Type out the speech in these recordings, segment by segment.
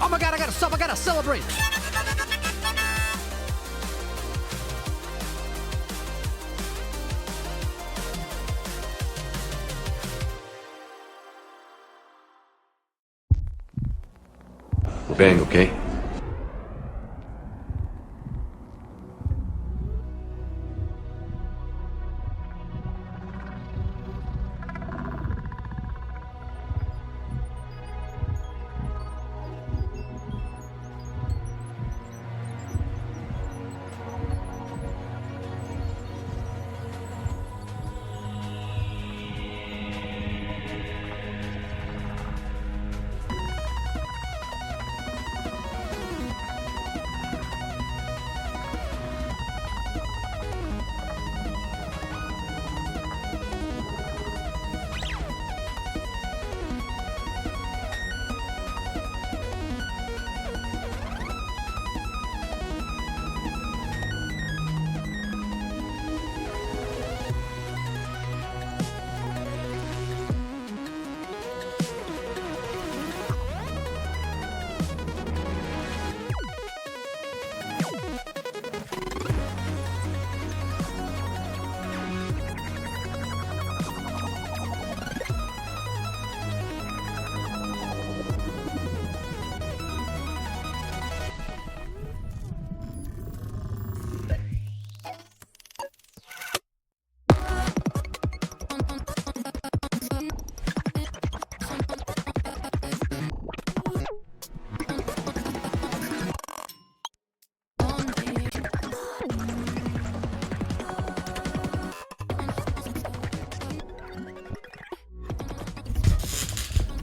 Oh my god, I gotta stop, I gotta celebrate. Bang, okay?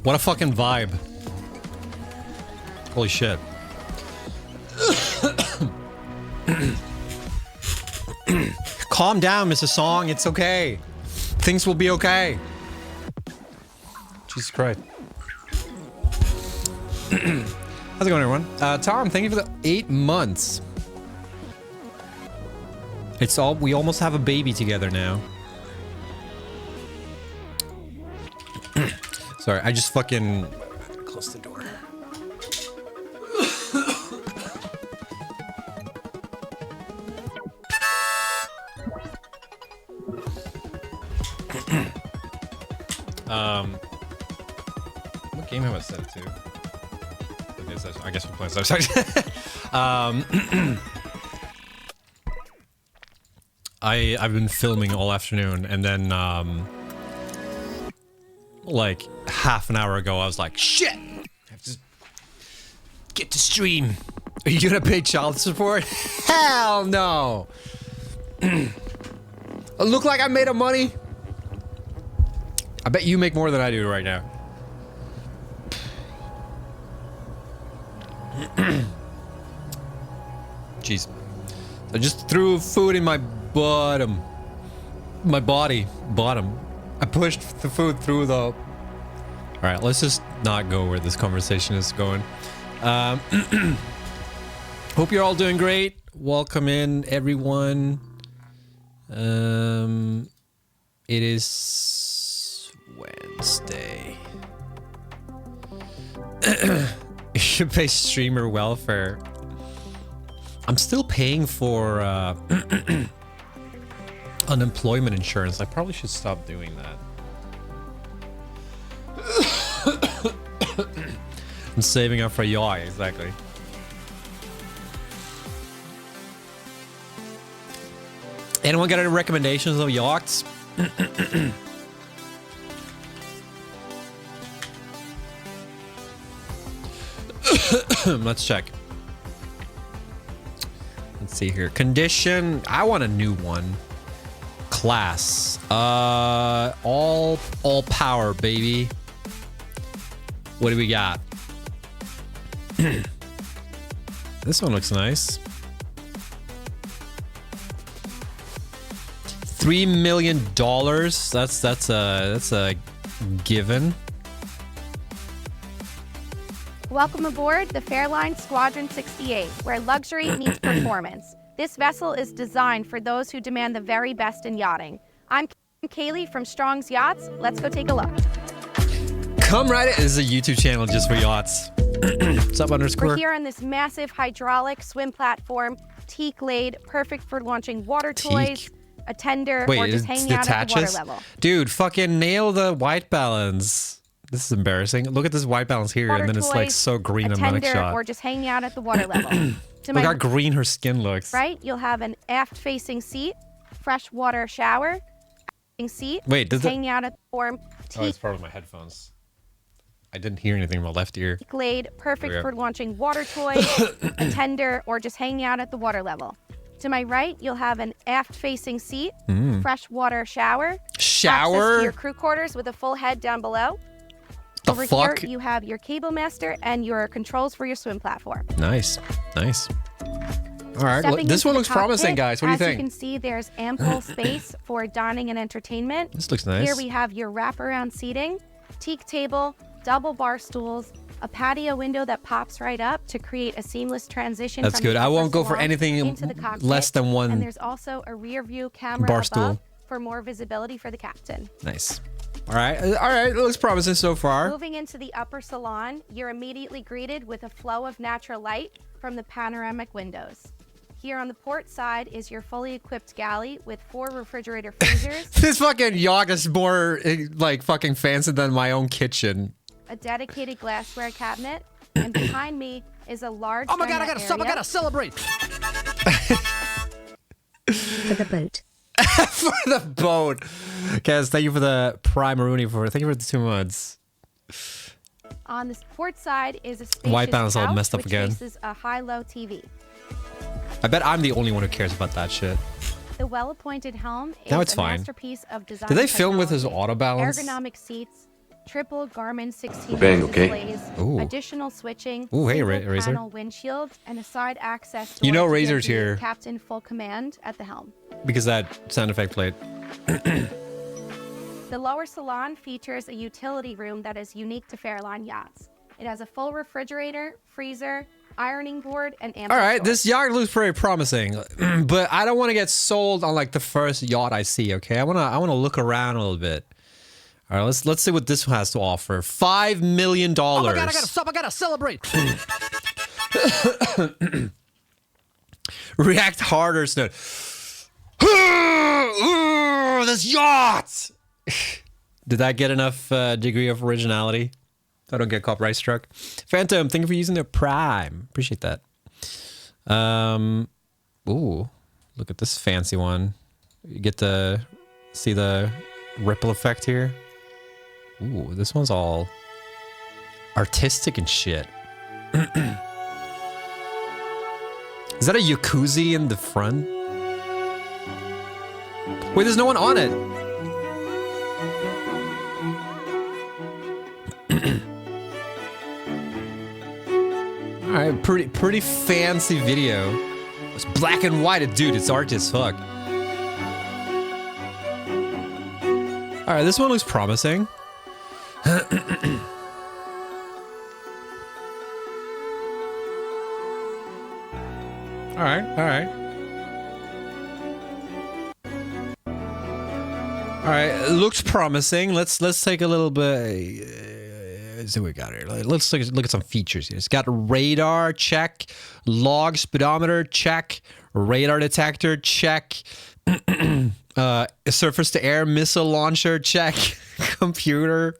What a fucking vibe. Holy shit. Calm down, Mr. Song. It's okay. Things will be okay. Jesus Christ. How's it going, everyone? Tom, thank you for the 8 months. It's all, we almost have a baby together now. Sorry, I just fucking close the door. What game have I set it to? Okay, I guess we're playing Satisfactory. I've been filming all afternoon, and then like half an hour ago I was like, shit, I have to get to stream. Are you gonna pay child support? Hell no. I look like I made a money. I bet you make more than I do right now. Jeez. I just threw food in my bottom. My body. Bottom. I pushed the food through the... Alright, let's just not go where this conversation is going. Hope you're all doing great. Welcome in, everyone. It is Wednesday. You should pay streamer welfare. I'm still paying for unemployment insurance. I probably should stop doing that. I'm saving up for a yacht, exactly. Anyone got any recommendations of yachts? Let's check. Let's see here. Condition. I want a new one. Class. All power, baby. What do we got? This one looks nice. $3 million. That's a given. Welcome aboard the Fairline Squadron 68, where luxury meets performance. This vessel is designed for those who demand the very best in yachting. I'm Kaylee from Strong's Yachts. Let's go take a look. Come right in. This is a YouTube channel just for yachts. What's up, underscore? We're here on this massive hydraulic swim platform, teak laid, perfect for launching water toys, a tender, or just hanging out at the water level. Dude, fucking nail the white balance. This is embarrassing. Look at this white balance here, Water and then it's like so green in the next shot. Or just hanging out at the water level. Look how green her skin looks. Right, you'll have an aft-facing seat, freshwater shower, seat. Wait, does hanging out at the form. Oh, it's probably my headphones. I didn't hear anything in my left ear. Laid, perfect for launching water toys, a tender, or just hanging out at the water level. To my right, you'll have an aft-facing seat, freshwater shower. Shower? Access to your crew quarters with a full head down below. Over here, you have your cable master and your controls for your swim platform. Nice, nice. All right, well, this one looks promising, guys. What do you think? As you can see, there's ample space for dining and entertainment. This looks nice. Here we have your wraparound seating, teak table, double bar stools, a patio window that pops right up to create a seamless transition. That's good. I won't go for anything less than one. And there's also a rear view camera bar above stool for more visibility for the captain. Nice. All right, it looks promising so far. Moving into the upper salon, you're immediately greeted with a flow of natural light from the panoramic windows. Here on the port side is your fully equipped galley with 4 refrigerator freezers. This fucking yacht is more like fucking fancy than my own kitchen. A dedicated glassware cabinet, and behind me is a large. Oh my god! I gotta celebrate. For the boat. For the boat. Guys, thank you for the Prime Rooney thank you for the 2 months. On the port side is a spacious white balance all couch, messed up which again. faces a high-low TV. I bet I'm the only one who cares about that shit. The well-appointed helm is now it's a fine. masterpiece of design. Did they film with his auto balance? Ergonomic seats, triple Garmin 16 Bang, okay. displays, Ooh. additional switching, Ooh, hey, single Razor. panel windshield, and a side access door. You know to Razor's give the here. Captain full command at the helm. Because that sound effect played. The lower salon features a utility room that is unique to Fairline yachts. It has a full refrigerator, freezer, ironing board, and ample All right, storage. this yacht looks very promising, but I don't want to get sold on like the first yacht I see. Okay, I wanna look around a little bit. All right, let's see what this one has to offer. $5 million. Oh my god! I gotta celebrate. React harder, Snow. This yacht. Did that get enough degree of originality? I don't get copyright struck. Phantom, thank you for using the Prime. Appreciate that. Ooh, look at this fancy one. You get to see the ripple effect here. Ooh, this one's all artistic and shit. Is that a jacuzzi in the front? Wait, there's no one on it. All right, pretty fancy video. It's black and white, dude. It's art as fuck. All right, this one looks promising. All right, all right. All right, it looks promising. Let's take a little bit. See what we got here. Let's look at some features here. It's got radar, check. Log speedometer, check. Radar detector, check. Surface to air missile launcher, check. Computer.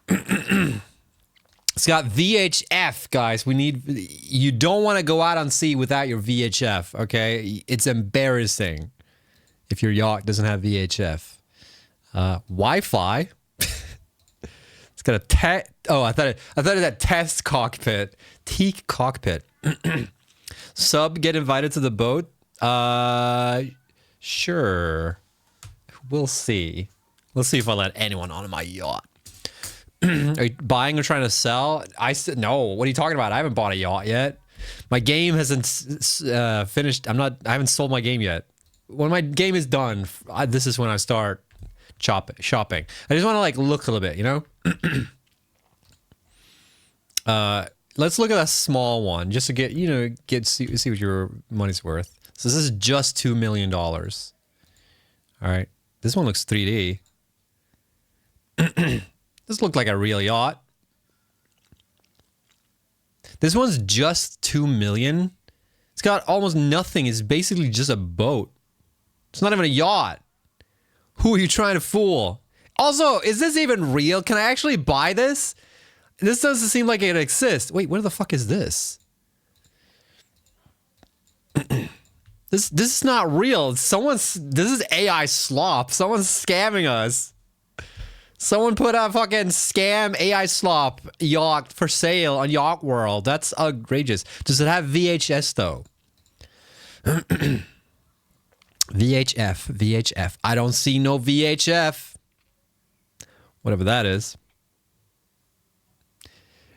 It's got VHF, guys. You don't want to go out on sea without your VHF, okay? It's embarrassing if your yacht doesn't have VHF. Wi-Fi. It's got a I thought it had test cockpit. Teak cockpit. Sub get invited to the boat? Sure. We'll see. Let's see if I let anyone on my yacht. Are you buying or trying to sell? No. What are you talking about? I haven't bought a yacht yet. My game hasn't finished. I haven't sold my game yet. When my game is done, this is when I start shopping. I just want to like look a little bit, you know. Let's look at a small one just to see what your money's worth. So this is just $2 million. All right, this one looks 3D. This looked like a real yacht. This one's just 2 million. It's got almost nothing. It's basically just a boat. It's not even a yacht. Who are you trying to fool? Also, is this even real? Can I actually buy this? This doesn't seem like it exists. Wait, what the fuck is this? This is not real. This is AI slop. Someone's scamming us. Someone put a fucking scam AI slop yacht for sale on Yacht World. That's outrageous. Does it have VHS though? VHF. I don't see no VHF. Whatever that is.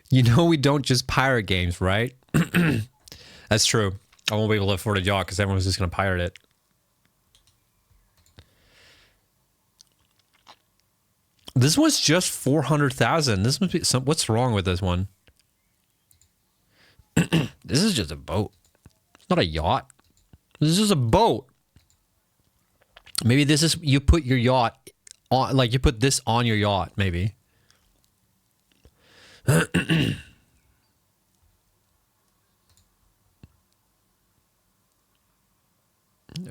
You know we don't just pirate games, right? That's true. I won't be able to afford a yacht because everyone's just going to pirate it. This one's just 400,000. This must be some. What's wrong with this one? This is just a boat. It's not a yacht. This is just a boat. Maybe this is you put your yacht on, like you put this on your yacht. Maybe. All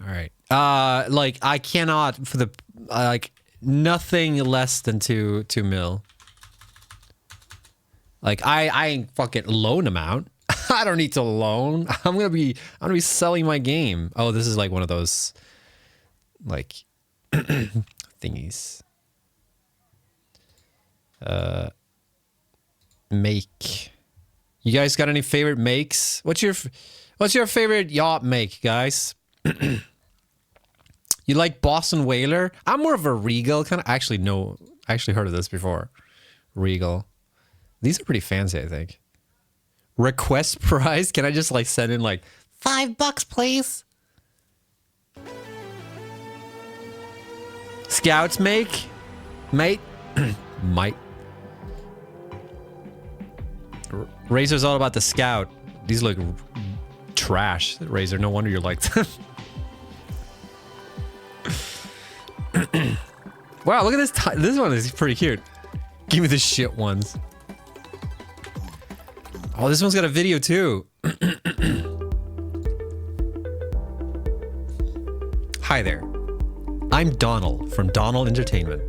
right. Like I cannot for the like. Nothing less than 2 mil. Like I ain't fucking loan amount. I don't need to loan. I'm gonna be selling my game. Oh, this is like one of those like thingies. Make. You guys got any favorite makes? What's your favorite yacht make, guys? You like Boston Whaler? I'm more of a Regal kind of. Actually, no. I actually heard of this before. Regal. These are pretty fancy, I think. Request price? Can I just like send in like $5, please? Scouts make? Mate? Might. Razor's all about the Scout. These look trash, Razor. No wonder you like them. Wow, look at this. This one is pretty cute. Give me the shit ones. Oh, this one's got a video too. Hi there. I'm Donald from Donald Entertainment.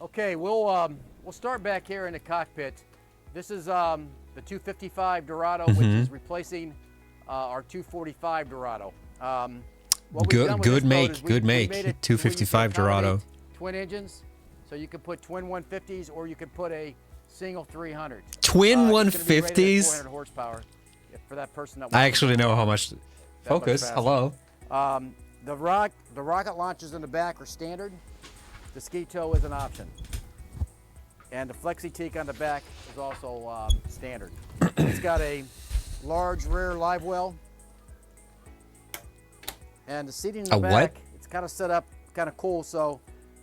Okay, we'll start back here in the cockpit. This is the 255 Dorado, which is replacing our 245 Dorado. Good make. 255 Dorado. Twin engines, so you can put twin 150s or you can put a single 300. Twin 150s. 400 horsepower for that person that. I actually know how much. Focus. Hello. The rocket launchers in the back are standard. The ski tow is an option, and the flexi teak on the back is also standard. It's got a large rear live well. And the seating in the back, it's kind of set up kind of cool. So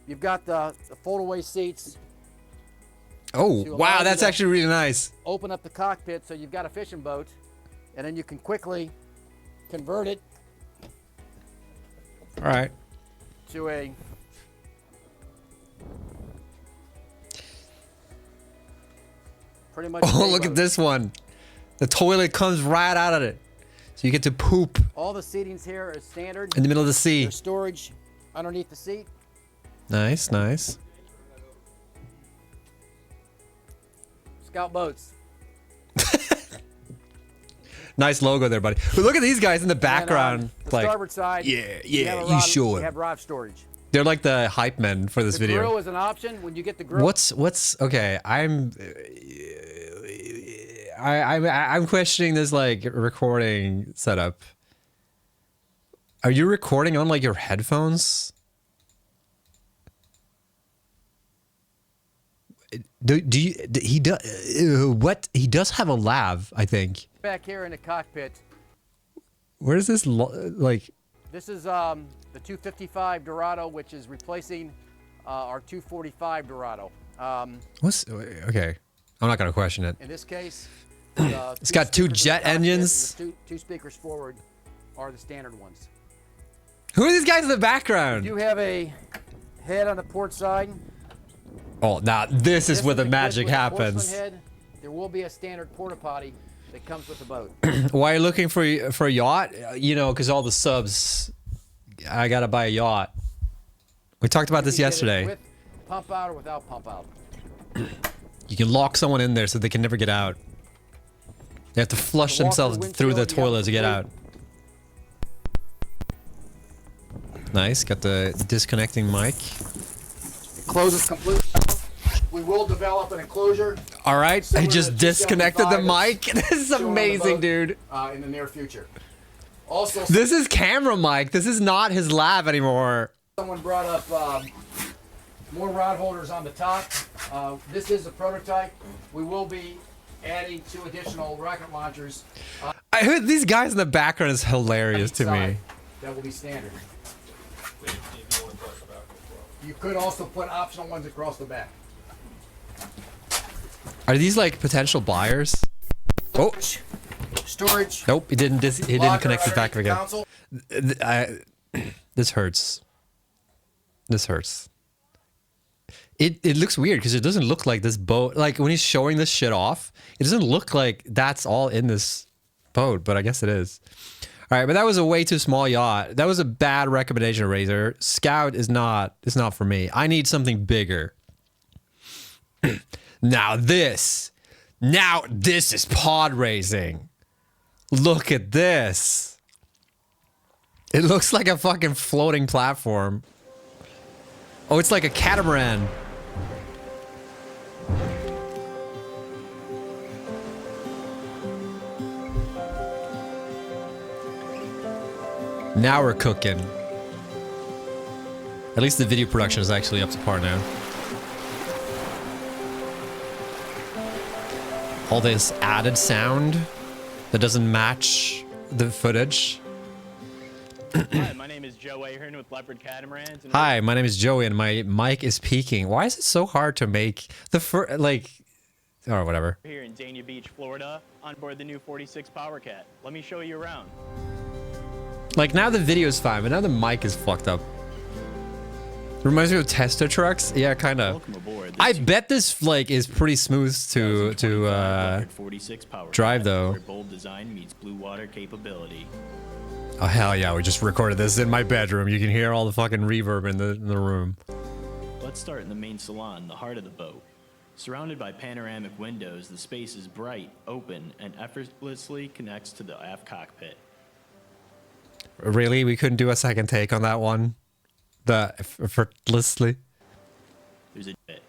you've got the fold-away seats. Oh, wow, that's actually really nice. Open up the cockpit so you've got a fishing boat, and then you can quickly convert it. All right. To a pretty much. Oh, look at this one. The toilet comes right out of it. So you get to poop. All the seatings here is standard. In the middle of the sea. There's storage underneath the seat. Nice, nice. Scout boats. Nice logo there, buddy. But look at these guys in the background. And, like, starboard side. Yeah, You sure. You have rod storage. They're like the hype men for this The video. grill is an option when you get the grill. What's okay? I'm questioning this like recording setup. Are you recording on like your headphones? He does have a lav, I think. Back here in the cockpit. Where is this like? This is the 255 Dorado, which is replacing our 245 Dorado. What's okay? I'm not gonna question it. In this case, it's got two jet engines. Two speakers forward are the standard ones. Who are these guys in the background? You have a head on the port side. Oh, now this is where the magic happens. Head, there will be a standard porta potty that comes with the boat. Why are you looking for a yacht? You know, because all the subs, I gotta buy a yacht. We talked about You this can get it yesterday. with pump out or without pump out. You can lock someone in there so they can never get out. They have to flush To walk themselves through through the windshield, you have toilet to get complete- out. Nice, got the disconnecting mic. It closes completely. We will develop an enclosure. All right, I Similar just to disconnected the 275 mic. This is shown on the amazing, boat, dude. In the near future. Also, This is camera mic. This is not his lab anymore. someone brought up more rod holders on the top. This is a prototype. We will be adding 2 additional rocket launchers I heard these guys in the background is hilarious to inside. me. That will be standard. You could also put optional ones across the back. Are these like potential buyers? Oh, Storage. nope, he didn't. He didn't locker connect it back underneath again. the console. This hurts. This hurts. It looks weird because it doesn't look like this boat. Like when he's showing this shit off, it doesn't look like that's all in this boat, but I guess it is. All right, but that was a way too small yacht. That was a bad recommendation, Razor. Scout is not. It's not for me. I need something bigger. Now this is pod racing. Look at this. It looks like a fucking floating platform. Oh, it's like a catamaran. Now we're cooking. At least the video production is actually up to par now. All this added sound that doesn't match the footage. Hi, my name is Joe Ahern with Leopard Catamarans. And Hi, my name is Joey and my mic is peaking. Why is it so hard to make the or whatever. we're here in Dania Beach, Florida, on board the new 46 Power Cat. Let me show you around. Like now the video is fine, but now the mic is fucked up. Reminds me of Tesla trucks. Yeah, kind of. Welcome aboard. I bet this like is pretty smooth to 46 Power drive, Cat, though. Where bold design meets blue water capability. Oh hell yeah, we just recorded this in my bedroom. You can hear all the fucking reverb in the room. Let's start in the main salon, the heart of the boat. Surrounded by panoramic windows, the space is bright, open, and effortlessly connects to the aft cockpit. Really? We couldn't do a second take on that one? The effortlessly? There's a bit.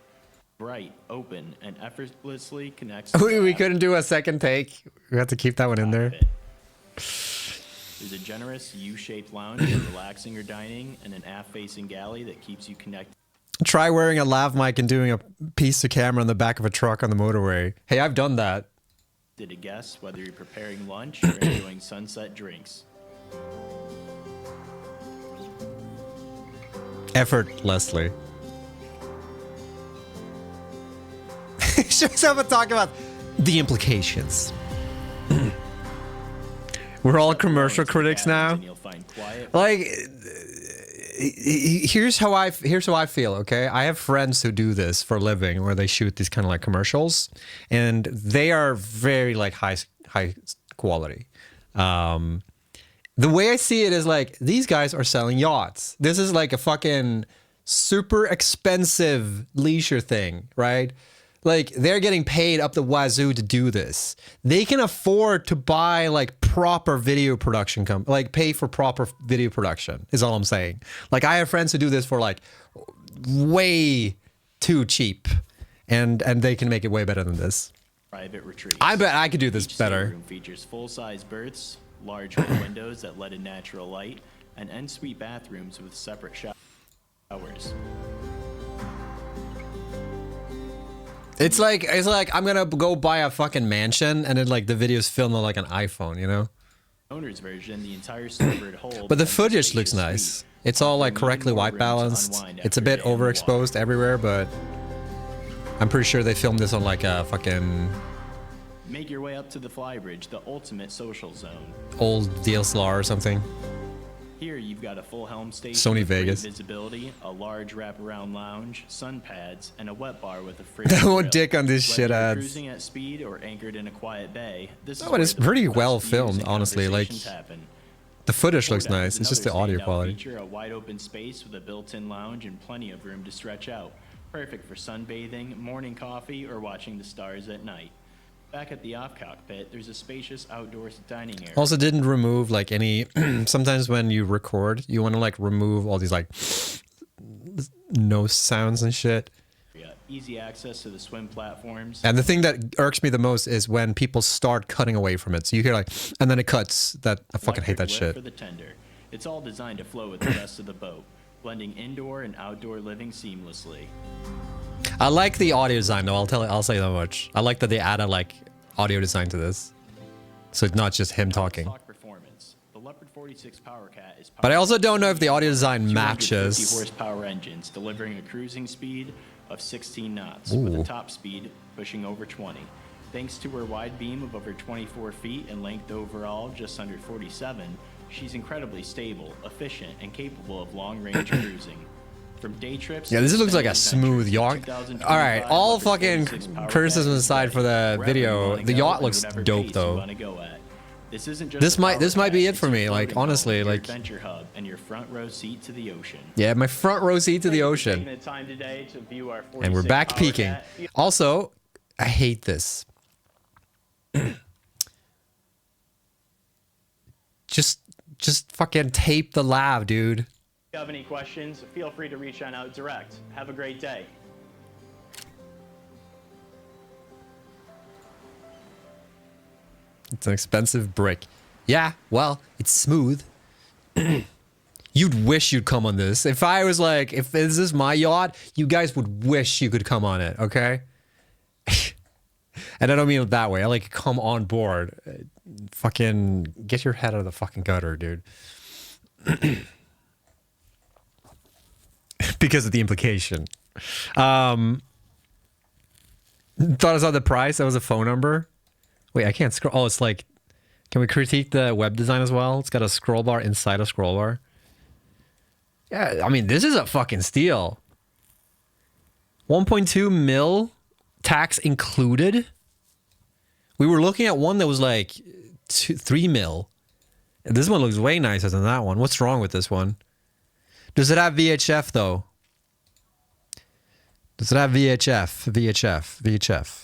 Bright, open, and effortlessly connects We couldn't do a second take. We have to keep that one in there. cockpit. There's a generous U-shaped lounge for relaxing or dining, and an aft-facing galley that keeps you connected. Try wearing a lav mic and doing a piece of camera on the back of a truck on the motorway. Hey, I've done that. To guests, whether you're preparing lunch or enjoying sunset drinks. Effortlessly. Shows up and talk about the implications. We're all commercial critics now. And you'll find quiet. Like, here's how I feel. Okay, I have friends who do this for a living, where they shoot these kind of like commercials, and they are very like high quality. The way I see it is like these guys are selling yachts. This is like a fucking super expensive leisure thing, right? Like they're getting paid up the wazoo to do this. They can afford to buy like proper video production like pay for proper video production is all I'm saying. Like I have friends who do this for like way too cheap and they can make it way better than this. Private retreats. I bet I could do this Each better. stateroom features full-size berths, large windows that let in natural light, and en-suite bathrooms with separate showers. It's like I'm gonna go buy a fucking mansion and then like the video's filmed on like an iPhone, you know? Owner's version, the entire starboard hull. But the becomes a footage looks spacious nice. suite, It's all like offering correctly even more white room to balanced. unwind It's a after bit day on the water. overexposed everywhere, but I'm pretty sure they filmed this on like a fucking Make your way up to the flybridge, the ultimate social zone. old DSLR or something. Here you've got a full helm station Sony with great Vegas. visibility, a large wraparound lounge, sun pads, and a wet bar with a free I won't grill. dick on this Whether shit you're ads. cruising at speed or anchored in a quiet bay, this is No, but where it's the pretty best well views filmed, and honestly, like, conversations happen. The footage looks Coda nice. is It's just the another audio standout quality. feature, a wide open space with a built-in lounge and plenty of room to stretch out. Perfect for sunbathing, morning coffee, or watching the stars at night. Back at the off cockpit, there's a spacious outdoor dining area. Also didn't remove like any sometimes when you record, you want to like remove all these like no sounds and shit. Easy access to the swim platforms. And the thing that irks me the most is when people start cutting away from it. So you hear like, and then it cuts. That I fucking hate that Electric lift shit. For the tender. It's all designed to flow with the rest of the boat, blending indoor and outdoor living seamlessly. I like the audio design though. I'll say that much. I like that they added like audio design to this, so it's not just him talking. Talk performance. The Leopard 46 Power Cat is But I also don't know if the audio design 250 matches. horsepower engines, delivering a cruising speed of 16 knots, with Ooh. a top speed pushing over 20. Thanks to her wide beam of over 24 feet and length overall just under 47, she's incredibly stable, efficient, and capable of long-range cruising. From day trips. Yeah, to this looks like a extended smooth adventures, yacht. 2025 All right, all Leopard fucking 46 Power criticism Cat is aside for ready, the wherever video, you wanna the go yacht and looks whatever dope pace you though. wanna go at. This isn't just This a might power be cat, it for it's me. your Like floating honestly, home, your like adventure hub, and your front row seat to the ocean. yeah, my front row seat to the Taking ocean. the time today to view our And we're 46 back Power peaking. Cat. Also, I hate this. just fucking tape the lav, dude. If you have any questions, feel free to reach out direct. Have a great day. It's an expensive brick. Yeah, well, it's smooth. You'd wish you'd come on this. If I was like, if this is my yacht, you guys would wish you could come on it, okay? And I don't mean it that way. I like come on board. Fucking get your head out of the fucking gutter, dude. Because of the implication. Thought I saw the price. That was a phone number. Wait, I can't scroll. Oh, it's like, can we critique the web design as well? It's got a scroll bar inside a scroll bar. Yeah, I mean, this is a fucking steal. 1.2 mil tax included. We were looking at one that was like 3 mil. This one looks way nicer than that one. What's wrong with this one? Does it have VHF though? Does it have VHF? VHF.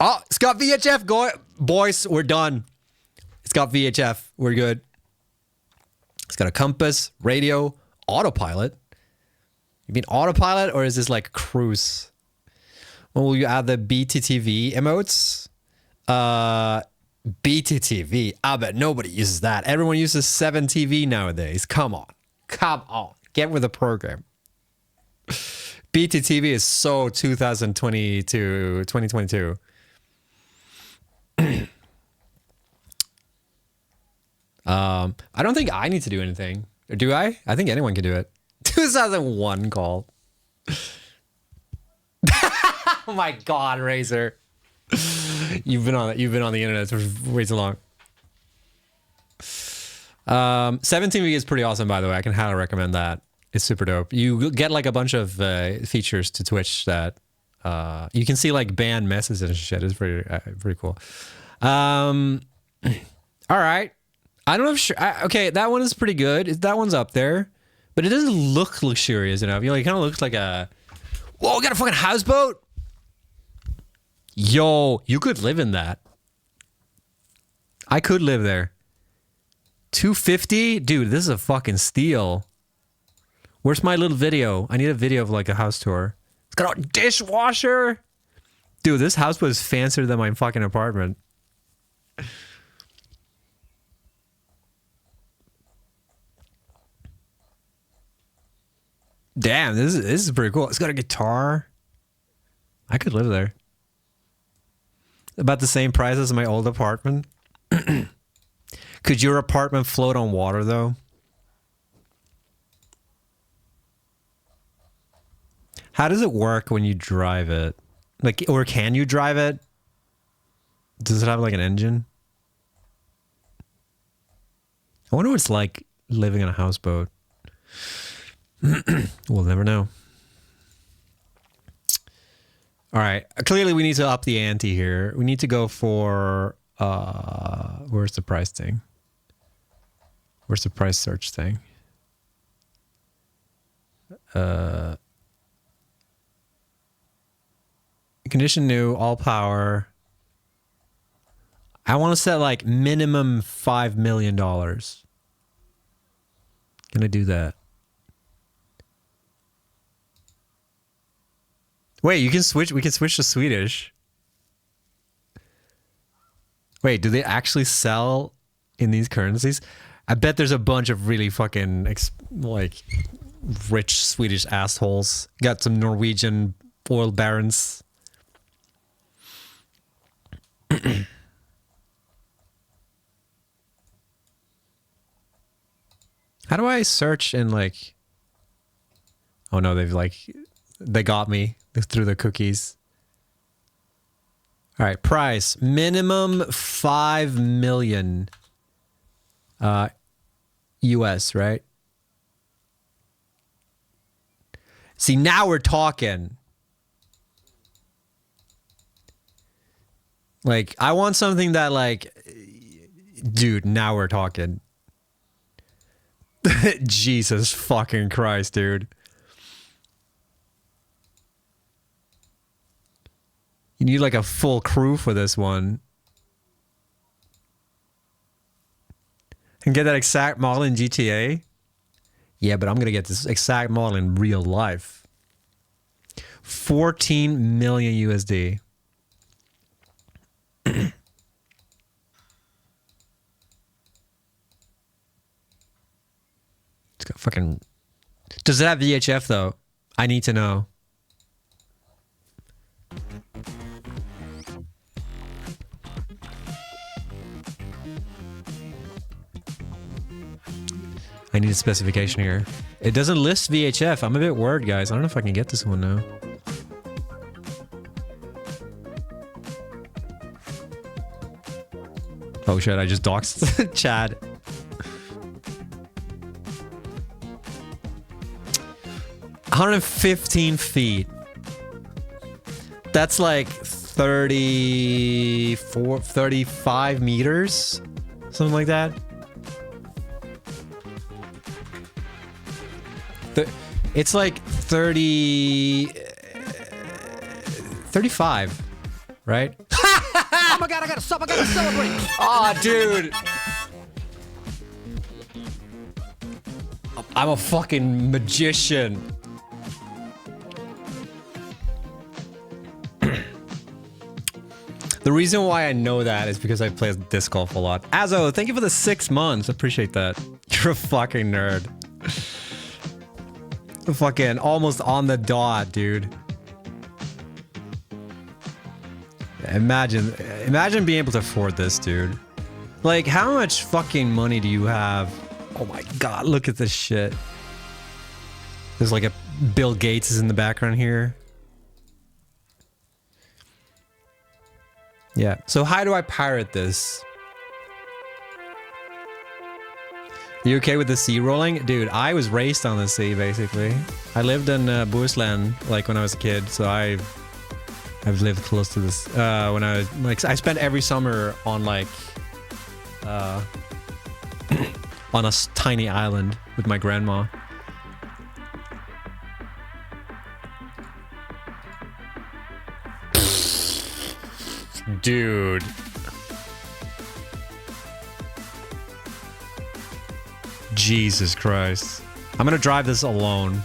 Oh, it's got VHF. Boys, we're done. It's got VHF. We're good. It's got a compass, radio, autopilot. You mean autopilot or is this like cruise? When will you add the BTTV emotes? BTTV. I bet nobody uses that. Everyone uses 7TV nowadays. Come on. Get with the program. BTTV is so 2022. I don't think I need to do anything. Or do I? I think anyone can do it. 2001 call. Oh my god, Razor. You've been on the internet for way too long. 17V is pretty awesome, by the way. I can highly recommend that. It's super dope. You get like a bunch of features to Twitch that you can see like banned messages and shit. It's pretty cool. All right. I don't know if okay, that one is pretty good. That one's up there, but it doesn't look luxurious enough. You know, it kind of looks like a. Whoa, we got a fucking houseboat. Yo, you could live in that. I could live there. 250, dude. This is a fucking steal. Where's my little video? I need a video of like a house tour. It's got a dishwasher. Dude, this house was fancier than my fucking apartment. Damn, this is pretty cool. It's got a guitar. I could live there. About the same price as my old apartment. Could your apartment float on water though? How does it work when you drive it? Like, or can you drive it? Does it have like an engine? I wonder what it's like living on a houseboat. We'll never know. All right. Clearly, we need to up the ante here. We need to go for... where's the price thing? Where's the price search thing? Condition new, all power. I want to set like minimum $5 million. Can I do that? Wait, you can switch. We can switch to Swedish. Wait, do they actually sell in these currencies? I bet there's a bunch of really fucking like rich Swedish assholes. Got some Norwegian oil barons. How do I search in like... Oh no, they got me through the cookies. All right, price. Minimum 5 million US, right? See, now we're talking. Like, I want something that like... Dude, now we're talking. Jesus fucking Christ, dude. You need like a full crew for this one. And get that exact model in GTA? Yeah, but I'm going to get this exact model in real life. 14 million USD. It's got fucking... Does it have VHF though? I need to know. I need a specification here. It doesn't list VHF. I'm a bit worried, guys. I don't know if I can get this one now. Oh shit, I just doxed Chad. $115 feet. That's like 35 meters? Something like that. It's like 35, right? Oh my god, I gotta celebrate! Oh, dude. I'm a fucking magician. The reason why I know that is because I play disc golf a lot. Azo, thank you for the 6 months. Appreciate that. You're a fucking nerd. Fucking almost on the dot, dude. Imagine being able to afford this, dude. Like, how much fucking money do you have? Oh my god, look at this shit. There's like a Bill Gates is in the background here. Yeah, so how do I pirate this? You okay with the sea rolling? Dude, I was raised on the sea, basically. I lived in Bohuslän, like, when I was a kid, so I've lived close to this. When I was, like, I spent every summer on, like, on a tiny island with my grandma. Dude. Jesus Christ. I'm gonna drive this alone.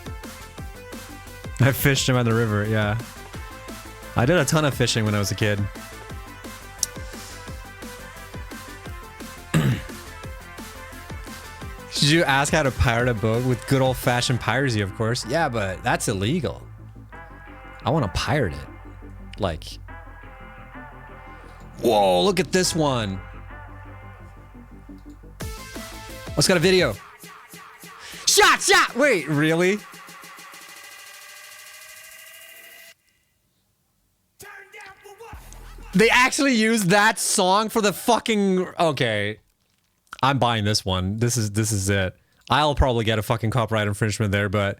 I fished him on the river, yeah. I did a ton of fishing when I was a kid. Should you ask how to pirate a boat? With good old-fashioned piracy, of course. Yeah, but that's illegal. I want to pirate it. Like... Whoa, look at this one. Oh, it's got a video. Shot! Wait, really? They actually used that song for the fucking... Okay. I'm buying this one. This is it. I'll probably get a fucking copyright infringement there, but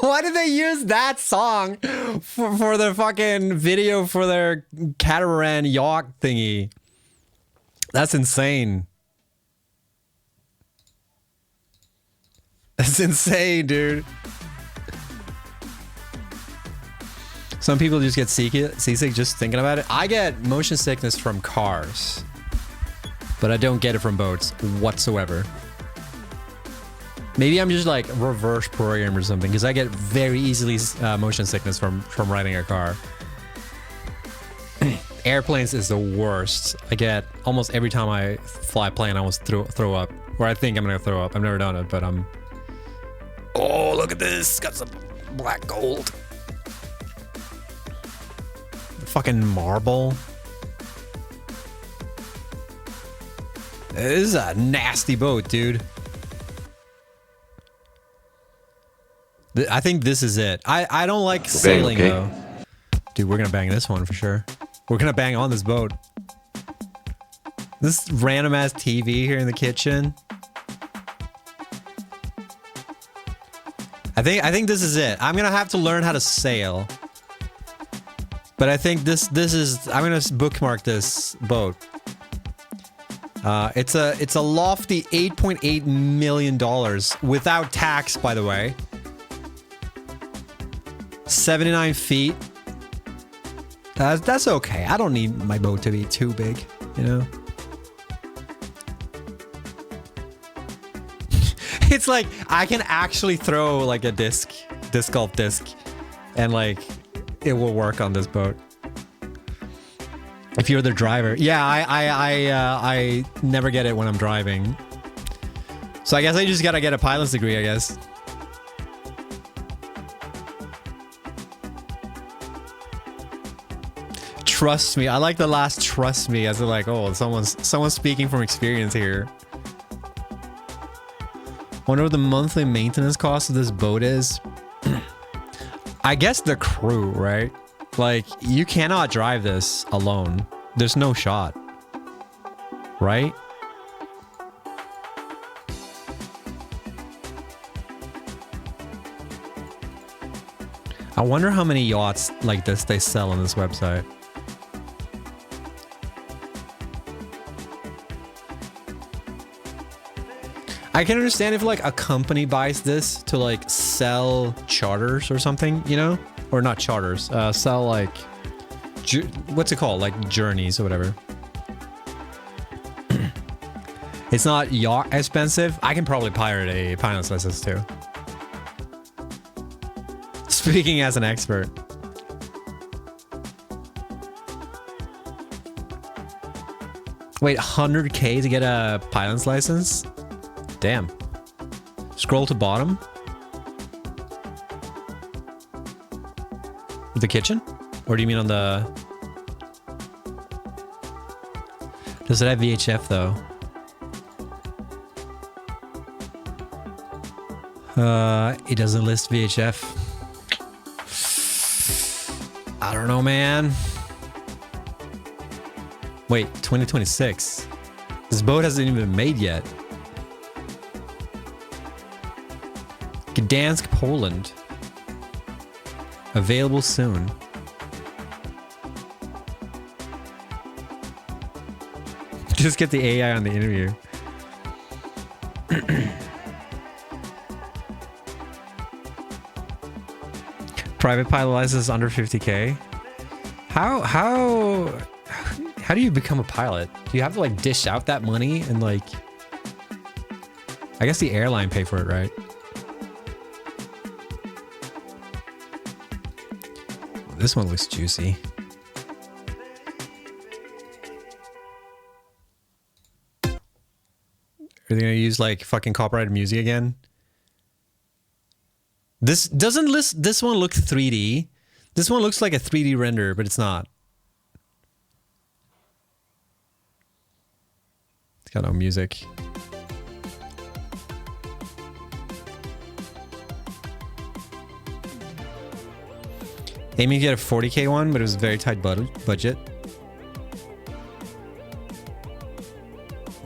why did they use that song for their fucking video for their catamaran yacht thingy? That's insane. That's insane, dude. Some people just get seasick just thinking about it. I get motion sickness from cars, but I don't get it from boats whatsoever. Maybe I'm just like reverse programmed or something, because I get very easily motion sickness from riding a car. Airplanes is the worst. I get almost every time I fly a plane, I almost throw up, or I think I'm gonna throw up. I've never done it, but I'm. Oh, look at this! Got some black gold. Fucking marble. This is a nasty boat, dude. I think this is it. I don't like sailing though. Dude, we're gonna bang this one for sure. We're gonna bang on this boat. This random ass TV here in the kitchen. I think this is it. I'm gonna have to learn how to sail. But I think this is, I'm gonna bookmark this boat. It's a lofty $8.8 million without tax, by the way. 79 feet. That's okay. I don't need my boat to be too big, you know? It's like I can actually throw like a disc golf disc, and like it will work on this boat. If you're the driver. Yeah, I never get it when I'm driving. So I guess I just gotta get a pilot's degree, I guess. Trust me. I like the last trust me as in like, oh, someone's speaking from experience here. Wonder what the monthly maintenance cost of this boat is. I guess the crew, right? Like, you cannot drive this alone. There's no shot. Right? I wonder how many yachts like this they sell on this website. I can understand if like a company buys this to like sell charters or something, you know? Or not charters, sell like, what's it called? Like journeys or whatever. It's not yacht expensive. I can probably pirate a pilot's license too. Speaking as an expert. Wait, 100K to get a pilot's license? Damn. Scroll to bottom. The kitchen? Or do you mean on the... Does it have VHF though? It doesn't list VHF. I don't know, man. Wait, 2026. This boat hasn't even been made yet. Gdansk, Poland. Available soon. Just get the AI on the interview. Private pilot license under 50K. How do you become a pilot? Do you have to like dish out that money and like... I guess the airline pay for it, right? This one looks juicy. Are they gonna use like fucking copyrighted music again? This doesn't list. This one looks 3D. This one looks like a 3D render, but it's not. It's got no music. Aiming to get a 40K one, but it was a very tight budget.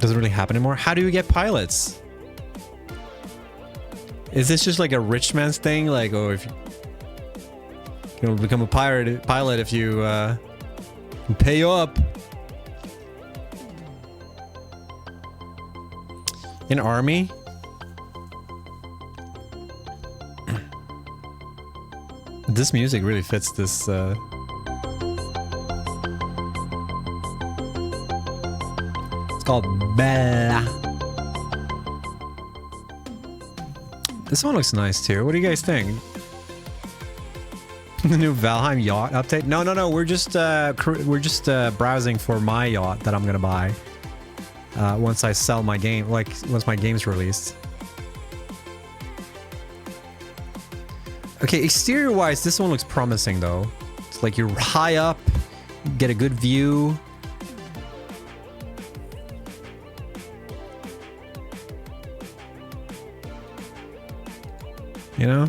Doesn't really happen anymore. How do you get pilots? Is this just like a rich man's thing? Like, oh, if you'll become a pilot if you pay you up. In army? This music really fits this. It's called Bella. This one looks nice too. What do you guys think? The new Valheim yacht update? No. We're just browsing for my yacht that I'm gonna buy once I sell my game. Like once my game's released. Okay, exterior-wise, this one looks promising though. It's like you're high up, get a good view. You know?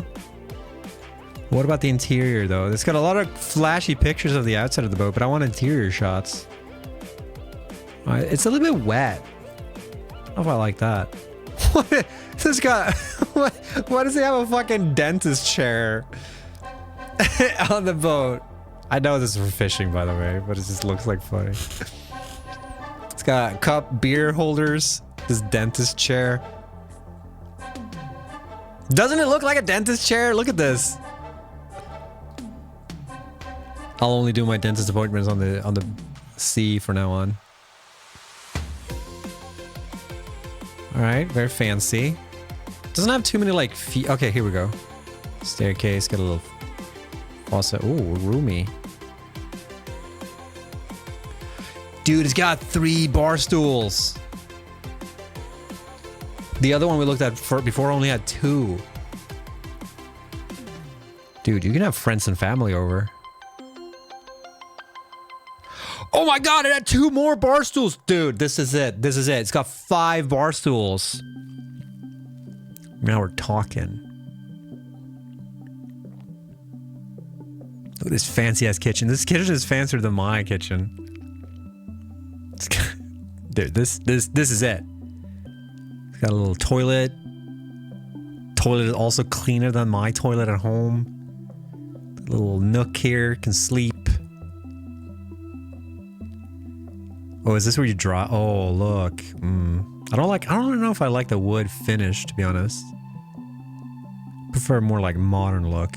What about the interior though? It's got a lot of flashy pictures of the outside of the boat, but I want interior shots. It's a little bit wet. I don't know if I like that. What? This guy... Why does he have a fucking dentist chair on the boat? I know this is for fishing, by the way, but it just looks like funny. It's got cup beer holders. This dentist chair. Doesn't it look like a dentist chair? Look at this. I'll only do my dentist appointments on the sea from now on. All right, very fancy. Doesn't have too many like feet. Okay, here we go. Staircase, got a little faucet. Ooh, roomy. Dude, it's got 3 bar stools. The other one we looked at before only had 2. Dude, you can have friends and family over. Oh my god, it had 2 more bar stools! Dude, this is it. This is it. It's got 5 bar stools. Now we're talking. Look at this fancy ass kitchen. This kitchen is fancier than my kitchen. Dude, this is it. It's got a little toilet. Toilet is also cleaner than my toilet at home. A little nook here, can sleep. Oh, is this where you draw? Oh, look. I don't know if I like the wood finish, to be honest. Prefer a more like modern look.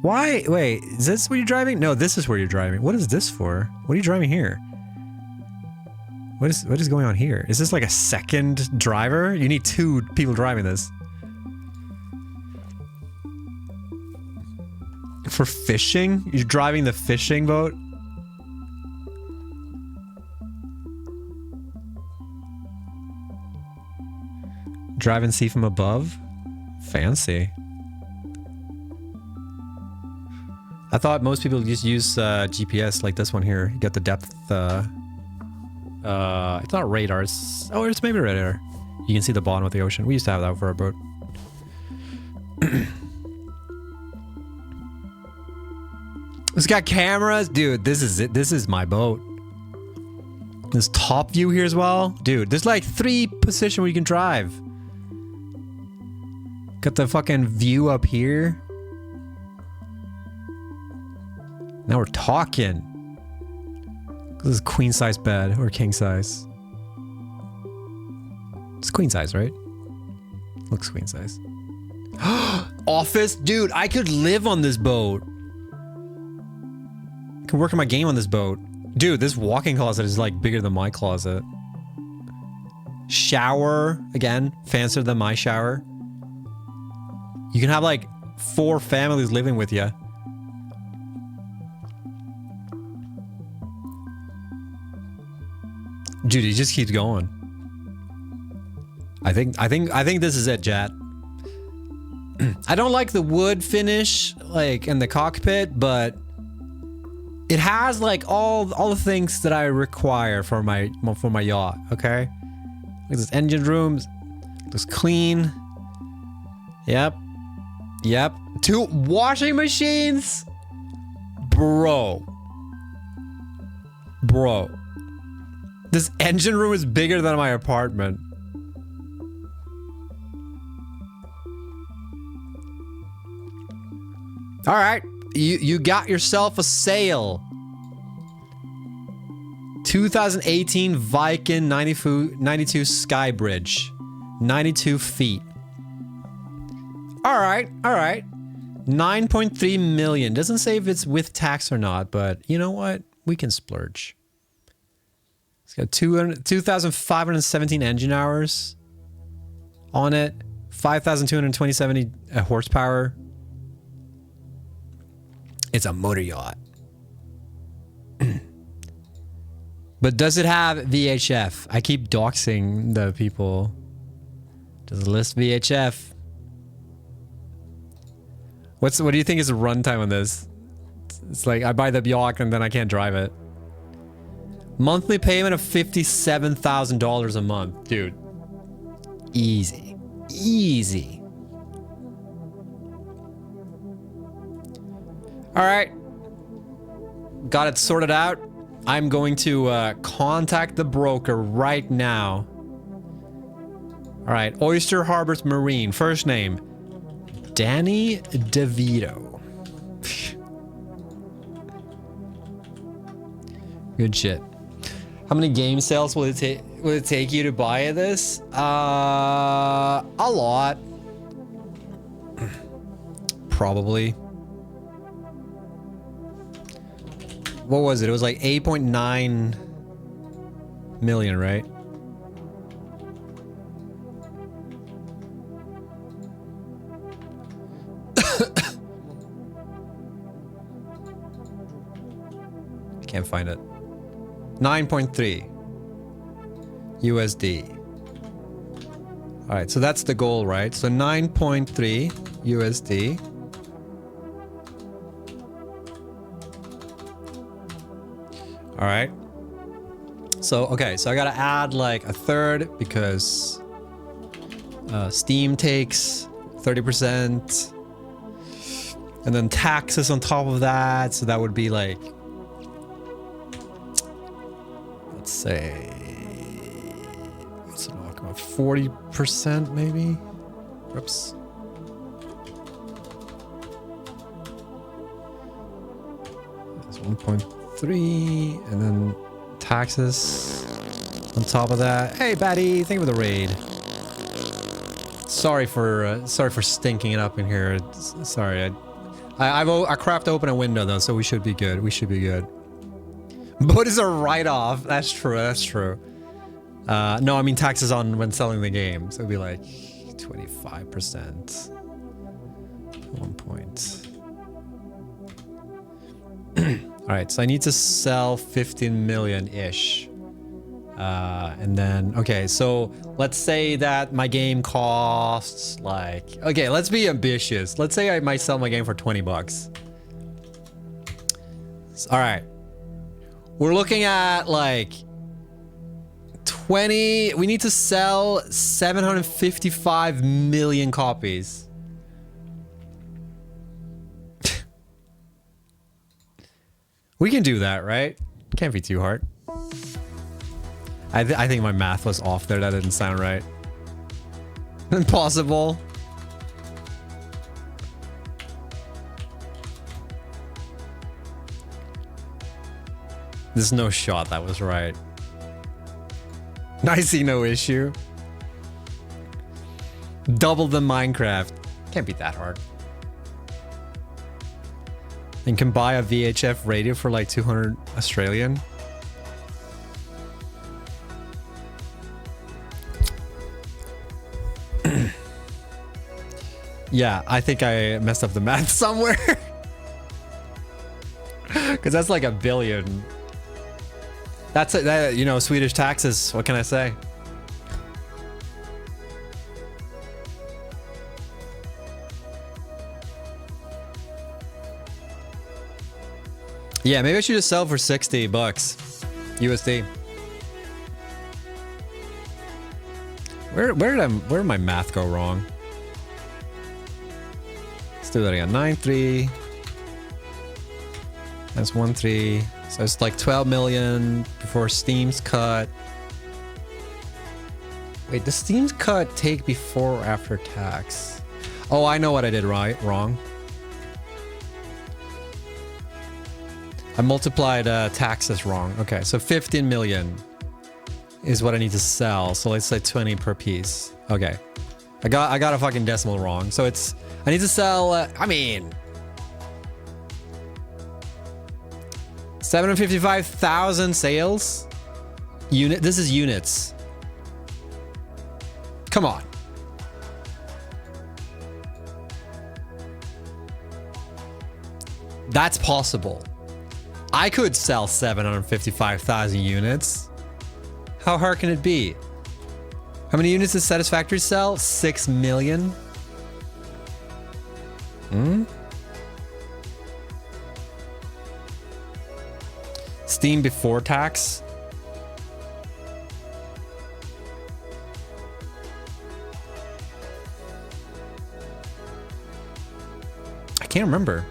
Why? Wait, is this where you're driving? No, this is where you're driving. What is this for? What are you driving here? What is going on here? Is this like a second driver? You need 2 people driving this. For fishing? You're driving the fishing boat? Drive and see from above? Fancy. I thought most people just use GPS like this one here. You got the depth, it's not radar, it's maybe radar. You can see the bottom of the ocean. We used to have that for our boat. It's got cameras. Dude, this is it. This is my boat. This top view here as well. Dude, there's like 3 positions where you can drive. Got the fucking view up here. Now we're talking. This is queen size bed or king size. It's queen size, right? Looks queen size. Office? Dude, I could live on this boat. I can work on my game on this boat. Dude, this walk-in closet is like bigger than my closet. Shower, again, fancier than my shower. You can have like 4 families living with you. Dude, he just keeps going. I think this is it, chat. I don't like the wood finish, like in the cockpit, but it has like all the things that I require for my yacht. Okay, look at this engine room. Looks clean. Yep. 2 washing machines, bro. This engine room is bigger than my apartment. All right, you got yourself a sail. 2018 Viking 92 Sky Bridge. 92 feet. All right, all right. 9.3 million. Doesn't say if it's with tax or not, but you know what? We can splurge. It's got 2,517 engine hours on it. 5,227 horsepower. It's a motor yacht. But does it have VHF? I keep doxing the people. Does it list VHF? What do you think is the runtime on this? It's like I buy the yacht and then I can't drive it. Monthly payment of $57,000 a month, dude. Easy, easy. All right, got it sorted out. I'm going to contact the broker right now. All right, Oyster Harbor's Marine. First name, Danny DeVito. Good shit. How many game sales will it take you to buy this? A lot. Probably. What was it? It was like 8.9 million, right? I can't find it. 9.3 USD. All right, so that's the goal, right? So 9.3 USD. All right. So, okay, so I gotta add like a third because Steam takes 30%. And then taxes on top of that. So that would be like, let's say, what's it talking about? 40% maybe? Whoops. That's 1.3 and then taxes on top of that. Hey, Batty, thank you for the raid. Sorry for stinking it up in here. Sorry, I cracked open a window though, so we should be good. We should be good. But it's a write-off. That's true. That's true. No, I mean taxes on when selling the game. So it'd be like 25%. 1 point. All right, so I need to sell 15 million-ish. And then, okay, so let's say that my game costs like, okay, let's be ambitious. Let's say I might sell my game for 20 bucks. All right. We're looking at like 20, we need to sell 755 million copies. We can do that, right? Can't be too hard. I think my math was off there. That didn't sound right. Impossible. There's no shot that was right. I see no issue. Double the Minecraft. Can't be that hard. And can buy a VHF radio for like 200 Australian. Yeah, I think I messed up the math somewhere. Because that's like $1 billion. That's it, that, you know, Swedish taxes. What can I say? Yeah, maybe I should just sell for 60 bucks USD. Where did my math go wrong? Let's do that again. 9.3. That's 1.3. So it's like 12 million before Steam's cut. Wait, does Steam's cut take before or after tax? Oh, I know what I did wrong. I multiplied taxes wrong. Okay, so 15 million is what I need to sell. So let's say 20 per piece. Okay. I got a fucking decimal wrong. So it's, I need to sell, I mean, 755,000 sales. This is units. Come on. That's possible. I could sell 755,000 units. How hard can it be? How many units does Satisfactory sell? 6 million? Steam before tax? I can't remember.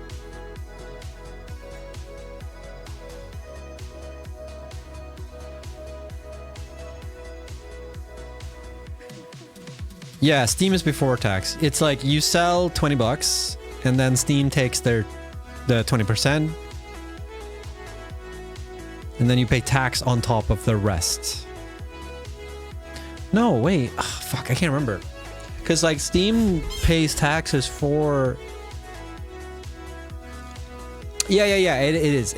Yeah, Steam is before tax. It's like you sell 20 bucks and then Steam takes the 20%. And then you pay tax on top of the rest. No, wait. Ugh, fuck, I can't remember. Because like Steam pays taxes for... Yeah. It is.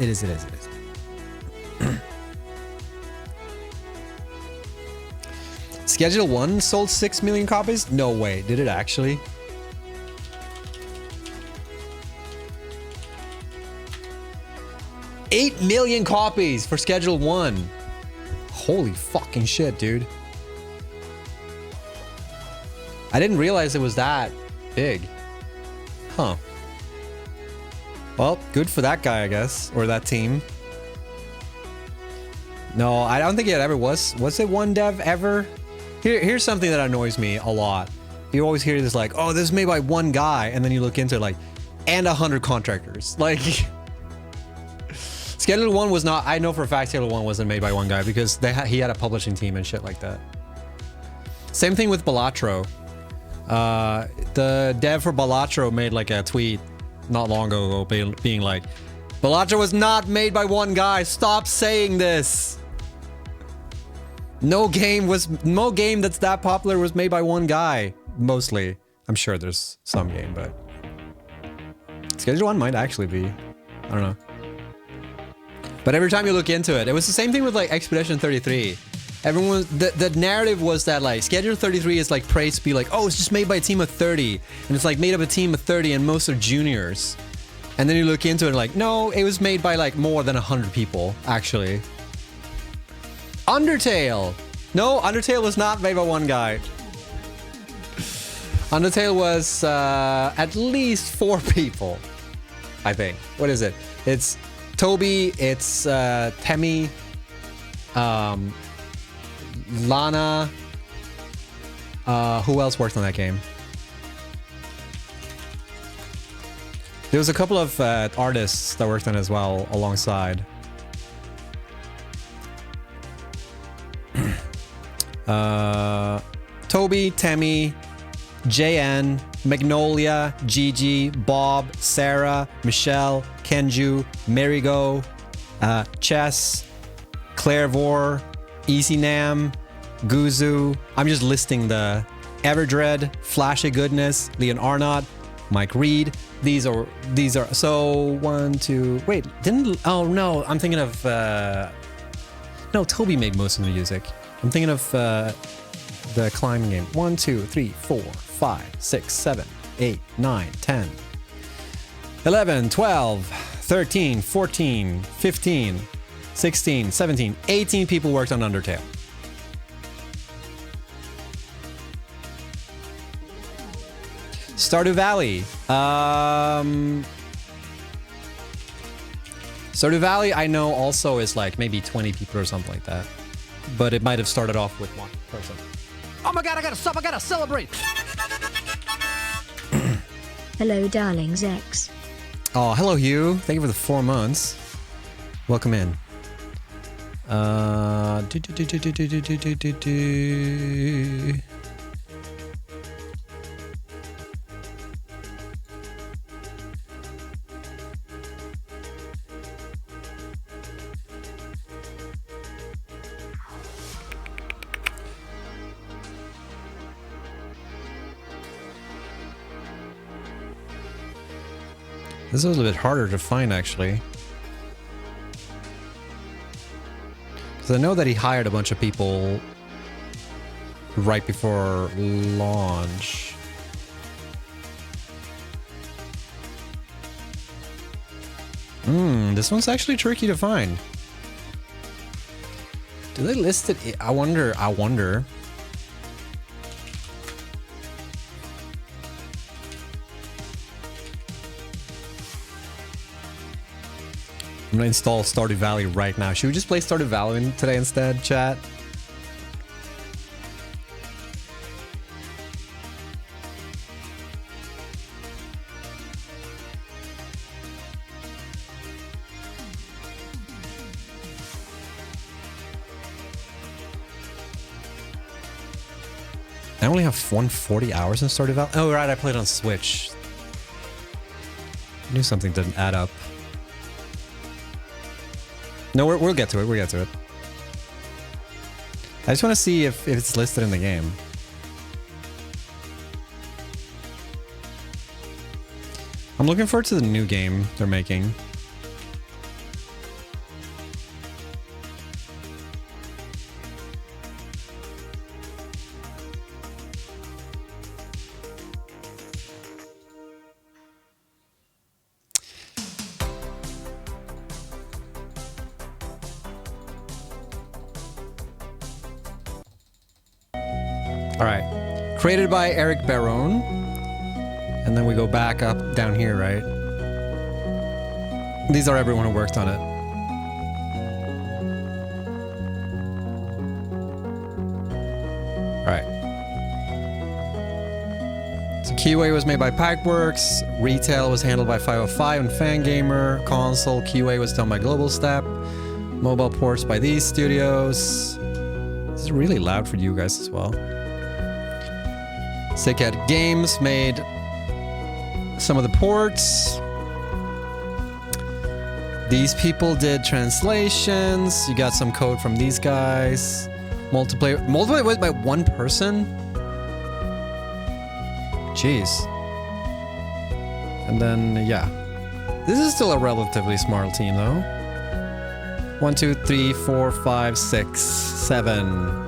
Schedule 1 sold 6 million copies? No way. Did it actually? $8 million copies for Schedule 1. Holy fucking shit, dude. I didn't realize it was that big. Huh. Well, good for that guy, I guess. Or that team. No, I don't think it ever was. Was it one dev ever? Here's something that annoys me a lot. You always hear this like, oh, this is made by one guy. And then you look into it like, and 100 contractors. Like... Schedule 1 was not... I know for a fact Schedule 1 wasn't made by one guy because he had a publishing team and shit like that. Same thing with Balatro. The dev for Balatro made like a tweet not long ago being like, Balatro was not made by one guy. Stop saying this. No game that's that popular was made by one guy. Mostly. I'm sure there's some game, but... Schedule 1 might actually be. I don't know. But every time you look into it, it was the same thing with like Expedition 33. Everyone, the narrative was that like Schedule 33 is like praised to be like, oh, it's just made by a team of 30. And it's like made up a team of 30 and most are juniors. And then you look into it like, no, it was made by like more than 100 people, actually. Undertale. No, Undertale was not made by one guy. Undertale was at least 4 people, I think. What is it? It's Toby, it's Temi, Lana. Who else worked on that game? There was a couple of artists that worked on it as well alongside. Toby, Temi, JN, Magnolia, Gigi, Bob, Sarah, Michelle, Kenju, Marigo, Chess, Clairvor, Easy Nam, Guzu. I'm just listing the Everdread, Flashy Goodness, Leon Arnott, Mike Reed. These are so 1, 2. Wait, oh no, I'm thinking of no, Toby made most of the music. I'm thinking of the climbing game. 1, 2, 3, 4, 5, 6, 7, 8, 9, 10, 11, 12, 13, 14, 15, 16, 17, 18 people worked on Undertale. Stardew Valley. Stardew Valley, I know also is like maybe 20 people or something like that. But it might have started off with one person. Oh my god, I gotta celebrate! Hello, darlings X. Oh, hello, Hugh. Thank you for the 4 months. Welcome in. Do. This is a little bit harder to find, actually. Because I know that he hired a bunch of people right before launch. This one's actually tricky to find. Do they list it? I wonder. I'm gonna install Stardew Valley right now. Should we just play Stardew Valley today instead, chat? I only have 140 hours in Stardew Valley. Oh, right, I played on Switch. I knew something didn't add up. No, we'll get to it. We'll get to it. I just want to see if it's listed in the game. I'm looking forward to the new game they're making. All right, created by Eric Barone, and then we go back up down here, right? These are everyone who worked on it. All right. So QA was made by Packworks, retail was handled by 505 and Fangamer, console QA was done by Global Step, mobile ports by these studios. This is really loud for you guys as well. Sickhead Games made some of the ports. These people did translations. You got some code from these guys. Multiplayer was by one person? Jeez. And then, yeah. This is still a relatively smart team, though. 1, 2, 3, 4, 5, 6, 7.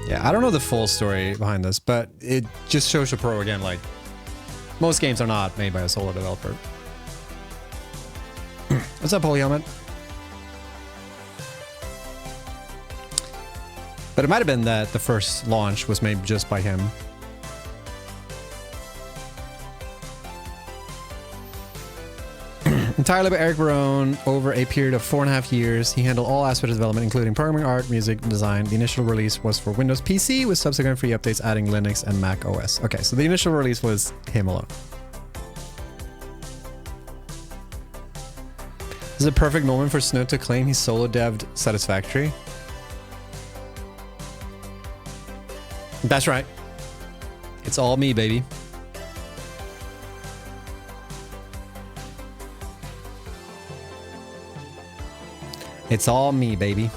Yeah, I don't know the full story behind this, but it just shows you pro again, like, most games are not made by a solo developer. What's up, Holy Helmet? But it might have been that the first launch was made just by him. Entirely by Eric Barone over a period of 4.5 years. He handled all aspects of development, including programming, art, music, design. The initial release was for Windows PC, with subsequent free updates adding Linux and Mac OS. Okay, so the initial release was him alone. This is a perfect moment for Snow to claim he solo devved Satisfactory. That's right. It's all me, baby. It's all me, baby.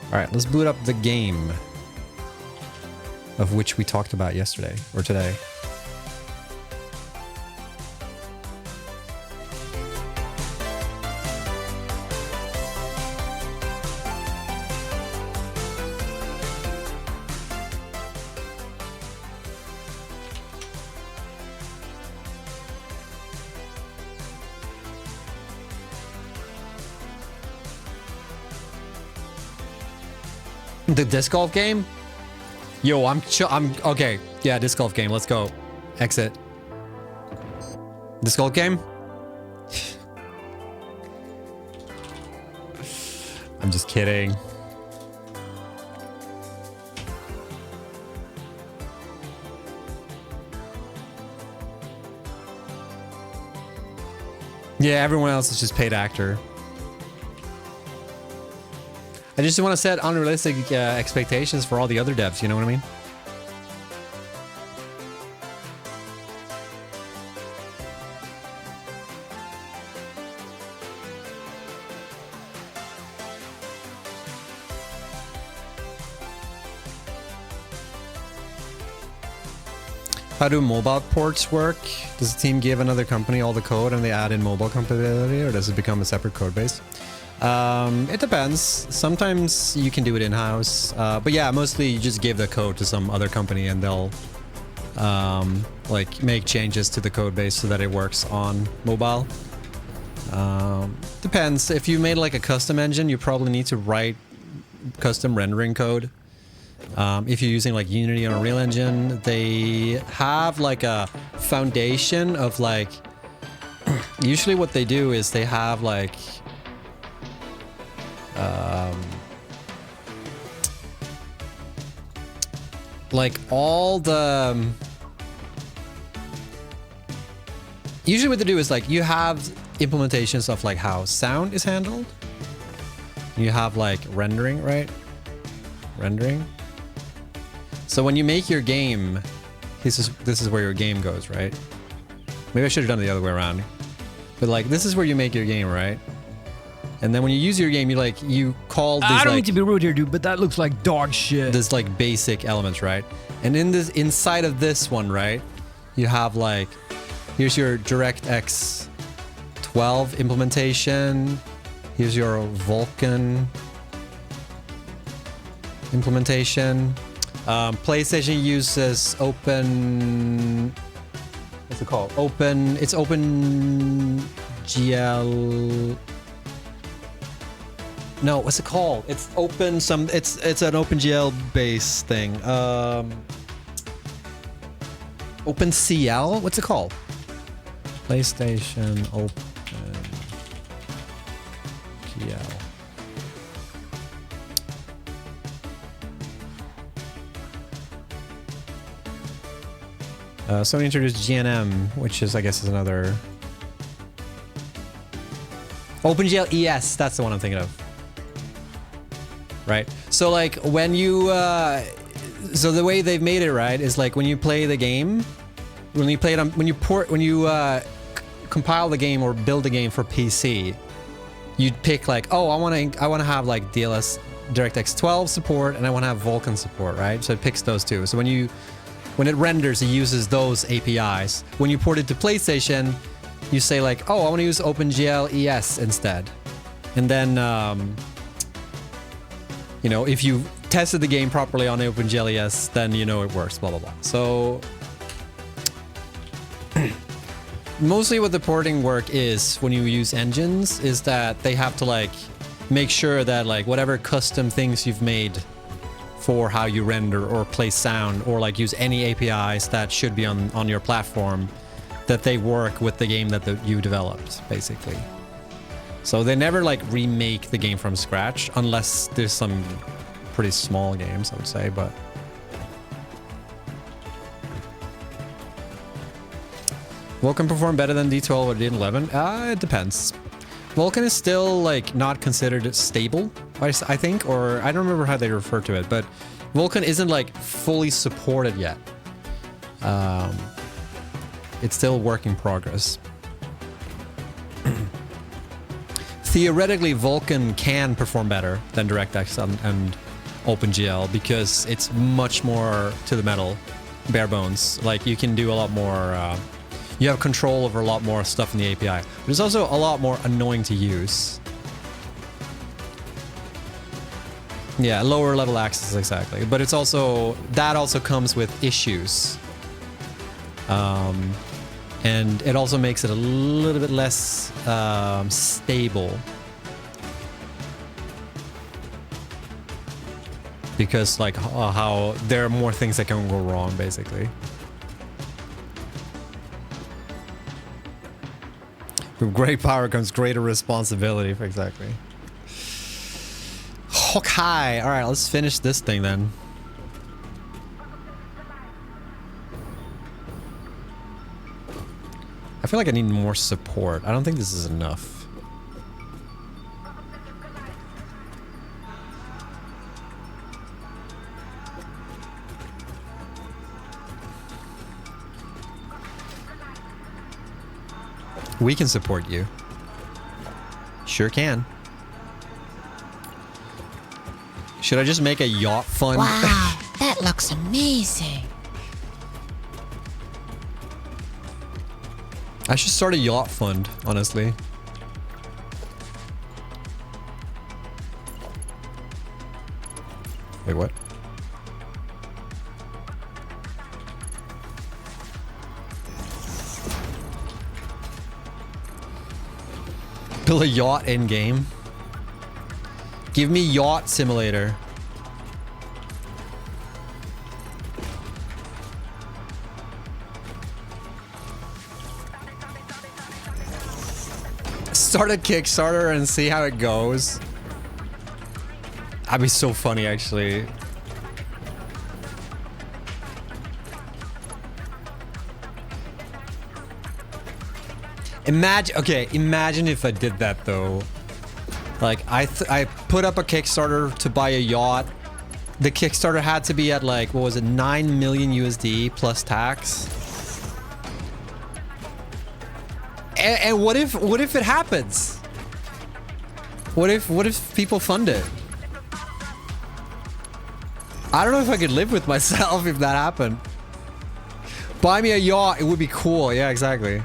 All right, let's boot up the game of which we talked about yesterday or today. The disc golf game? Yo, I'm okay. Yeah, disc golf game. Let's go. Exit. Disc golf game? I'm just kidding. Yeah, everyone else is just paid actor. I just want to set unrealistic expectations for all the other devs, you know what I mean? How do mobile ports work? Does the team give another company all the code and they add in mobile compatibility, or does it become a separate code base? It depends. Sometimes you can do it in-house, but yeah, mostly you just give the code to some other company and they'll like make changes to the code base so that it works on mobile. Depends. If you made like a custom engine, you probably need to write custom rendering code. If you're using like Unity or Unreal Engine, they have like a foundation of like, usually what they do is they have like, all the, usually what they do is like, you have implementations of like how sound is handled. You have like rendering, right? Rendering. So when you make your game, this is where your game goes, right? Maybe I should have done it the other way around. But like, this is where you make your game, right? And then when you use your game, you call these, I don't like, mean to be rude here, dude, but that looks like dog shit. this like basic elements, right? And in this, inside of this one, right, you have like, here's your DirectX 12 implementation. Here's your Vulkan implementation. PlayStation uses Open. What's it called? It's OpenGL. No, what's it called? It's open. It's an OpenGL based thing. OpenCL. What's it called? PlayStation OpenGL. Sony introduced GNM, which is, I guess, is another... OpenGL ES, that's the one I'm thinking of. Right? So, like, when you... so the way they've made it, right, is like when you play the game, when you play it on... When you compile the game or build the game for PC, you'd pick, like, oh, I want to have, like, DirectX 12 support, and I want to have Vulkan support, right? So it picks those two. So when it renders, it uses those APIs. When you port it to PlayStation, you say like, oh, I want to use OpenGL ES instead. And then, you know, if you tested the game properly on OpenGL ES, then you know it works, blah, blah, blah. So mostly what the porting work is when you use engines is that they have to like make sure that like whatever custom things you've made for how you render or play sound or like use any APIs that should be on your platform, that they work with the game that you developed, basically. So they never like remake the game from scratch unless there's some pretty small games, I would say, but Vulkan perform better than D12 or D11? It depends. Vulkan is still like not considered stable, I think, or I don't remember how they refer to it, but Vulkan isn't like fully supported yet. It's still work in progress. Theoretically, Vulkan can perform better than DirectX and OpenGL because it's much more to the metal, bare bones. Like you can do a lot more. You have control over a lot more stuff in the API, but it's also a lot more annoying to use. Yeah, lower level access, exactly. But it's also, that also comes with issues. And it also makes it a little bit less stable. Because like how there are more things that can go wrong, basically. With great power comes greater responsibility, exactly. Okay, all right, let's finish this thing then. I I feel like I need more support. I don't think this is enough. We can support you. Sure can. Should I just make a yacht fund? Wow, that looks amazing. I should start a yacht fund, honestly. Wait, what? Build a yacht in game. Give me yacht simulator. Start a Kickstarter and see how it goes. That'd be so funny, actually. Imagine if I did that though. Like I put up a Kickstarter to buy a yacht. The Kickstarter had to be at like, what was it, 9 million USD plus tax. And what if it happens? What if people fund it? I don't know if I could live with myself if that happened. Buy me a yacht, it would be cool. Yeah, exactly.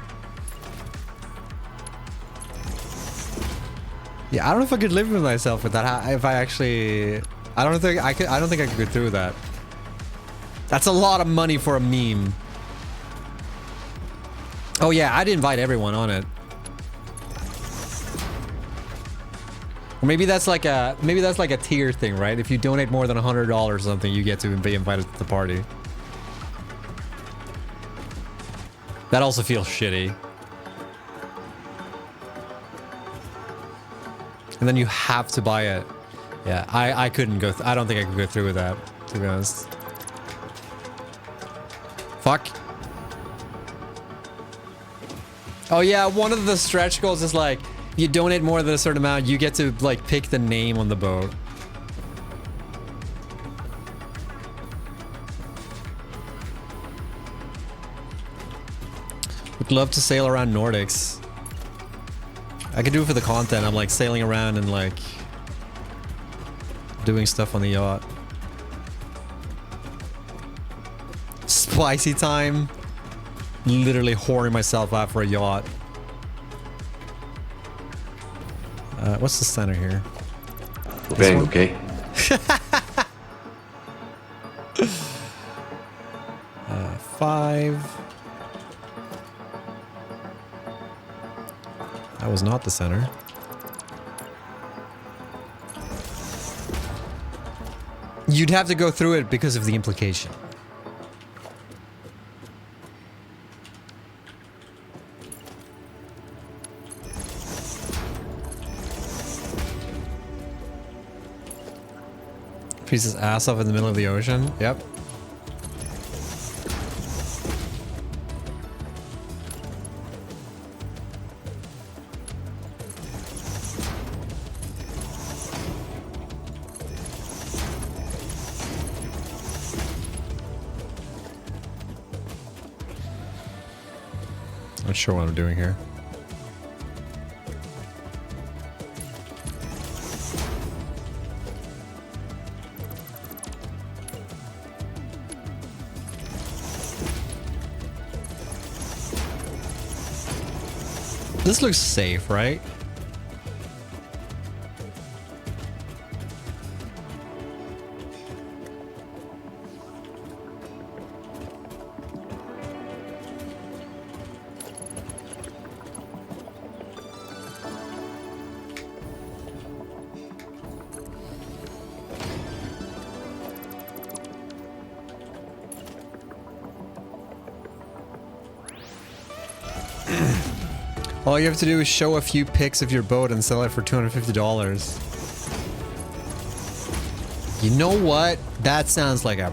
Yeah, I don't know if I could live with myself with that. If I actually, I don't think I could go through that. That's a lot of money for a meme. Oh yeah, I'd invite everyone on it. Or maybe that's like a tier thing, right? If you donate more than $100 or something, you get to be invited to the party. That also feels shitty. And then you have to buy it. Yeah, I couldn't go. I don't think I could go through with that, to be honest. Fuck. Oh yeah, one of the stretch goals is like, you donate more than a certain amount, you get to like pick the name on the boat. Would love to sail around Nordics. I could do it for the content. I'm like sailing around and like doing stuff on the yacht. Spicy time. Literally whoring myself out for a yacht. What's the center here? Bang, okay? 5. That was not the center. You'd have to go through it because of the implication. Freeze his ass off in the middle of the ocean. Yep. Not sure what I'm doing here. This looks safe, right? All you have to do is show a few pics of your boat and sell it for $250. You know what? That sounds like a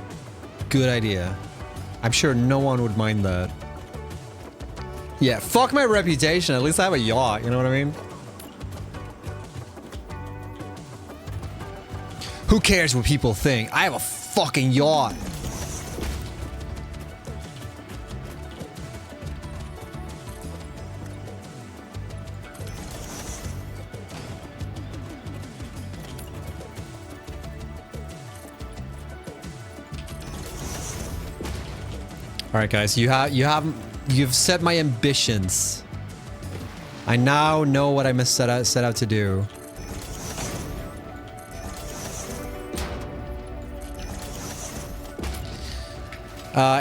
good idea. I'm sure no one would mind that. Yeah, fuck my reputation. At least I have a yacht, you know what I mean? Who cares what people think? I have a fucking yacht. All right, guys, you've set my ambitions. I now know what I must set out to do.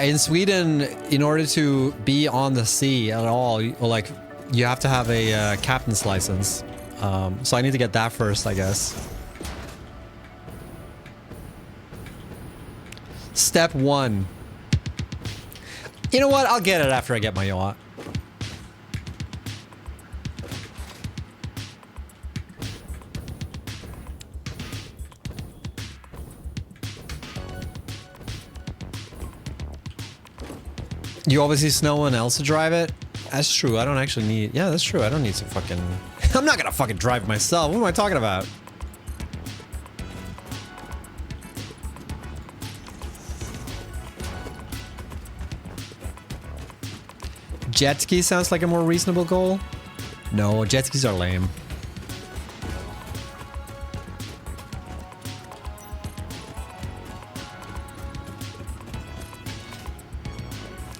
In Sweden, in order to be on the sea at all, like, you have to have a captain's license. So I need to get that first, I guess. Step 1. You know what? I'll get it after I get my yacht. You obviously know one else to drive it? That's true. I don't actually need... Yeah, that's true. I don't need to fucking... I'm not gonna fucking drive myself. What am I talking about? Jet ski sounds like a more reasonable goal. No, jet skis are lame.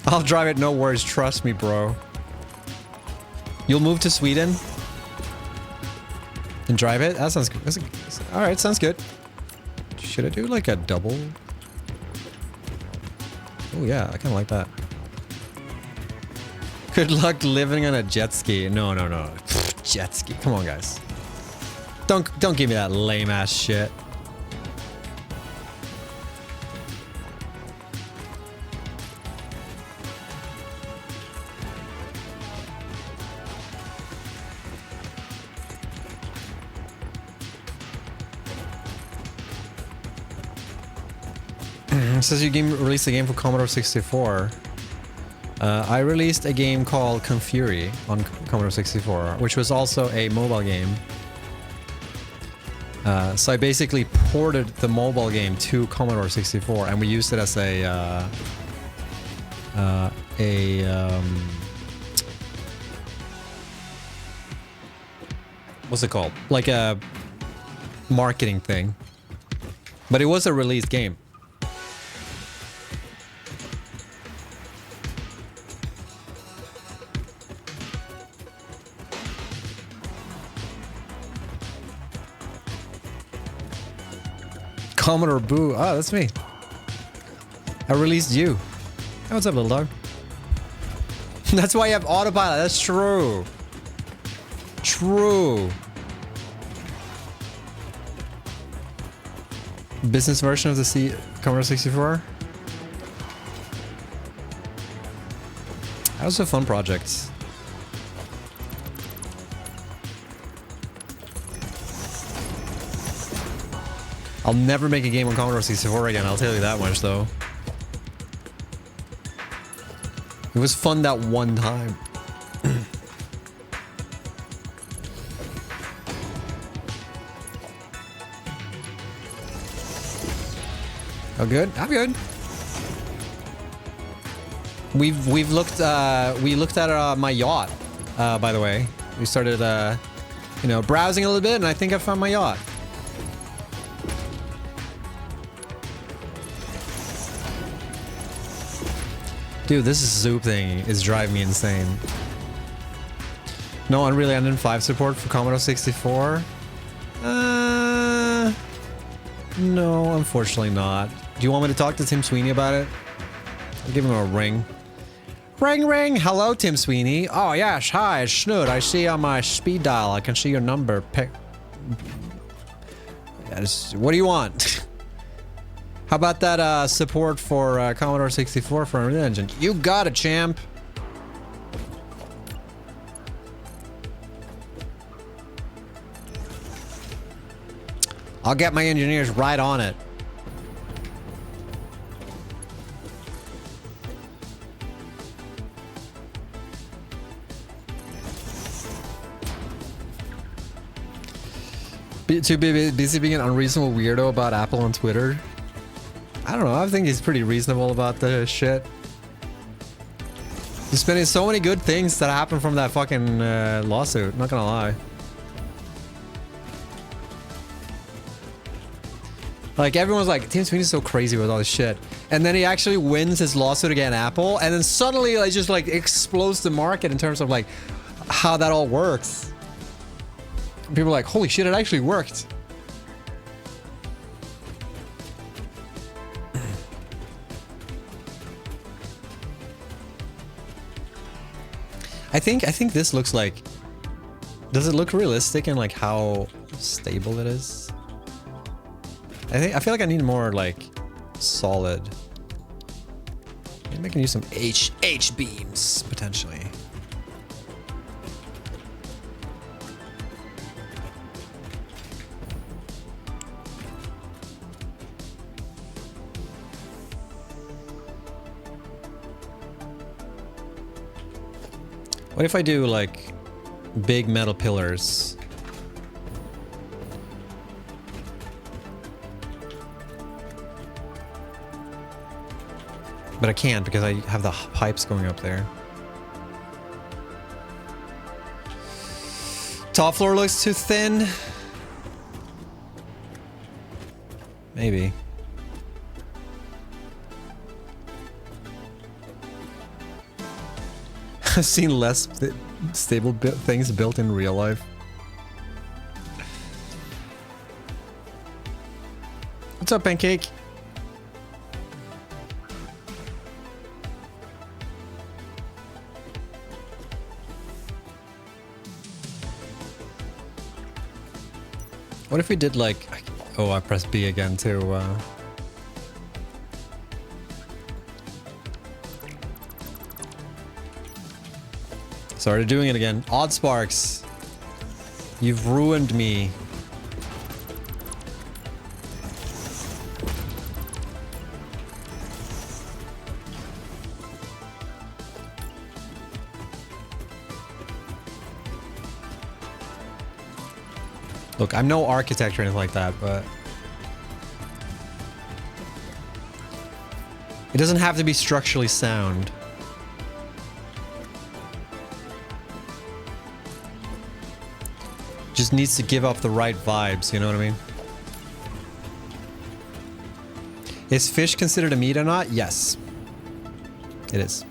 I'll drive it, no worries. Trust me, bro. You'll move to Sweden and drive it? That sounds good. All right, sounds good. Should I do like a double? Oh yeah, I kind of like that. Good luck living on a jet ski. No. Jet ski. Come on, guys. Don't give me that lame ass shit. It says you released a game for Commodore 64. I released a game called Confury on Commodore 64, which was also a mobile game. So I basically ported the mobile game to Commodore 64, and we used it as what's it called? Like a marketing thing. But it was a released game. Commodore Boo. Oh, that's me. I released you. Hey, what's up, little dog? That's why you have autopilot. That's true. True. Business version of the Commodore 64. That was a fun project. I'll never make a game on Commodore 64 again, I'll tell you that much, though. It was fun that one time. Oh, good? I'm good. We looked at my yacht, by the way. We started, browsing a little bit, and I think I found my yacht. Dude, this Zoop thing is driving me insane. No Unreal Engine 5 support for Commodore 64? No, unfortunately not. Do you want me to talk to Tim Sweeney about it? I'll give him a ring. Ring, ring! Hello, Tim Sweeney. Oh, yes, hi, it's Snood. I see on my speed dial, I can see your number. What do you want? How about that support for Commodore 64 for Unreal Engine? You got it, champ. I'll get my engineers right on it. Too busy being an unreasonable weirdo about Apple on Twitter. I don't know. I think he's pretty reasonable about the shit. He's spending so many good things that happened from that fucking lawsuit. Not gonna lie. Like, everyone's like, Tim Sweeney's so crazy with all this shit. And then he actually wins his lawsuit against Apple. And then suddenly, like, just, like, explodes the market in terms of, like, how that all works. People are like, holy shit, it actually worked. I think this looks like... Does it look realistic in, like, how stable it is? I feel like I need more, like, solid. Maybe I can use some H beams, potentially. What if I do, like, big metal pillars? But I can't because I have the pipes going up there. Top floor looks too thin. Maybe. I've seen less stable things built in real life. What's up, Pancake? What if we did like... Oh, I pressed B again too. Started doing it again. Odd Sparks. You've ruined me. Look, I'm no architect or anything like that, but... It doesn't have to be structurally sound. Just needs to give off the right vibes, you know what I mean? Is fish considered a meat or not? Yes. It is.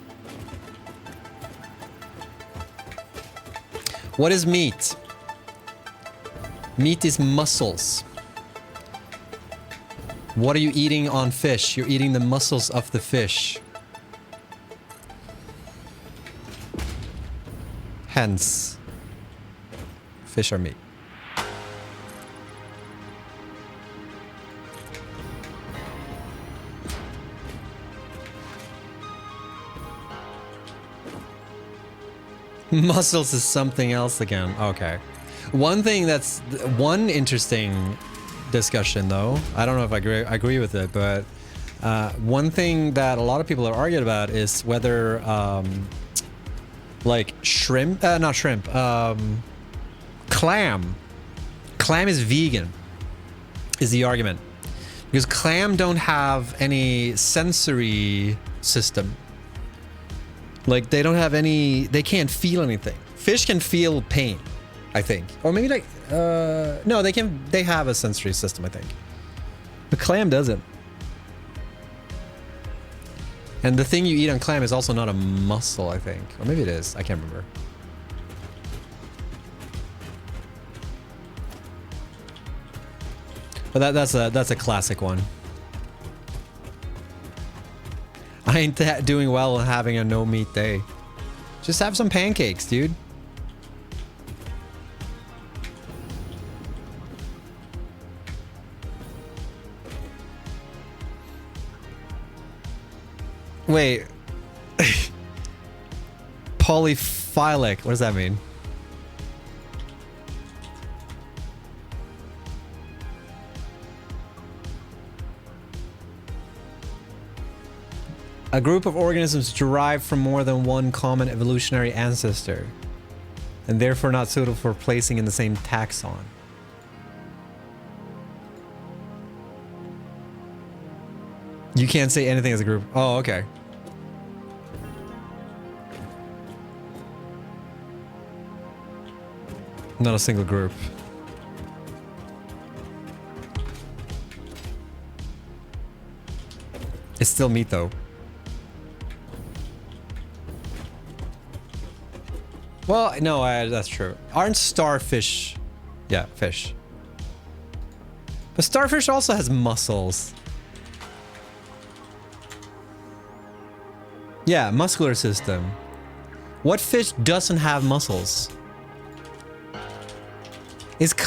What is meat? Meat is muscles. What are you eating on fish? You're eating the muscles of the fish. Hence, fish are meat. Muscles is something else again. Okay. One thing that's... One interesting discussion, though. I don't know if I agree with it, but... one thing that a lot of people are arguing about is whether... like, shrimp... not shrimp. Clam. Clam is vegan. Is the argument. Because clam don't have any sensory system. Like, they don't have any... They can't feel anything. Fish can feel pain, I think. Or maybe like... no, they can... They have a sensory system, I think. But clam doesn't. And the thing you eat on clam is also not a muscle, I think. Or maybe it is. I can't remember. But that's a classic one. I ain't doing well having a no meat day. Just have some pancakes, dude. Wait. Polyphilic. What does that mean? A group of organisms derived from more than one common evolutionary ancestor, and therefore not suitable for placing in the same taxon. You can't say anything as a group. Oh, okay. Not a single group. It's still meat though. Well, no, that's true. Aren't starfish... Yeah, fish. But starfish also has muscles. Yeah, muscular system. What fish doesn't have muscles?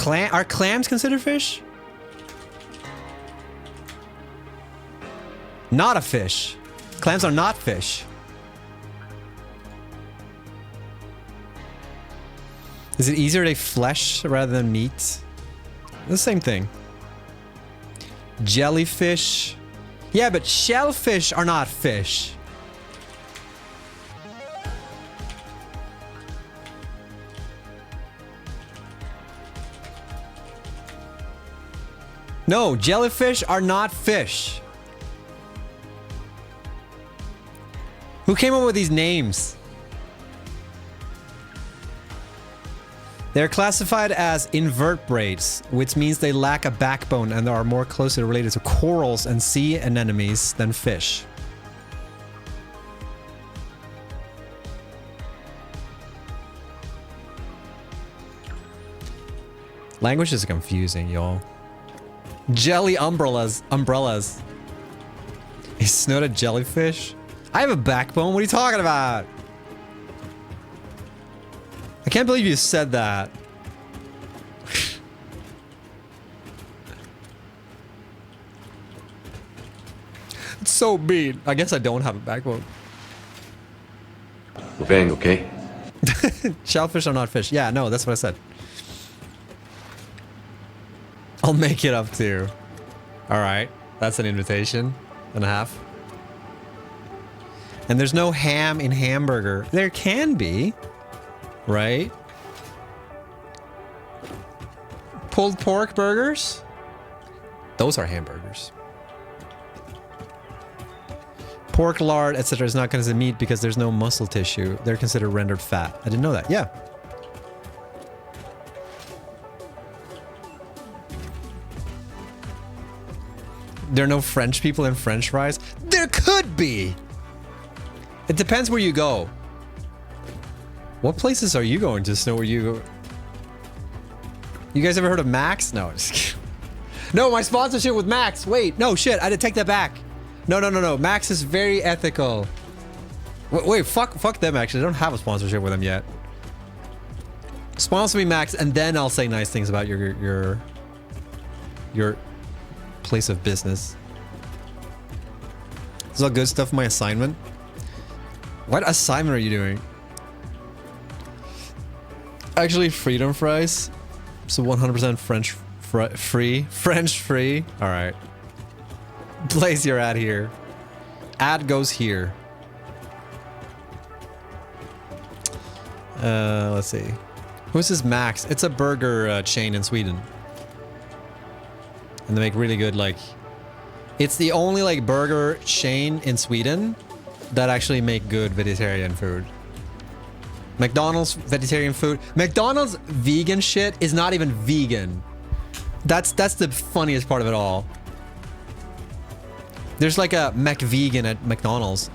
Are clams considered fish? Not a fish. Clams are not fish. Is it easier to flesh rather than meat? The same thing. Jellyfish. Yeah, but shellfish are not fish. No, jellyfish are not fish. Who came up with these names? They're classified as invertebrates, which means they lack a backbone and are more closely related to corals and sea anemones than fish. Language is confusing, y'all. Jelly umbrellas. Is snout a jellyfish? I have a backbone. What are you talking about? I can't believe you said that. It's so mean. I guess I don't have a backbone. We're paying, okay? Shellfish are not fish. Yeah, no, that's what I said. I'll make it up to you. Alright. That's an invitation and a half. And there's no ham in hamburger. There can be. Right? Pulled pork burgers? Those are hamburgers. Pork lard, etc. is not considered meat because there's no muscle tissue. They're considered rendered fat. I didn't know that. Yeah. There are no French people in French fries? There could be! It depends where you go. What places are you going to know where you go? You guys ever heard of Max? No, just kidding. No, my sponsorship with Max. Wait, no, shit. I did take that back. No. Max is very ethical. Wait, fuck them actually. I don't have a sponsorship with them yet. Sponsor me, Max, and then I'll say nice things about your place of business. This is all good stuff. My assignment. What assignment are you doing? Actually, freedom fries. So 100% French free. French free. All right. Place your ad here. Ad goes here. Let's see. Who's this Max? It's a burger chain in Sweden. And they make really good, like... It's the only, like, burger chain in Sweden that actually make good vegetarian food. McDonald's vegetarian food. McDonald's vegan shit is not even vegan. That's the funniest part of it all. There's like a McVegan at McDonald's.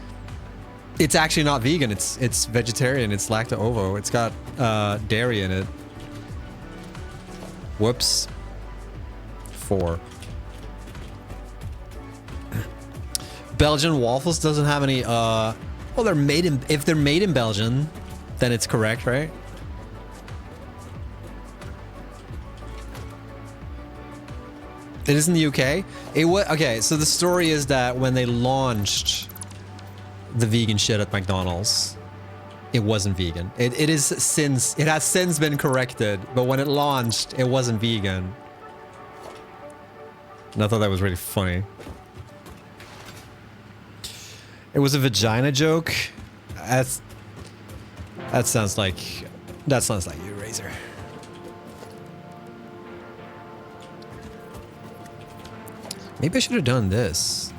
It's actually not vegan. It's vegetarian. It's lacto-ovo. It's got dairy in it. Whoops. 4. Belgian waffles doesn't have any well, they're made in, if they're made in Belgium, then it's correct, right? It is in the UK. It was okay. So the story is that when they launched the vegan shit at McDonald's, it wasn't vegan. It has since been corrected, but when it launched, it wasn't vegan. And I thought that was really funny. It was a vagina joke. That sounds like you, Razor. Maybe I should have done this.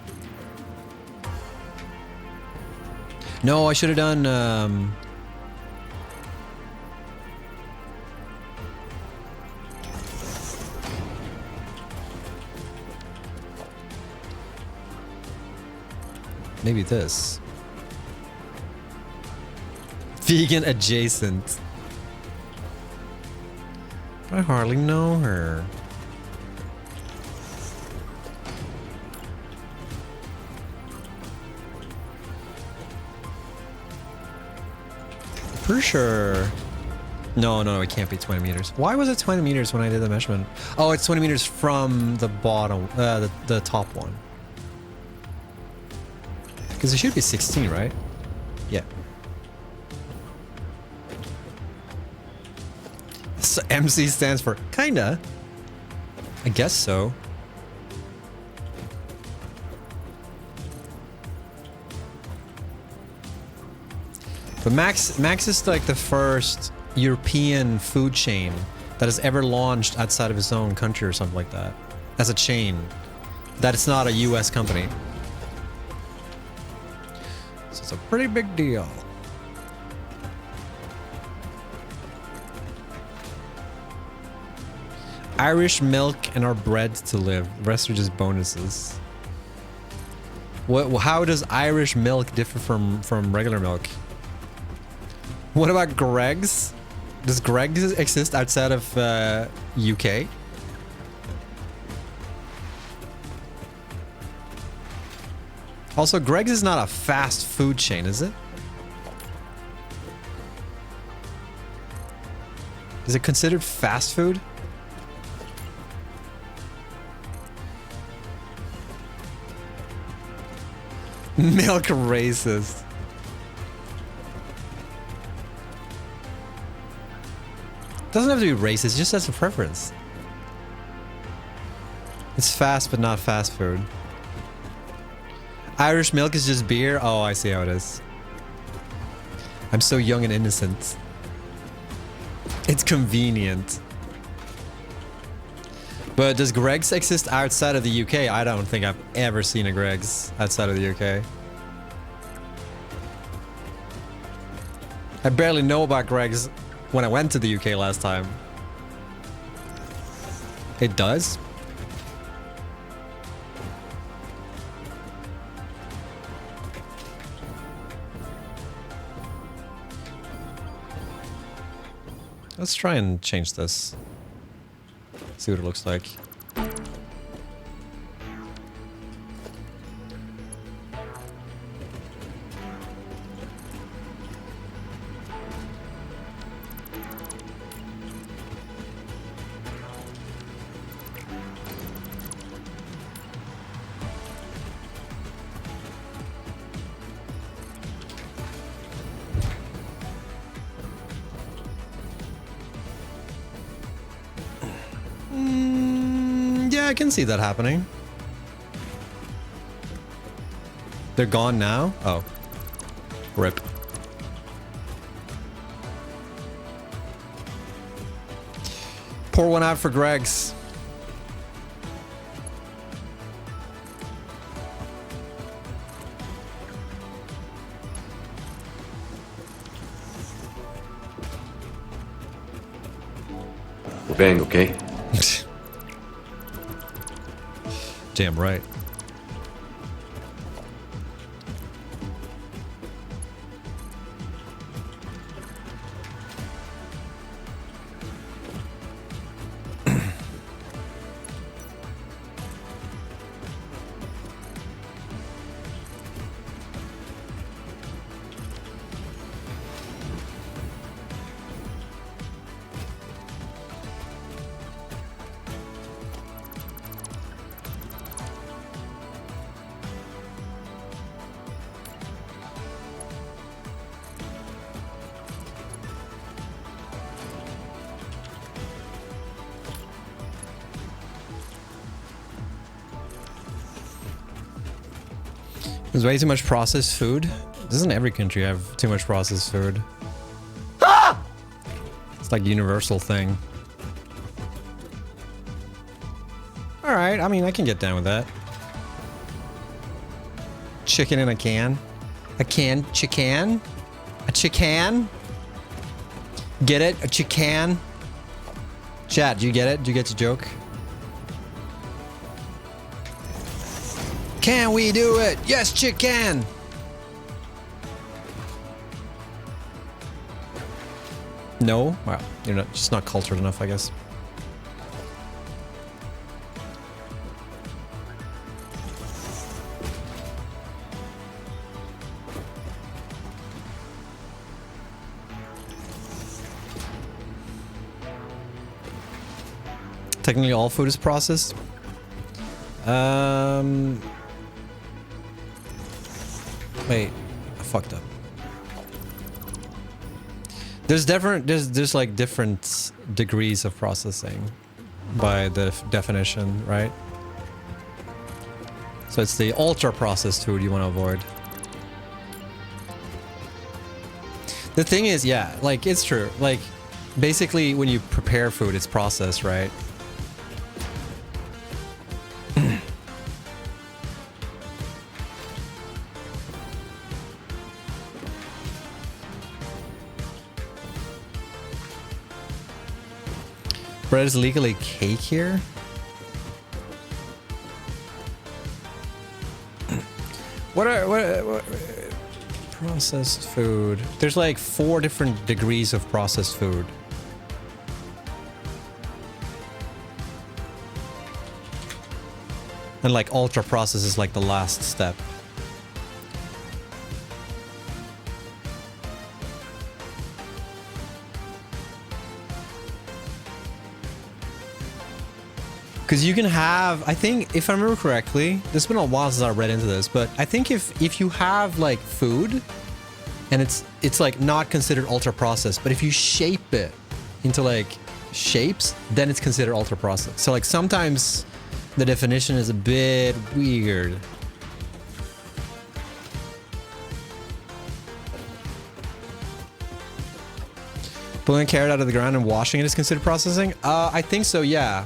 No, I should have done, maybe this. Vegan adjacent. I hardly know her. For sure. No, it can't be 20 meters. Why was it 20 meters when I did the measurement? Oh, it's 20 meters from the bottom, the top one. Because it should be 16, right? Yeah. So MC stands for kinda. I guess so. But Max is like the first European food chain that has ever launched outside of its own country or something like that. As a chain. That it's not a US company. So it's a pretty big deal. Irish milk and our bread to live. The rest are just bonuses. How does Irish milk differ from regular milk? What about Greg's? Does Greg's exist outside of UK? Also, Greg's is not a fast food chain, is it? Is it considered fast food? Milk racist. Doesn't have to be racist, just as a preference. It's fast, but not fast food. Irish milk is just beer? Oh, I see how it is. I'm so young and innocent. It's convenient. But does Greg's exist outside of the UK? I don't think I've ever seen a Greg's outside of the UK. I barely know about Greg's when I went to the UK last time. It does? Let's try and change this. See what it looks like. Yeah, I can see that happening. They're gone now? Oh. Rip. Pour one out for Greg's. We're bang, okay? Damn right. There's way too much processed food. Doesn't every country have too much processed food? Ah! It's like a universal thing. Alright, I mean, I can get down with that. Chicken in a can. A canned chicken? A chicken? Get it? A chicken? Chat, do you get it? Do you get the joke? Can we do it? Yes, chicken! No? Well, you're not just not cultured enough, I guess. Technically all food is processed. Wait, I fucked up. There's like different degrees of processing by the definition, right? So it's the ultra processed food you want to avoid. The thing is, yeah, like it's true. Like basically when you prepare food, it's processed, right? Bread is legally cake here? What processed food? There's like 4 different degrees of processed food. And like ultra processed is like the last step. Because you can have, I think, if I remember correctly, it's been a while since I read into this, but I think if you have like food and it's like not considered ultra processed, but if you shape it into like shapes, then it's considered ultra processed. So like sometimes the definition is a bit weird. Pulling a carrot out of the ground and washing it is considered processing? I think so, yeah.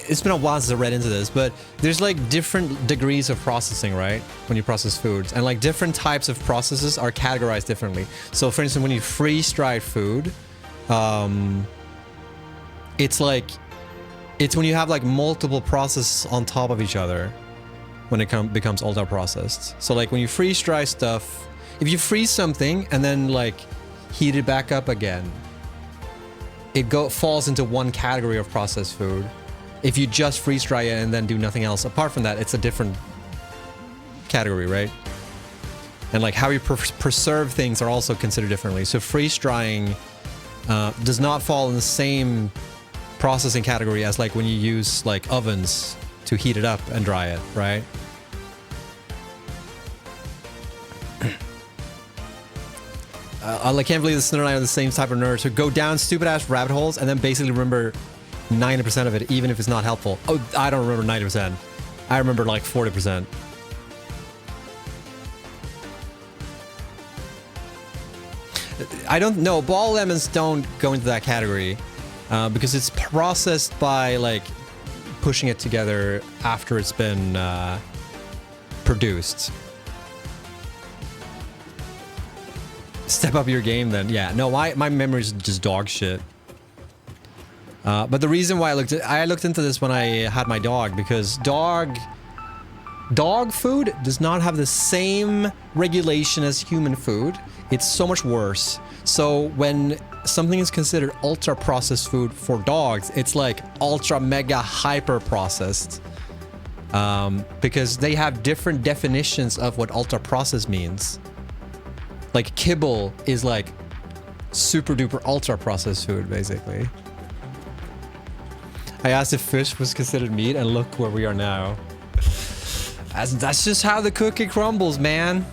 It's been a while since I read into this, but there's like different degrees of processing, right? When you process foods, and like different types of processes are categorized differently. So for instance, when you freeze-dry food, it's when you have like multiple processes on top of each other when it becomes ultra processed. So like when you freeze-dry stuff, if you freeze something and then like heat it back up again, it falls into one category of processed food. If you just freeze dry it and then do nothing else apart from that, it's a different category, right? And like how you preserve things are also considered differently. So freeze drying does not fall in the same processing category as like when you use like ovens to heat it up and dry it, right? I can't believe the Snur and I are the same type of nerds who go down stupid ass rabbit holes and then basically remember 90% of it, even if it's not helpful. Oh, I don't remember 90%. I remember like 40%. I don't know. Ball lemons don't go into that category because it's processed by like pushing it together after it's been produced. Step up your game then. Yeah, no, my memory is just dog shit. But the reason why I looked into this when I had my dog, because dog food does not have the same regulation as human food. It's so much worse. So when something is considered ultra processed food for dogs, it's like ultra mega hyper processed. Because they have different definitions of what ultra processed means. Like kibble is like super duper ultra processed food, basically. I asked if fish was considered meat, and look where we are now. That's just how the cookie crumbles, man.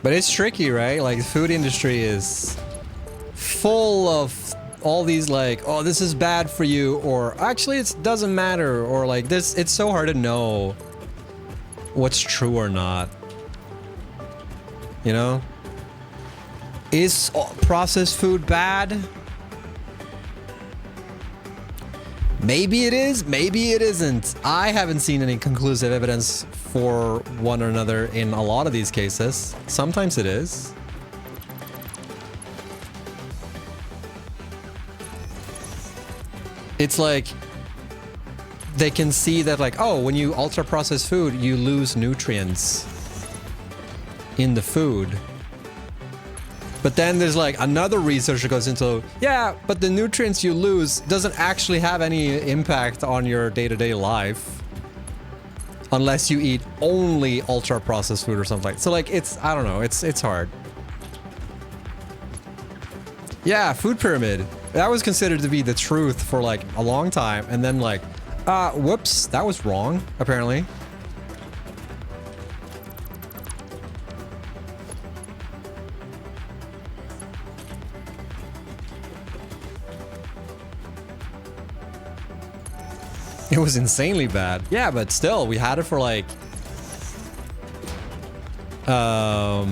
But it's tricky, right? Like the food industry full of all these like, oh, this is bad for you, or actually it doesn't matter, or like this, it's so hard to know what's true or not. You know? Is processed food bad? Maybe it is, maybe it isn't. I haven't seen any conclusive evidence for one or another in a lot of these cases. Sometimes it is. It's like they can see that like, oh, when you ultra process food, you lose nutrients in the food. But then there's like another researcher goes into, yeah, but the nutrients you lose doesn't actually have any impact on your day-to-day life unless you eat only ultra processed food or something. So like it's, I don't know, it's hard. Yeah, food pyramid. That was considered to be the truth for like a long time, and then like, whoops, that was wrong, apparently. It was insanely bad. Yeah, but still, we had it for like, how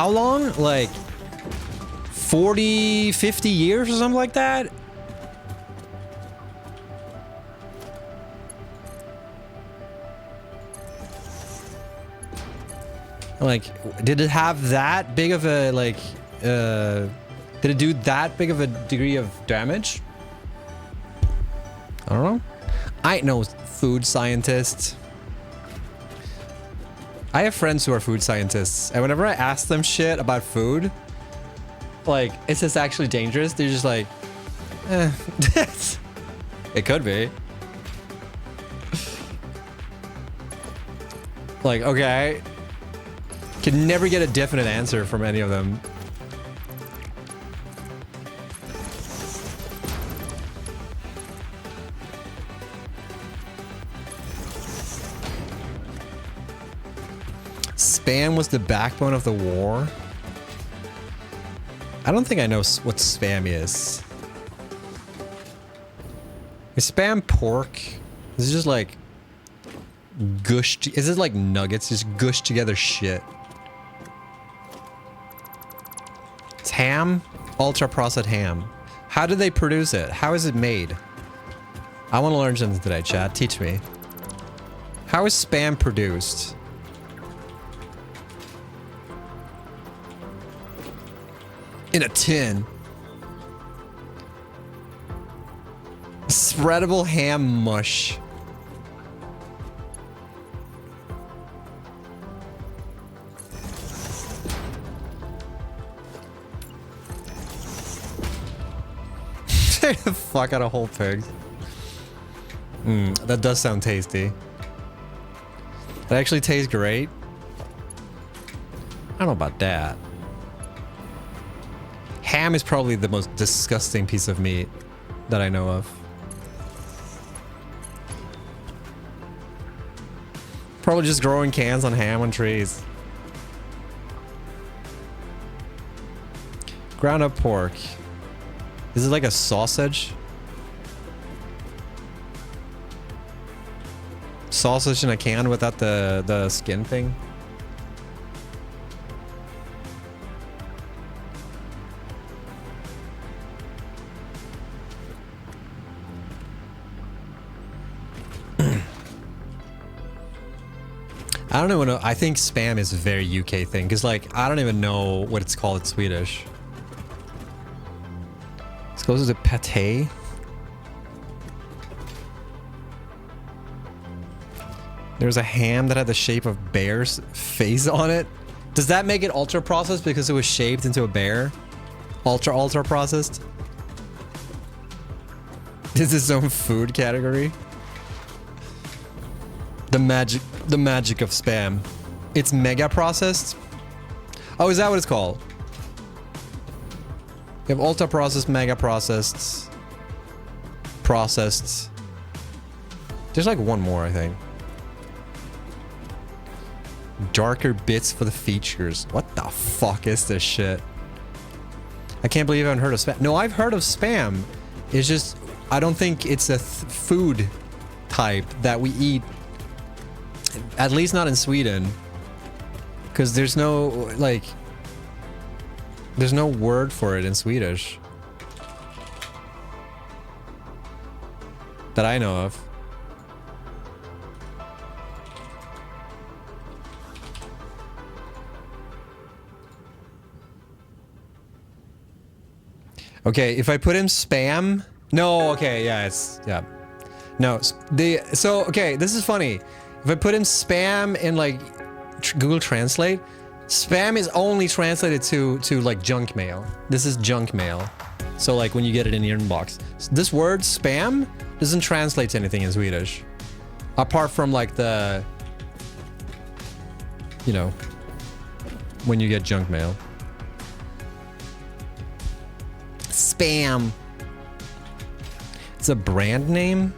long? Like 40, 50 years or something like that? Like, did it have that big of a, like, did it do that big of a degree of damage? I don't know. I ain't no food scientist. I have friends who are food scientists, and whenever I ask them shit about food, like, is this actually dangerous? They're just like, eh. It could be. Like, okay. Can never get a definite answer from any of them. Spam was the backbone of the war. I don't think I know what spam is. Is spam pork? Is it just like gushed? Is it like nuggets? Just gushed together shit. It's ham? Ultra processed ham. How do they produce it? How is it made? I want to learn something today, chat. Teach me. How is spam produced? In a tin. Spreadable ham mush. Take the fuck out of whole pigs. That does sound tasty. That actually tastes great. I don't know about that. Ham is probably the most disgusting piece of meat that I know of. Probably just growing cans on ham on trees. Ground up pork. Is it like a sausage? Sausage in a can without the skin thing? I don't even know. I think spam is a very UK thing, because like I don't even know what it's called in Swedish. This goes to pate. There's a ham that had the shape of bear's face on it. Does that make it ultra processed because it was shaped into a bear? Ultra processed? Is its own food category? The magic of spam. It's mega processed. Oh, is that what it's called? You have ultra processed, mega processed, processed. There's like one more, I think. Darker bits for the features. What the fuck is this shit? I can't believe I haven't heard of spam. No, I've heard of spam. It's just, I don't think it's a food type that we eat. At least not in Sweden. Because there's no, like, there's no word for it in Swedish. That I know of. Okay, if I put in spam, no, okay, yeah, it's, yeah. No, so, okay, this is funny. If I put in spam in like Google Translate, spam is only translated to like junk mail. This is junk mail. So like when you get it in your inbox. This word spam doesn't translate to anything in Swedish. Apart from like the, you know, when you get junk mail. Spam. It's a brand name.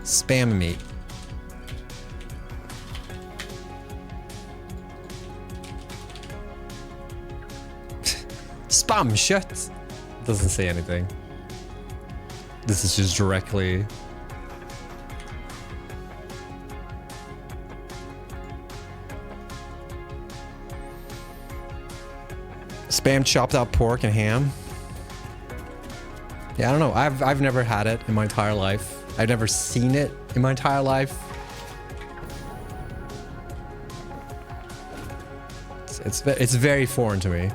Spam meat. Spamkött. Doesn't say anything. This is just directly. Spam chopped up pork and ham. Yeah, I don't know. I've never had it in my entire life. I've never seen it in my entire life. It's very foreign to me.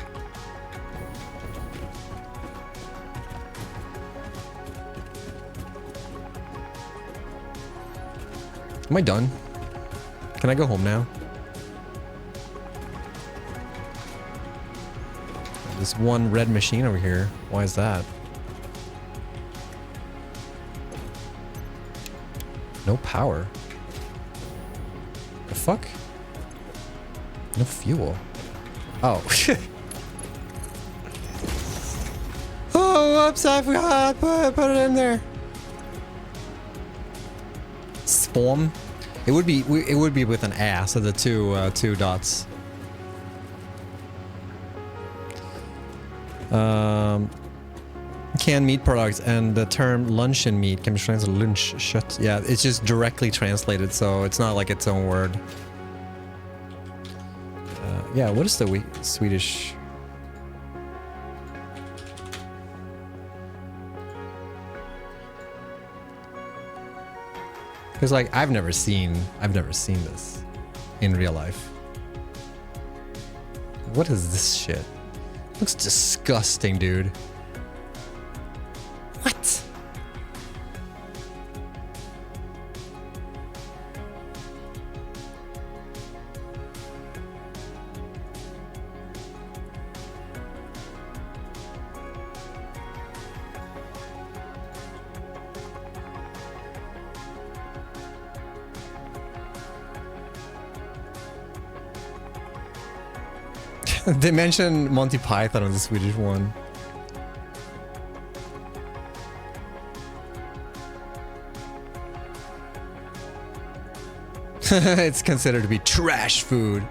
Am I done? Can I go home now? This one red machine over here. Why is that? No power. The fuck? No fuel. Oh. Oh, whoops, I forgot. Put it in there. Spawn. It would be with an A, so the two dots. Canned meat products and the term luncheon meat can be translated lunch shut. Yeah, it's just directly translated, so it's not like its own word. Yeah, what is the Swedish? Because like I've never seen this in real life. What is this shit? Looks disgusting, dude. What? They mentioned Monty Python on the Swedish one. It's considered to be trash food.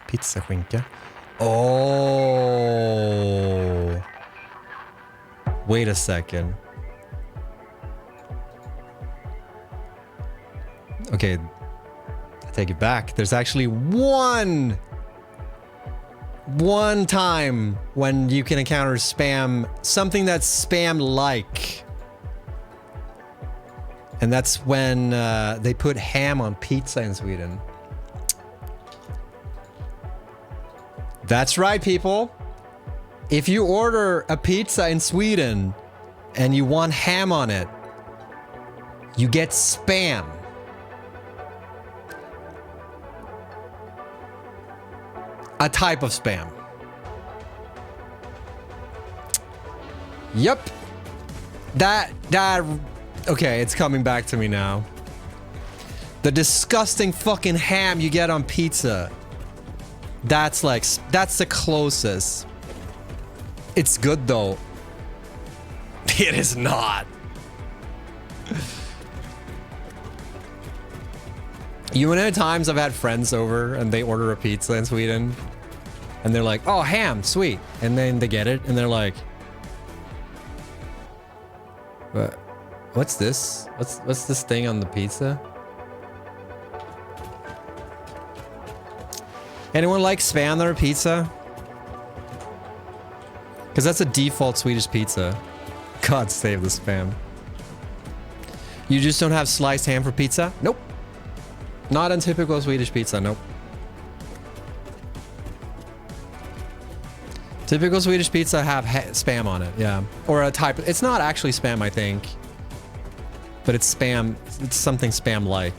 Pizzaskinka. Oh. Wait a second. Okay, I take it back. There's actually one time when you can encounter spam, something that's spam-like. And that's when they put ham on pizza in Sweden. That's right, people. If you order a pizza in Sweden and you want ham on it, you get spam. A type of spam. Yep. That, okay, it's coming back to me now. The disgusting fucking ham you get on pizza. That's the closest. It's good though. It is not. You know how many times I've had friends over and they order a pizza in Sweden and they're like, oh, ham, sweet. And then they get it and they're like, what's this? What's this thing on the pizza? Anyone like spam on their pizza? Because that's a default Swedish pizza. God save the spam. You just don't have sliced ham for pizza? Nope. Not on typical Swedish pizza, nope. Typical Swedish pizza have spam on it, yeah. Or a type, it's not actually spam, I think. But it's spam, it's something spam-like.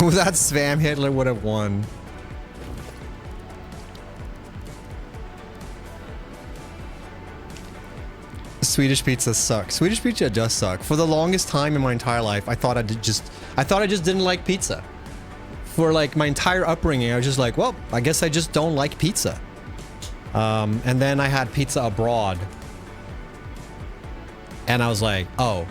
Without spam, Hitler would have won. Swedish pizza sucks. Swedish pizza does suck. For the longest time in my entire life, I thought I just didn't like pizza. For like my entire upbringing, I was just like, well, I guess I just don't like pizza. And then I had pizza abroad. And I was like, oh,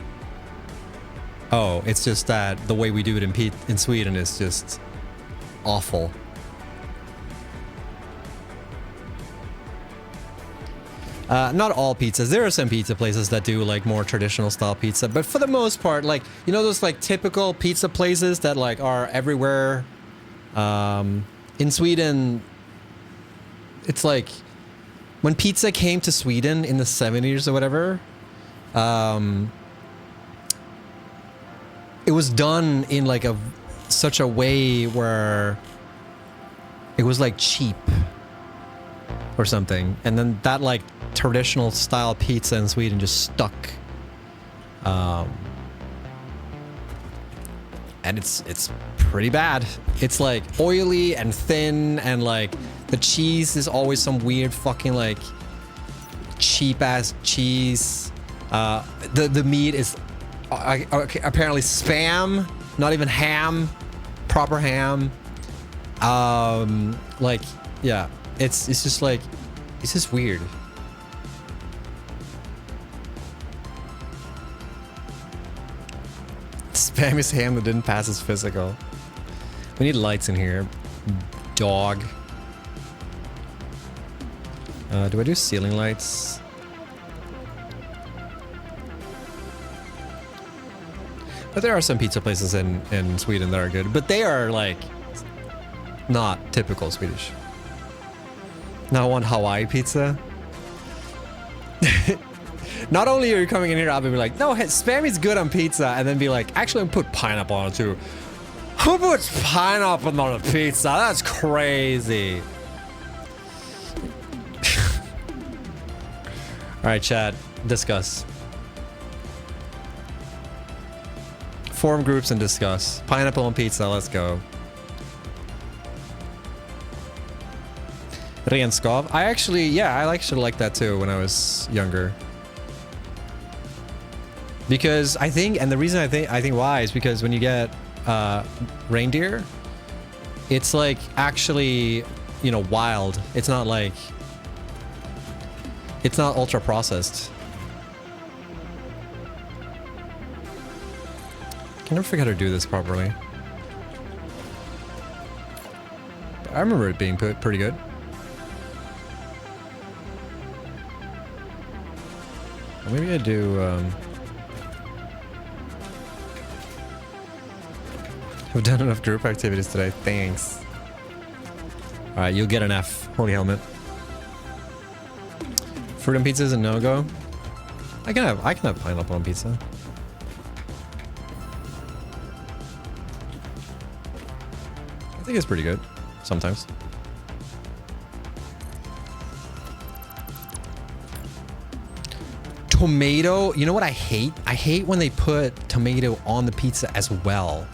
it's just that the way we do it in Sweden is just awful. Not all pizzas. There are some pizza places that do like more traditional style pizza, but for the most part, like, you know, those like typical pizza places that like are everywhere. In Sweden, it's like when pizza came to Sweden in the 70s or whatever, it was done in like such a way where it was like cheap or something, and then that like traditional style pizza in Sweden just stuck, and it's pretty bad. It's like oily and thin, and like the cheese is always some weird fucking like cheap ass cheese. The meat is apparently spam, not even ham, proper ham. Like, yeah, it's just like, it's just weird. Spam is ham that didn't pass as physical. We need lights in here. Dog. Do I do ceiling lights? But there are some pizza places in Sweden that are good, but they are like not typical Swedish. Now I want Hawaii pizza. Not only are you coming in here, I'll be like, no, spam is good on pizza, and then be like, actually, I'm put pineapple on it too. Who puts pineapple on a pizza? That's crazy. All right, chat, discuss. Form groups and discuss. Pineapple on pizza, let's go. Renskav. I actually like that too when I was younger. Because I think, and the reason I think why is because when you get reindeer, it's like actually, you know, wild. It's not like, it's not ultra processed. I can never figure out how to do this properly. I remember it being pretty good. Maybe I do, I've done enough group activities today, thanks. Alright, you'll get an F. Holy helmet. Fruit on pizza is a no-go. I can have pineapple on pizza. I think it's pretty good. Sometimes. Tomato. You know what I hate? I hate when they put tomato on the pizza as well.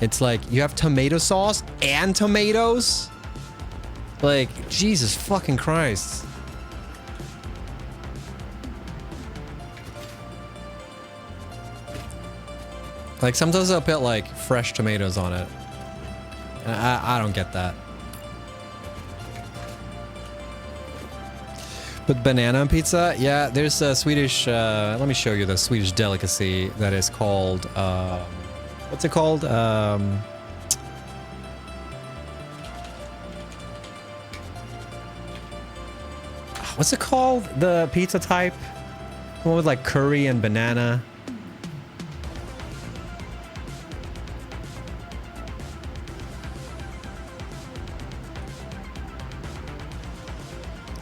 It's like you have tomato sauce and tomatoes. Like, Jesus fucking Christ. Like sometimes they'll put like fresh tomatoes on it. And I don't get that. Put banana on pizza? Yeah, there's a Swedish, let me show you the Swedish delicacy that is called, what's it called? What's it called? The pizza type? The one with like curry and banana.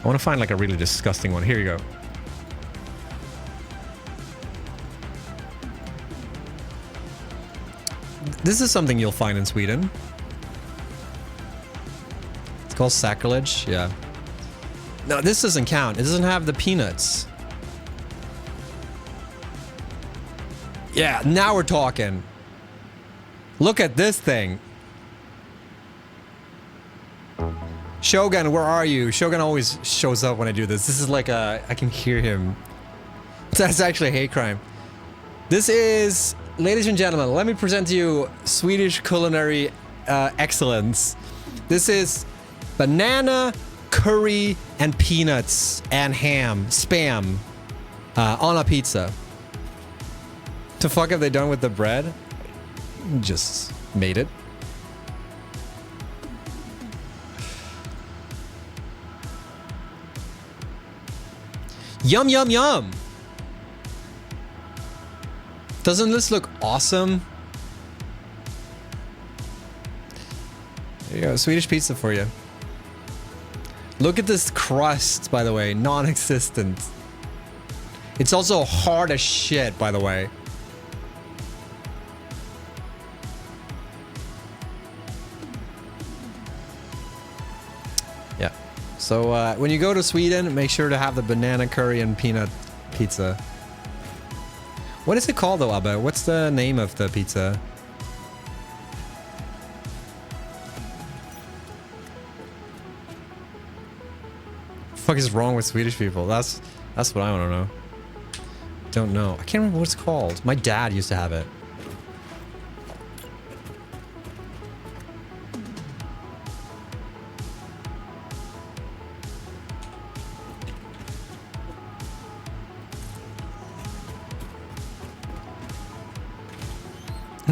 I want to find like a really disgusting one. Here you go. This is something you'll find in Sweden. It's called sacrilege. Yeah. No, this doesn't count. It doesn't have the peanuts. Yeah, now we're talking. Look at this thing. Shogun, where are you? Shogun always shows up when I do this. This is like a... I can hear him. That's actually a hate crime. This is... Ladies and gentlemen, let me present to you Swedish culinary excellence. This is banana, curry, and peanuts, and ham, spam, on a pizza. The fuck have they done with the bread? Just made it. Yum, yum, yum. Doesn't this look awesome? There you go, Swedish pizza for you. Look at this crust, by the way, non-existent. It's also hard as shit, by the way. Yeah. So when you go to Sweden, make sure to have the banana curry and peanut pizza. What is it called though, Abba? What's the name of the pizza? What the fuck is wrong with Swedish people? That's what I want to know. Don't know. I can't remember what it's called. My dad used to have it.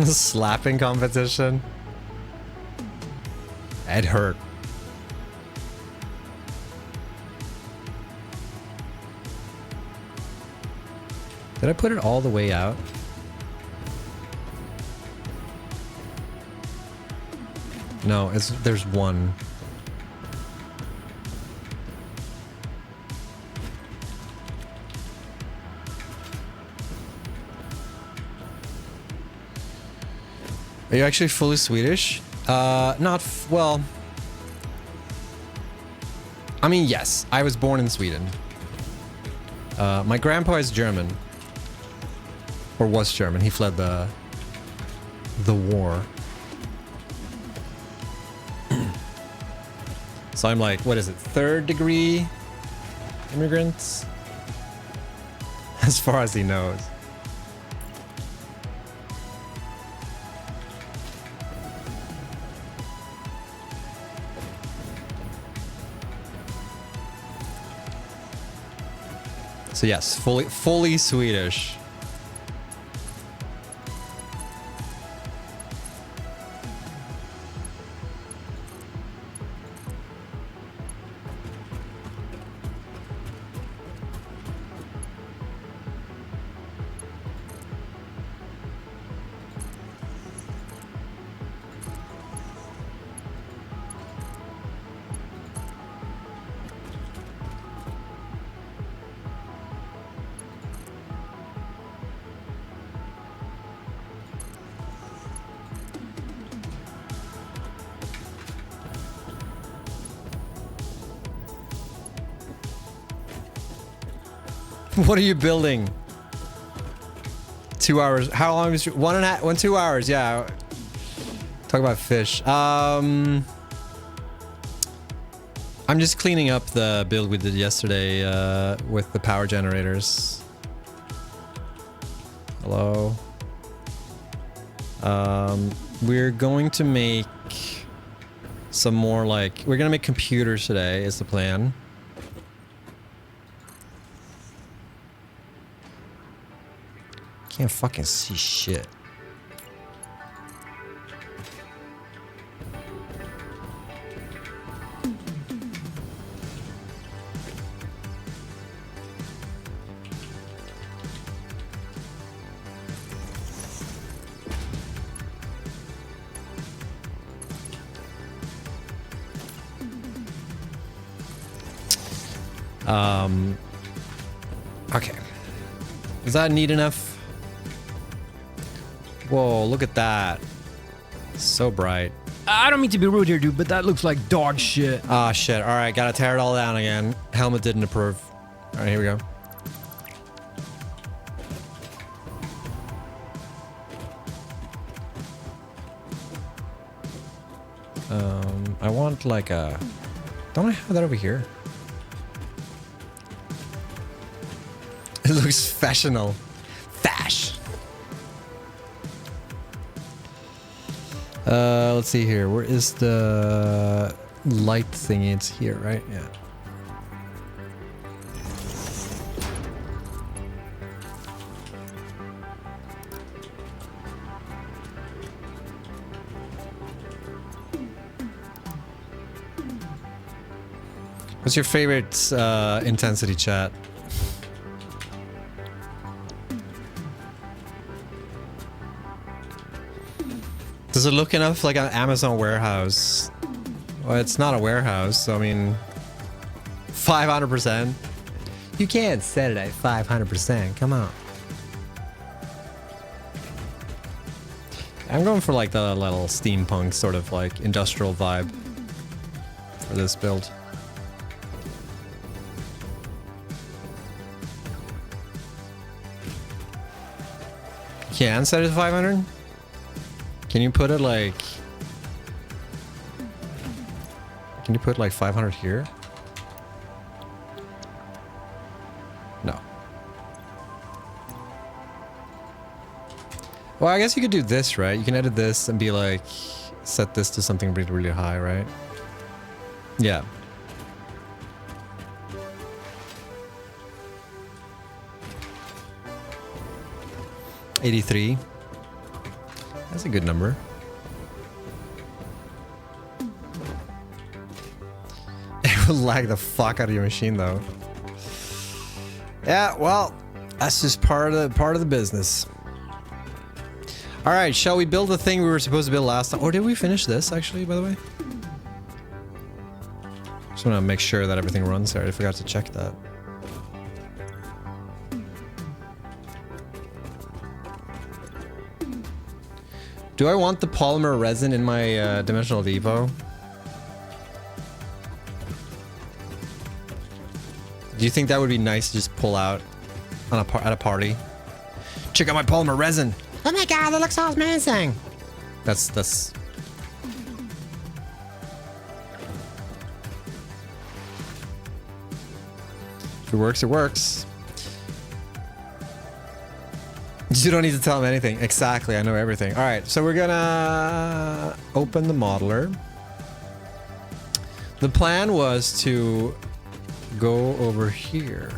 Slapping competition. It hurt. Did I put it all the way out? No, there's one. Are you actually fully Swedish? Well... I mean, yes. I was born in Sweden. My grandpa is German. Or was German. He fled the war. So I'm like, what is it? Third degree immigrants? As far as he knows. So yes, fully Swedish. What are you building? 2 hours. How long is your 2 hours? Yeah. Talk about fish. I'm just cleaning up the build we did yesterday with the power generators. Hello. We're going to make some more we're gonna make computers today is the plan. Can't fucking see shit. Okay. Is that neat enough? Whoa, look at that. So bright. I don't mean to be rude here, dude, but that looks like dog shit. Ah, shit. All right, gotta tear it all down again. Helmet didn't approve. All right, here we go. I want like a... Don't I have that over here? It looks fashionable. Fash. Let's see here. Where is the light thingy? It's here, right? Yeah. What's your favorite intensity, chat? Does it look enough like an Amazon warehouse? Well, it's not a warehouse, so I mean... 500%? You can't set it at 500%, come on. I'm going for like the little steampunk sort of like industrial vibe for this build. Can set it to 500? Can you put it like... Can you put like 500 here? No. Well, I guess you could do this, right? You can edit this and be like... Set this to something really, really high, right? Yeah. $83. That's a good number. It will lag the fuck out of your machine, though. Yeah, well, that's just part of the business. All right, shall we build the thing we were supposed to build last time? Or did we finish this, actually, by the way? Just want to make sure that everything runs there. I forgot to check that. Do I want the polymer resin in my Dimensional Depot? Do you think that would be nice to just pull out on at a party? Check out my polymer resin! Oh my god, that looks so amazing! That's... If it works, it works. You don't need to tell him anything. Exactly, I know everything. All right, so we're gonna open the modeler. The plan was to go over here.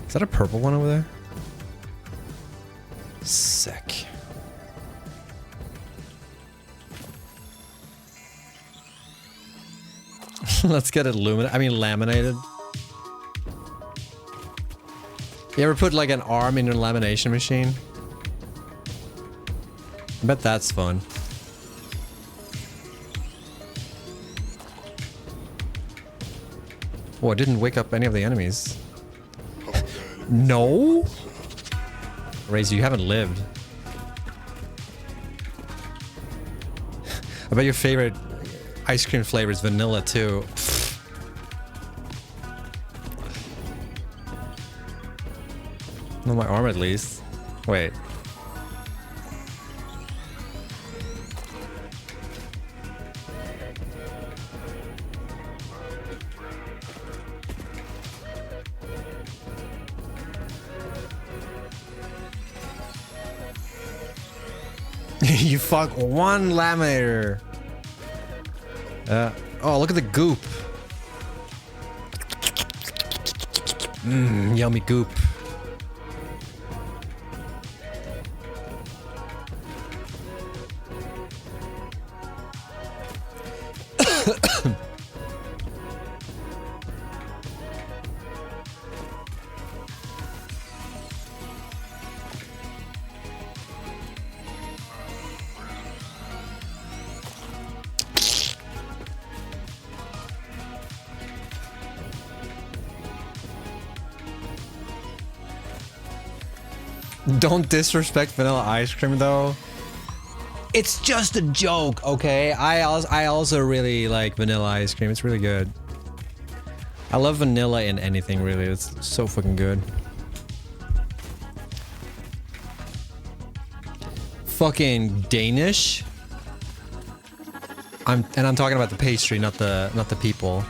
Is that a purple one over there? Sick. Let's get it laminated. You ever put like an arm in your lamination machine? I bet that's fun. Oh, it didn't wake up any of the enemies. No? Razor, you haven't lived. I bet your favorite ice cream flavor is vanilla too. On my arm at least. Wait. You fuck one laminator. Oh, look at the goop. Mmm, yummy goop. Don't disrespect vanilla ice cream though. It's just a joke, okay? I also really like vanilla ice cream. It's really good. I love vanilla in anything really. It's so fucking good. Fucking Danish. I'm talking about the pastry, not the people.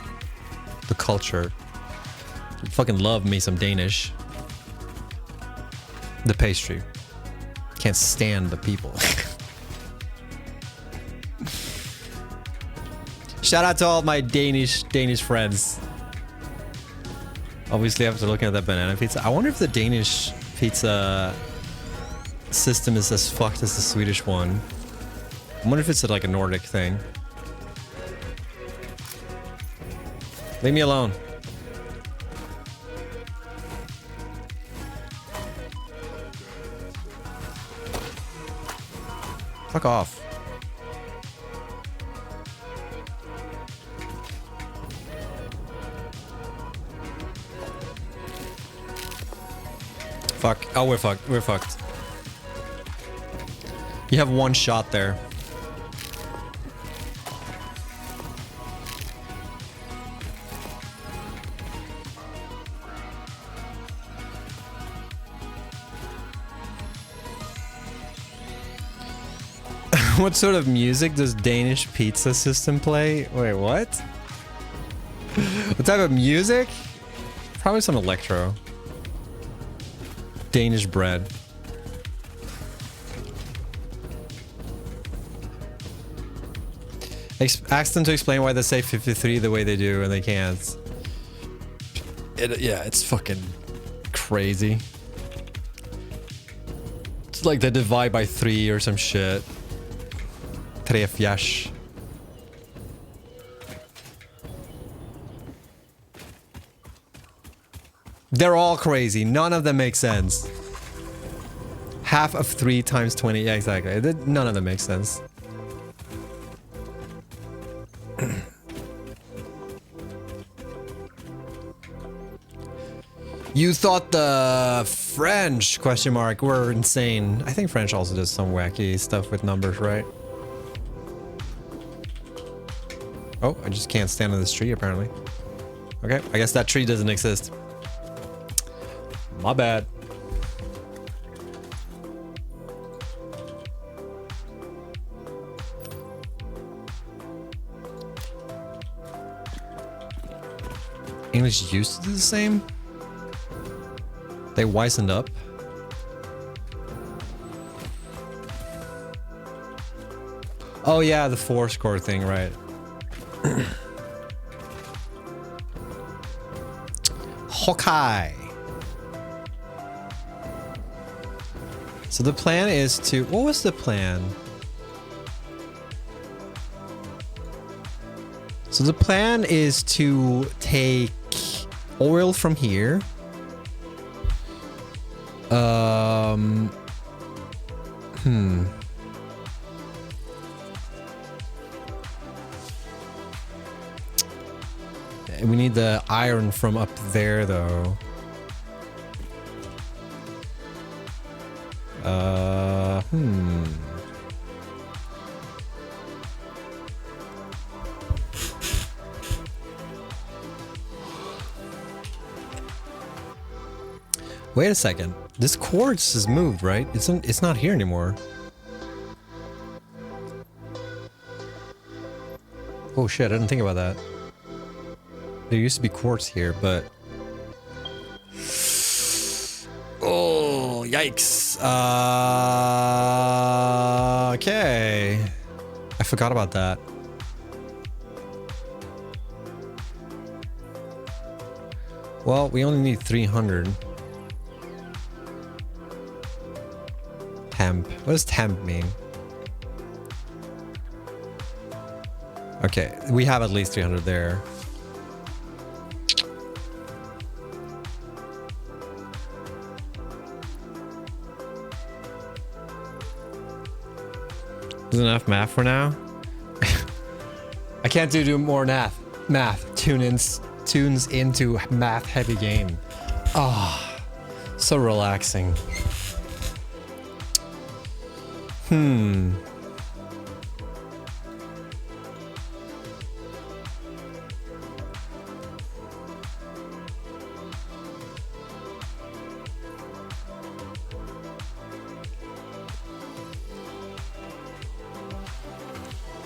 The culture. I fucking love me some Danish. The pastry. Can't stand the people. Shout out to all my Danish friends. Obviously after looking at that banana pizza. I wonder if the Danish pizza system is as fucked as the Swedish one. I wonder if it's like a Nordic thing. Leave me alone. Fuck off. Fuck. Oh, we're fucked. We're fucked. You have one shot there. What sort of music does Danish pizza system play? Wait, what? What type of music? Probably some electro. Danish bread. Ask them to explain why they say 53 the way they do and they can't. Yeah, it's fucking crazy. It's like they divide by 3 or some shit. 3 fjärs. They're all crazy. None of them make sense. Half of 3 times 20. Yeah, exactly. None of them make sense. You thought the French question mark were insane. I think French also does some wacky stuff with numbers, right? Oh, I just can't stand on this tree apparently. Okay, I guess that tree doesn't exist. My bad. English used to do the same? They wisened up? Oh yeah, the 4 score thing, right. Hawkeye. So the plan is to... What was the plan? So the plan is to take oil from here. We need the iron from up there, though. Wait a second. This quartz is moved, right? It's not here anymore. Oh shit, I didn't think about that. There used to be quartz here, but... Oh, yikes. Okay. I forgot about that. Well, we only need 300. Temp. What does temp mean? Okay, we have at least 300 there. Is enough math for now? I can't do more math. Tunes into math heavy game. Ah, oh, so relaxing.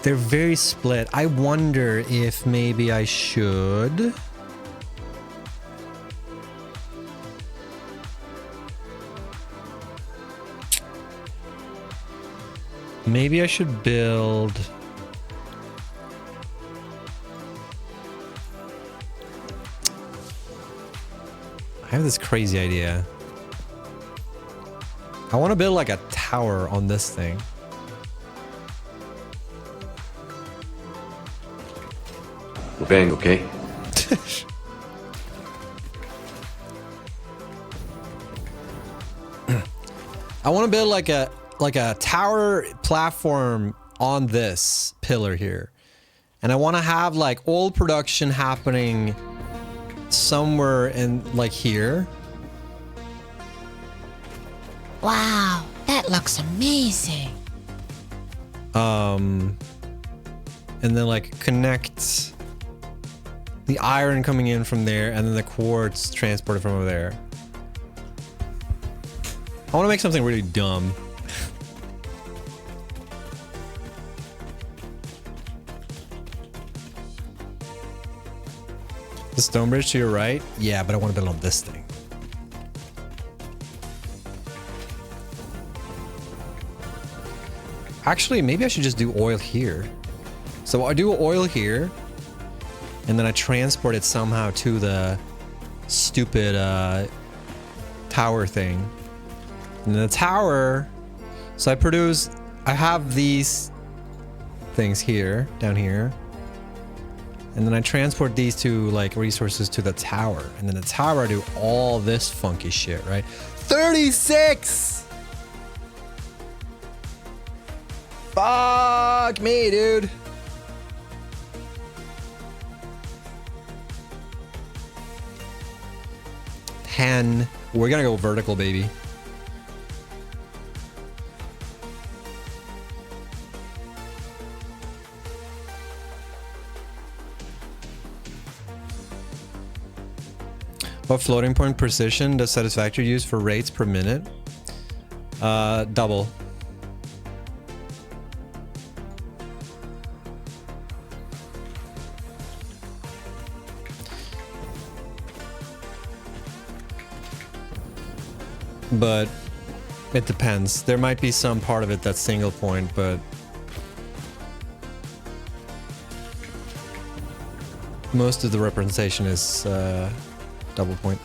They're very split. I wonder if maybe I should. Maybe I should build. I have this crazy idea. I want to build like a tower on this thing. Bang, okay? I want to build like a tower platform on this pillar here. And I want to have like all production happening somewhere in like here. Wow, that looks amazing. And then like connect the iron coming in from there, and then the quartz transported from over there. I want to make something really dumb. The stone bridge to your right? Yeah, but I want to build on this thing. Actually, maybe I should just do oil here. So I do oil here, and then I transport it somehow to the stupid tower thing. And the tower, so I have these things here, down here. And then I transport these two like resources to the tower. And then the tower I do all this funky shit, right? 36! Fuck me, dude. We're gonna go vertical, baby. What floating point precision does Satisfactory use for rates per minute? Double. But it depends. There might be some part of it that's single point, but most of the representation is double point.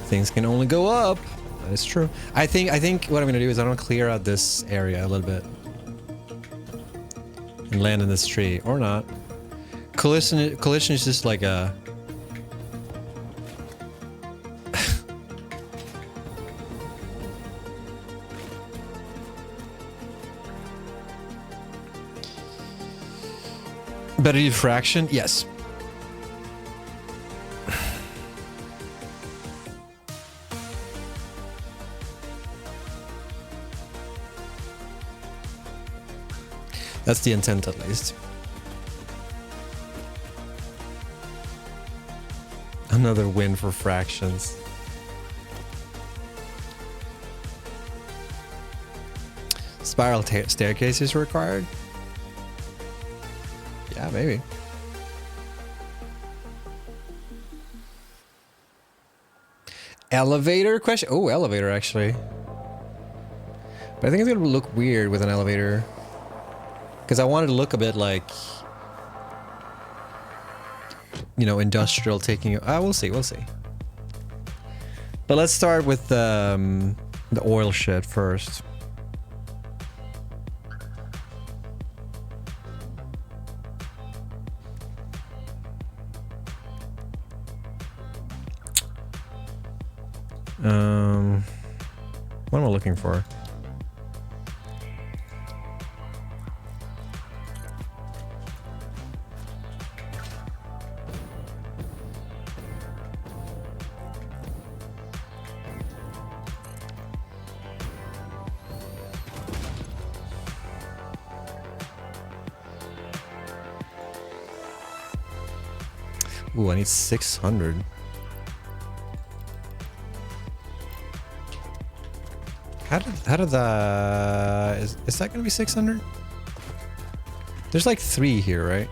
Things can only go up. That is true. I think what I'm gonna do is I'm gonna clear out this area a little bit and land in this tree, or not. Collision is just like a. Better diffraction? Yes. That's the intent, at least. Another win for fractions. Spiral staircase is required? Yeah, maybe. Elevator question? Oh, elevator actually. But I think it's gonna look weird with an elevator. Because I wanted to look a bit like, you know, industrial taking. We'll see, we'll see. But let's start with the oil shit first. What am I looking for? Ooh, I need 600. How did that... Is that gonna be 600? There's like 3 here, right?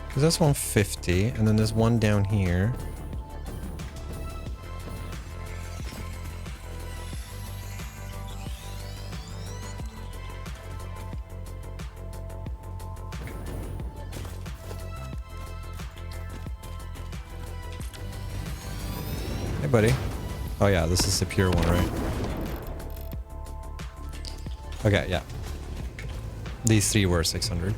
Because that's 150, and then there's one down here. Hey, buddy. Oh yeah, this is the pure one, right? Okay, yeah. These 3 were 600.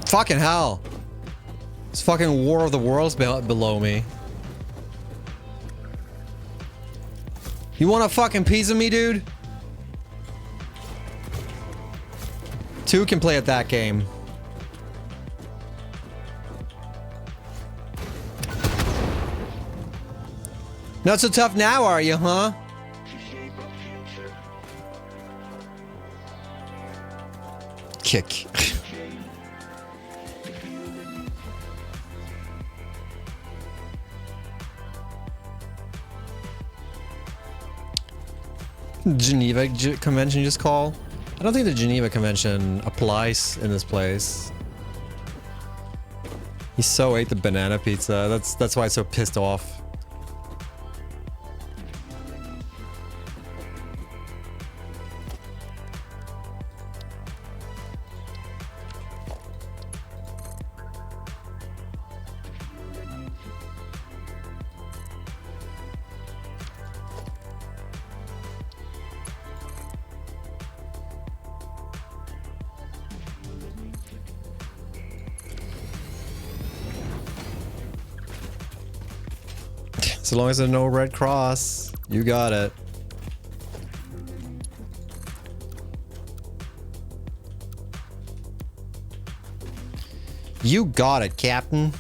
Fucking hell! It's fucking War of the Worlds below me. You want a fucking piece of me, dude? 2 can play at that game. Not so tough now, are you, huh? Kick. Geneva Convention just call? I don't think the Geneva Convention applies in this place. He so ate the banana pizza. That's why he's so pissed off. So long as there's no red cross, you got it. You got it, Captain.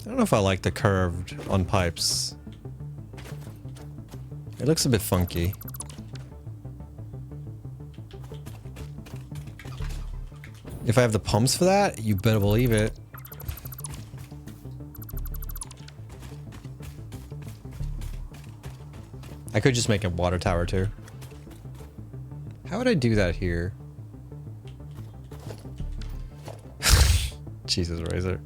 I don't know if I like the curved on pipes. It looks a bit funky. If I have the pumps for that, you better believe it. I could just make a water tower too. How would I do that here? Jesus, Razor.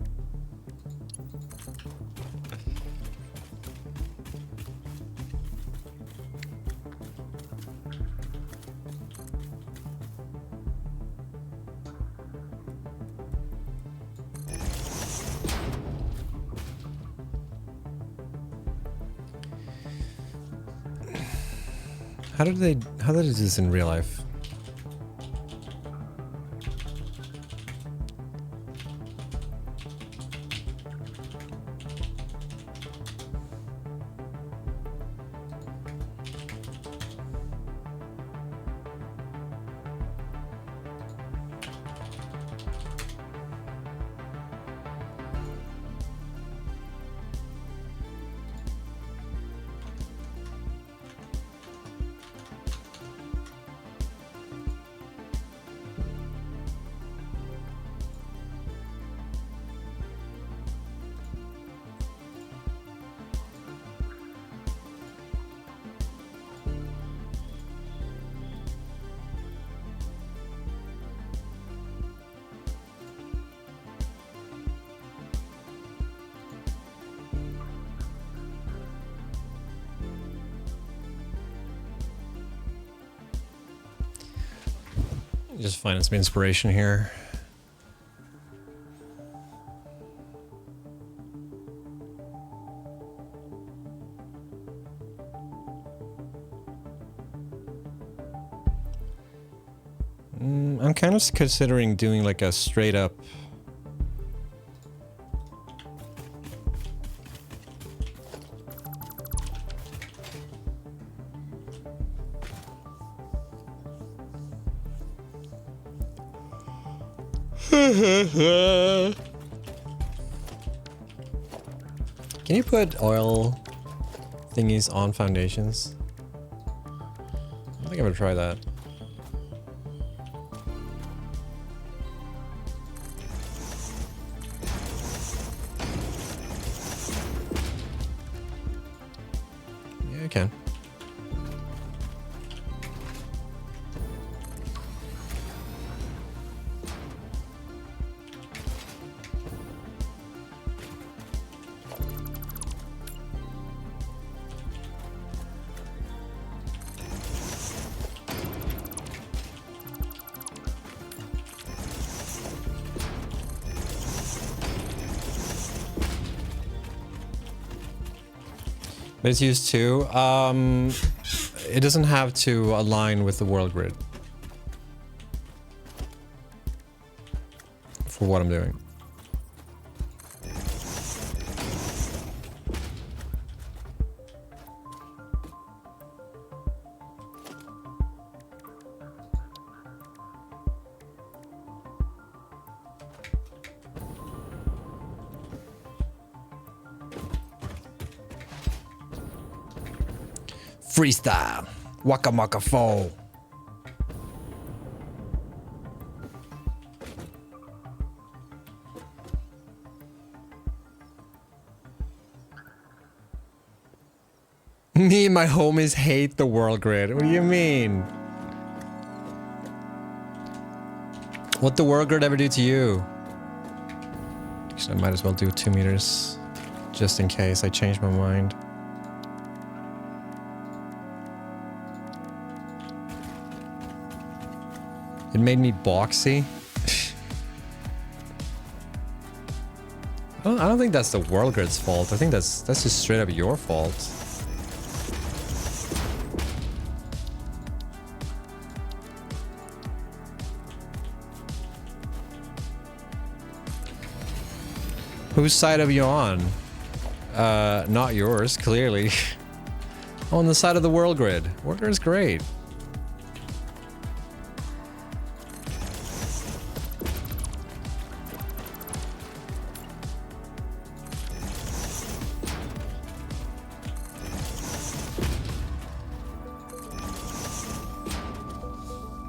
How did they do this in real life? Just finding some inspiration here. I'm kind of considering doing like a straight up Can you put oil thingies on foundations? I think I'm gonna try that. Yeah, I can. But it's used to. It doesn't have to align with the world grid for what I'm doing. Freestyle. Waka waka fo. Me and my homies hate the world grid. What do you mean? What the world grid ever do to you? Actually, I might as well do 2 meters. Just in case I change my mind. It made me boxy. I don't think that's the world grid's fault. I think that's just straight up your fault. Whose side are you on? Not yours, clearly. On the side of the world grid. World grid's great.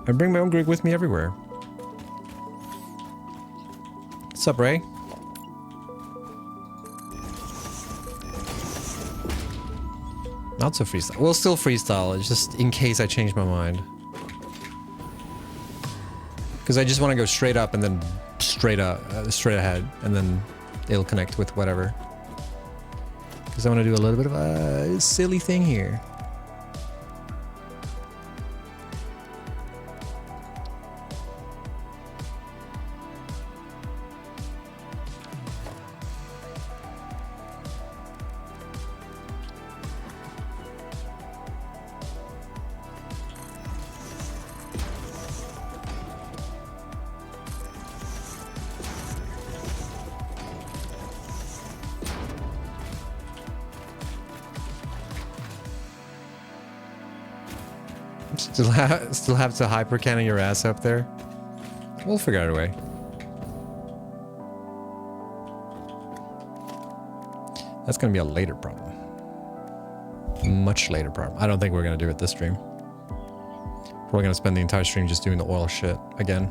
I bring my own grid with me everywhere. What's up, Ray? Not so freestyle. We'll still freestyle, it's just in case I change my mind. Because I just want to go straight up and then straight ahead, and then it'll connect with whatever. Because I want to do a little bit of a silly thing here. Still have to hyper cannon your ass up there. We'll figure out a way. That's gonna be a later problem. Much later problem. I don't think we're gonna do it this stream. We're gonna spend the entire stream just doing the oil shit again.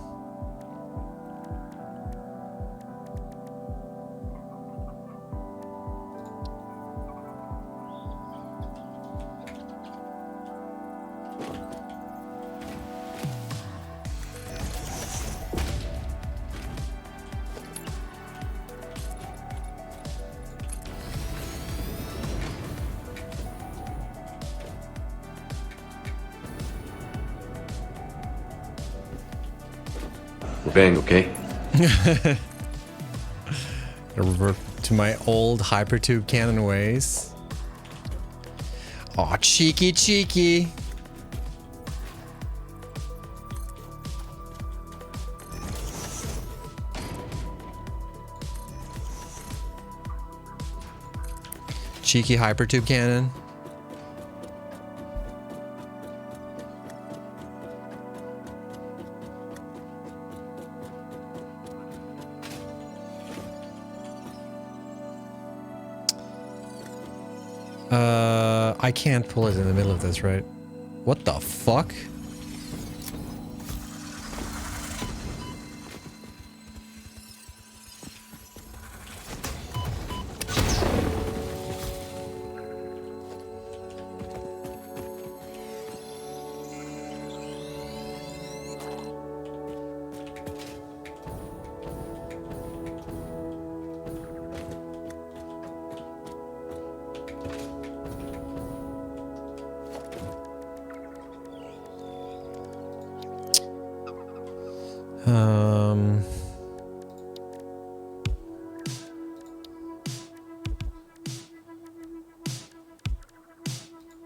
We're bang, okay? I revert to my old hypertube cannon ways. Aw, cheeky, cheeky. Cheeky hypertube cannon. I can't pull it in the middle of this, right? What the fuck?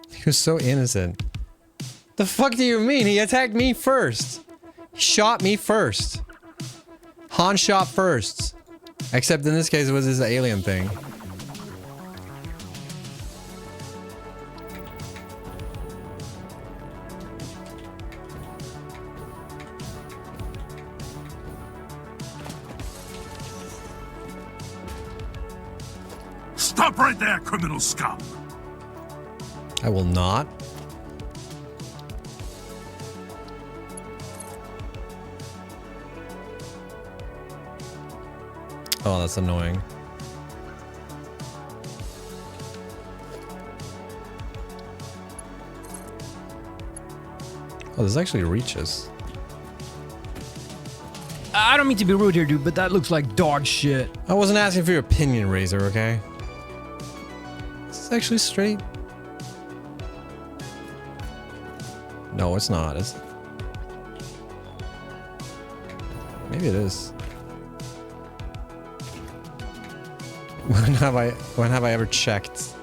He was so innocent. The fuck do you mean? He attacked me first. He shot me first. Han shot first. Except in this case it was this alien thing. Stop right there, criminal scum! I will not. Oh, that's annoying. Oh, this actually reaches. I don't mean to be rude here, dude, but that looks like dog shit. I wasn't asking for your opinion, Razor, okay? This is actually straight. No, it's not. It's... Maybe it is. When have I ever checked?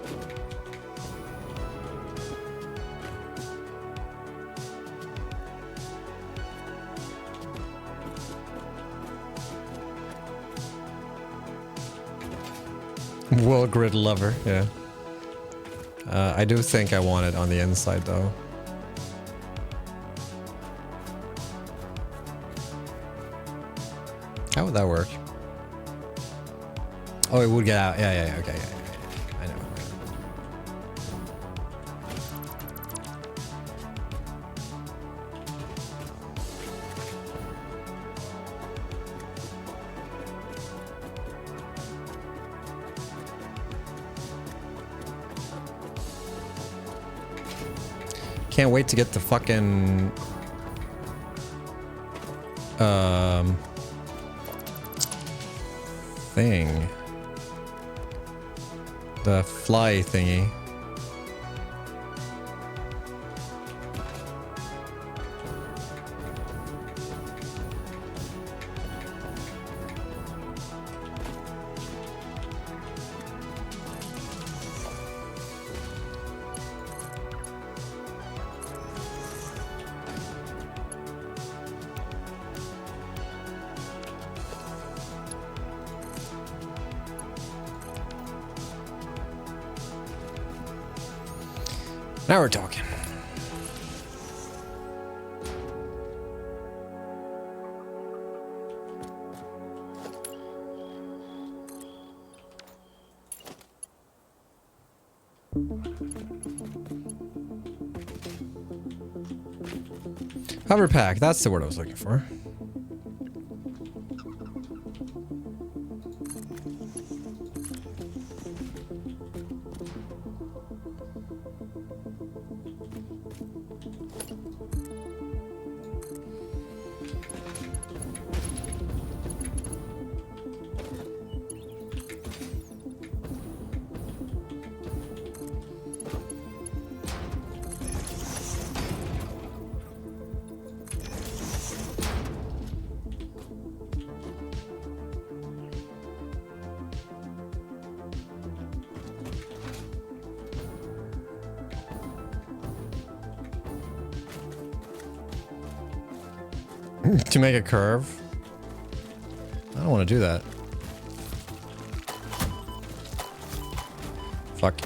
World grid lover, yeah. I do think I want it on the inside though. How would that work? Oh, it would get out. Yeah, okay, yeah. I know. Can't wait to get the fucking thing. The fly thingy. Now we're talking. Hover pack, that's the word I was looking for. To make a curve? I don't want to do that. Fuck.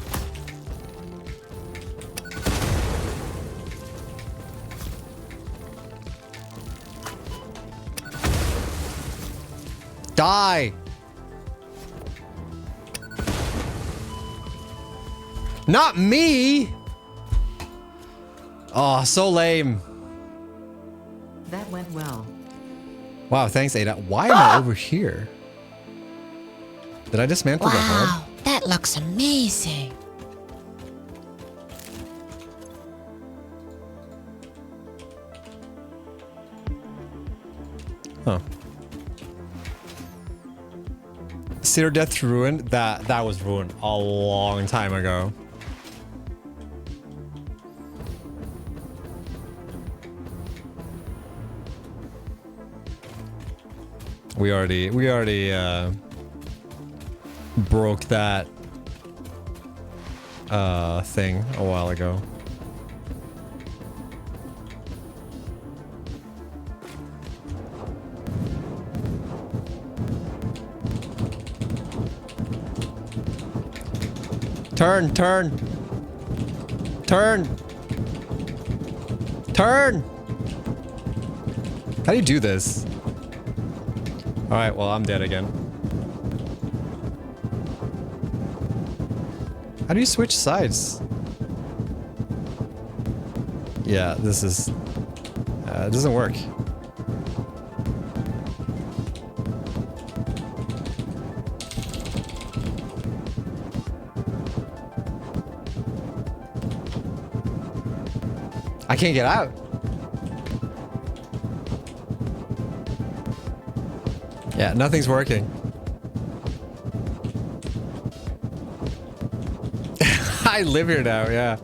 Die! Not me! Oh, so lame. That went well. Wow, thanks, Ada. Why am I over here? Did I dismantle the hub? Wow, that looks amazing. Huh. Cedar Death ruined? That was ruined a long time ago. We already broke that thing a while ago. Turn, turn. Turn. Turn. How do you do this? Alright, well, I'm dead again. How do you switch sides? Yeah, this is... it doesn't work. I can't get out. Yeah, nothing's working. I live here now, yeah.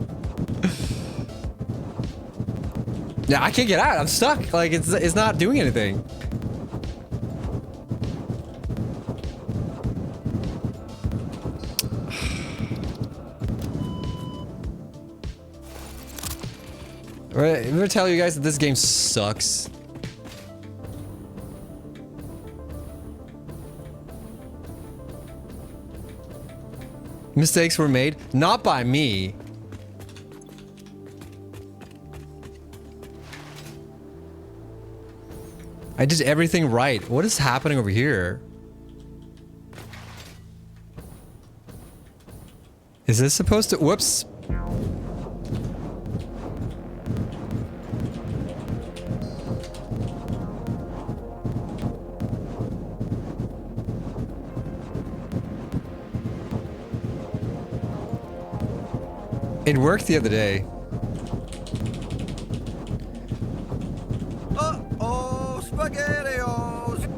Yeah, I can't get out. I'm stuck. Like, it's not doing anything. I'm gonna tell you guys that this game sucks. Mistakes were made, not by me. I did everything right. What is happening over here? Is this supposed to... Whoops. It worked the other day. Uh-oh, SpaghettiOs!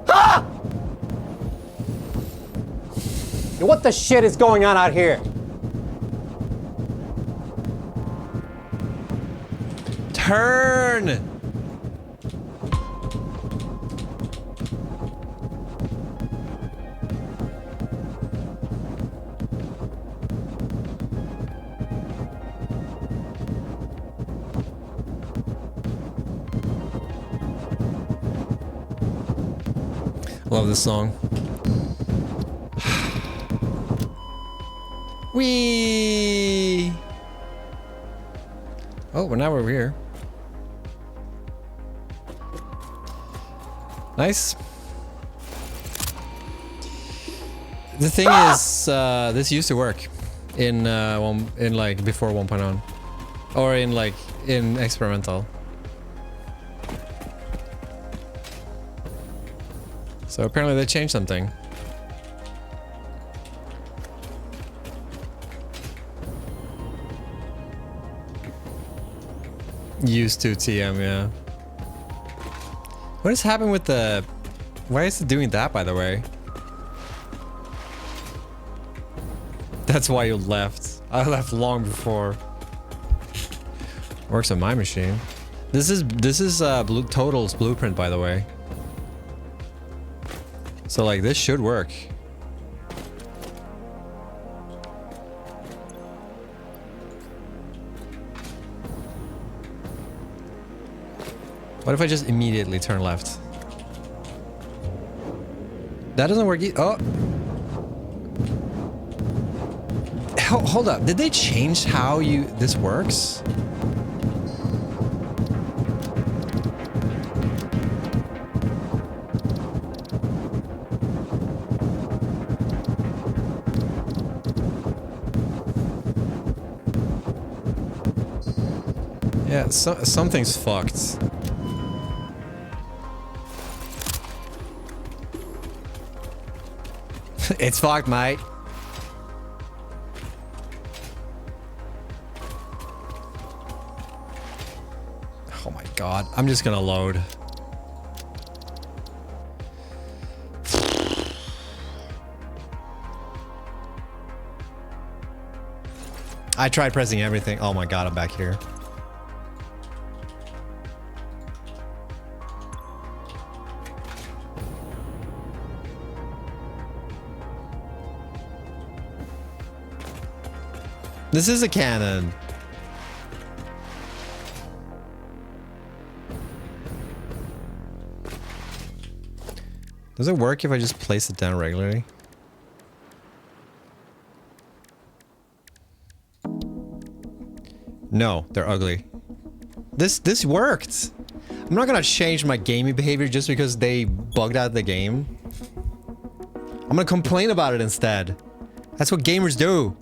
Ah! What the shit is going on out here? Turn! Love this song. Whee! Oh, well, now we're here. Nice. The thing is, this used to work in like before 1.0, or in experimental. So apparently they changed something. Used to TM, yeah. What has happened with the... Why is it doing that, by the way? That's why you left. I left long before. Works on my machine. This is Total's blueprint, by the way. So like this should work. What if I just immediately turn left? That doesn't work. Oh. Hold up. Did they change how this works? Yeah, something's fucked. It's fucked, mate. Oh my god. I'm just gonna load. I tried pressing everything. Oh my god, I'm back here. This is a cannon. Does it work if I just place it down regularly? No, they're ugly. This worked. I'm not gonna change my gaming behavior just because they bugged out the game. I'm gonna complain about it instead. That's what gamers do.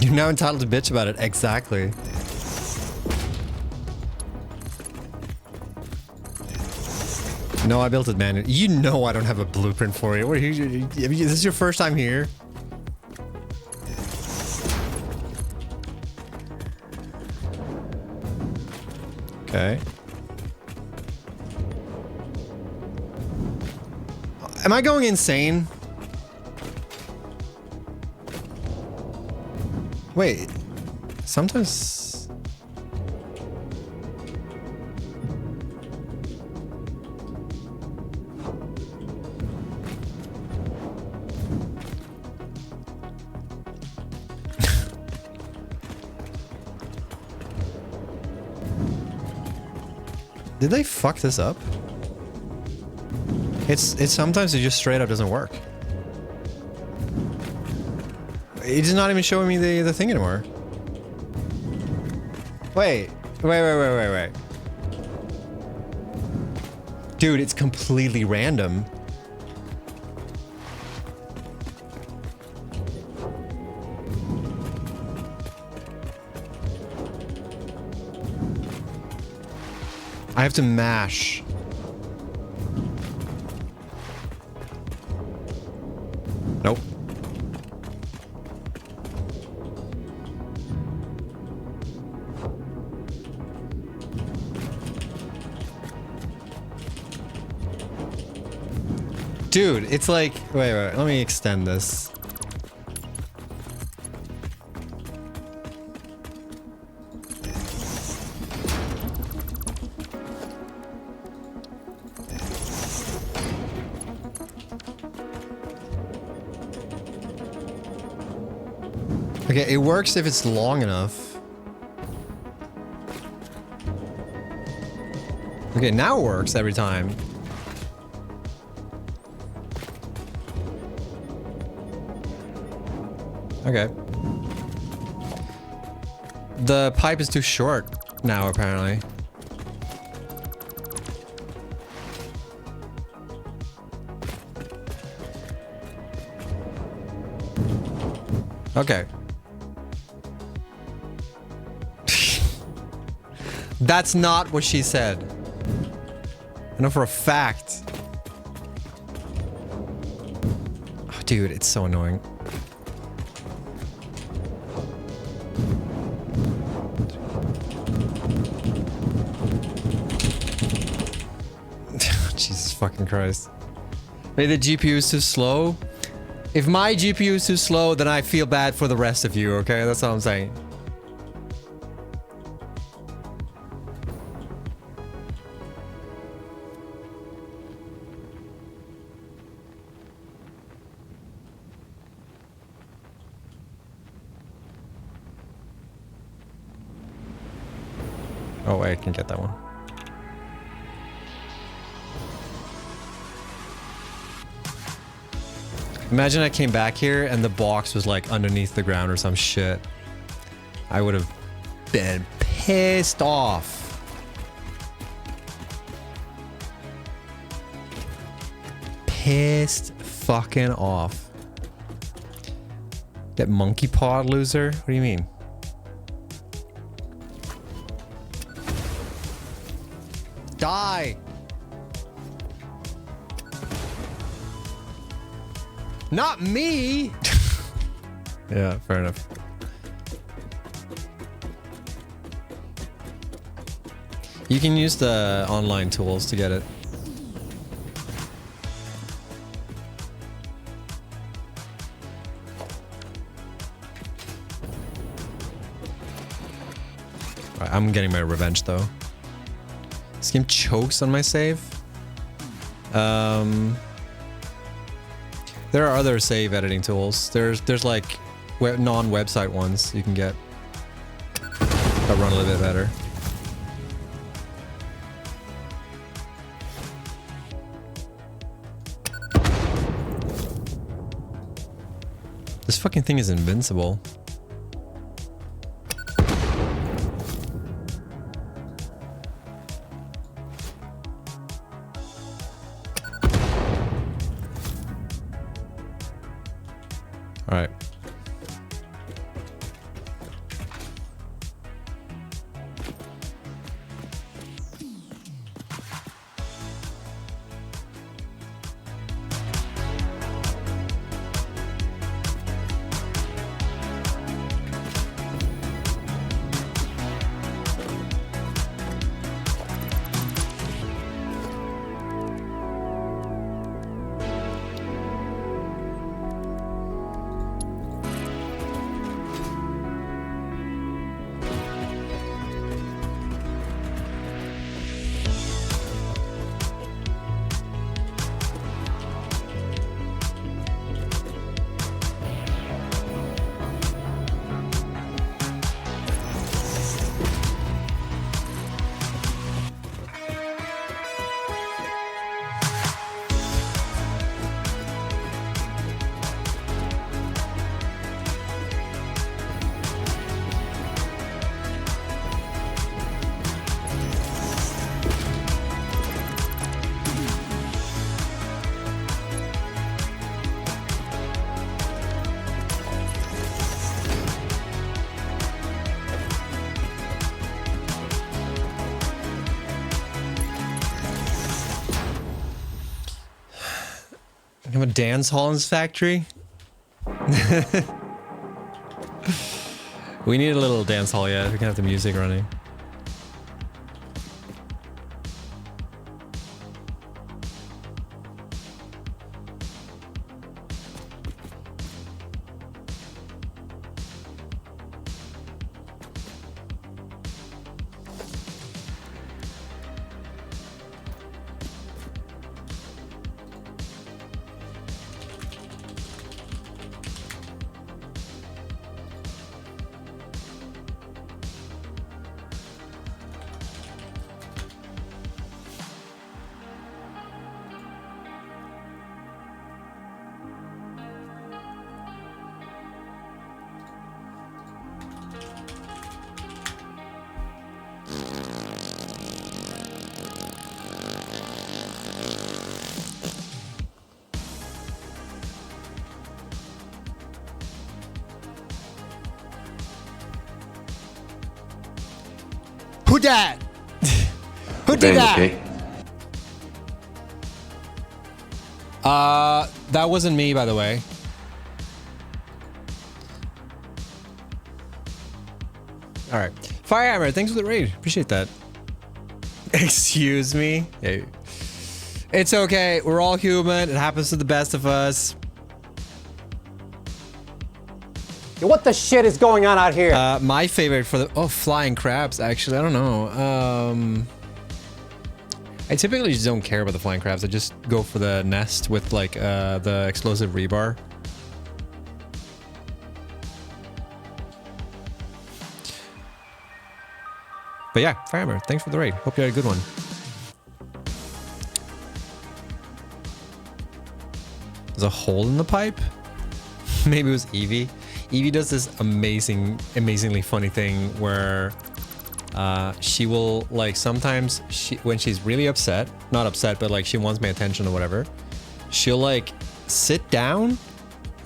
You're now entitled to bitch about it. Exactly. No, I built it manually. You know I don't have a blueprint for it. What are you, this is your first time here? Okay. Am I going insane? Wait, sometimes... Did they fuck this up? It's sometimes it just straight up doesn't work. It's not even showing me the thing anymore. Wait. Dude, it's completely random. I have to mash. Nope. Dude, it's like... Wait, let me extend this. Okay, it works if it's long enough. Okay, now it works every time. Okay. The pipe is too short now, apparently. Okay. That's not what she said. I know for a fact. Oh, dude, it's so annoying. Jesus fucking Christ. Maybe the GPU is too slow? If my GPU is too slow, then I feel bad for the rest of you, okay? That's all I'm saying. Oh, wait, I can get that one. Imagine I came back here and the box was like underneath the ground or some shit. I would have been pissed off. Pissed fucking off. That monkey paw loser? What do you mean? Die! Not me! Yeah, fair enough. You can use the online tools to get it. Alright, I'm getting my revenge though. This game chokes on my save. There are other save editing tools. There's like non-website ones you can get that run a little bit better. This fucking thing is invincible. All right. Have a dance hall in this factory? We need a little dance hall, yeah. We can have the music running. Who dat? Who did that? Okay? That wasn't me, by the way. All right, Firehammer, thanks for the raid. Appreciate that. Excuse me. Hey. It's okay. We're all human. It happens to the best of us. What the shit is going on out here? My favorite for the flying crabs. Actually, I don't know. I typically just don't care about the flying crabs. I just go for the nest with like the explosive rebar. But yeah, Firehammer, thanks for the raid. Hope you had a good one. There's a hole in the pipe? Maybe it was Evie. Evie does this amazingly funny thing where she will, like, sometimes when she's really upset, not upset, but like she wants my attention or whatever, she'll like sit down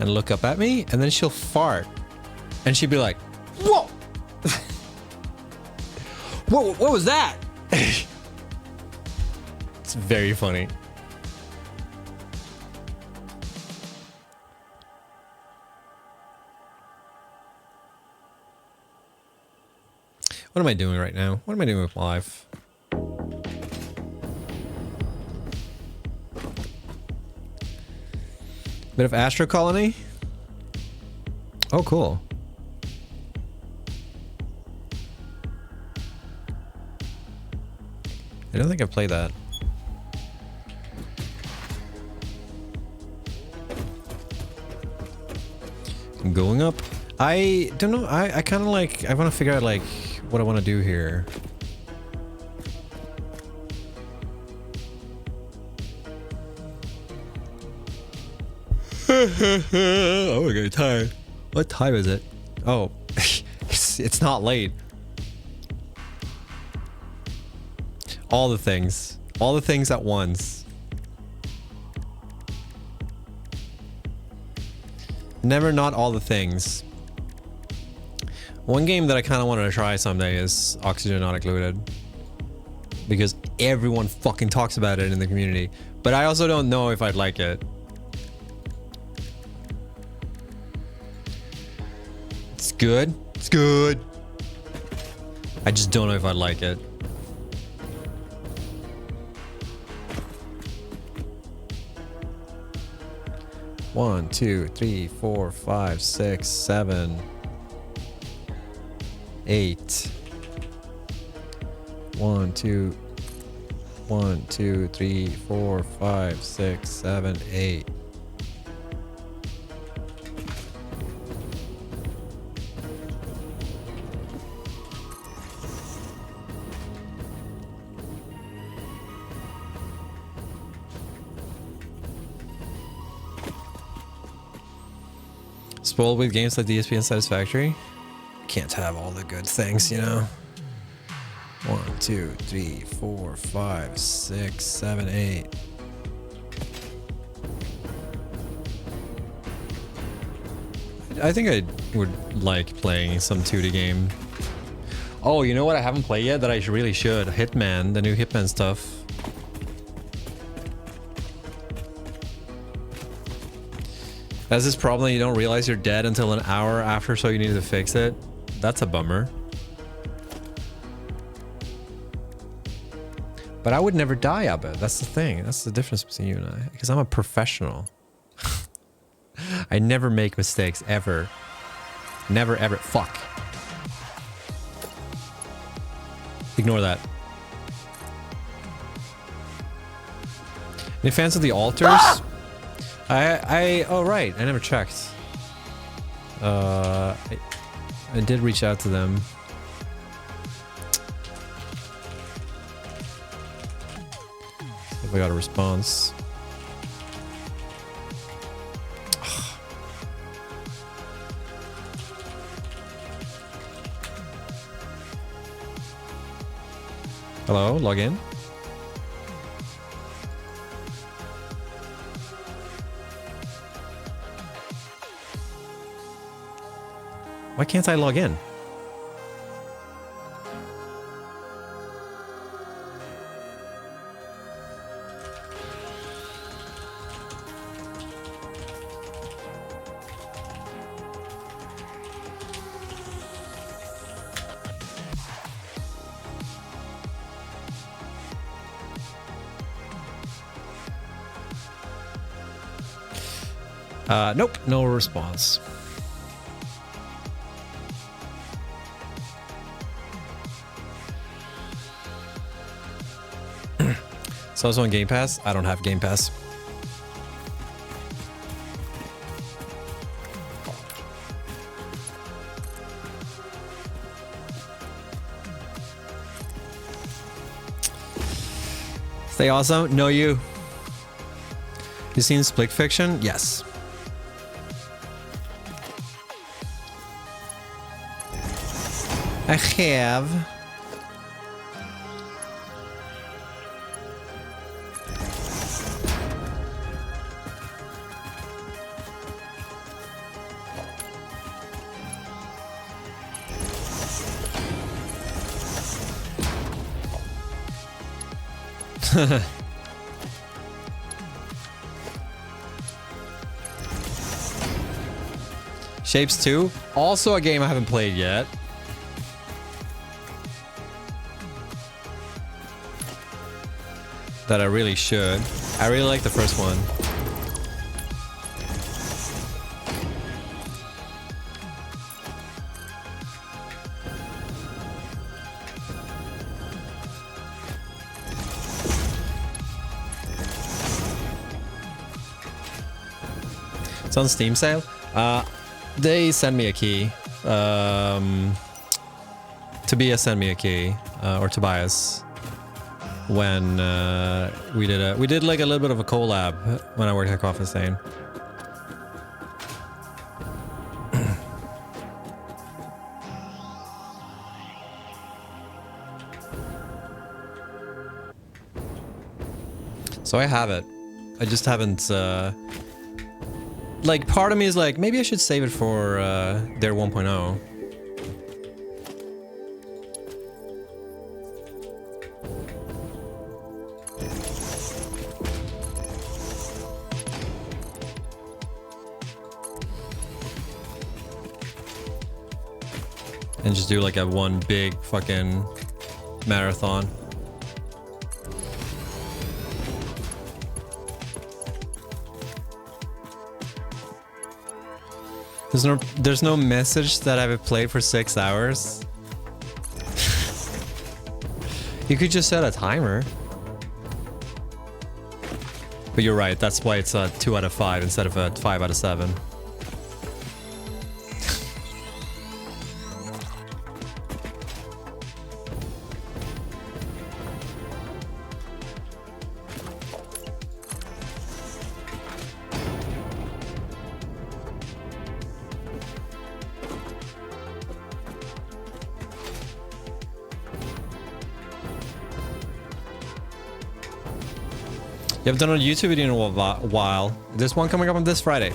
and look up at me, and then she'll fart. And she'd be like, whoa! What was that? It's very funny. What am I doing right now? What am I doing with my life? Bit of Astro Colony? Oh, cool. I don't think I've played that. I'm going up. I don't know. I kind of like, I want to figure out like what I want to do here. Oh, we're getting tired. What time is it? Oh, it's not late. All the things at once. Never not all the things. One game that I kind of wanted to try someday is Oxygen Not Included, because everyone fucking talks about it in the community, but I also don't know if I'd like it. It's good. It's good. I just don't know if I'd like it. One, two, three, 4, 5, 6, 7, 8. 1, 2, 1, 2, 3, 4, 5, 6, 7, 8. Spoiled with games like DSP and Satisfactory. Can't have all the good things, you know. 1, 2, 3, 4, 5, 6, 7, 8. I think I would like playing some 2D game. Oh, you know what I haven't played yet that I really should? Hitman, the new Hitman stuff. That's this problem, you don't realize you're dead until an hour after, so you need to fix it. That's a bummer. But I would never die, Abba. That's the thing. That's the difference between you and I. Because I'm a professional. I never make mistakes, ever. Never, ever. Fuck. Ignore that. Any fans of the altars? Ah! Oh right, I never checked. I did reach out to them. See if I got a response. Hello, log in. Why can't I log in? Nope, no response. It's also on Game Pass. I don't have Game Pass. Stay awesome. No, you. You seen Split Fiction? Yes. I have. Shapes 2, also a game I haven't played yet. That I really should. I really like the first one. It's on Steam sale. They sent me a key. Tobias sent me a key, or Tobias, when we did like a little bit of a collab when I worked at Coffee Stain. So I have it. I just haven't. Like, part of me is like, maybe I should save it for their 1.0. And just do like a one big fucking marathon. There's no message that I've played for 6 hours. You could just set a timer. But you're right, that's why it's a 2 out of 5 instead of a 5 out of 7. You haven't done a YouTube video in a while. There's one coming up on this Friday.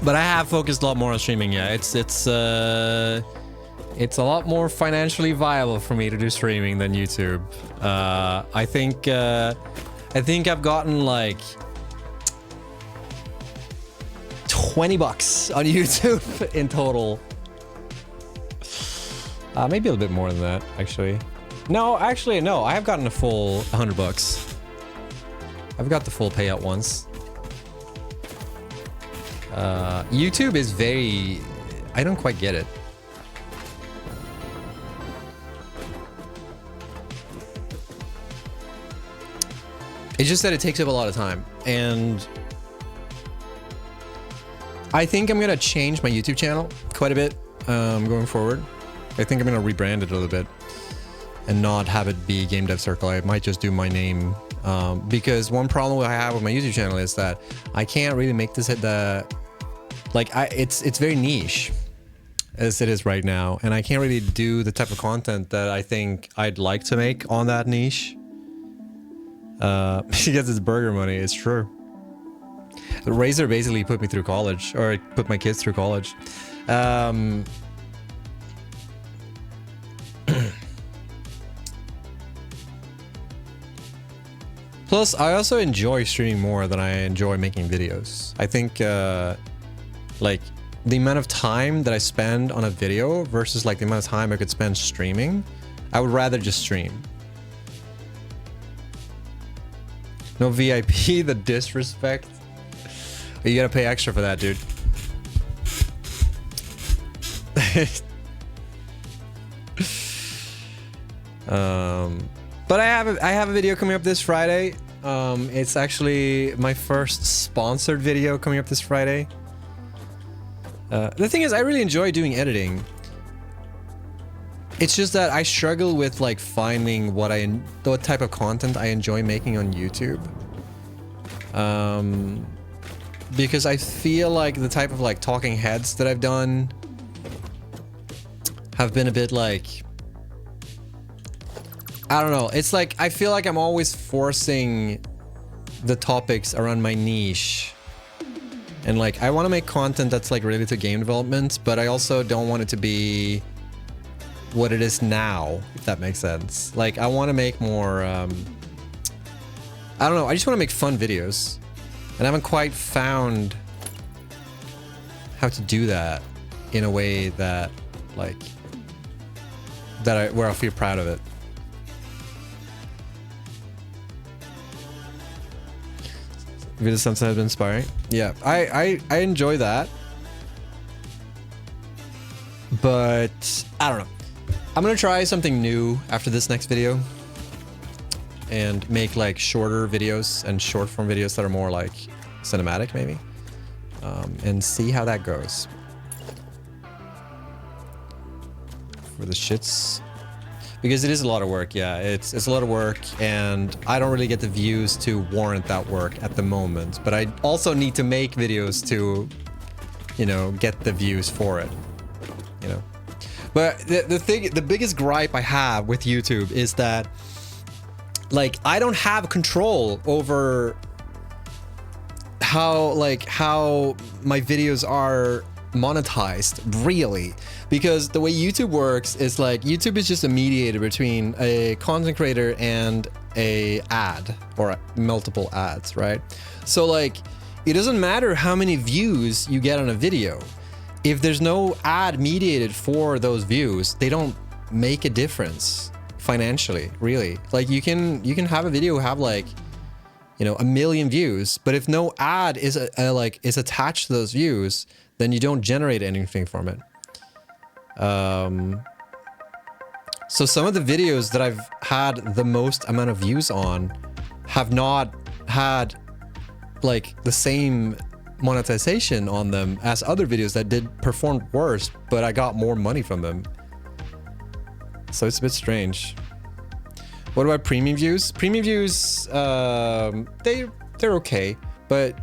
But I have focused a lot more on streaming. Yeah, it's a lot more financially viable for me to do streaming than YouTube. I think I've gotten like $20 on YouTube in total. Maybe a little bit more than that, actually. No, actually, no. I have gotten a full $100. I've got the full payout once. YouTube is very... I don't quite get it. It's just that it takes up a lot of time. And I think I'm going to change my YouTube channel quite a bit going forward. I think I'm going to rebrand it a little bit and not have it be Game Dev Circle. I might just do my name. Because one problem I have with my YouTube channel is that I can't really make this it's very niche as it is right now, and I can't really do the type of content that I think I'd like to make on that niche. She gets his burger money. It's true. Razer basically put me through college, or put my kids through college. Plus, I also enjoy streaming more than I enjoy making videos. I think, like, the amount of time that I spend on a video versus, like, the amount of time I could spend streaming, I would rather just stream. No VIP, the disrespect. You gotta pay extra for that, dude. But I have a video coming up this Friday. It's actually my first sponsored video coming up this Friday. The thing is, I really enjoy doing editing. It's just that I struggle with like finding what type of content I enjoy making on YouTube. Because I feel like the type of like talking heads that I've done have been a bit like, I don't know. It's like, I feel like I'm always forcing the topics around my niche. And like, I want to make content that's like related to game development, but I also don't want it to be what it is now, if that makes sense. Like, I want to make more, I don't know. I just want to make fun videos. And I haven't quite found how to do that in a way that, like, where I feel proud of it. Video something has been inspiring. Yeah, I enjoy that. But I don't know. I'm gonna try something new after this next video and make like shorter videos and short form videos that are more like cinematic maybe, and see how that goes. For the shits. Because it is a lot of work, yeah. It's a lot of work, and I don't really get the views to warrant that work at the moment. But I also need to make videos to, you know, get the views for it, you know. But the biggest gripe I have with YouTube is that, like, I don't have control over how my videos are monetized, really. Because the way YouTube works is like, YouTube is just a mediator between a content creator and a ad, or multiple ads, right? So like, it doesn't matter how many views you get on a video. If there's no ad mediated for those views, they don't make a difference financially, really. Like, you can have a video have like, you know, 1 million views, but if no ad is is attached to those views, then you don't generate anything from it. So some of the videos that I've had the most amount of views on have not had like the same monetization on them as other videos that did perform worse, but I got more money from them. So it's a bit strange. What about premium views? Premium views, they're okay, but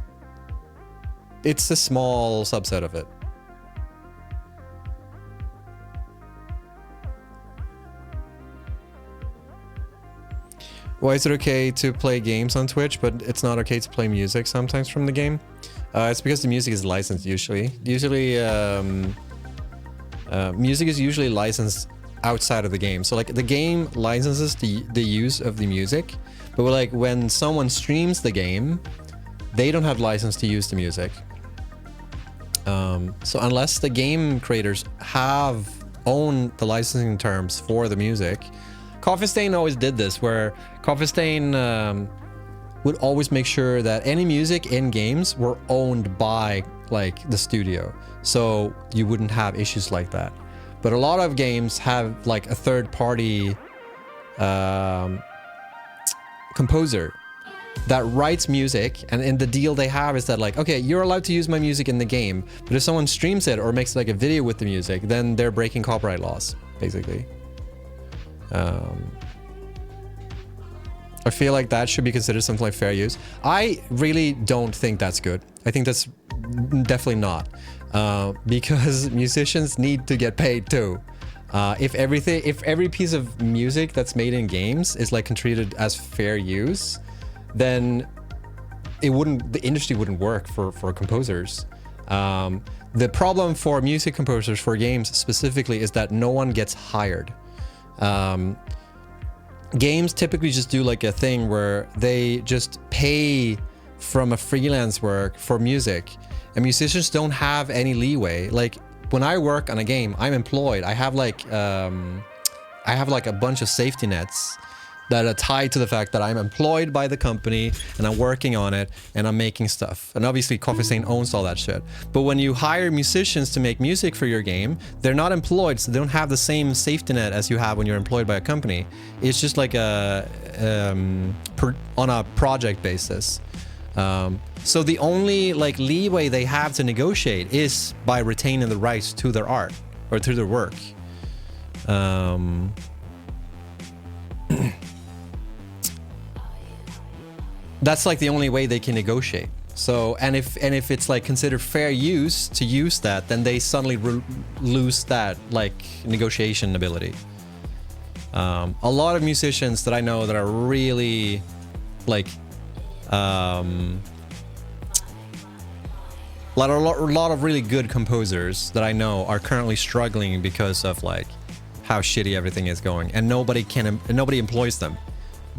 it's a small subset of it. Why is it okay to play games on Twitch, but it's not okay to play music sometimes from the game? It's because the music is licensed usually. Music is usually licensed outside of the game. So like, the game licenses the use of the music, but like when someone streams the game, they don't have license to use the music. So unless the game creators own the licensing terms for the music. Coffee Stain always did this, where Coffee Stain would always make sure that any music in games were owned by like the studio, so you wouldn't have issues like that. But a lot of games have like a third-party composer that writes music, and in the deal they have is that like, okay, you're allowed to use my music in the game, but if someone streams it or makes like a video with the music, then they're breaking copyright laws, basically. I feel like that should be considered something like fair use. I really don't think that's good. I think that's definitely not, because musicians need to get paid too. If every piece of music that's made in games is like treated as fair use, then the industry wouldn't work for composers. The problem for music composers for games specifically is that no one gets hired. Games typically just do like a thing where they just pay from a freelance work for music, and musicians don't have any leeway. Like, when I work on a game, I'm employed. I have like a bunch of safety nets that are tied to the fact that I'm employed by the company and I'm working on it and I'm making stuff. And obviously Coffee Stain owns all that shit. But when you hire musicians to make music for your game, they're not employed, so they don't have the same safety net as you have when you're employed by a company. It's just like a on a project basis. So the only like leeway they have to negotiate is by retaining the rights to their art or to their work. That's like the only way they can negotiate. So, and if it's like considered fair use to use that, then they suddenly lose that like negotiation ability. A lot of musicians that I know that are really like a lot of really good composers that I know are currently struggling because of like how shitty everything is going, and nobody employs them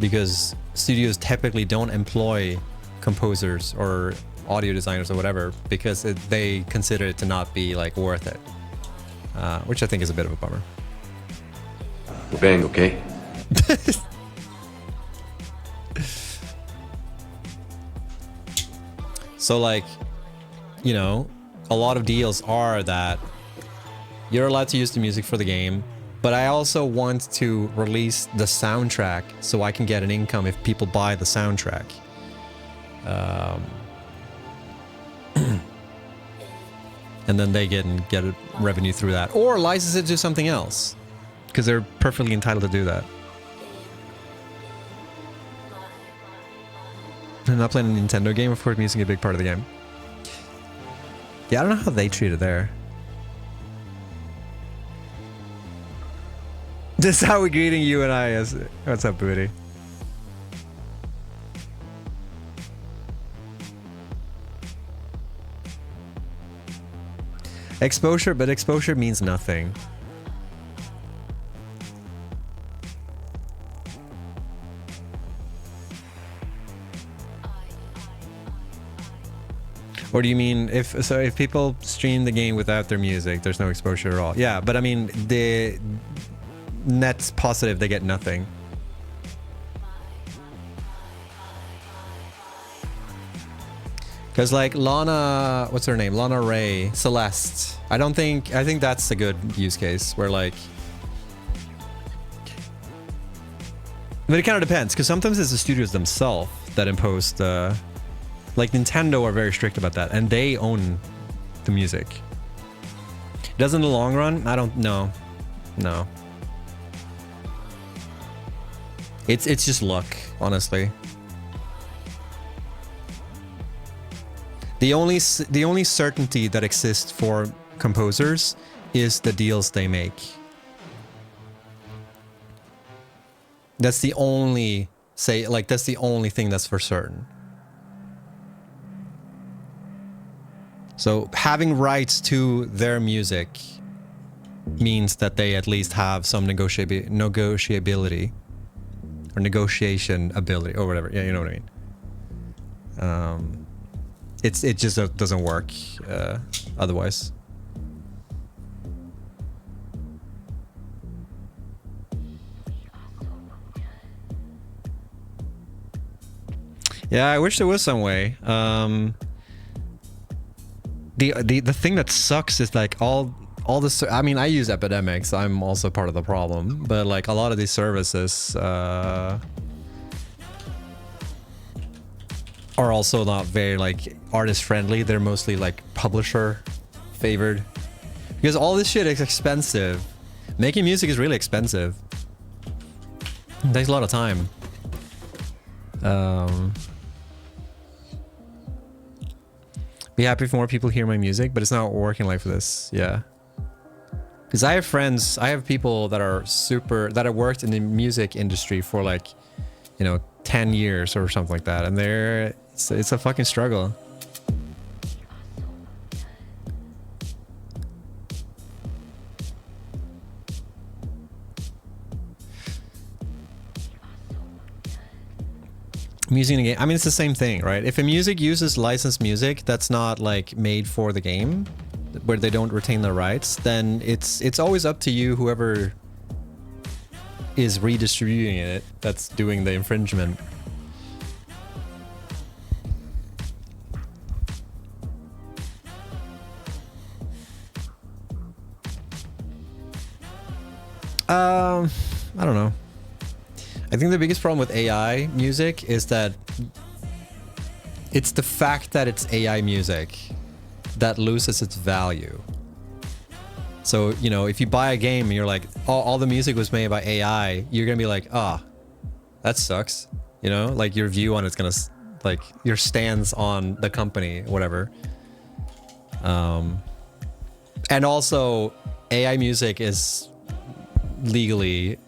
because studios typically don't employ composers or audio designers or whatever because they consider it to not be like worth it, which I think is a bit of a bummer. Bang, okay? So like, you know, a lot of deals are that you're allowed to use the music for the game, but I also want to release the soundtrack so I can get an income if people buy the soundtrack. And then they get a revenue through that, or license it to something else, because they're perfectly entitled to do that. I'm not playing a Nintendo game, of course music is a big part of the game. Yeah, I don't know how they treat it there. This is how we're greeting you and I. What's up, Booty? Exposure, but exposure means nothing. Or do you mean if people stream the game without their music, there's no exposure at all? Yeah, but I mean the net's positive they get nothing. Because like Lana, what's her name? Lana Ray, Celeste. I think that's a good use case where like, but it kind of depends because sometimes it's the studios themselves that impose the, like Nintendo are very strict about that and they own the music. Does in the long run? I don't know. No. It's just luck, honestly. The only certainty that exists for composers is the deals they make. That's the only that's the only thing that's for certain. So having rights to their music means that they at least have some negotiability or negotiation ability or whatever. Yeah, you know what I mean. It just doesn't work otherwise. Yeah, I wish there was some way. The thing that sucks is like all this. I mean, I use Epidemics. I'm also part of the problem, but like a lot of these services are also not very like artist friendly. They're mostly like publisher favored because all this shit is expensive. Making music is really expensive. It takes a lot of time. Be happy if more people hear my music, but it's not working like for this. Yeah. Because I have friends, I have people that are that have worked in the music industry for like, you know, 10 years or something like that. And it's a fucking struggle. Music in a game, I mean, it's the same thing, right? If a music uses licensed music that's not like made for the game, where they don't retain the rights, then it's always up to you, whoever is redistributing it that's doing the infringement. I don't know. I think the biggest problem with AI music is that it's the fact that it's AI music that loses its value. So, you know, if you buy a game and you're like, all the music was made by AI, you're gonna be like, ah, that sucks. You know, like your view on it's gonna, like your stance on the company, whatever. And also, AI music is legally,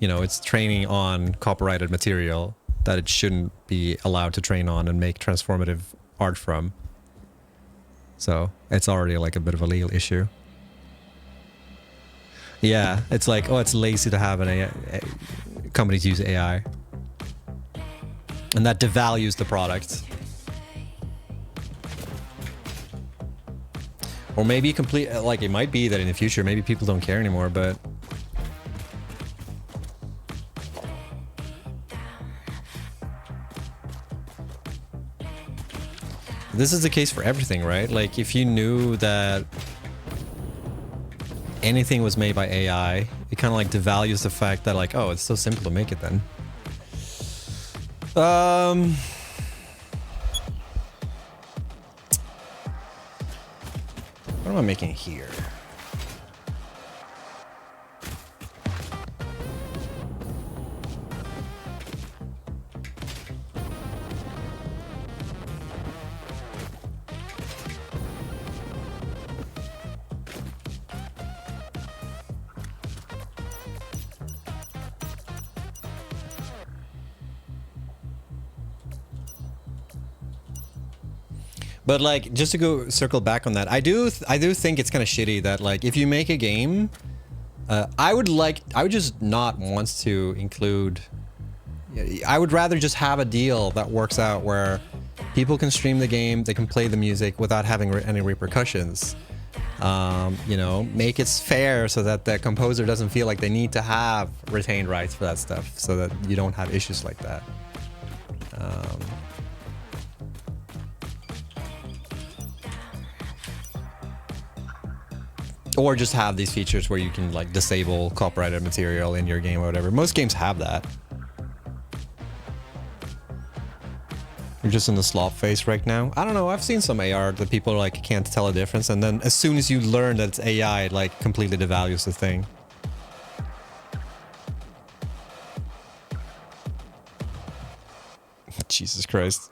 you know, it's training on copyrighted material that it shouldn't be allowed to train on and make transformative art from. So it's already like a bit of a legal issue. Yeah, it's like, oh, it's lazy to have an AI, companies use AI. And that devalues the product. Or maybe like it might be that in the future, maybe people don't care anymore, but this is the case for everything, right? Like if you knew that anything was made by AI, it kind of like devalues the fact that like, oh, it's so simple to make it then. What am I making here? But like, just to go circle back on that, I do think it's kind of shitty that like, if you make a game, I would just not want to include. I would rather just have a deal that works out where people can stream the game, they can play the music without having any repercussions. You know, make it fair so that the composer doesn't feel like they need to have retained rights for that stuff, so that you don't have issues like that. Or just have these features where you can like disable copyrighted material in your game or whatever. Most games have that. You're just in the slop phase right now. I don't know, I've seen some AR that people like can't tell a difference, and then as soon as you learn that it's AI, it like completely devalues the thing. Jesus Christ.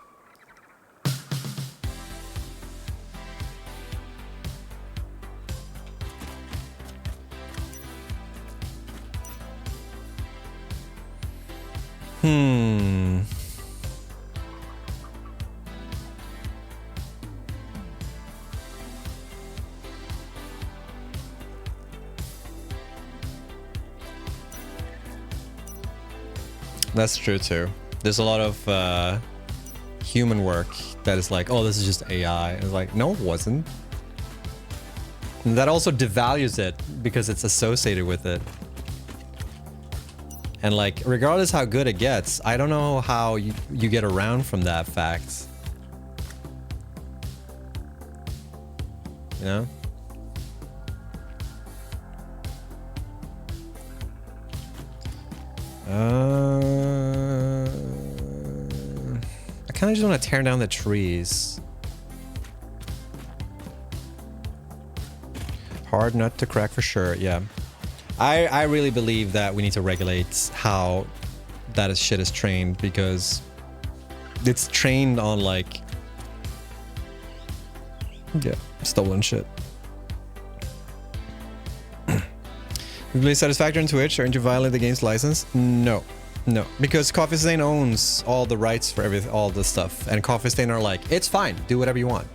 That's true too. There's a lot of human work that is like, oh, this is just AI. It's like, no, it wasn't. And that also devalues it because it's associated with it. And like, regardless how good it gets, I don't know how you get around from that fact. You know? I kind of just want to tear down the trees. Hard nut to crack for sure, yeah. I really believe that we need to regulate how that shit is trained, because it's trained on like, yeah, stolen shit. You play Satisfactory on Twitch, aren't you violating the game's license? No. No, because Coffee Stain owns all the rights for all the stuff, and Coffee Stain are like, it's fine, do whatever you want.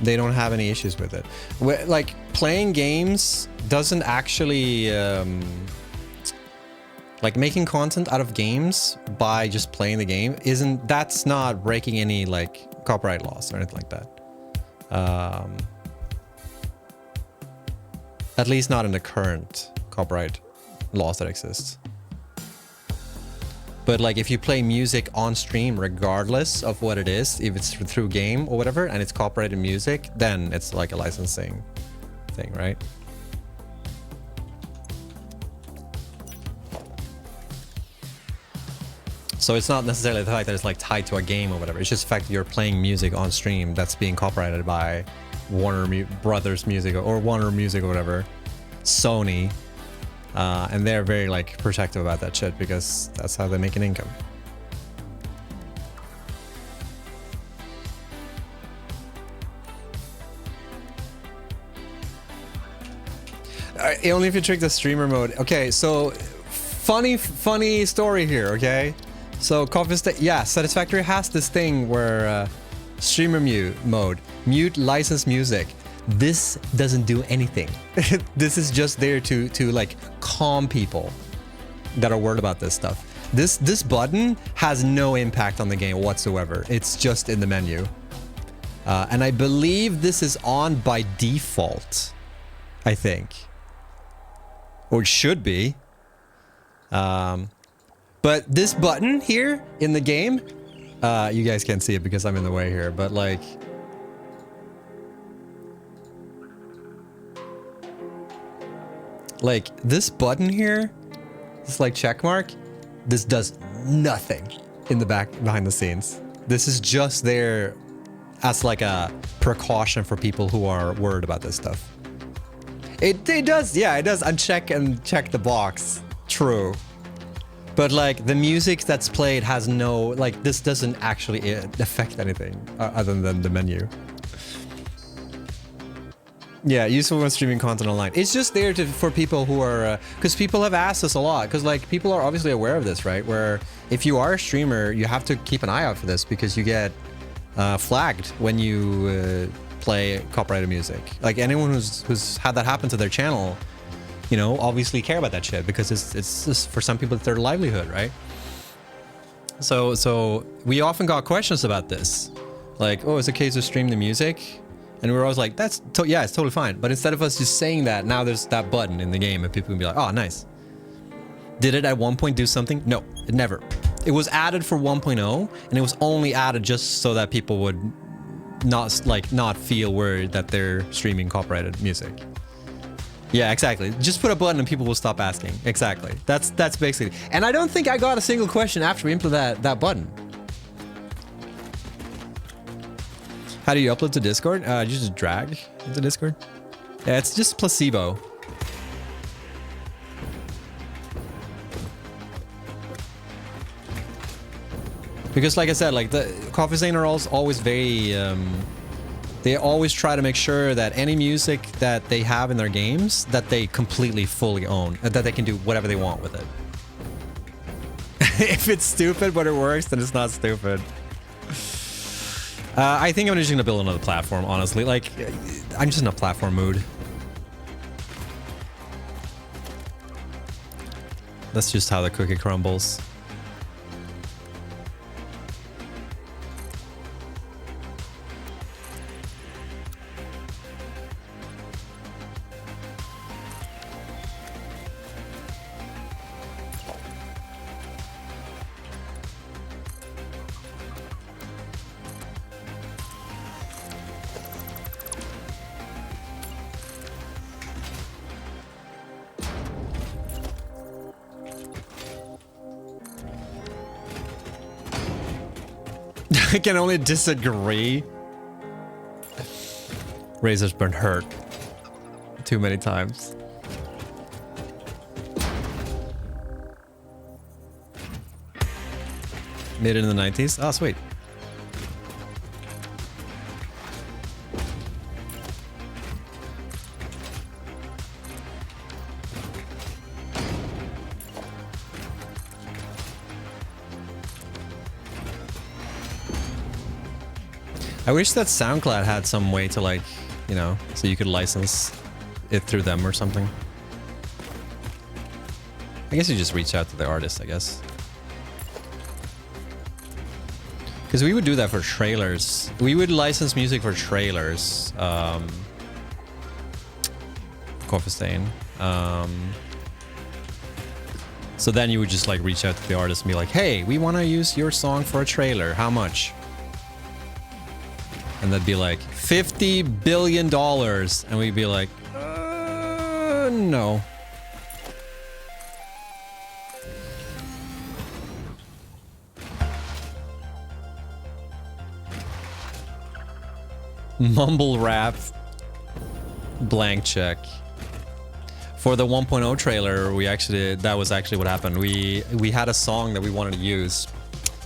They don't have any issues with it. Like, playing games doesn't actually, like making content out of games by just playing the game that's not breaking any like copyright laws or anything like that. At least not in the current copyright laws that exist. But like if you play music on stream, regardless of what it is, if it's through game or whatever, and it's copyrighted music, then it's like a licensing thing, right? So it's not necessarily the fact that it's like tied to a game or whatever. It's just the fact that you're playing music on stream that's being copyrighted by Warner Brothers Music or Warner Music or whatever, Sony, and they're very like protective about that shit because that's how they make an income. Only if you trick the streamer mode. Okay, so funny story here. Okay, so Satisfactory has this thing where streamer mute licensed music. This doesn't do anything. This is just there to like calm people that are worried about this stuff. This button has no impact on the game whatsoever. It's just in the menu, and I believe this is on by default. I think. Or it should be. But this button here in the game, you guys can't see it because I'm in the way here, but like, this button here, this like check mark, this does nothing in the behind the scenes. This is just there as like a precaution for people who are worried about this stuff. It does, yeah, it does uncheck and check the box. True. But like the music that's played has no, like this doesn't actually affect anything other than the menu. Yeah, useful when streaming content online. It's just there for people who are, because people have asked us a lot, because like people are obviously aware of this, right? Where if you are a streamer, you have to keep an eye out for this because you get flagged when you play copyrighted music. Like anyone who's had that happen to their channel, you know, obviously care about that shit because it's just, for some people it's their livelihood, right? So we often got questions about this, like, oh, is it okay to stream the music? And we're always like, yeah, it's totally fine. But instead of us just saying that, now there's that button in the game and people can be like, oh, nice. Did it at one point do something? No, it never. It was added for 1.0 and it was only added just so that people would not feel worried that they're streaming copyrighted music. Yeah, exactly. Just put a button and people will stop asking. Exactly. That's basically. And I don't think I got a single question after we implemented that button. How do you upload to Discord? You just drag into Discord. Yeah, it's just placebo. Because like I said, like the Coffee Stain are always very, they always try to make sure that any music that they have in their games, that they completely fully own, and that they can do whatever they want with it. If it's stupid but it works, then it's not stupid. I think I'm just gonna build another platform, honestly. Like, I'm just in a platform mood. That's just how the cookie crumbles. I can only disagree. Razor's been hurt too many times. Made it in the 90s? Oh, sweet. I wish that SoundCloud had some way to, like, you know, so you could license it through them or something. I guess you just reach out to the artist, I guess. Because we would do that for trailers. We would license music for trailers. Coffee Stain. So then you would just like reach out to the artist and be like, hey, we want to use your song for a trailer. How much? And they'd be like, $50 billion. And we'd be like, no. Mumble rap. Blank check. For the 1.0 trailer, that was actually what happened. We had a song that we wanted to use,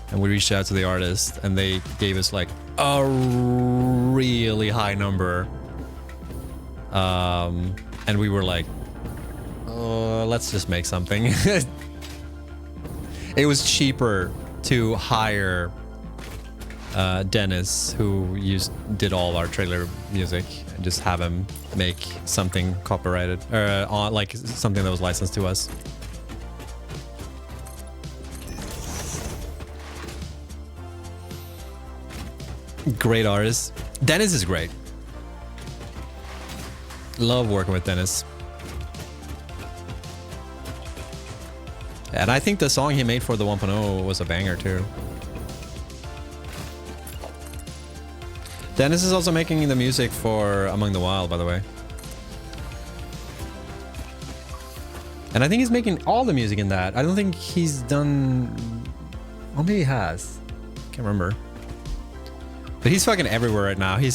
and we reached out to the artist, and they gave us like a really high number. And we were like, let's just make something. It was cheaper to hire Dennis, who did all our trailer music, and just have him make something copyrighted, or like something that was licensed to us. Great artist. Dennis is great. Love working with Dennis. And I think the song he made for the 1.0 was a banger too. Dennis is also making the music for Among the Wild, by the way. And I think he's making all the music in that. I don't think he's done... Well, maybe he has. Can't remember. But he's fucking everywhere right now. I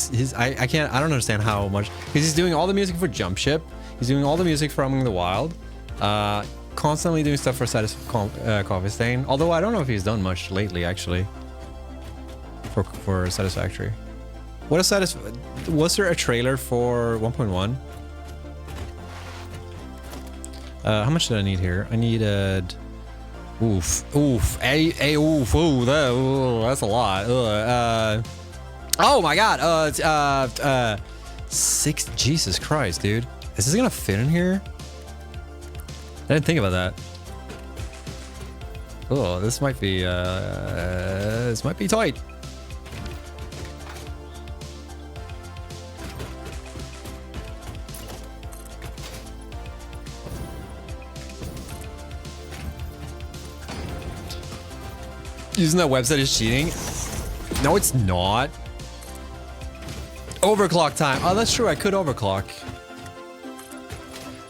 don't understand how much... Because he's doing all the music for Jump Ship. He's doing all the music for Among the Wild. Constantly doing stuff for Coffee Stain. Although I don't know if he's done much lately, actually. For Satisfactory. Was there a trailer for 1.1? How much did I need here? I needed... Oof. That's a lot. Oh my god. 6... Jesus Christ, dude. Is this gonna fit in here? I didn't think about that. Oh, this might be tight. Using that website is cheating? No, it's not. Overclock time. Oh, that's true. I could overclock.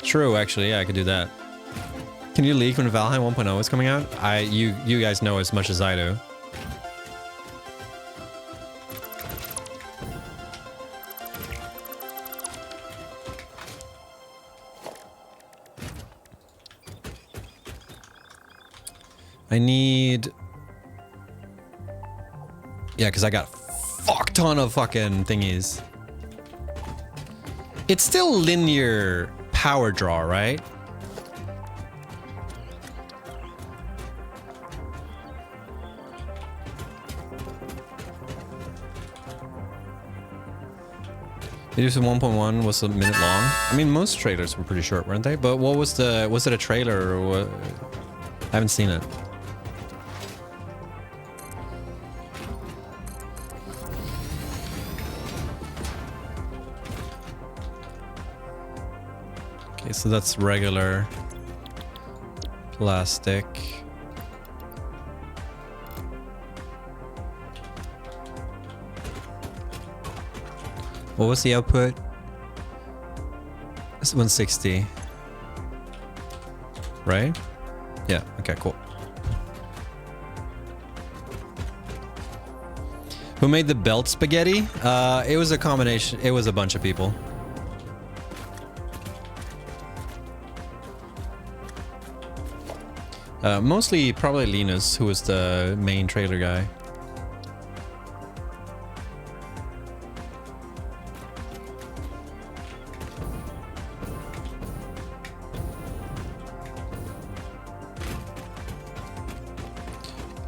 True, actually. Yeah, I could do that. Can you leak when Valheim 1.0 is coming out? You guys know as much as I do. I need... Yeah, because I got a fuck ton of fucking thingies. It's still linear power draw, right? Videos in 1.1 was a minute long. I mean, most trailers were pretty short, weren't they? But what was it a trailer or what? I haven't seen it. Okay, so that's regular plastic. What was the output? It's 160. Right? Yeah, okay, cool. Who made the belt spaghetti? It was a combination, it was a bunch of people. Mostly probably Linus, who was the main trailer guy.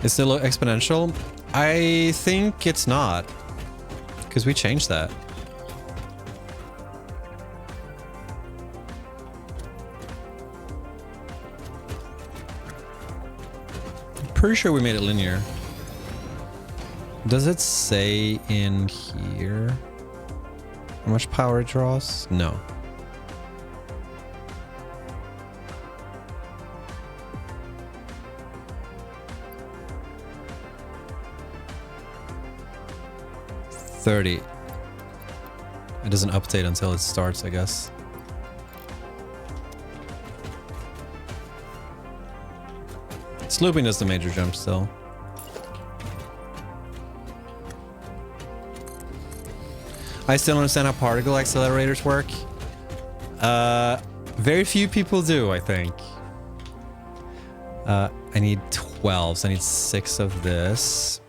It's still exponential? I think it's not, because we changed that. Pretty sure we made it linear. Does it say in here how much power it draws? No. 30. It doesn't update until it starts, I guess. Slooping is the major jump still. I still understand how particle accelerators work. Very few people do, I think. I need 12, so I need 6 of this.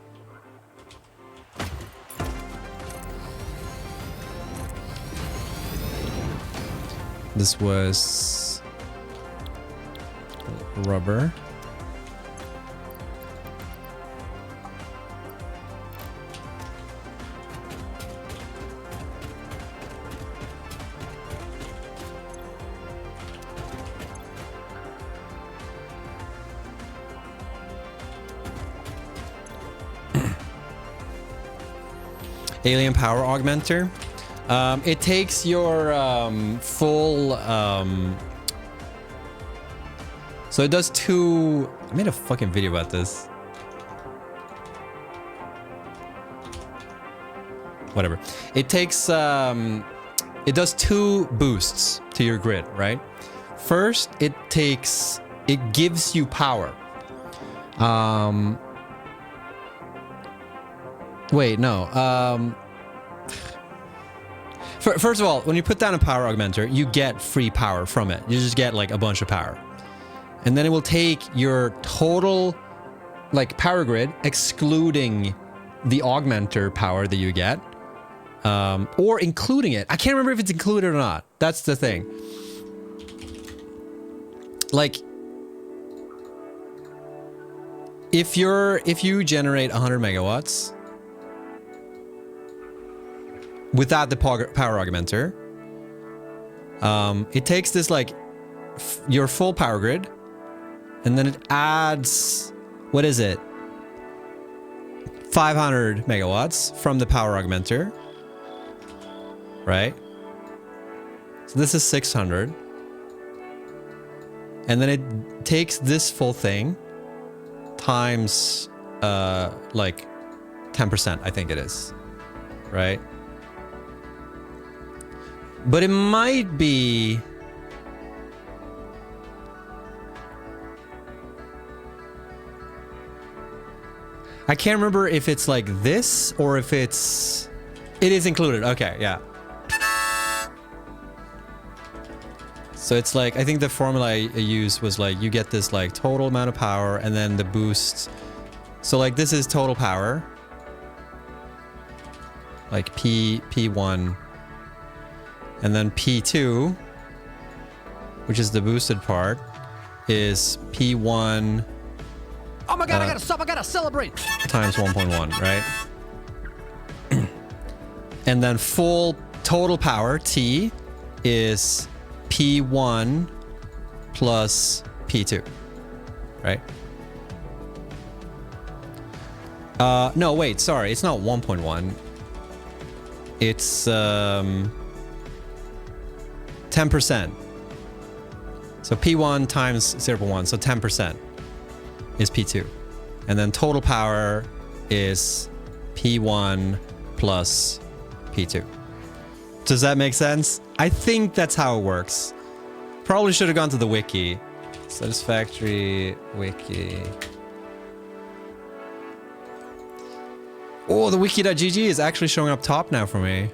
This was rubber. Alien power augmenter. It takes your full so it does 2. I made a fucking video about this. Whatever. It takes it does 2 boosts to your grid, right? First, it gives you power. Wait, no. First of all, when you put down a power augmenter, you get free power from it. You just get like a bunch of power. And then it will take your total like power grid, excluding the augmenter power that you get, or including it. I can't remember if it's included or not. That's the thing. Like, if you generate 100 megawatts without the power augmenter, it takes this like your full power grid, and then it adds, what is it, 500 megawatts from the power augmenter, right? So this is 600, and then it takes this full thing times like 10%, I think it is, right? But it might be... I can't remember if it's like this or if it's... It is included. Okay, yeah. So it's like, I think the formula I used was like, you get this like total amount of power and then the boost. So like this is total power. Like P1. And then P2, which is the boosted part, is P1. Oh my god, I gotta stop, I gotta celebrate! Times 1.1, right? And then full total power, T, is P1 plus P2, right? No, wait, sorry, it's not 1.1. It's 10%. So P1 times 0.1, so 10% is P2. And then total power is P1 plus P2. Does that make sense? I think that's how it works. Probably should have gone to the wiki. Satisfactory wiki. Oh, the wiki.gg is actually showing up top now for me.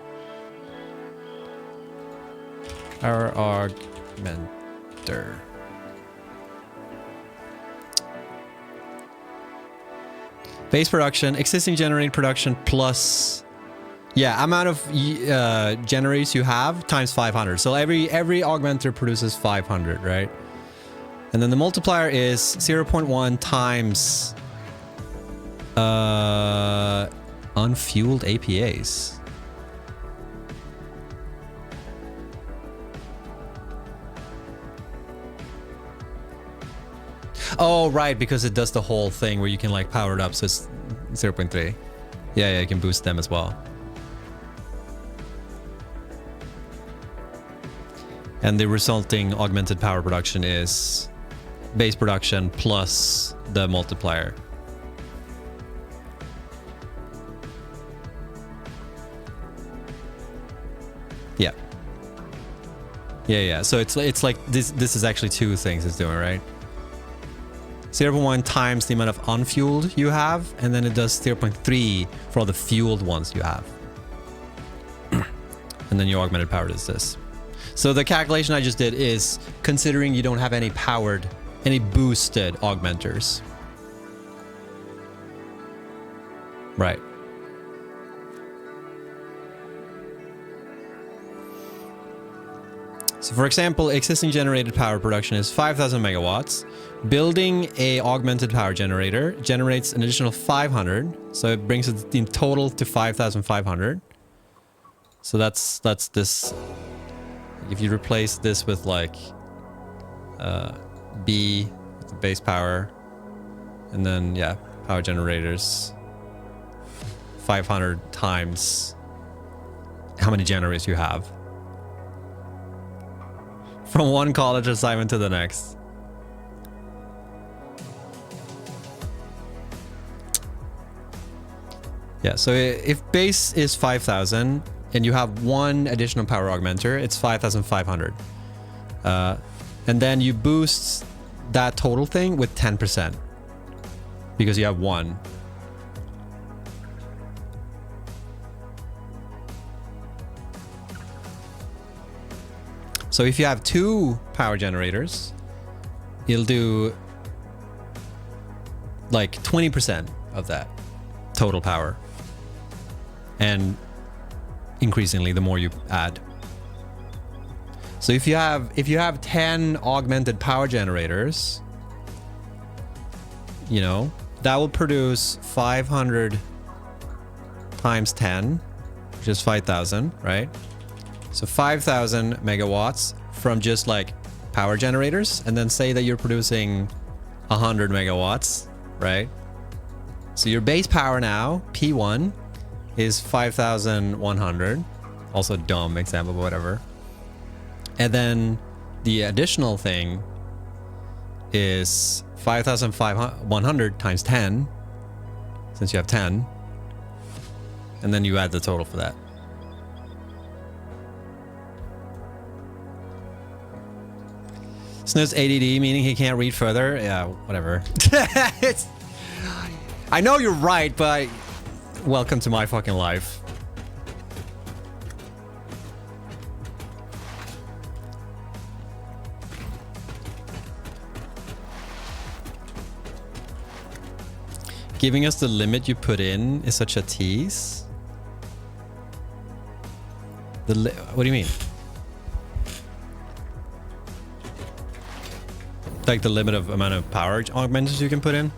Power augmenter. Base production, existing generating production plus, yeah, amount of generators you have times 500. So every augmenter produces 500, right? And then the multiplier is 0.1 times unfueled APAs. Oh, right, because it does the whole thing where you can like power it up, so it's 0.3. Yeah, you can boost them as well. And the resulting augmented power production is base production plus the multiplier. Yeah. Yeah. So it's like this is actually two things it's doing, right? 0.1 times the amount of unfueled you have, and then it does 0.3 for all the fueled ones you have. And then your augmented power does this. So the calculation I just did is considering you don't have any boosted augmenters. Right. So for example, existing generated power production is 5,000 megawatts. Building a augmented power generator generates an additional 500. So it brings it in total to 5,500. So that's this. If you replace this with like B, the base power, and then yeah, power generators, 500 times how many generators you have. From one college assignment to the next. Yeah, so if base is 5,000 and you have one additional power augmenter, it's 5,500. And then you boost that total thing with 10% because you have one. So if you have two power generators, you'll do like 20% of that total power. And increasingly, the more you add. So if you have 10 augmented power generators, you know, that will produce 500 times 10, which is 5,000, right? So 5,000 megawatts from just like power generators, and then say that you're producing 100 megawatts, right? So your base power now, P1, is 5,100. Also dumb example, but whatever. And then the additional thing is 5,100 times 10, since you have 10. And then you add the total for that. Snoo's ADD, meaning he can't read further. Yeah, whatever. I know you're right, but welcome to my fucking life. Giving us the limit you put in is such a tease. What do you mean? Like the limit of amount of power augmenters you can put in?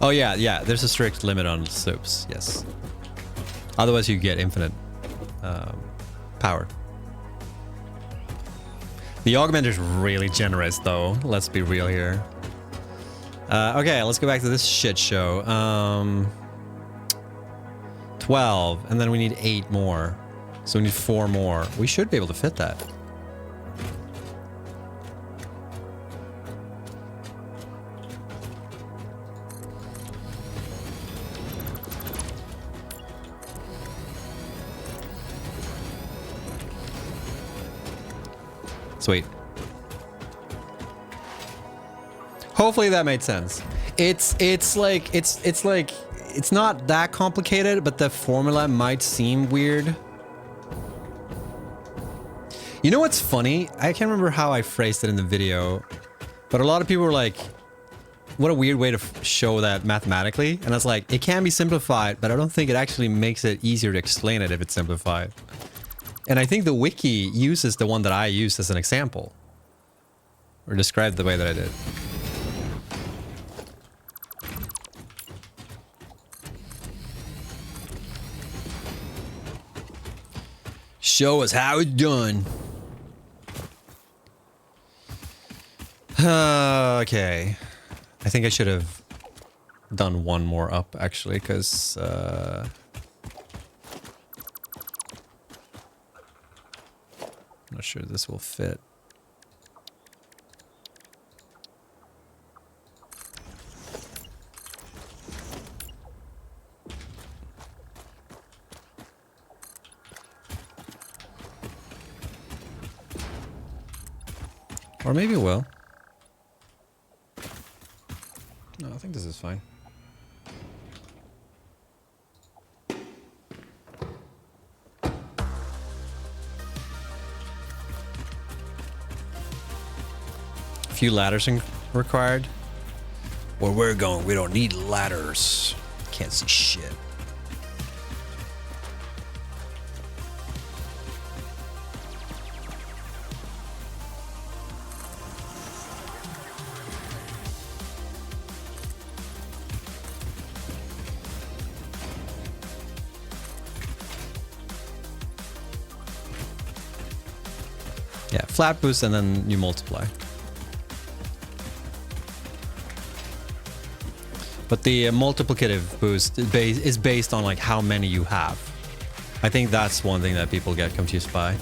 Oh yeah, there's a strict limit on soups, yes. Otherwise you get infinite power. The augmenter's really generous though, let's be real here. Okay, let's go back to this shit show. 12, and then we need 8 more. So we need 4 more. We should be able to fit that. Sweet. Hopefully that made sense. It's not that complicated, but the formula might seem weird. You know what's funny? I can't remember how I phrased it in the video, but a lot of people were like, what a weird way to show that mathematically. And I was like, it can be simplified, but I don't think it actually makes it easier to explain it if it's simplified. And I think the wiki uses the one that I used as an example. Or described the way that I did. Show us how it's done. Okay. I think I should have done one more up, actually, because... I'm not sure this will fit. Or maybe it will. No, I think this is fine. A few ladders required. Where we're going, we don't need ladders. Can't see shit. Yeah, flat boost and then you multiply. But the multiplicative boost is based on like how many you have. I think that's one thing that people get confused by.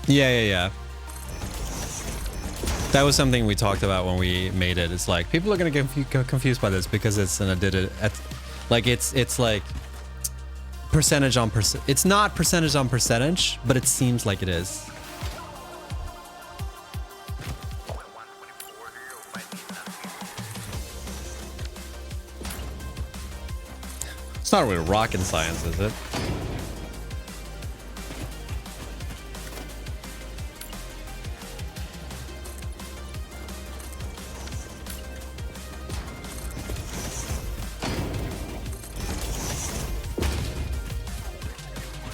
Yeah. That was something we talked about when we made it. It's like people are gonna get confused by this because it's an additive. Like it's like percentage on percent. It's not percentage on percentage, but it seems like it is. It's not really rocket science, is it?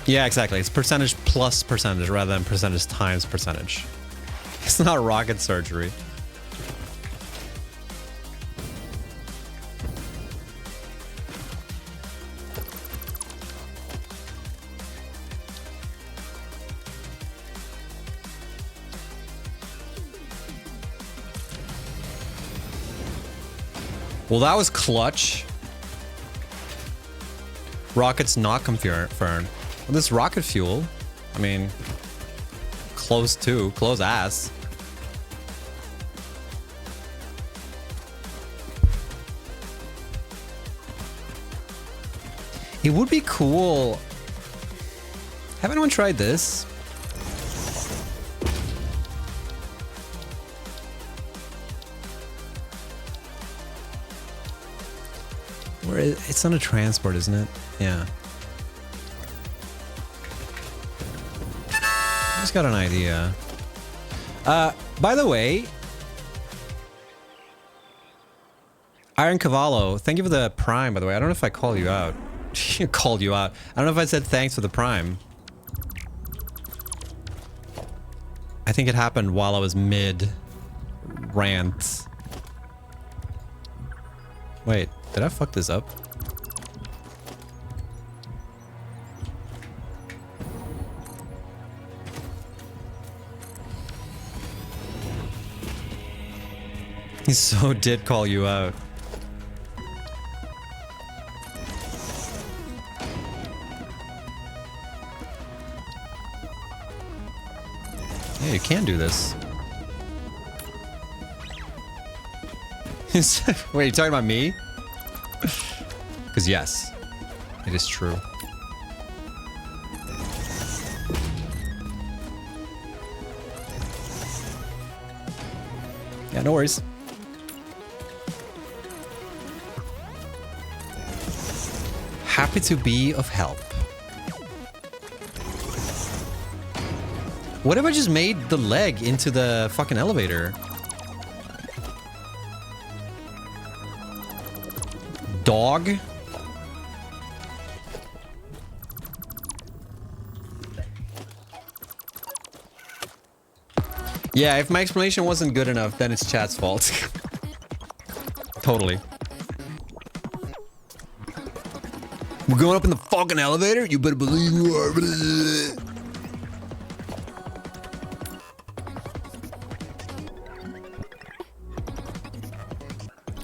Yeah, exactly. It's percentage plus percentage rather than percentage times percentage. It's not rocket surgery. Well, that was clutch. Rocket's not confirmed. Well, this rocket fuel, I mean, close ass. It would be cool. Have anyone tried this? It's on a transport, isn't it? Yeah. I just got an idea. By the way, Iron Cavallo, thank you for the Prime, by the way. I don't know if I called you out. Called you out. I don't know if I said thanks for the Prime. I think it happened while I was mid-rant. Wait, did I fuck this up? He so did call you out. Yeah, you can do this. Wait, you talking about me? Because yes, it is true. Yeah, no worries. Happy to be of help. What if I just made the leg into the fucking elevator? Dog? Yeah, if my explanation wasn't good enough, then it's chat's fault. Totally. We're going up in the fucking elevator? You better believe you are.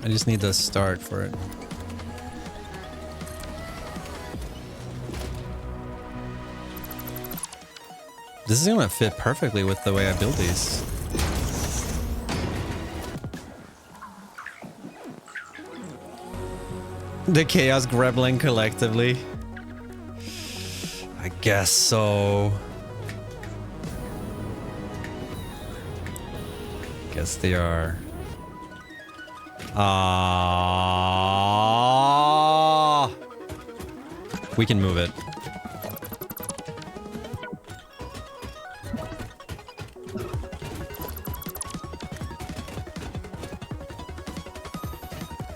I just need the start for it. This is gonna fit perfectly with the way I build these. The chaos gremlin collectively. I guess so. Guess they are. We can move it.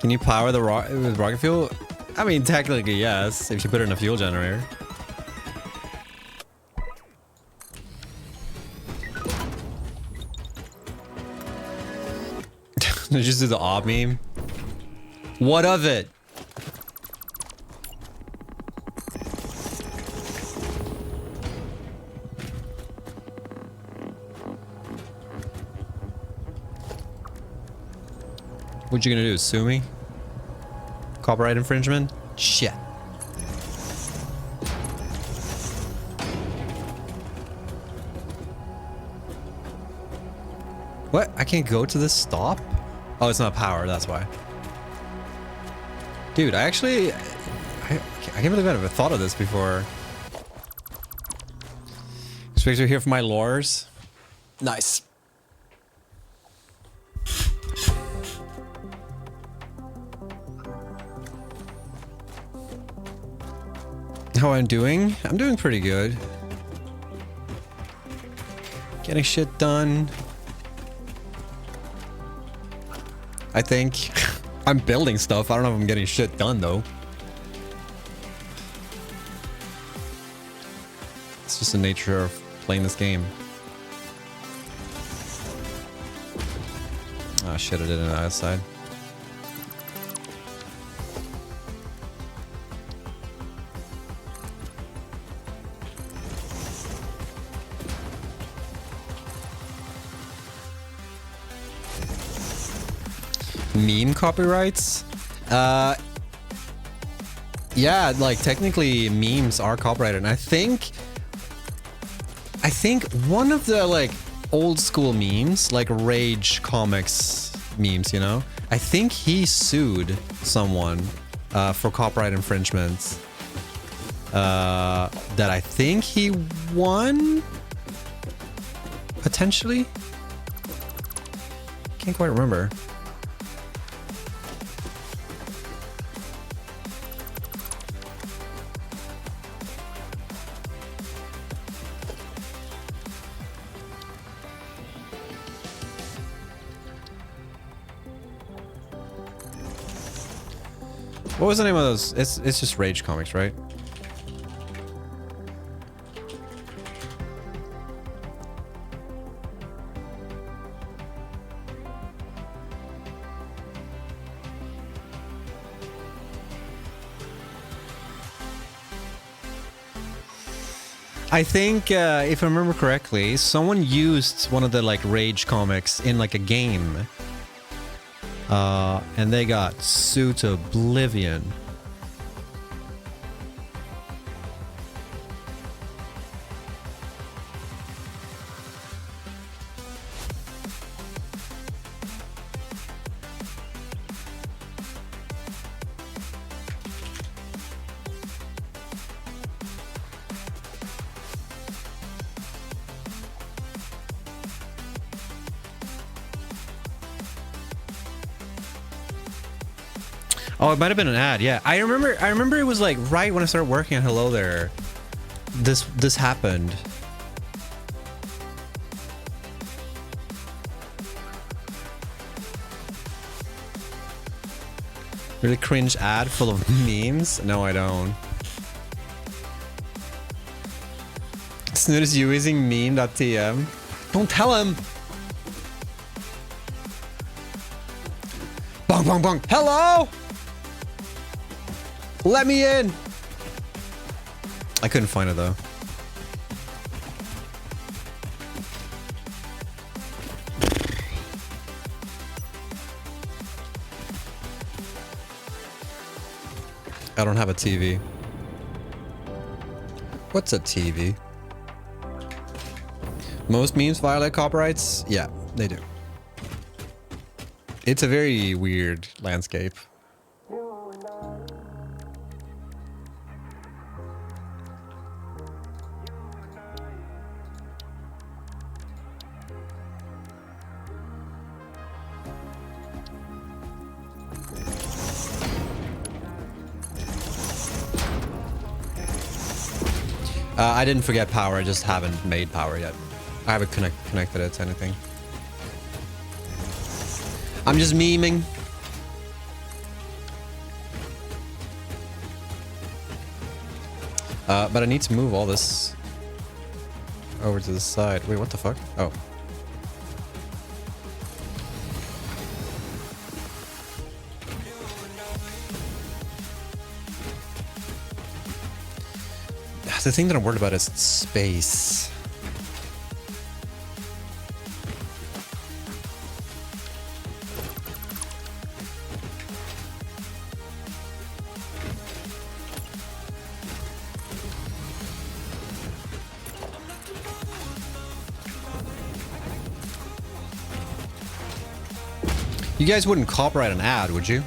Can you power the with rocket fuel? I mean, technically, yes, if you put it in a fuel generator. Did you just do the ob meme? What of it? What you gonna do? Sue me? Copyright infringement? Shit. What? I can't go to this stop? Oh, it's not power, that's why. Dude, I actually... I can't believe I never thought of this before. Expect to hear from my lores. Nice. How I'm doing? I'm doing pretty good. Getting shit done. I think. I'm building stuff. I don't know if I'm getting shit done though. It's just the nature of playing this game. Oh shit, I did it outside. Meme copyrights? Yeah, like technically memes are copyrighted, and I think one of the like old school memes, like Rage Comics memes, you know, I think he sued someone for copyright infringements. That I think he won, potentially. Can't quite remember. What was the name of those? It's just Rage Comics, right? I think, if I remember correctly, someone used one of the like Rage Comics in like a game. And they got sued to oblivion. Oh, it might have been an ad. Yeah, I remember it was like right when I started working on Hello There. This happened. Really cringe ad full of memes? No, I don't. Snoot is using meme.tm. Don't tell him. Bong, bong, bong. Hello? Let me in. I couldn't find it though. I don't have a TV. What's a TV? Most memes violate copyrights? Yeah, they do. It's a very weird landscape. I didn't forget power, I just haven't made power yet. I haven't connected it to anything. I'm just memeing. But I need to move all this over to the side. Wait, what the fuck? Oh. The thing that I'm worried about is space. You guys wouldn't copyright an ad, would you?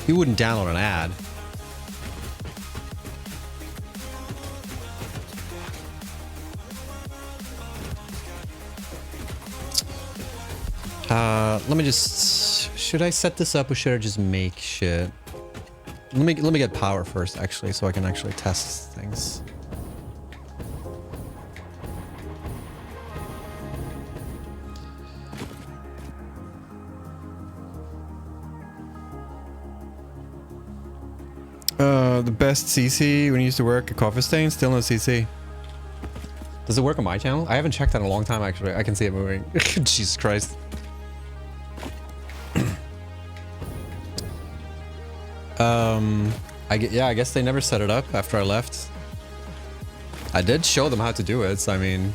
You wouldn't download an ad. Let me just... Should I set this up or should I just make shit? Let me get power first, actually, so I can actually test things. The best CC when you used to work at Coffee Stain, still no CC. Does it work on my channel? I haven't checked that in a long time, actually. I can see it moving. Jesus Christ. I guess they never set it up after I left. I did show them how to do it, so I mean...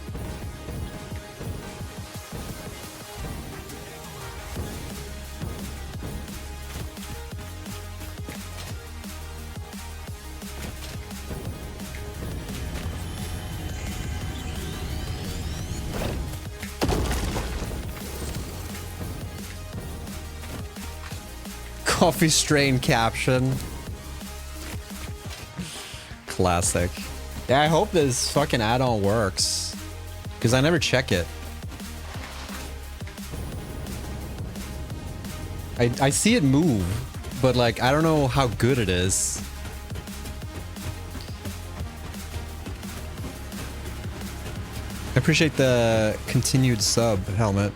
Coffee strain caption. Classic. Yeah, I hope this fucking add-on works. Because I never check it. I see it move, but like, I don't know how good it is. I appreciate the continued sub, Helmet.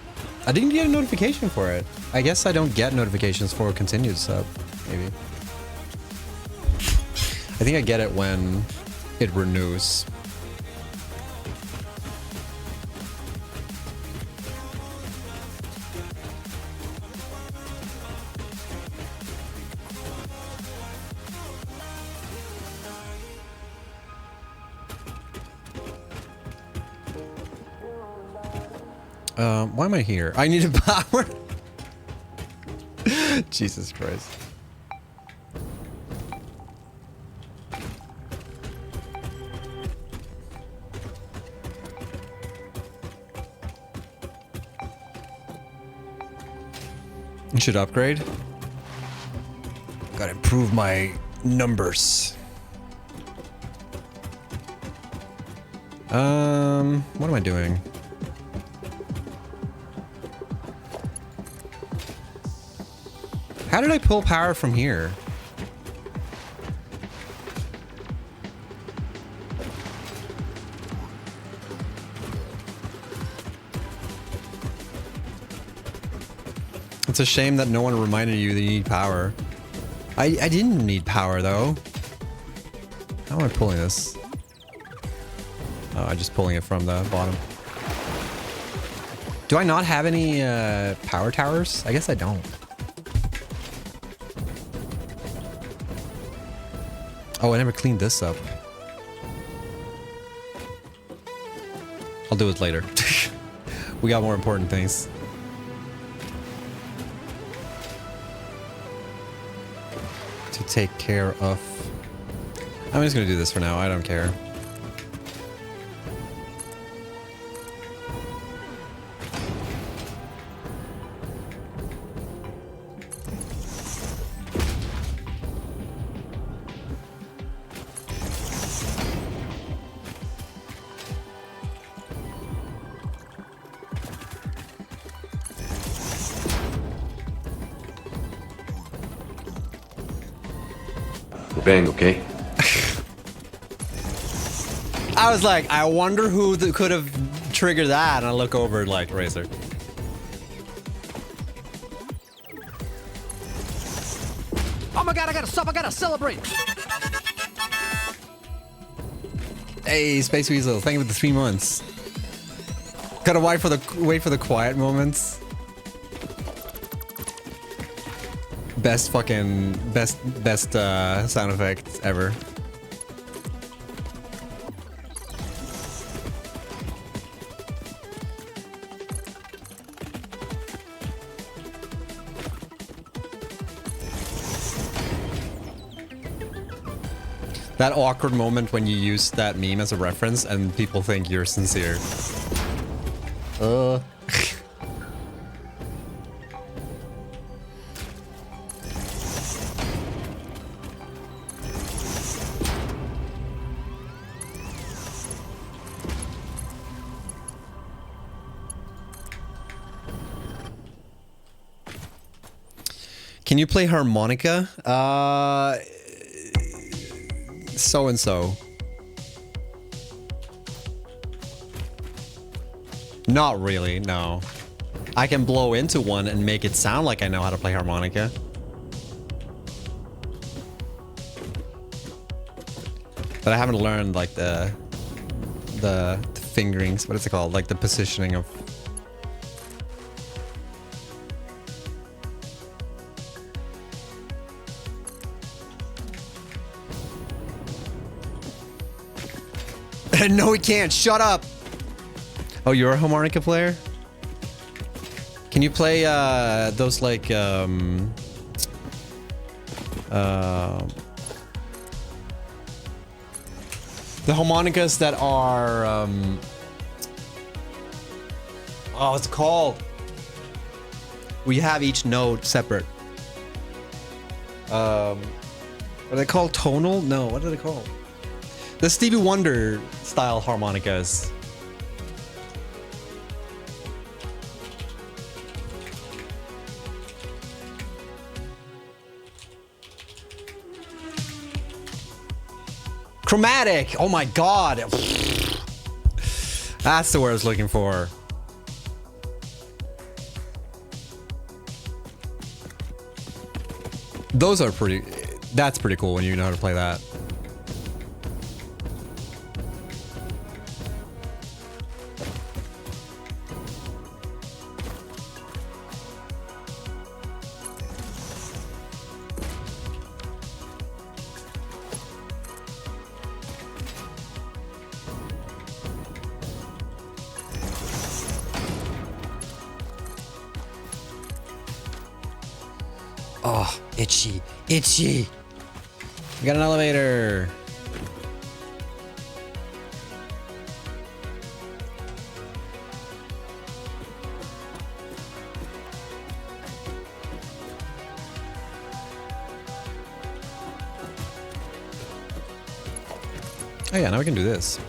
I didn't get a notification for it. I guess I don't get notifications for a continued sub, maybe. I think I get it when it renews. Why am I here? I need a power. Jesus Christ. I should upgrade. Gotta improve my numbers. What am I doing? How did I pull power from here? It's a shame that no one reminded you that you need power. I didn't need power though. How am I pulling this? Oh, I'm just pulling it from the bottom. Do I not have any power towers? I guess I don't. Oh, I never cleaned this up. I'll do it later. We got more important things. To take care of. I'm just gonna do this for now. I don't care. Bang, okay? I was like, I wonder who could have triggered that, and I look over like Razor. Oh my god, I gotta stop, I gotta celebrate! Hey, Space Weasel, thank you for the 3 months. Gotta wait for the quiet moments. Best sound effect ever. That awkward moment when you use that meme as a reference and people think you're sincere. Can you play harmonica? So and so. Not really, no. I can blow into one and make it sound like I know how to play harmonica. But I haven't learned like the fingerings, what is it called? Like the positioning of. No, he can't. Shut up. Oh, you're a harmonica player? Can you play those like the harmonicas that are oh, it's called. We have each note separate. Are they called tonal? No, what are they called? The Stevie Wonder style harmonicas. Chromatic! Oh my god! That's the word I was looking for. Those are pretty... That's pretty cool when you know how to play that. Oh, itchy, itchy. We got an elevator. Oh yeah, now we can do this.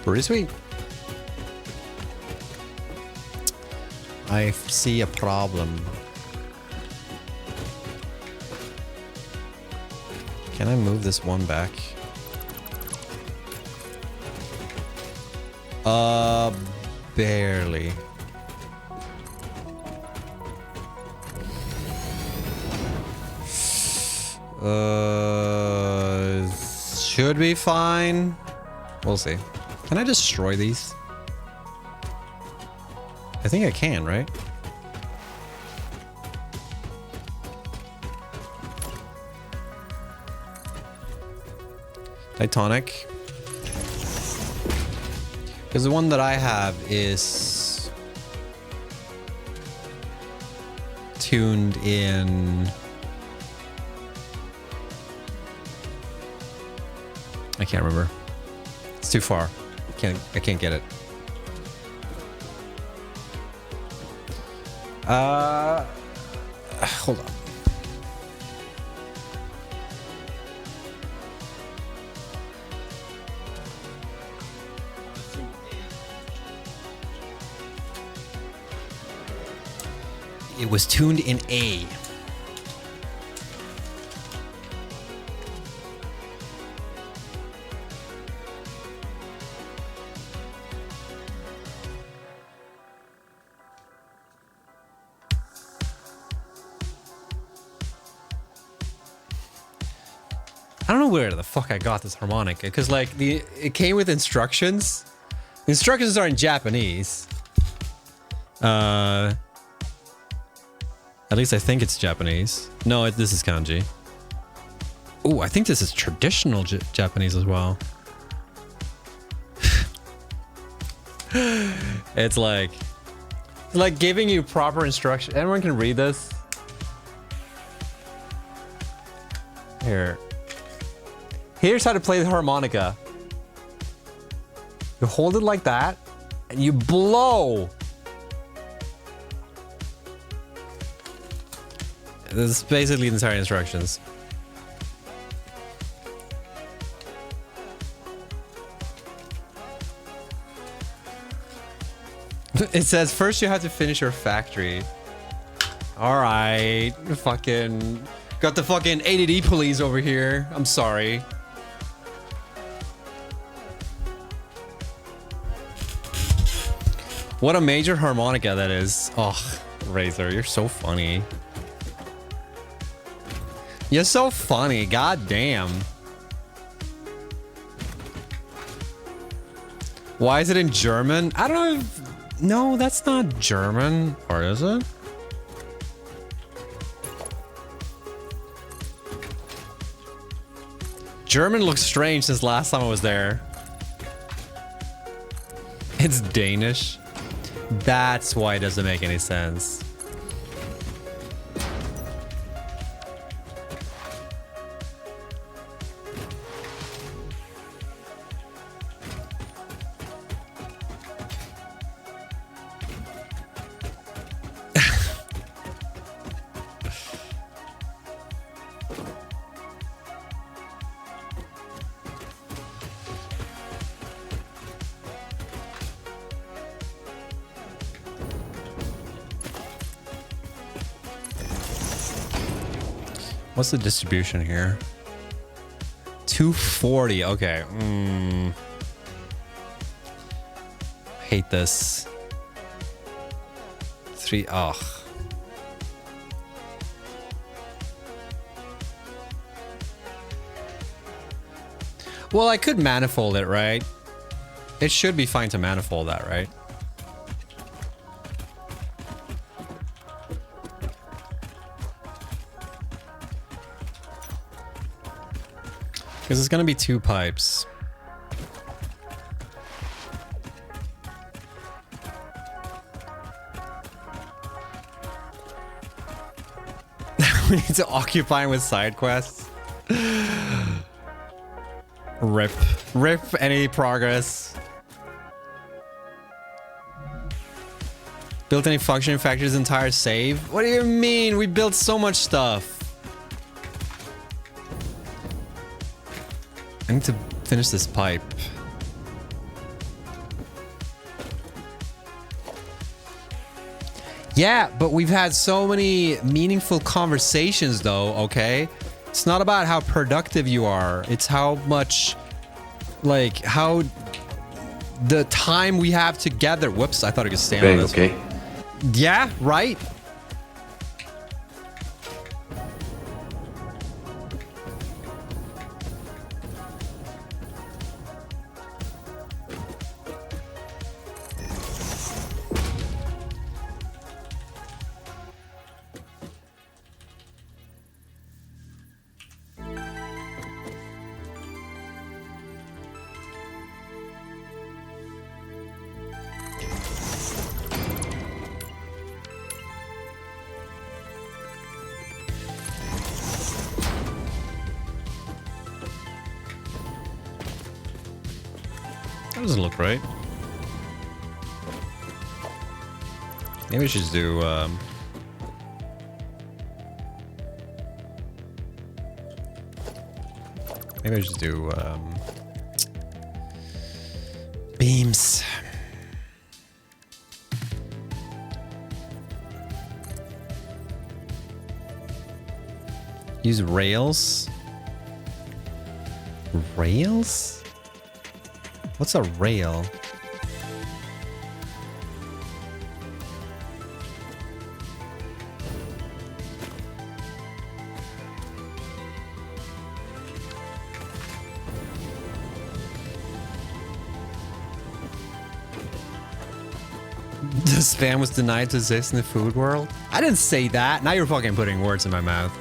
Pretty sweet. I see a problem. Can I move this one back? Barely. Should be fine. We'll see. Can I destroy these? I think I can, right? Titanic. Because the one that I have is tuned in. I can't remember. It's too far. I can't get it. Hold on. It was tuned in A. I don't know where the fuck I got this harmonica, because like it came with instructions. The instructions are in Japanese. At least I think it's Japanese. No, this is kanji. Oh, I think this is traditional Japanese as well. It's like giving you proper instruction. Anyone can read this? Here. Here's how to play the harmonica. You hold it like that, and you blow. This is basically the entire instructions. It says first you have to finish your factory. All right, fucking got the fucking ADD police over here. I'm sorry. What a major harmonica that is. Oh, Razor, you're so funny. You're so funny, god damn. Why is it in German? I don't know if... No, that's not German. Or is it? German looks strange since last time I was there. It's Danish. That's why it doesn't make any sense. What's the distribution here? 240. Okay. Hate this. 3. Ugh. Well, I could manifold it, right? It should be fine to manifold that, right? Because it's gonna be 2 pipes. We need to occupy him with side quests. Rip. Rip any progress. Built any functioning factory's entire save? What do you mean? We built so much stuff. I need to finish this pipe. Yeah, but we've had so many meaningful conversations though, okay? It's not about how productive you are. It's how much, like, how the time we have together. Whoops, I thought I could stand on this. Okay. Yeah, right? doesn't look right. Maybe we should just do, maybe I should do, beams. Use rails. Rails? What's a rail? The spam was denied to exist in the food world? I didn't say that. Now you're fucking putting words in my mouth.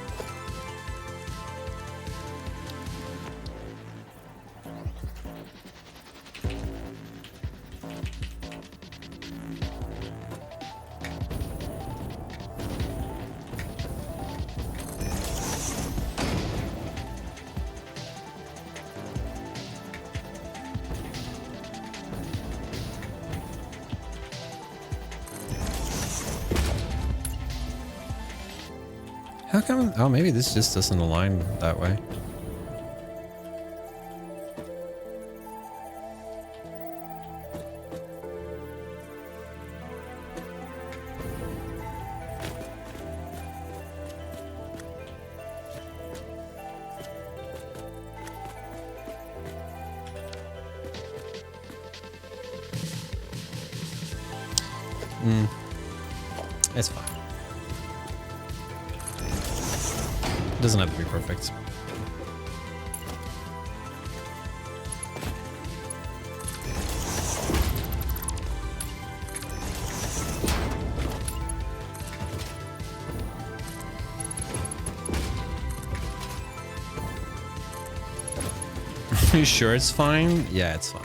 How come? Oh, maybe this just doesn't align that way. It's fine. It doesn't have to be perfect. Are you sure it's fine? Yeah, it's fine.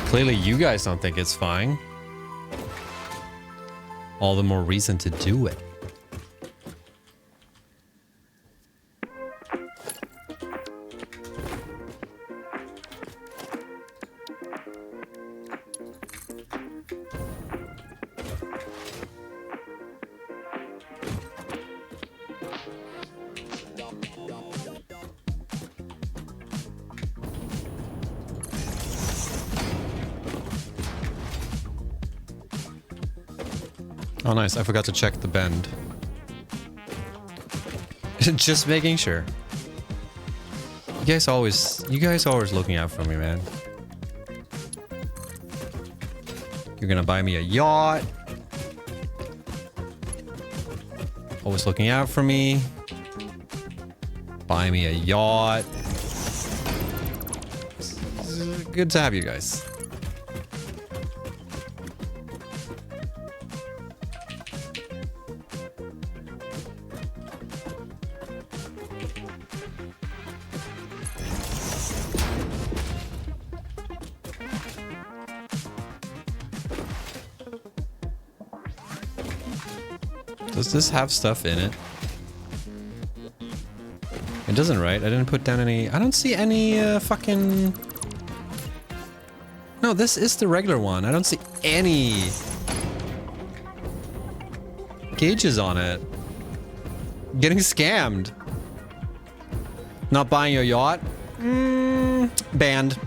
Clearly you guys don't think it's fine. All the more reason to do it. Oh, nice. I forgot to check the bend. Just making sure. You guys always looking out for me, man. You're gonna buy me a yacht. Always looking out for me. Buy me a yacht. Good to have you guys. Does this have stuff in it? It doesn't, right? I didn't put down any... I don't see any fucking... No, this is the regular one. I don't see any gauges on it. Getting scammed. Not buying your yacht? Banned.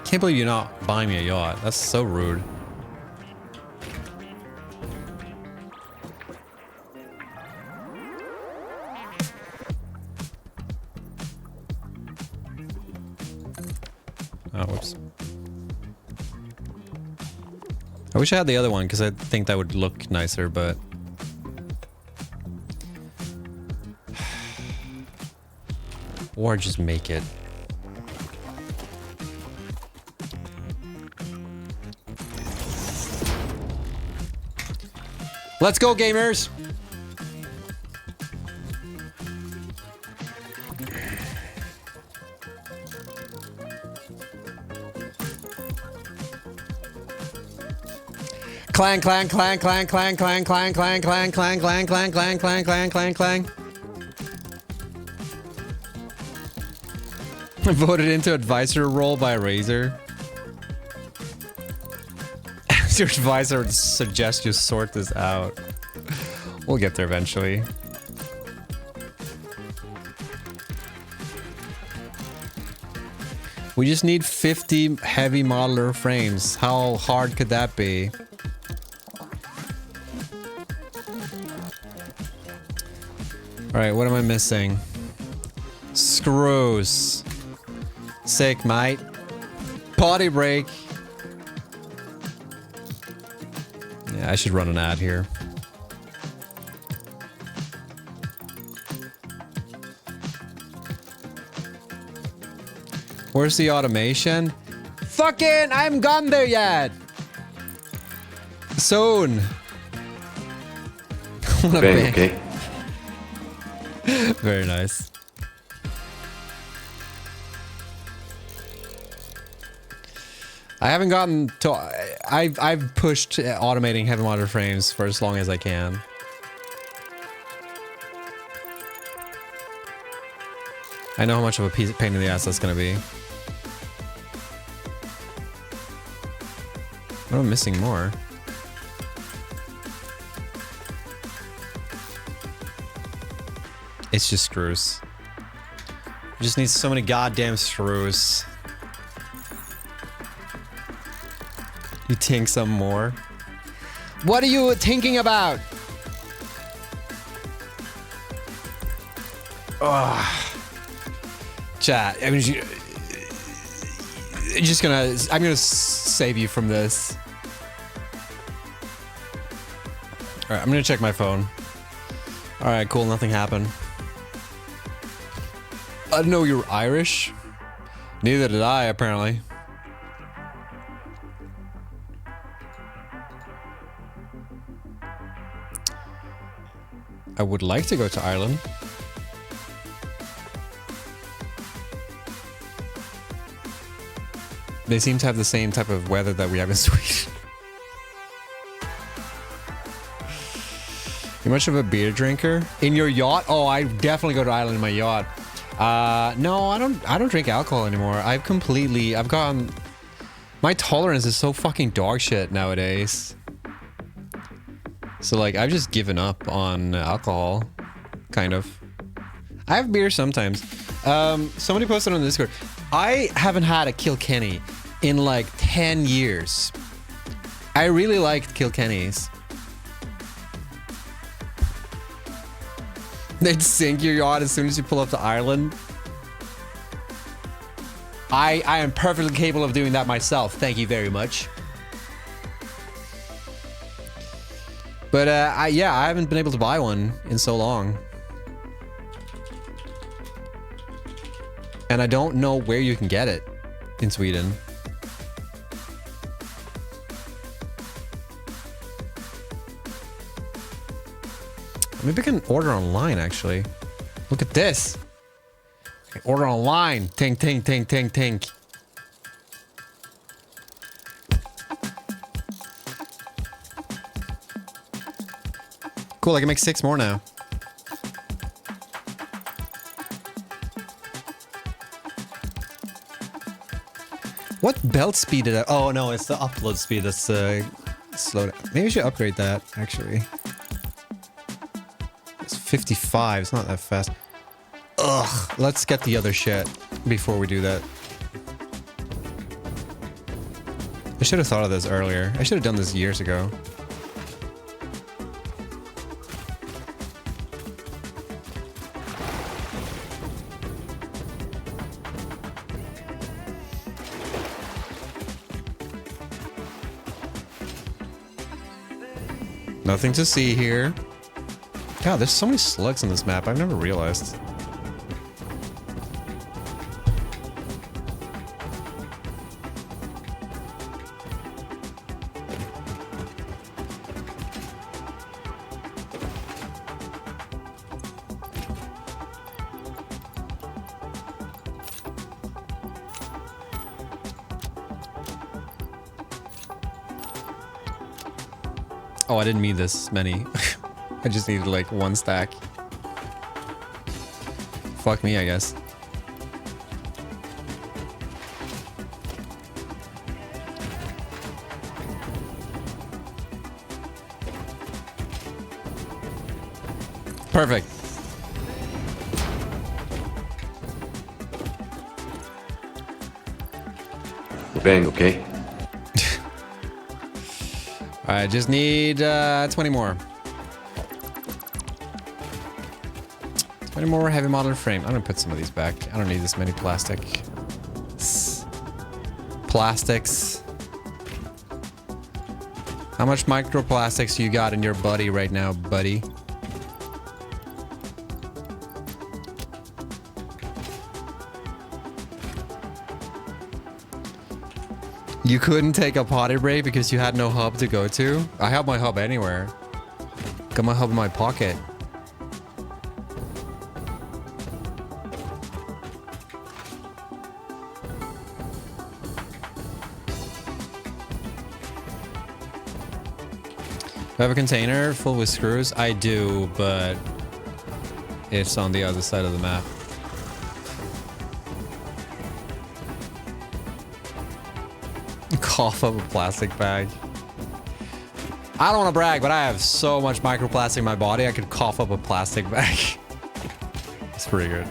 Can't believe you're not buying me a yacht. That's so rude. Oh, whoops. I wish I had the other one because I think that would look nicer, but... Or just make it. Let's go, gamers! Clang, clang, clang, clang, clang, clang, clang, clang, clang, clang, clang, clang, clang, clang, clang, clang, clang. Voted into advisor role by Razor. Your advisor suggests you sort this out. We'll get there eventually. We just need 50 heavy modeler frames. How hard could that be? Alright, what am I missing? Screws. Sick, mate. Potty break. Yeah, I should run an ad here. Where's the automation? Fucking, I haven't gotten there yet. Soon. What a Bang, bank. okay? Very nice. I haven't gotten to... I've pushed automating heavy modeler frames for as long as I can. I know how much of a pain in the ass that's gonna be. What am I missing more? It's just screws. You just need so many goddamn screws. You think some more? What are you thinking about? Ugh. Chat, I'm gonna save you from this. Alright, I'm gonna check my phone. Alright, cool, nothing happened. I didn't know you were Irish. Neither did I, apparently. I would like to go to Ireland. They seem to have the same type of weather that we have in Sweden. You much of a beer drinker? In your yacht? Oh, I definitely go to Ireland in my yacht. No, I don't drink alcohol anymore. I've gotten... My tolerance is so fucking dog shit nowadays. So, like, I've just given up on alcohol. Kind of. I have beer sometimes. Somebody posted on the Discord. I haven't had a Kilkenny in, like, 10 years. I really liked Kilkennys. They'd sink your yacht as soon as you pull up to Ireland. I am perfectly capable of doing that myself. Thank you very much. But yeah, I haven't been able to buy one in so long. And I don't know where you can get it in Sweden. Maybe I can order online, actually. Look at this. I can order online. Tink, tink, tink, tink, tink. Cool, I can make 6 more now. What belt speed did I... Oh, no, it's the upload speed that's slow down. Maybe I should upgrade that, actually. It's 55. It's not that fast. Ugh. Let's get the other shit before we do that. I should have thought of this earlier. I should have done this years ago. Nothing to see here. God, there's so many slugs on this map. I've never realized. Oh, I didn't need this many. I just needed like 1 stack. Fuck me, I guess. Perfect. Bang, okay? I just need 20 more. 20 more heavy model frame. I'm gonna put some of these back. I don't need this many plastics. How much microplastics you got in your body right now, buddy? You couldn't take a potty break because you had no hub to go to? I have my hub anywhere. Got my hub in my pocket. Do I have a container full with screws? I do, but it's on the other side of the map. Cough up a plastic bag. I don't want to brag, but I have so much microplastic in my body, I could cough up a plastic bag. It's pretty good.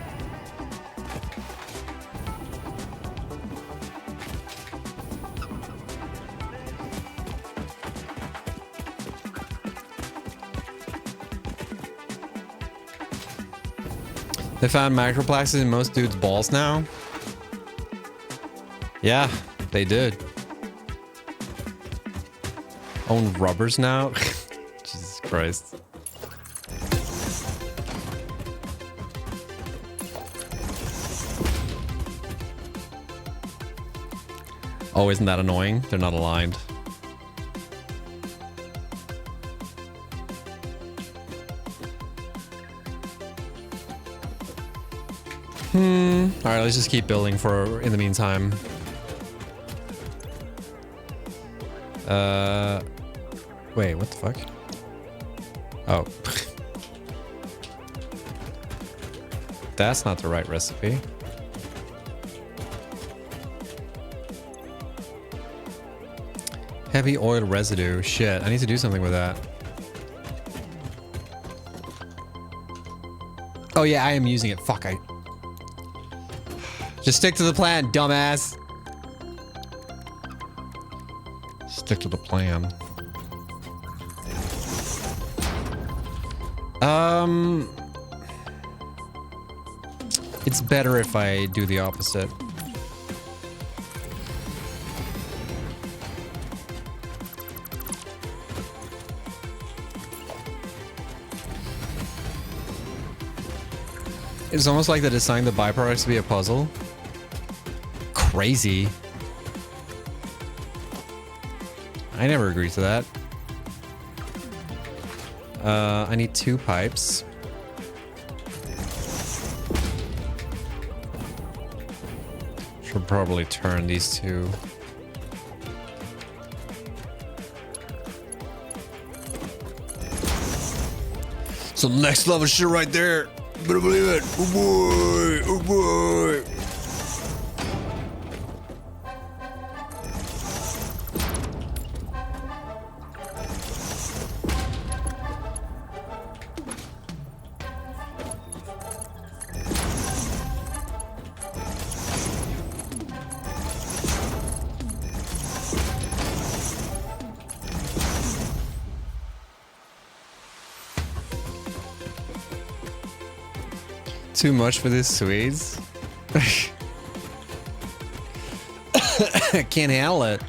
They found microplastics in most dudes' balls now? Yeah, they did. Own rubbers now? Jesus Christ. Oh, isn't that annoying? They're not aligned. Alright, let's just keep building in the meantime. Wait, what the fuck? Oh. That's not the right recipe. Heavy oil residue. Shit, I need to do something with that. Oh yeah, I am using it. Fuck, Just stick to the plan, dumbass. Stick to the plan. It's better if I do the opposite. It's almost like they designed the byproducts to be a puzzle. Crazy. I never agreed to that. I need 2 pipes. Should probably turn these 2. Some next level shit right there. Better believe it. Oh boy. Oh boy. Too much for this Swedes? I can't handle it.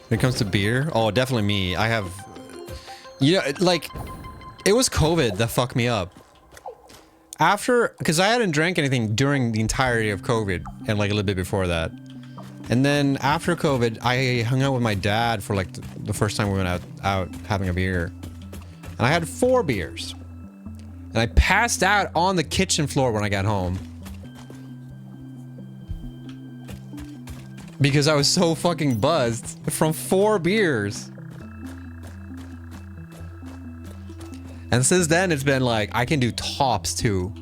When it comes to beer, oh, definitely me. I have, you know, like, it was COVID that fucked me up. After, because I hadn't drank anything during the entirety of COVID and like a little bit before that. And then after COVID, I hung out with my dad for like the first time we went out having a beer. And I had 4 beers. And I passed out on the kitchen floor when I got home. Because I was so fucking buzzed from 4 beers. And since then, it's been like, I can do tops too.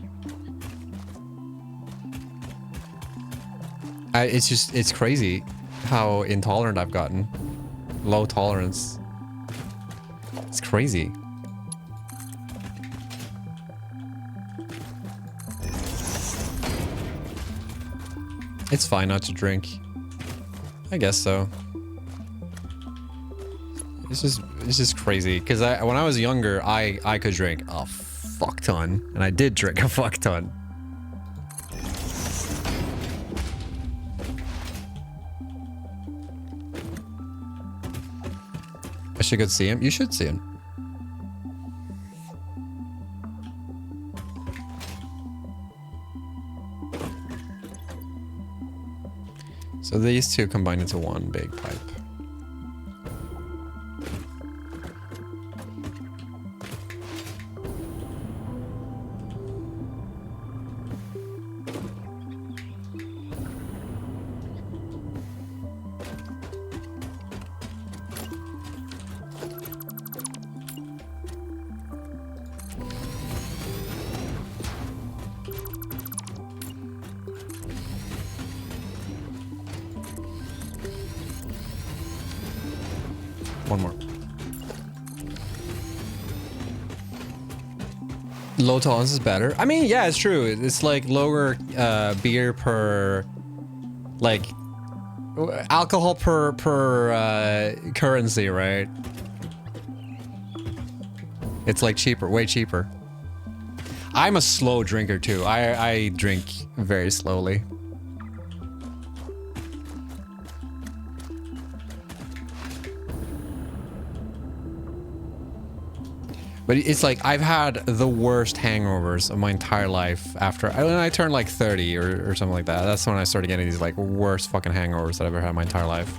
It's crazy how intolerant I've gotten. Low tolerance. It's crazy. It's fine not to drink. I guess so. It's just crazy because when I was younger, I could drink a fuck ton, and I did drink a fuck ton. I should go see him. You should see him. So these two combine into one big pipe. One more. Low tolerance is better. I mean, yeah, it's true. It's like lower beer per, like, alcohol per currency, right? It's like cheaper, way cheaper. I'm a slow drinker too. I drink very slowly. But it's like, I've had the worst hangovers of my entire life after, when I turned like 30 or something like that. That's when I started getting these like worst fucking hangovers that I've ever had in my entire life.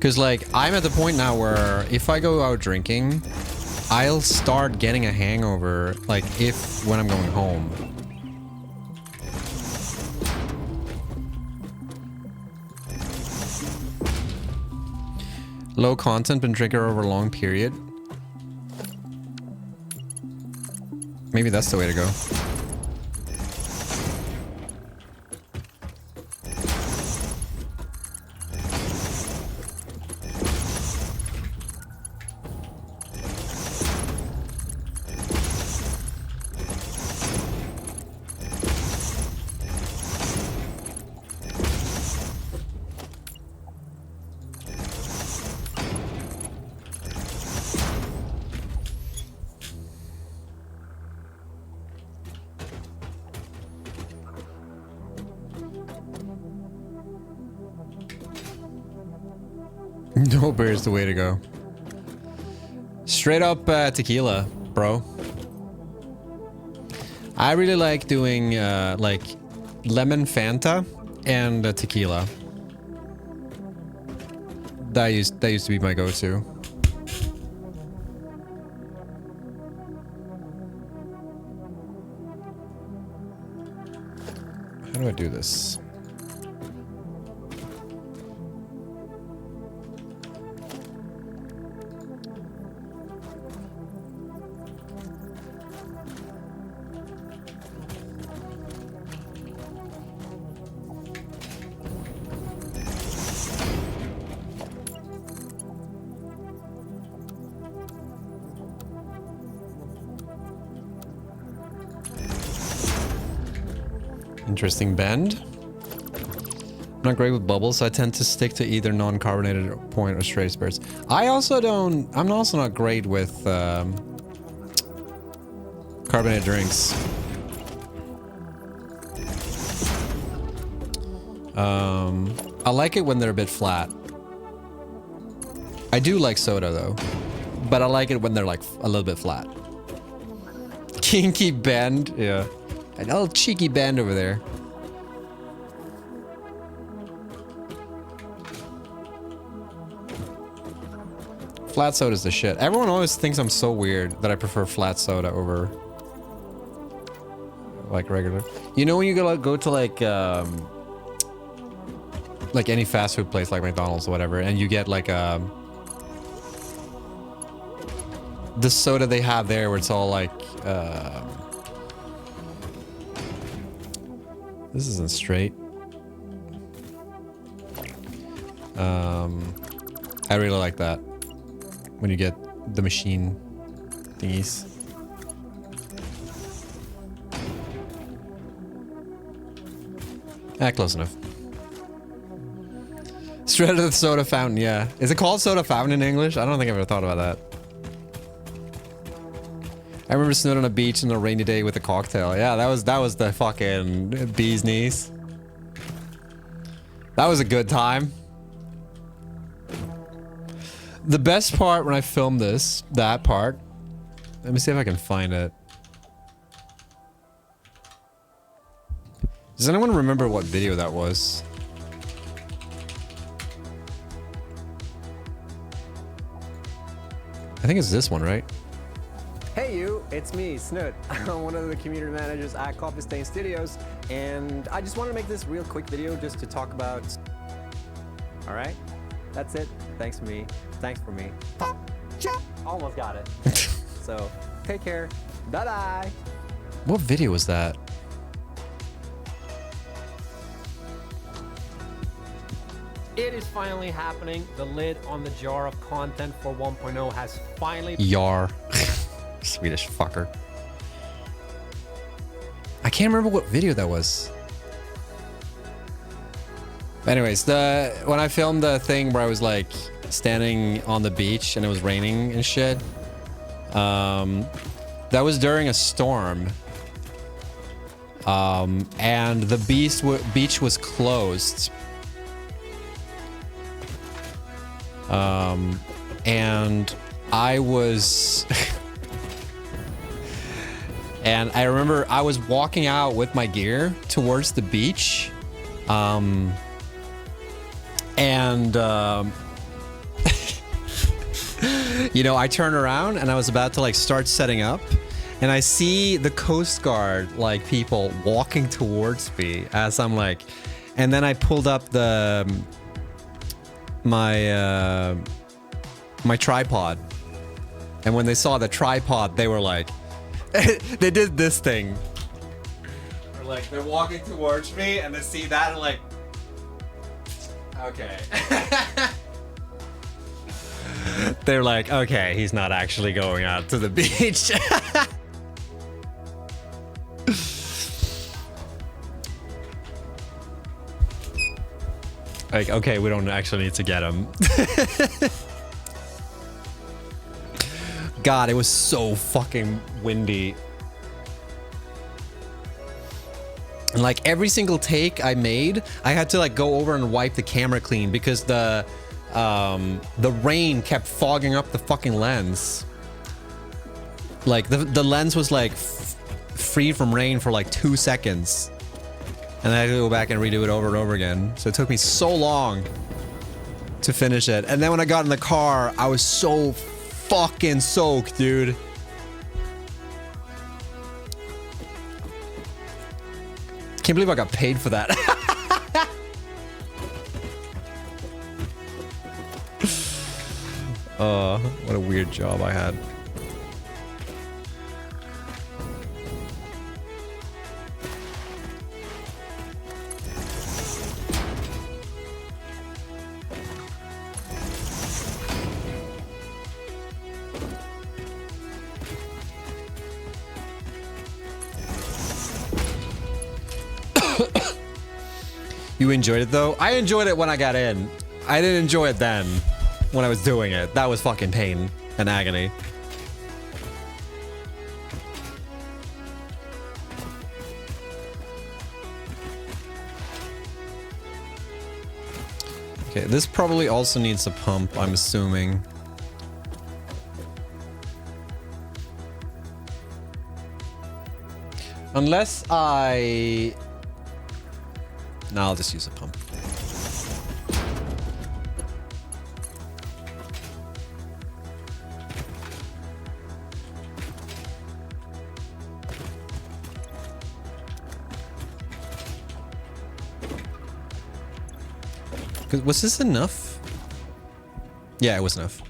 Cause like, I'm at the point now where if I go out drinking, I'll start getting a hangover, like when I'm going home. Low content, been drinking over a long period. Maybe that's the way to go. No beer is the way to go. Straight up tequila, bro. I really like doing like lemon Fanta and tequila. That used to be my go-to. How do I do this? Interesting bend. I'm not great with bubbles, so I tend to stick to either non-carbonated point or straight spirits. I'm also not great with carbonated drinks. I like it when they're a bit flat. I do like soda though, but I like it when they're like a little bit flat. Kinky bend, yeah. A little cheeky bend over there. Flat soda's the shit. Everyone always thinks I'm so weird that I prefer flat soda over like regular. You know when you go to like any fast food place like McDonald's or whatever, and you get like the soda they have there where it's all like this isn't straight. I really like that when you get the machine thingies. Close enough. Straight out of the soda fountain, yeah. Is it called soda fountain in English? I don't think I've ever thought about that. I remember snowed on a beach on a rainy day with a cocktail. Yeah, that was the fucking bee's knees. That was a good time. The best part when I filmed that part, let me see if I can find it. Does anyone remember what video that was? I think it's this one, right? Hey you, it's me, Snoot. I'm one of the community managers at Coffee Stain Studios, and I just wanted to make this real quick video just to talk about... Alright, that's it. Thanks for me. Thanks for me. Almost got it. So, take care. Bye-bye. What video was that? It is finally happening. The lid on the jar of content for 1.0 has finally... Yar. Swedish fucker. I can't remember what video that was. Anyways, when I filmed the thing where I was like standing on the beach and it was raining and shit, that was during a storm. And the beach was closed. And I was... and I remember I was walking out with my gear towards the beach. You know, I turned around and I was about to like start setting up, and I see the Coast Guard like people walking towards me as I'm like, and then I pulled up my tripod, and when they saw the tripod, they were like, they did this thing. They're walking towards me and they see that and like, okay. They're like, okay, he's not actually going out to the beach. Like, okay, we don't actually need to get him. God, it was so fucking windy. And like every single take I made, I had to like go over and wipe the camera clean because the rain kept fogging up the fucking lens. Like the lens was like free from rain for like 2 seconds. And I had to go back and redo it over and over again. So it took me so long to finish it. And then when I got in the car, I was so fucking soaked, dude. Can't believe I got paid for that. What a weird job I had. You enjoyed it though? I enjoyed it when I got in. I didn't enjoy it then when I was doing it. That was fucking pain and agony. Okay, this probably also needs a pump, I'm assuming. Unless I... No, I'll just use a pump. Was this enough? Yeah, it was enough.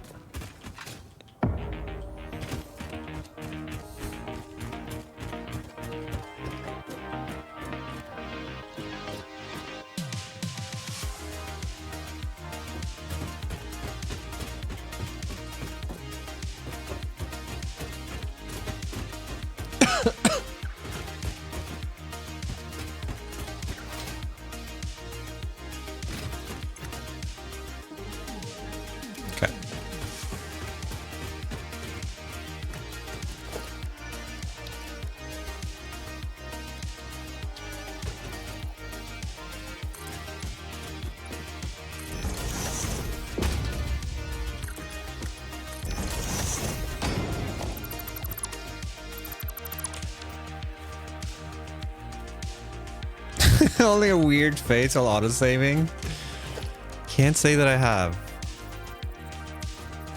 Okay. Only a weird face while autosaving. Can't say that I have.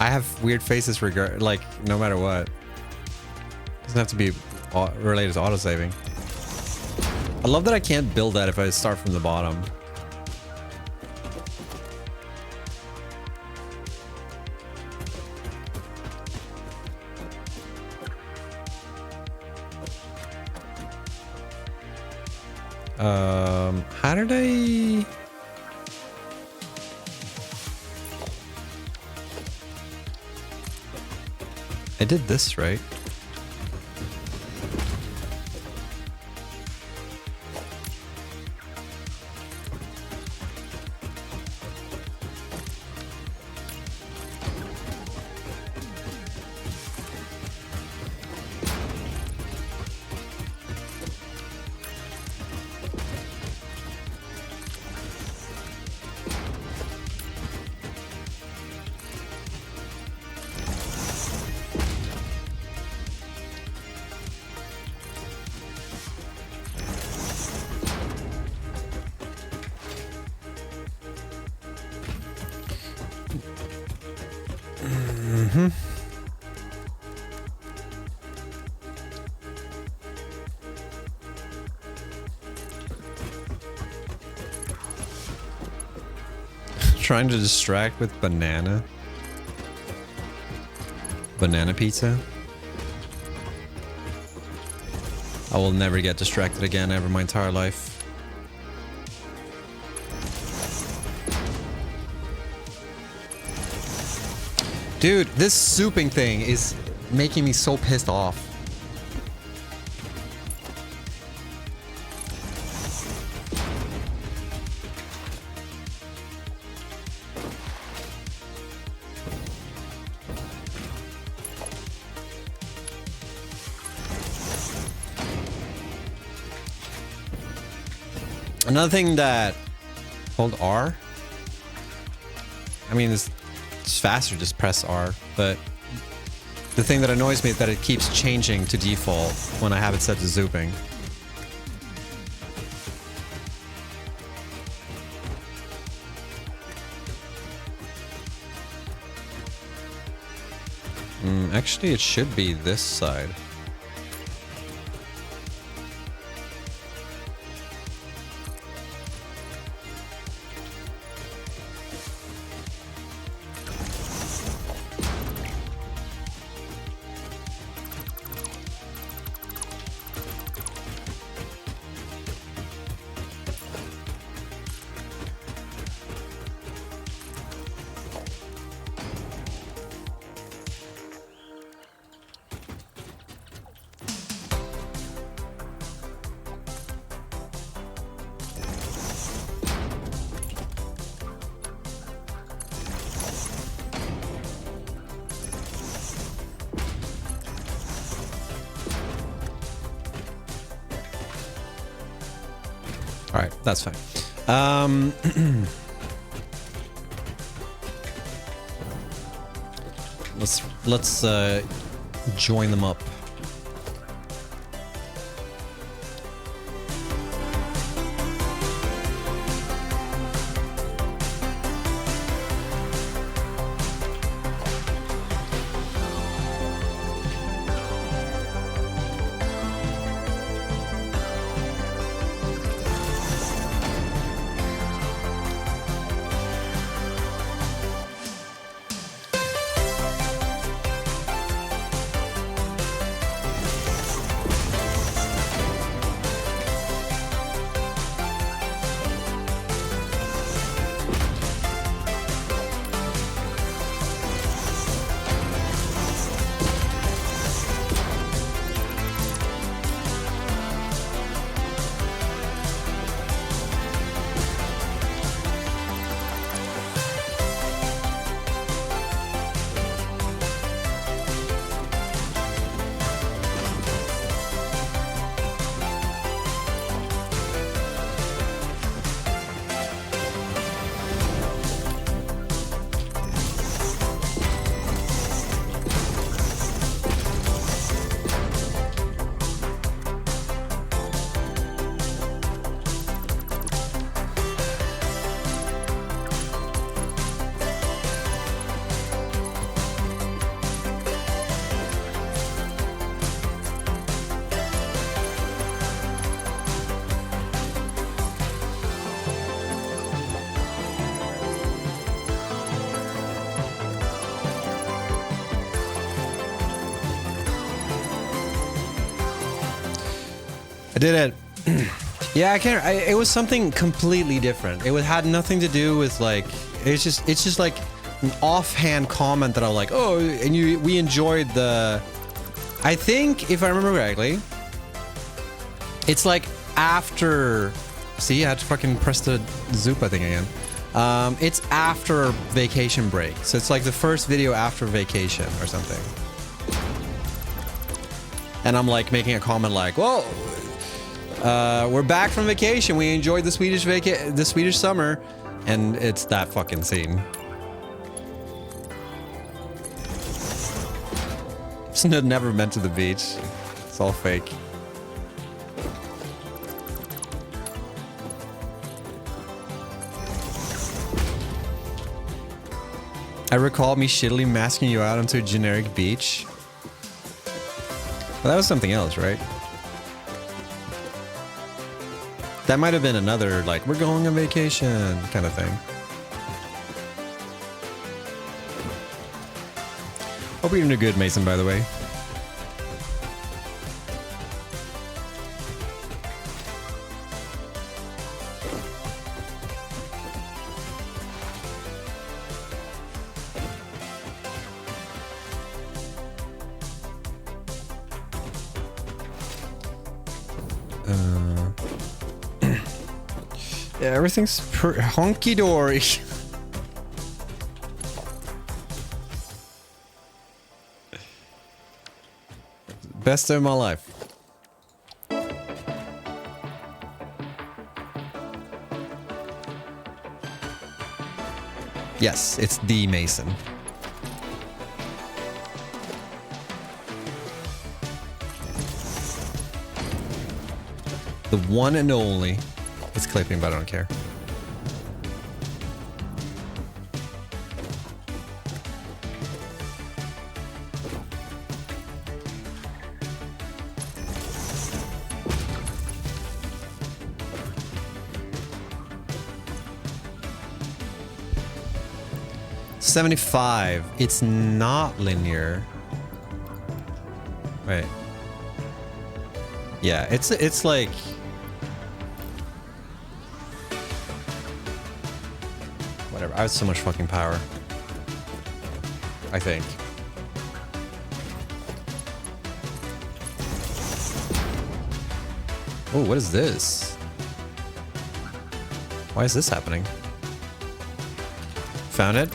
I have weird faces like no matter what. Doesn't have to be related to autosaving. I love that I can't build that if I start from the bottom. How did I did this, right? Trying to distract with banana pizza. I will never get distracted again ever in my entire life. Dude, this souping thing is making me so pissed off. Another thing that... Hold R? I mean, it's faster, just press R, but the thing that annoys me is that it keeps changing to default when I have it set to zooping. Actually, it should be this side. All right, that's fine. Let's join them up. I did it. Yeah, I can't. It was something completely different. It had nothing to do with like. It's just like an offhand comment that I was like, oh, and we enjoyed the. I think if I remember correctly, it's like after. See, I had to fucking press the Zupa thing again. It's after vacation break, so it's like the first video after vacation or something. And I'm like making a comment like, well, we're back from vacation. We enjoyed the Swedish summer, and it's that fucking scene. Snud never meant to the beach. It's all fake. I recall me shittily masking you out onto a generic beach. Well, that was something else, right? That might have been another, like, we're going on vacation kind of thing. Hope you're doing good, Mason, by the way. Yeah, everything's honky-dory. Best day of my life. Yes, it's the Mason. The one and only. It's clipping, but I don't care. $75. It's not linear. Wait. Yeah, it's like. Whatever. I have so much fucking power. I think. Oh, what is this? Why is this happening? Found it?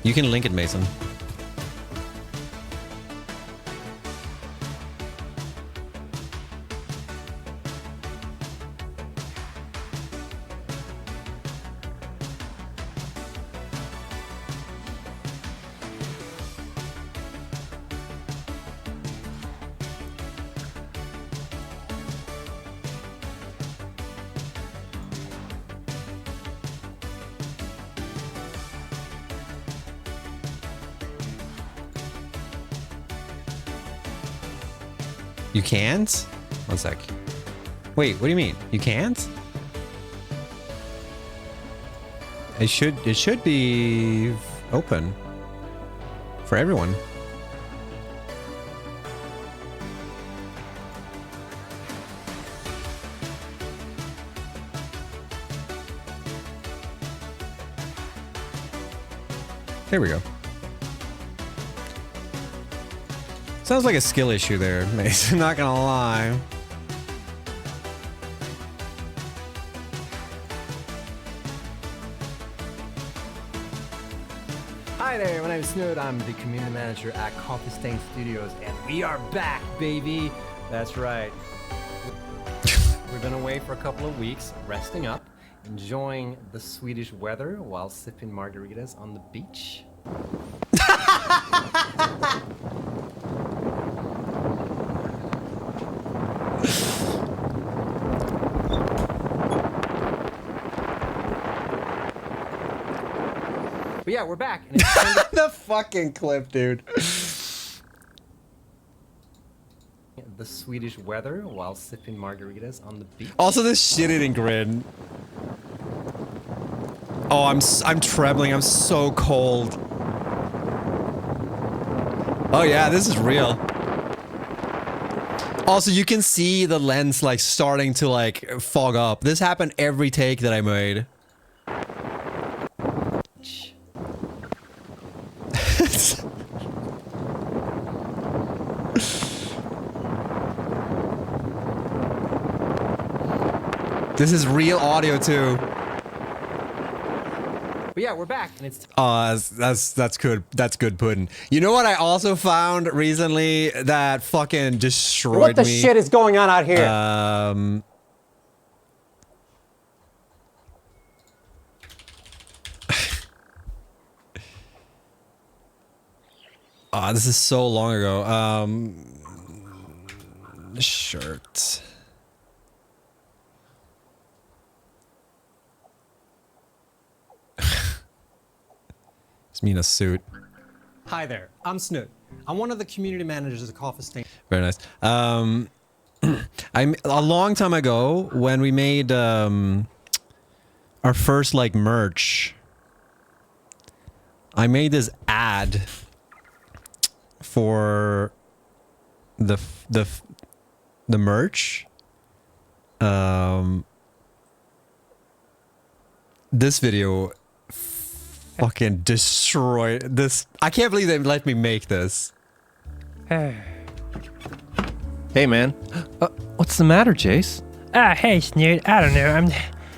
You can link it, Mason. You can't? One sec. Wait, what do you mean? You can't? It should be open for everyone. There we go. Sounds like a skill issue there, Mason. Not gonna lie. Hi there, my name is Snood. I'm the community manager at Coffee Stain Studios, and we are back, baby. That's right. We've been away for a couple of weeks, resting up, enjoying the Swedish weather while sipping margaritas on the beach. But yeah, we're back. And it's The fucking clip, dude. the Swedish weather while sipping margaritas on the beach. Also, this shit-eating grin. Oh, I'm trembling. I'm so cold. Oh yeah, this is real. Also, you can see the lens like starting to like fog up. This happened every take that I made. This is real audio too. But yeah, we're back, and it's That's good. That's good pudding. You know what I also found recently that fucking destroyed me? what the shit is going on out here? This is so long ago. Shirt. It's me in a suit. Hi there, I'm Snoot. I'm one of the community managers at Coffee Stain. Very nice. I'm a long time ago when we made our first like merch. I made this ad for the merch. This video fucking destroyed this. I can't believe they let me make this. Hey, man. What's the matter, Jace? Hey, Snoot. I don't know.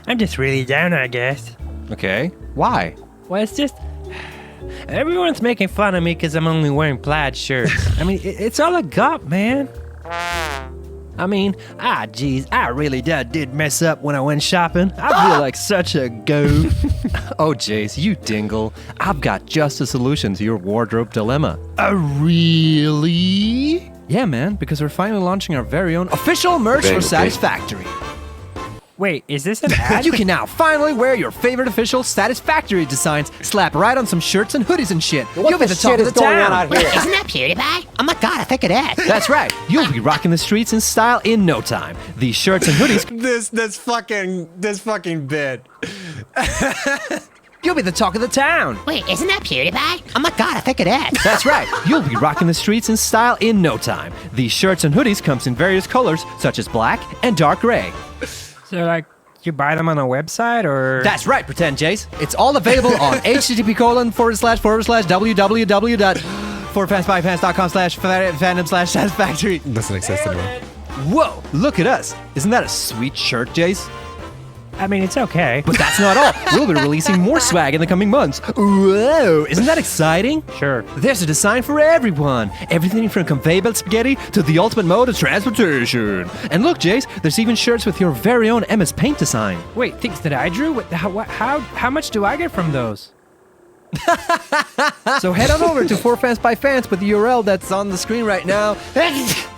I'm just really down, I guess. Okay. Why? Well, it's just everyone's making fun of me because I'm only wearing plaid shirts. I mean, it's all I got, man. I mean, geez, I really did mess up when I went shopping. I feel like such a goof. Oh, Jace, you dingle. I've got just a solution to your wardrobe dilemma. Really? Yeah, man, because we're finally launching our very own official merch for Satisfactory. Wait, is this an ad? You can now finally wear your favorite official Satisfactory designs, slap right on some shirts and hoodies and shit. You'll be the talk of the town. Wait, isn't that PewDiePie? Oh my god, I think it is. That's right. You'll be rocking the streets in style in no time. These shirts and hoodies. This fucking bit. You'll be the talk of the town. Wait, isn't that PewDiePie? Oh my god, I think it is. That's right. You'll be rocking the streets in style in no time. These shirts and hoodies comes in various colors, such as black and dark gray. So, like, you buy them on a website, or? That's right, pretend, Jace. It's all available on http://www.forfansbyfans.com/fandom/satisfactory. Doesn't exist anymore. Whoa, look at us. Isn't that a sweet shirt, Jace? I mean, it's okay. But that's not all. We'll be releasing more swag in the coming months. Whoa, isn't that exciting? Sure. There's a design for everyone. Everything from conveyor belt spaghetti to the ultimate mode of transportation. And look, Jace, there's even shirts with your very own MS Paint design. Wait, things that I drew? How much do I get from those? So head on over to 4fansbyfans with the URL that's on the screen right now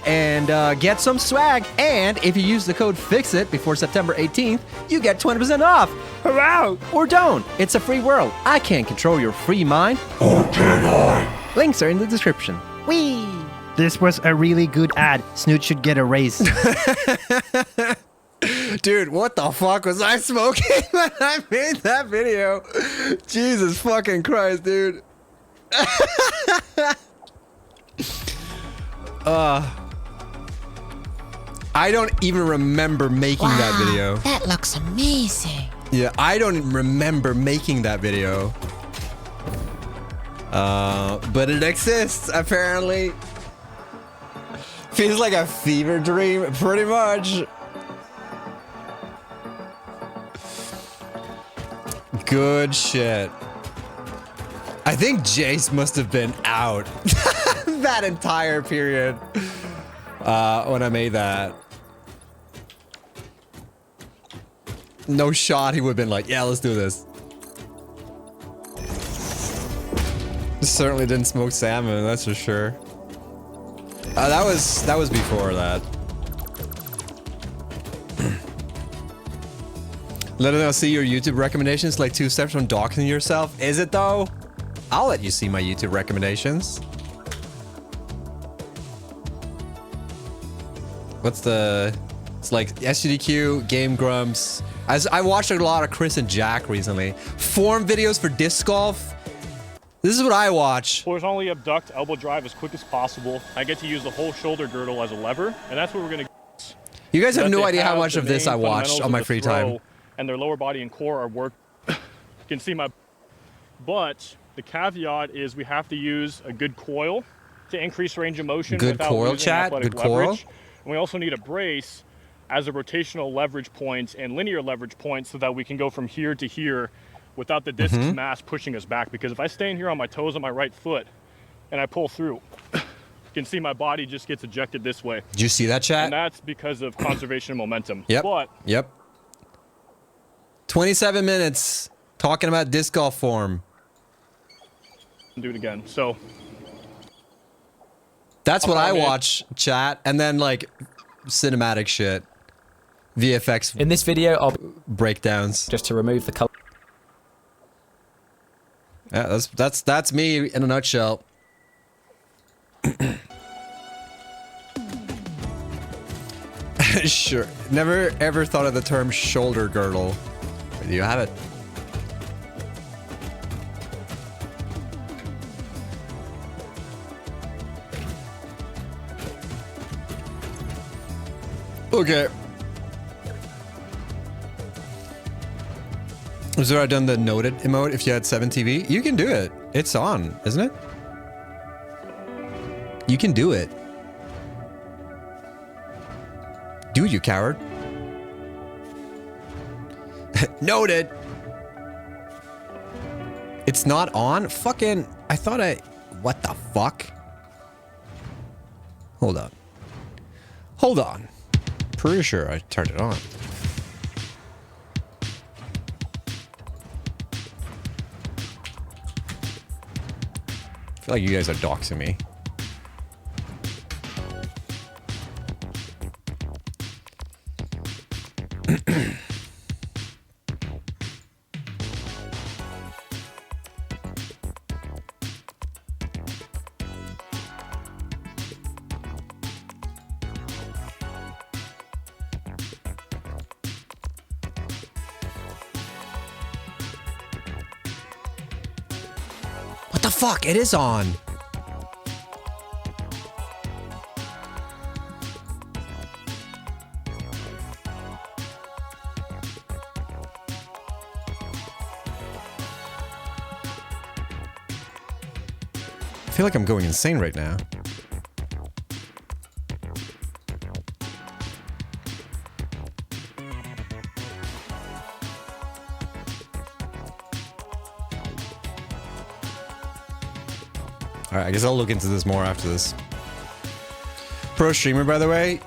and get some swag. And if you use the code FIXIT before September 18th, you get 20% off. Hurrah! Or don't. It's a free world. I can't control your free mind. Links are in the description. Whee! This was a really good ad. Snoot should get a raise. Dude, what the fuck was I smoking when I made that video? Jesus fucking Christ, dude. I don't even remember making that video. That looks amazing. Yeah, I don't even remember making that video. But it exists, apparently. Feels like a fever dream, pretty much. Good shit. I think Jace must have been out that entire period when I made that. No shot he would have been like, yeah, let's do this. Certainly didn't smoke salmon, that's for sure. That was before that. Let us see your YouTube recommendations, like 2 steps from doxing yourself. Is it though? I'll let you see my YouTube recommendations. What's the... It's like SGDQ, Game Grumps. I watched a lot of Chris and Jack recently. Form videos for disc golf. This is what I watch. Horizontally abduct, elbow drive as quick as possible. I get to use the whole shoulder girdle as a lever, and that's what we're going to. You guys have That no they idea how have much the of this main I watch fundamentals on of my the free throw, time. and their lower body and core are work. You can see my. But the caveat is we have to use a good coil to increase range of motion. Good without coil, losing chat? athletic Good coil? leverage. And we also need a brace as a rotational leverage point and linear leverage point so that we can go from here to here without the disc's mass pushing us back. Because if I stay in here on my toes on my right foot and I pull through, you can see my body just gets ejected this way. Did you see that, chat? And that's because of conservation of momentum. Yep. But Yep. 27 minutes talking about disc golf form. do it again. So that's what I watch, chat, and then like cinematic shit, VFX. In this video, I'll breakdowns just to remove the color. Yeah, that's me in a nutshell. Sure. Never ever thought of the term shoulder girdle. There you have it. Okay. Was there I done the noted emote if you had 7 TV? You can do it. It's on, isn't it? You can do it. Do it, you coward. Noted. It's not on? Fucking, I thought what the fuck? Hold on. Hold on. Pretty sure I turned it on. I feel like you guys are doxing me. What the fuck? It is on. I feel like I'm going insane right now. Alright, I guess I'll look into this more after this. Pro streamer, by the way?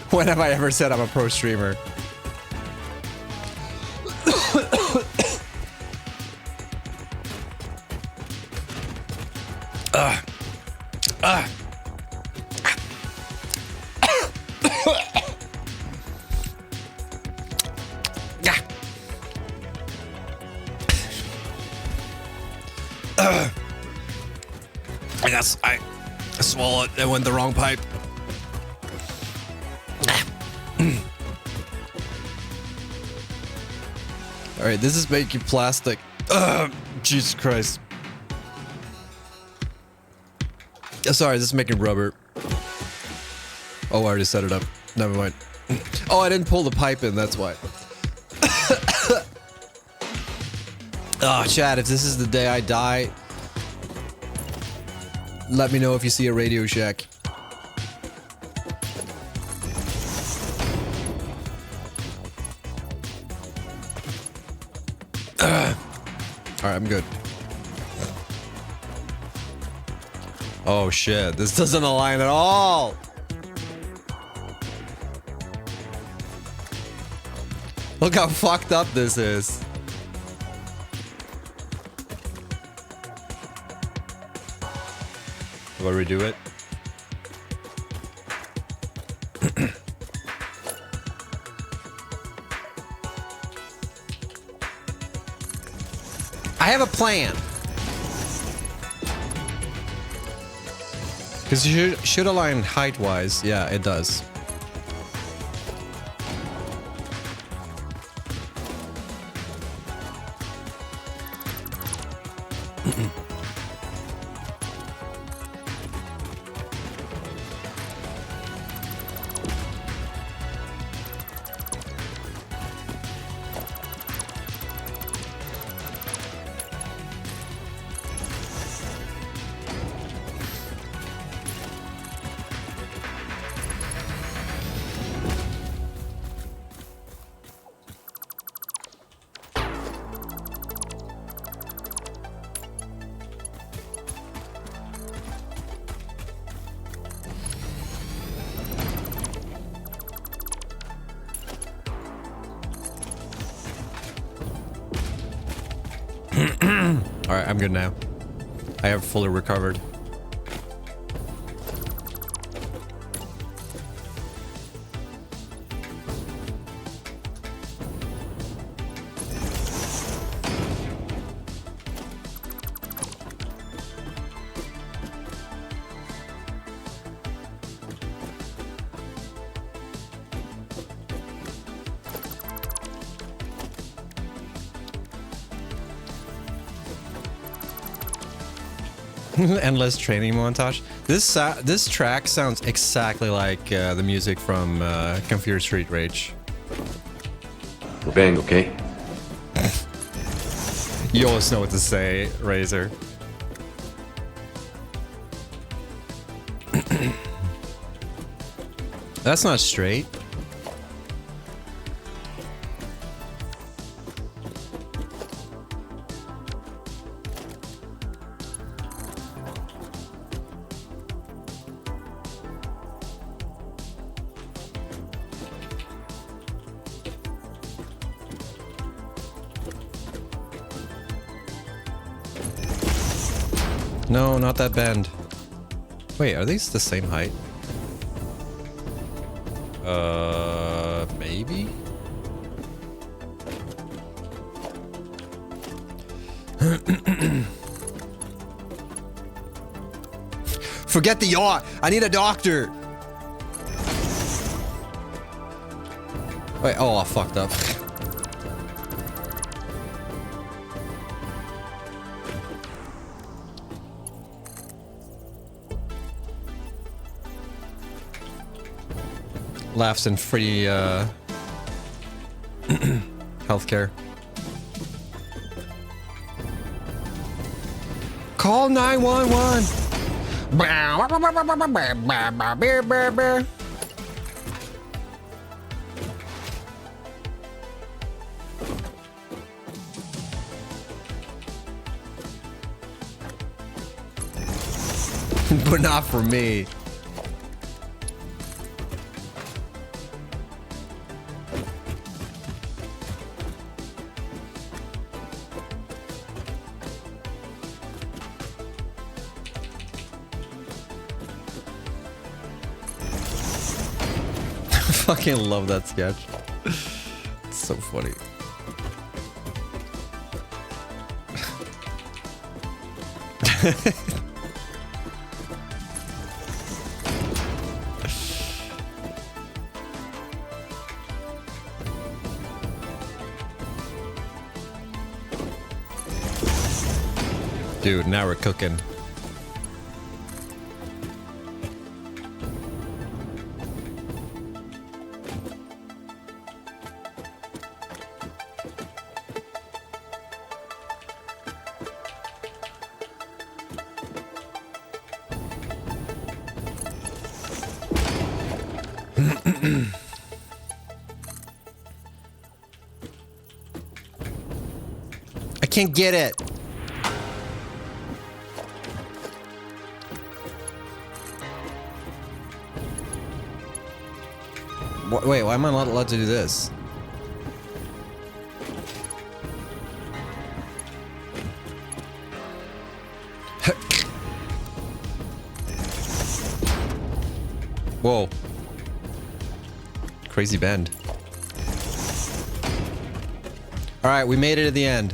When have I ever said I'm a pro streamer? I guess I swallowed it. It went the wrong pipe. All right, this is making plastic. Jesus Christ. Sorry, this is making rubber. Oh, I already set it up. Never mind. Oh, I didn't pull the pipe in, that's why. Oh, Chad, if this is the day I die, let me know if you see a Radio Shack. Alright, I'm good. Oh shit, this doesn't align at all! Look how fucked up this is. Do I redo it? I have a plan. Because you should align height-wise. Yeah, it does. Alright, I'm good now. I have fully recovered. Endless training montage. This track sounds exactly like the music from Computer Street Rage. We're bang, okay? You always know what to say, Razor. That's not straight. No, not that bend. Wait, are these the same height? Maybe? Forget the yacht! I need a doctor! Wait, oh, I fucked up. Laughs and free healthcare. Call 911. But not for me. I fucking love that sketch. It's so funny. Dude, now we're cooking. I can't get it. Wait, why am I not allowed to do this? Whoa. Crazy bend. Alright, we made it at the end.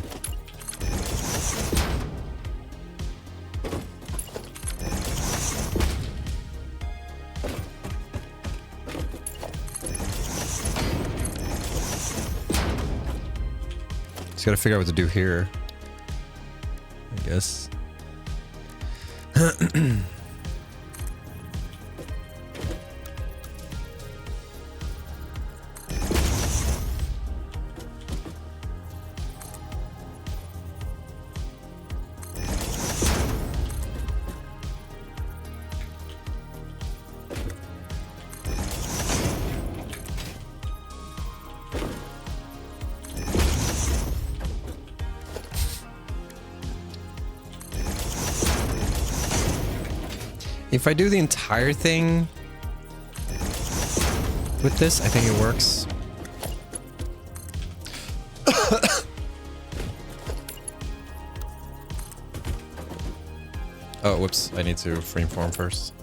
Just gotta figure out what to do here, I guess. If I do the entire thing with this, I think it works. Oh, whoops. I need to freeform first.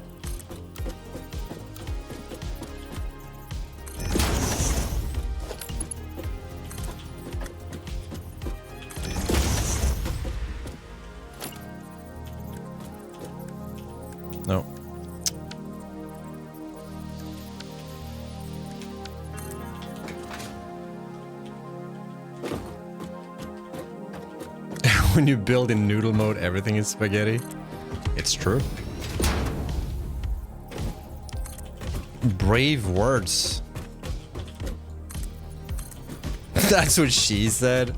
No. When you build in noodle mode, everything is spaghetti. It's true. Brave words. That's what she said.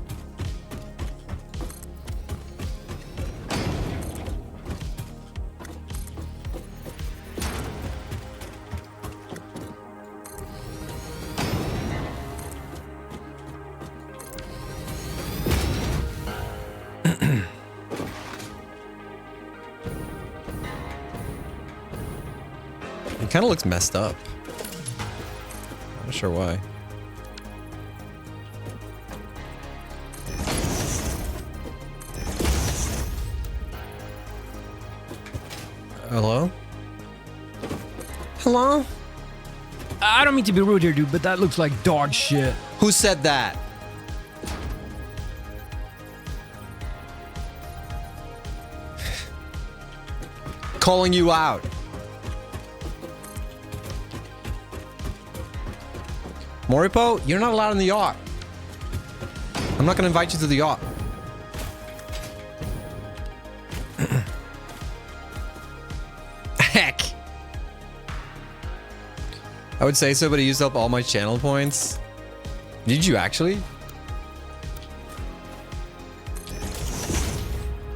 It kind of looks messed up. I'm not sure why. Hello? Hello? I don't mean to be rude here, dude, but that looks like dog shit. Who said that? Calling you out. Moripo, you're not allowed in the yacht. I'm not gonna invite you to the yacht. Heck. I would say so, but I used up all my channel points. Did you actually?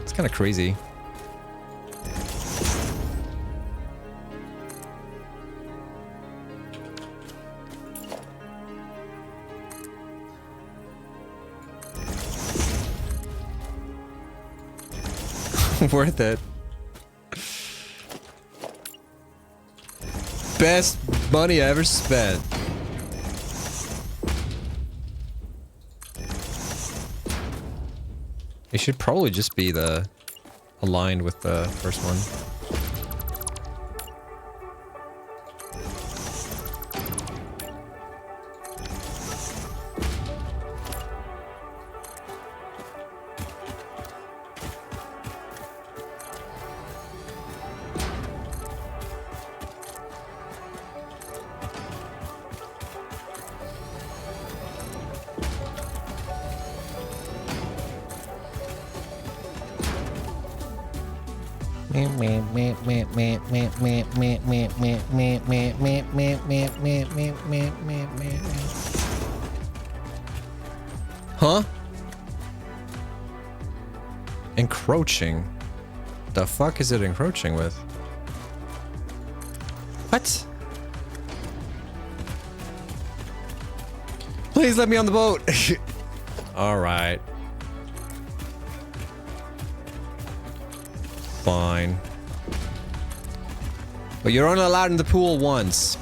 It's kind of crazy. Worth it. Best money I ever spent. It should probably just be the aligned with the first one. Huh? Encroaching? The fuck is it encroaching with? What? Please let me on the boat. All right. Fine. But you're only allowed in the pool once.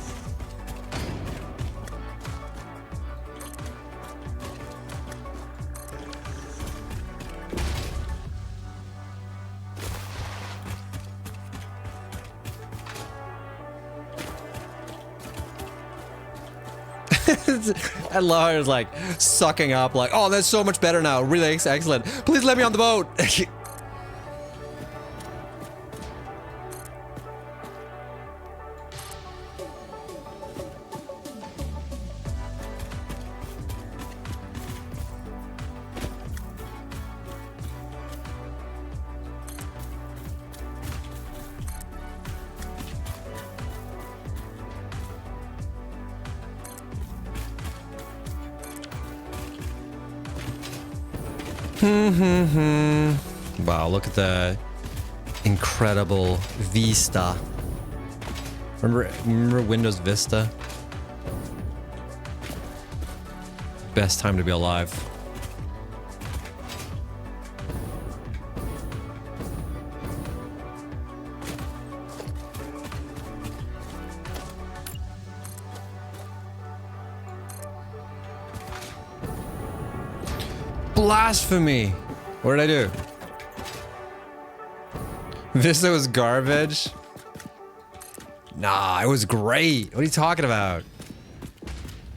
And Laura's like sucking up like, oh, that's so much better now. Really excellent. Please let me on the boat. Wow, look at the incredible Vista. Remember Windows Vista? Best time to be alive. Blasphemy! What did I do? Vista was garbage. Nah, it was great. What are you talking about?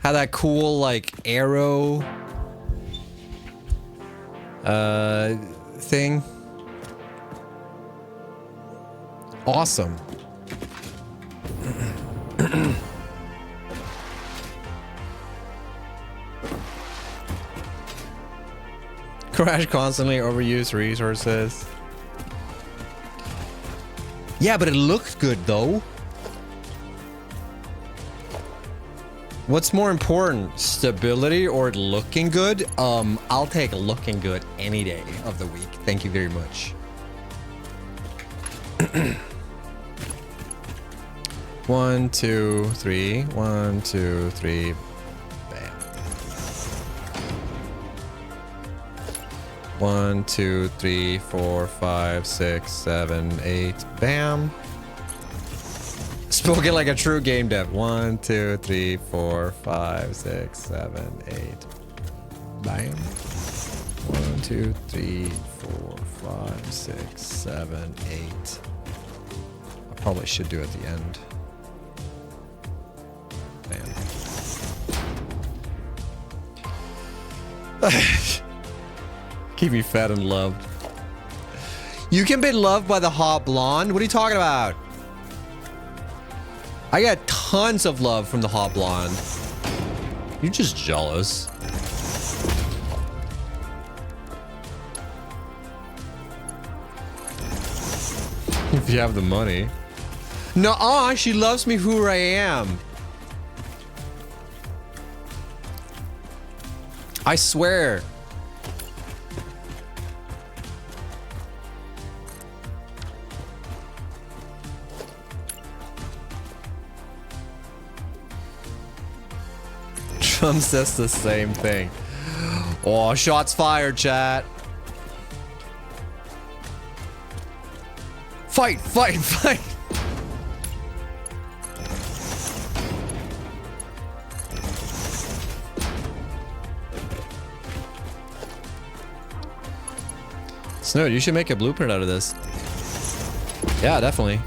Had that cool like arrow thing. Awesome. Crash constantly, overuse resources. Yeah, but it looks good though. What's more important, stability or looking good? I'll take looking good any day of the week. Thank you very much. 1, 2, 3. 1, 2, 3. Bam. 1, 2, 3, 4, 5, 6, 7, 8. Bam. Spoken like a true game dev. 1, 2, 3, 4, 5, 6, 7, 8. Bam. 1, 2, 3, 4, 5, 6, 7, 8. I probably should do it at the end. Bam. Keep me fed and loved. You can be loved by the hot blonde? What are you talking about? I got tons of love from the hot blonde. You're just jealous. If you have the money. Nuh-uh, she loves me who I am. I swear. Trump says the same thing. Oh, shots fired, chat. Fight, fight, fight. Snow, you should make a blueprint out of this. Yeah, definitely.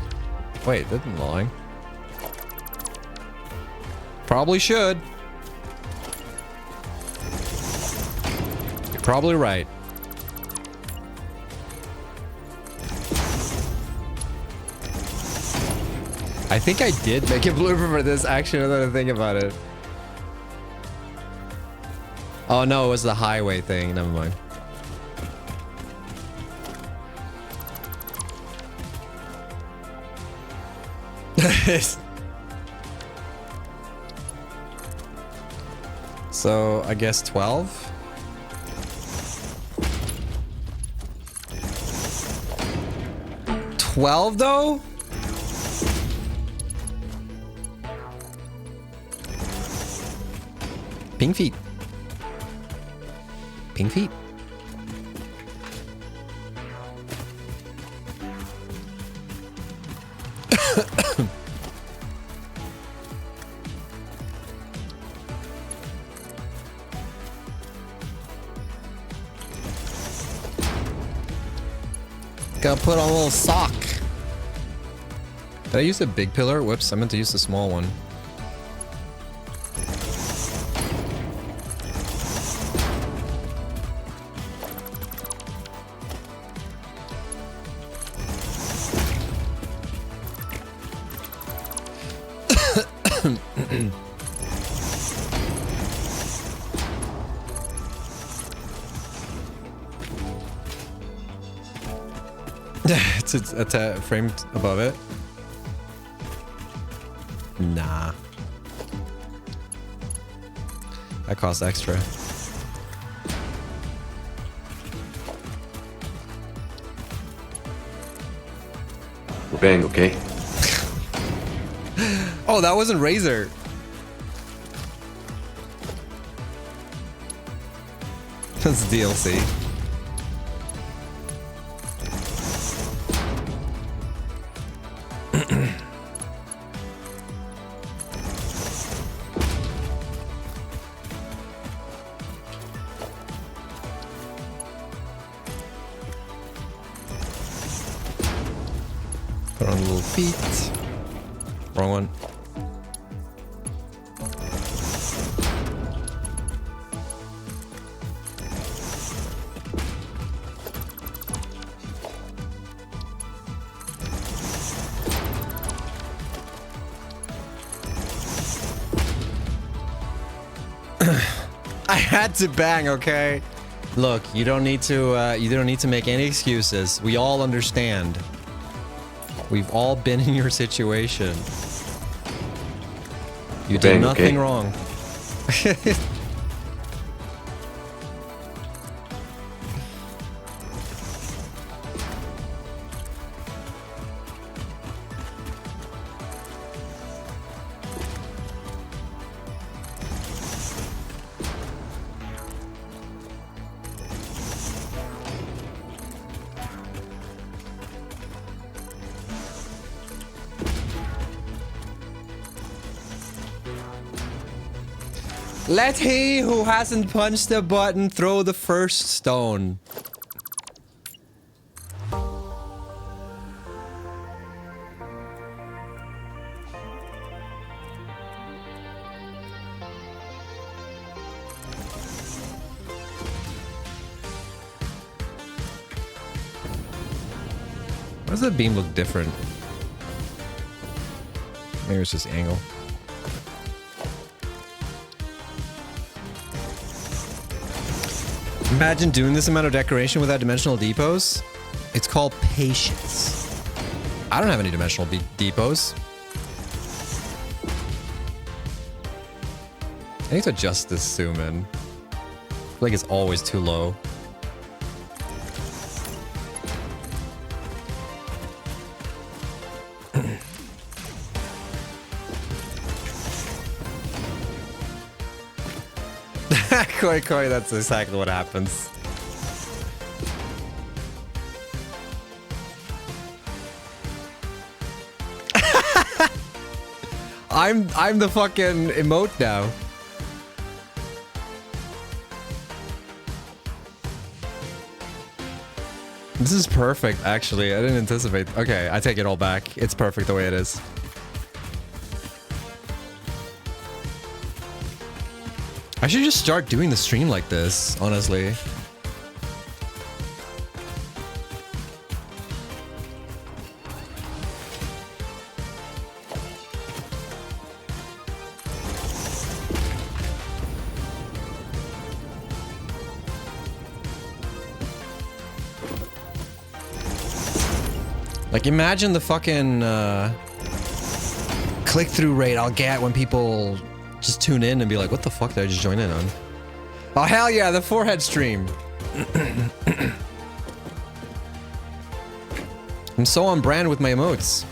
Wait, that's not lying. Probably should. You're probably right. I think I did make a blueprint for this, actually, now that I think about it. Oh no, it was the highway thing. Never mind. So, I guess 12? $12 though? Pink feet. Pink feet. Gotta put on a little sock. Did I use the big pillar? Whoops, I meant to use the small one. It's framed above it. Nah. That costs extra. We're bang, okay? Oh, that wasn't Razor. That's DLC. Strong little feet. Wrong one. I had to bang, okay? Look, you don't need to make any excuses. We all understand. We've all been in your situation. You did Bang, nothing okay. wrong. Let he who hasn't punched the button throw the first stone. Why does the beam look different? Maybe it's just angle. Imagine doing this amount of decoration without dimensional depots. It's called patience. I don't have any dimensional depots. I need to adjust this zoom in. I feel like it's always too low. Koi, that's exactly what happens. I'm the fucking emote now. This is perfect, actually. I didn't anticipate. Okay, I take it all back. It's perfect the way it is. I should just start doing the stream like this, honestly. Like, imagine the fucking click-through rate I'll get when people just tune in and be like, what the fuck did I just join in on? Oh, hell yeah, the forehead stream. I'm so on brand with my emotes.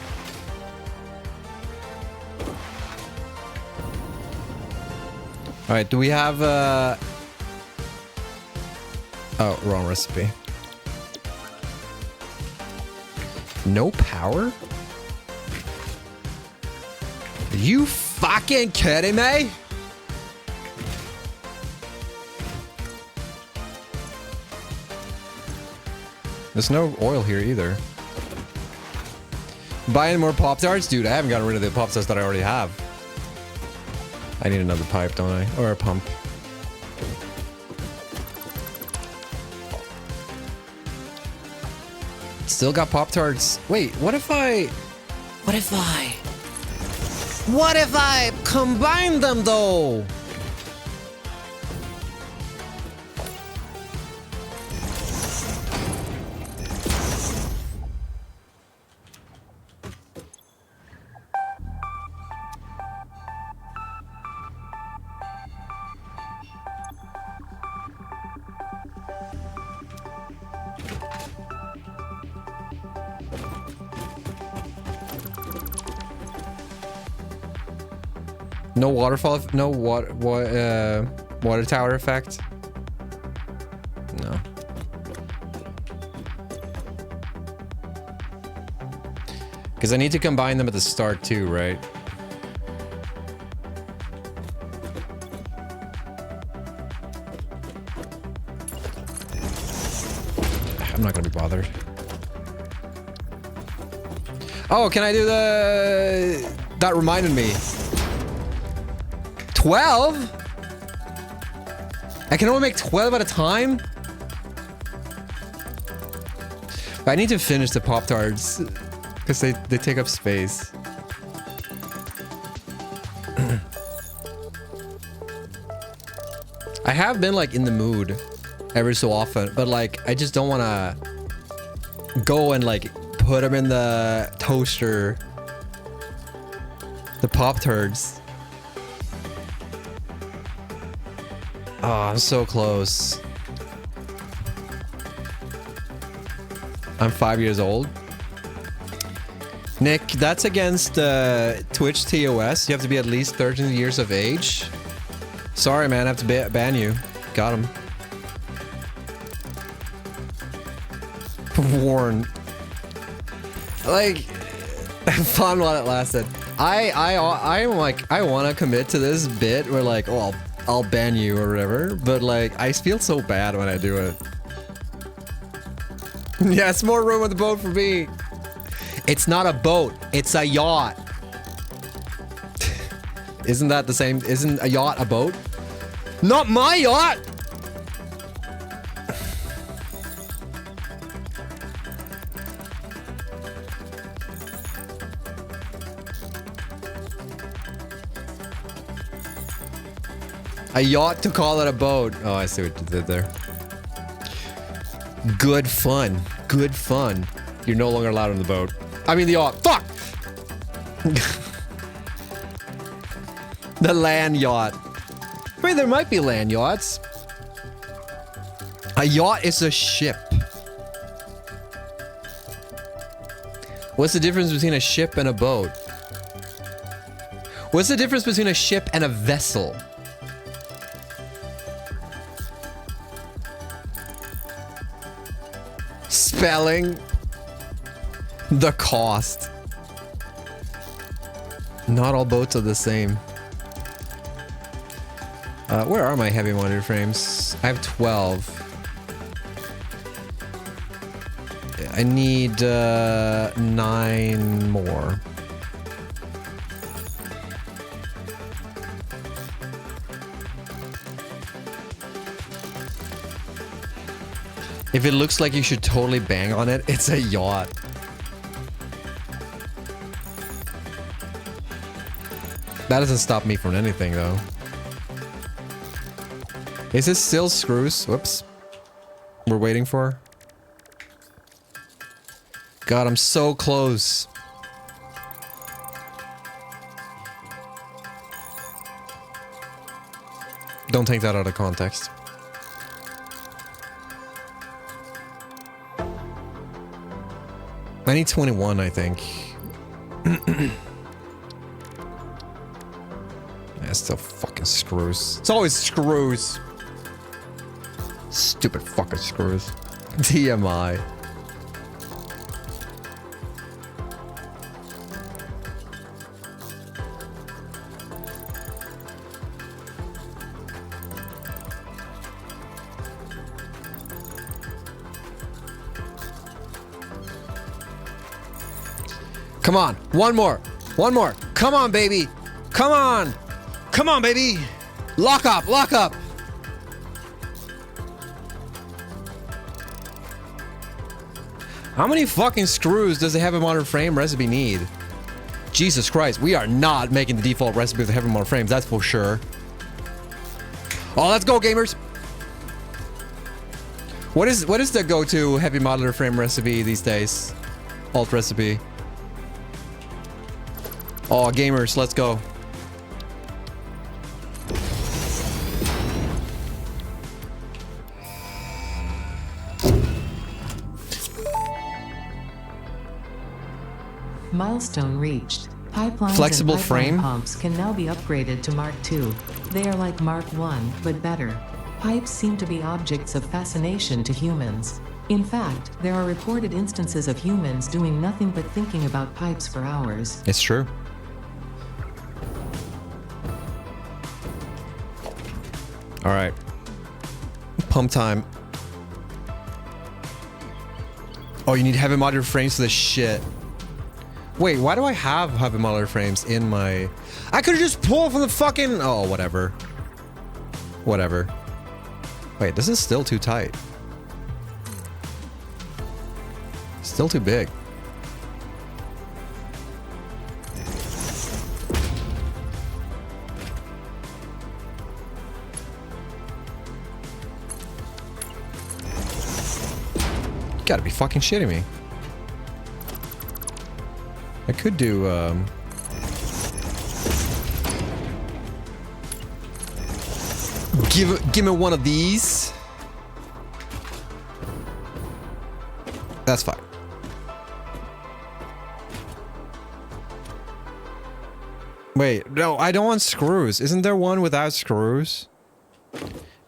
Alright, do we have oh, wrong recipe. No power? Are you fucking kidding me? There's no oil here either. Buying more Pop-Tarts? Dude, I haven't gotten rid of the Pop-Tarts that I already have. I need another pipe, don't I? Or a pump. Still got Pop-Tarts. Wait, what if I combine them though? No waterfall, no water tower effect. No. Because I need to combine them at the start too, right? I'm not gonna be bothered. Oh, can I do the... That reminded me. 12? I can only make 12 at a time? I need to finish the Pop-Tarts. Because they take up space. I have been like in the mood every so often, but like I just don't want to go and like put them in the toaster. The Pop-Tarts. Oh, I'm so close. I'm 5 years old. Nick, that's against Twitch TOS. You have to be at least 13 years of age. Sorry, man. I have to ban you. Got him. Warn. Like, fun while it lasted. I'm like, I want to commit to this bit where like, oh, I'll ban you or whatever. But like, I feel so bad when I do it. Yeah, it's more room on the boat for me. It's not a boat. It's a yacht. Isn't that the same? Isn't a yacht a boat? Not my yacht! A yacht to call it a boat. Oh, I see what you did there. Good fun. Good fun. You're no longer allowed on the boat. I mean the yacht. Fuck! The land yacht. I mean, there might be land yachts. A yacht is a ship. What's the difference between a ship and a boat? What's the difference between a ship and a vessel? Spelling. The cost. Not all boats are the same. Where are my heavy monitor frames? I have 12. I need 9 more. If it looks like you should totally bang on it, it's a yacht. That doesn't stop me from anything, though. Is this still screws? Whoops. We're waiting for? God, I'm so close. Don't take that out of context. I need 21, I think. Yeah, still fucking screws. It's always screws. Stupid fucking screws. TMI. Come on, one more. One more. Come on, baby. Come on. Come on, baby. Lock up, lock up. How many fucking screws does the heavy monitor frame recipe need? Jesus Christ, we are not making the default recipe of the heavy monitor frames, that's for sure. Oh, let's go, gamers. What is the go-to heavy monitor frame recipe these days? Alt recipe. Oh, gamers, let's go. Milestone reached. Pipelines Flexible and pipeline frame? pumps can now be upgraded to Mark II. They are like Mark I, but better. Pipes seem to be objects of fascination to humans. In fact, there are reported instances of humans doing nothing but thinking about pipes for hours. It's true. All right. Pump time. Oh, you need heavy monitor frames for this shit. Wait, why do I have heavy modular frames in my... I could've just pulled from the fucking... Oh, whatever. Whatever. Wait, this is still too tight. Still too big. You gotta be fucking shitting me. I could do, Give me one of these. That's fine. Wait, no, I don't want screws. Isn't there one without screws?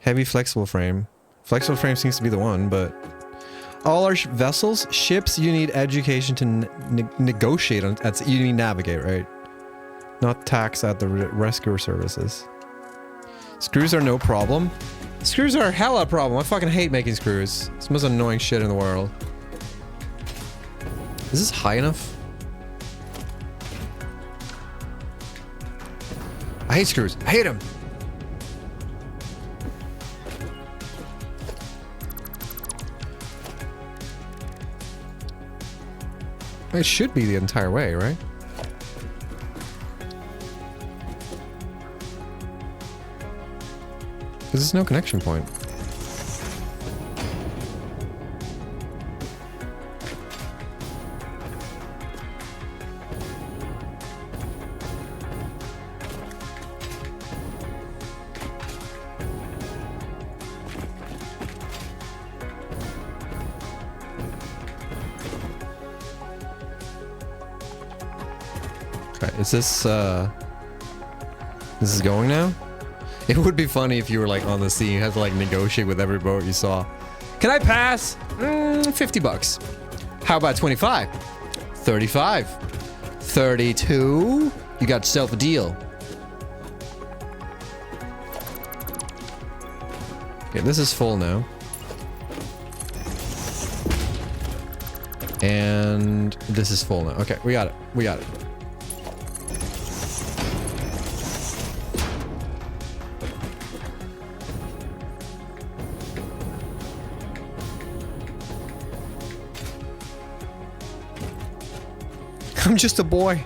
Heavy flexible frame. Flexible frame seems to be the one, but... All our vessels, ships, you need education to negotiate on. You need navigate, right? Not tax at the rescue services. Screws are no problem. Screws are hella problem. I fucking hate making screws. It's the most annoying shit in the world. Is this high enough? I hate screws. I hate them. It should be the entire way, right? Because there's no connection point. Is this, this is going now? It would be funny if you were like on the sea, you had to like negotiate with every boat you saw. Can I pass? 50 bucks. How about 25? 35. 32? You got yourself a deal. Okay, this is full now. And this is full now. Okay, we got it. We got it. I'm just a boy.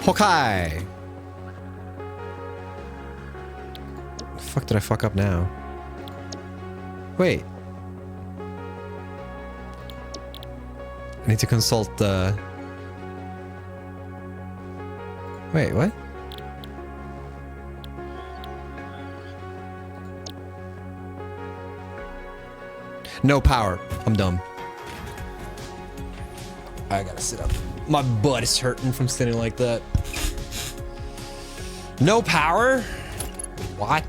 Okay. The fuck did I fuck up now? Wait. I need to consult the... Wait, what? No power. I'm dumb. I gotta sit up. My butt is hurting from sitting like that. No power? What?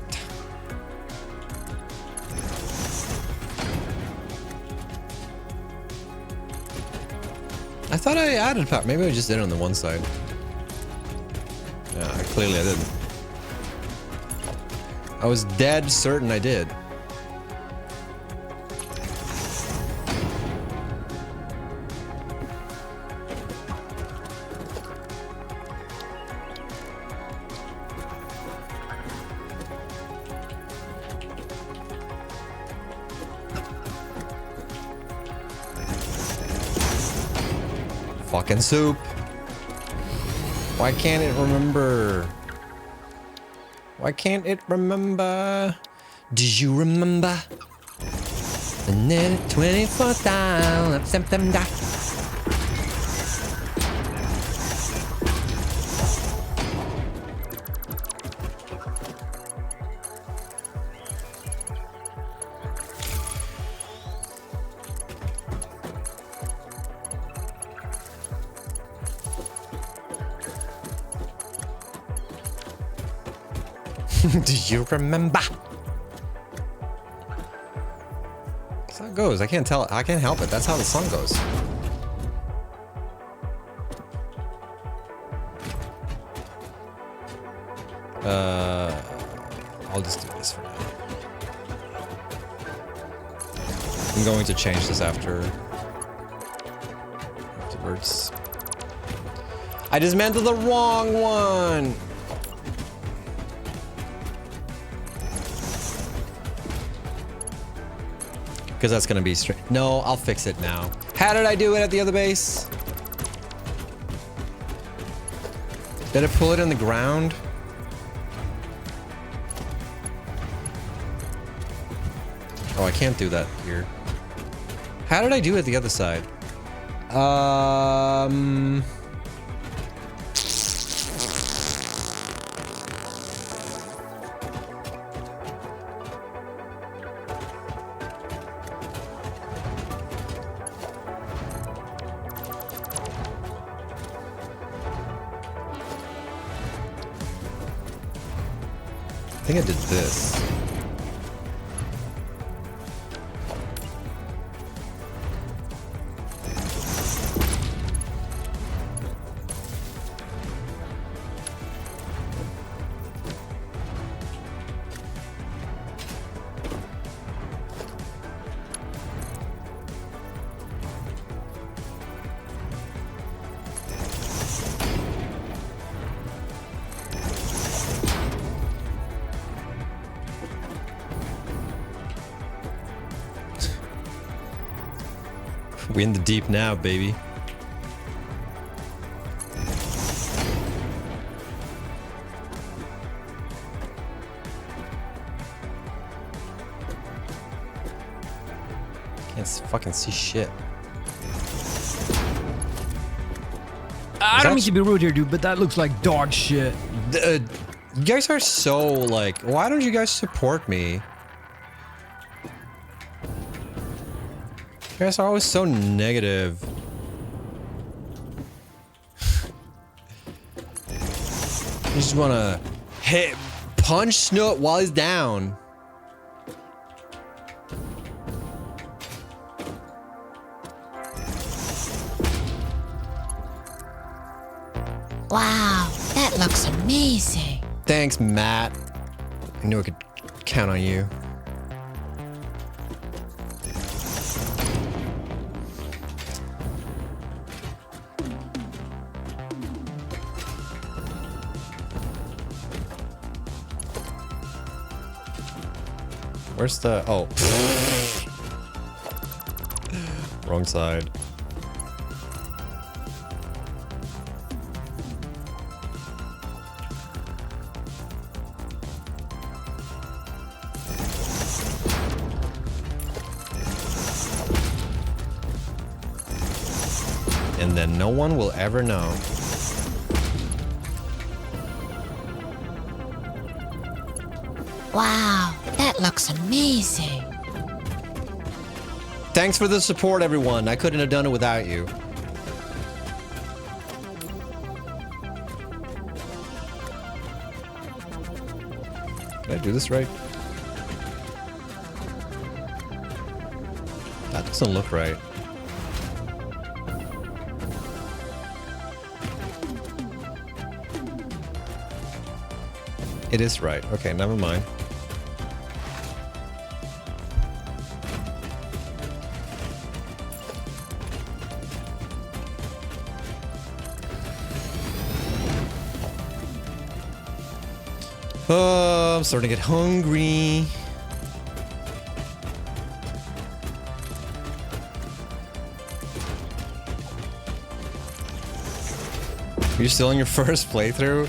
I thought I added power. Maybe I just did it on the one side. Yeah, clearly I didn't. I was dead certain I did. Fucking soup. Why can't it remember? Why can't it remember? Do you remember? And then 24th down of September. Do you remember? That's how it goes. I can't tell. I can't help it. That's how the song goes. I'll just do this for now. I'm going to change this after. backwards. I dismantled the wrong one. Because that's gonna be straight. No, I'll fix it now. How did I do it at the other base? Did I pull it in the ground? Oh, I can't do that here. How did I do it the other side? I think I did this. We in the deep now, baby. Can't fucking see shit. I don't mean to be rude here, dude, but that looks like dog shit. You guys are so like, why don't you guys support me? You guys are always so negative. You just wanna punch Snoot while he's down. Wow, that looks amazing. Thanks, Matt. I knew I could count on you. Where's the... Oh. Wrong side. And then no one will ever know. Wow, that looks amazing. Thanks for the support, everyone. I couldn't have done it without you. Can I do this right? That doesn't look right. It is right. Okay, never mind. Oh, I'm starting to get hungry. Are you still in your first playthrough?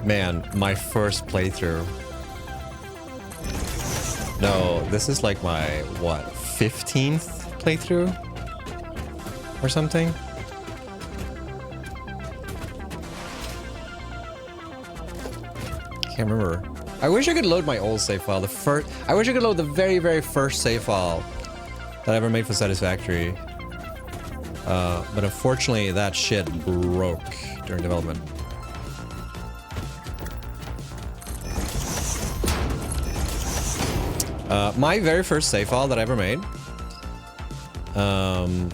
Man, my first playthrough. No, this is like my, what, 15th playthrough? Or something? Can't remember. I wish I could load my old save file. I wish I could load the very, very first save file that I ever made for Satisfactory. But unfortunately, that shit broke during development. My very first save file that I ever made. And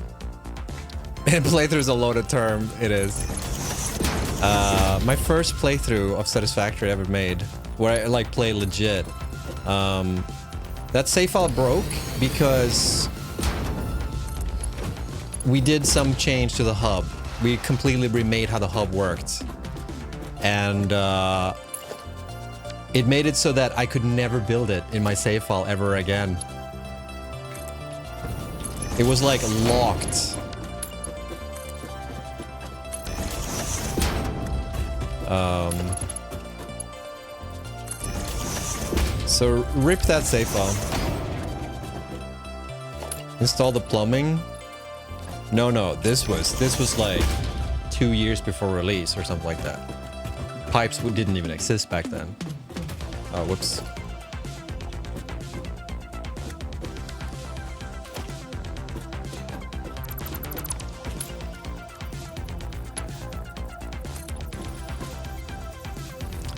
playthrough is a loaded term. It is. My first playthrough of Satisfactory I ever made, where I like play legit. That save file broke because we did some change to the hub. We completely remade how the hub worked. And it made it so that I could never build it in my save file ever again. It was like locked. So rip that save file. Install the plumbing. No, this was like 2 years before release or something like that. Pipes didn't even exist back then. Oh, whoops.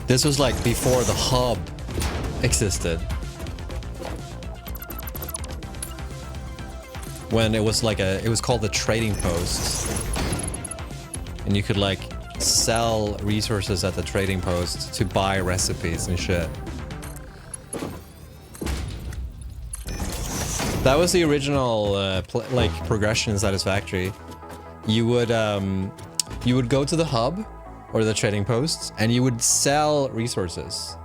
This was like before the hub existed. When it was like it was called the trading post. And you could like sell resources at the trading post to buy recipes and shit. That was the original like progression in Satisfactory. You would go to the hub or the trading post and you would sell resources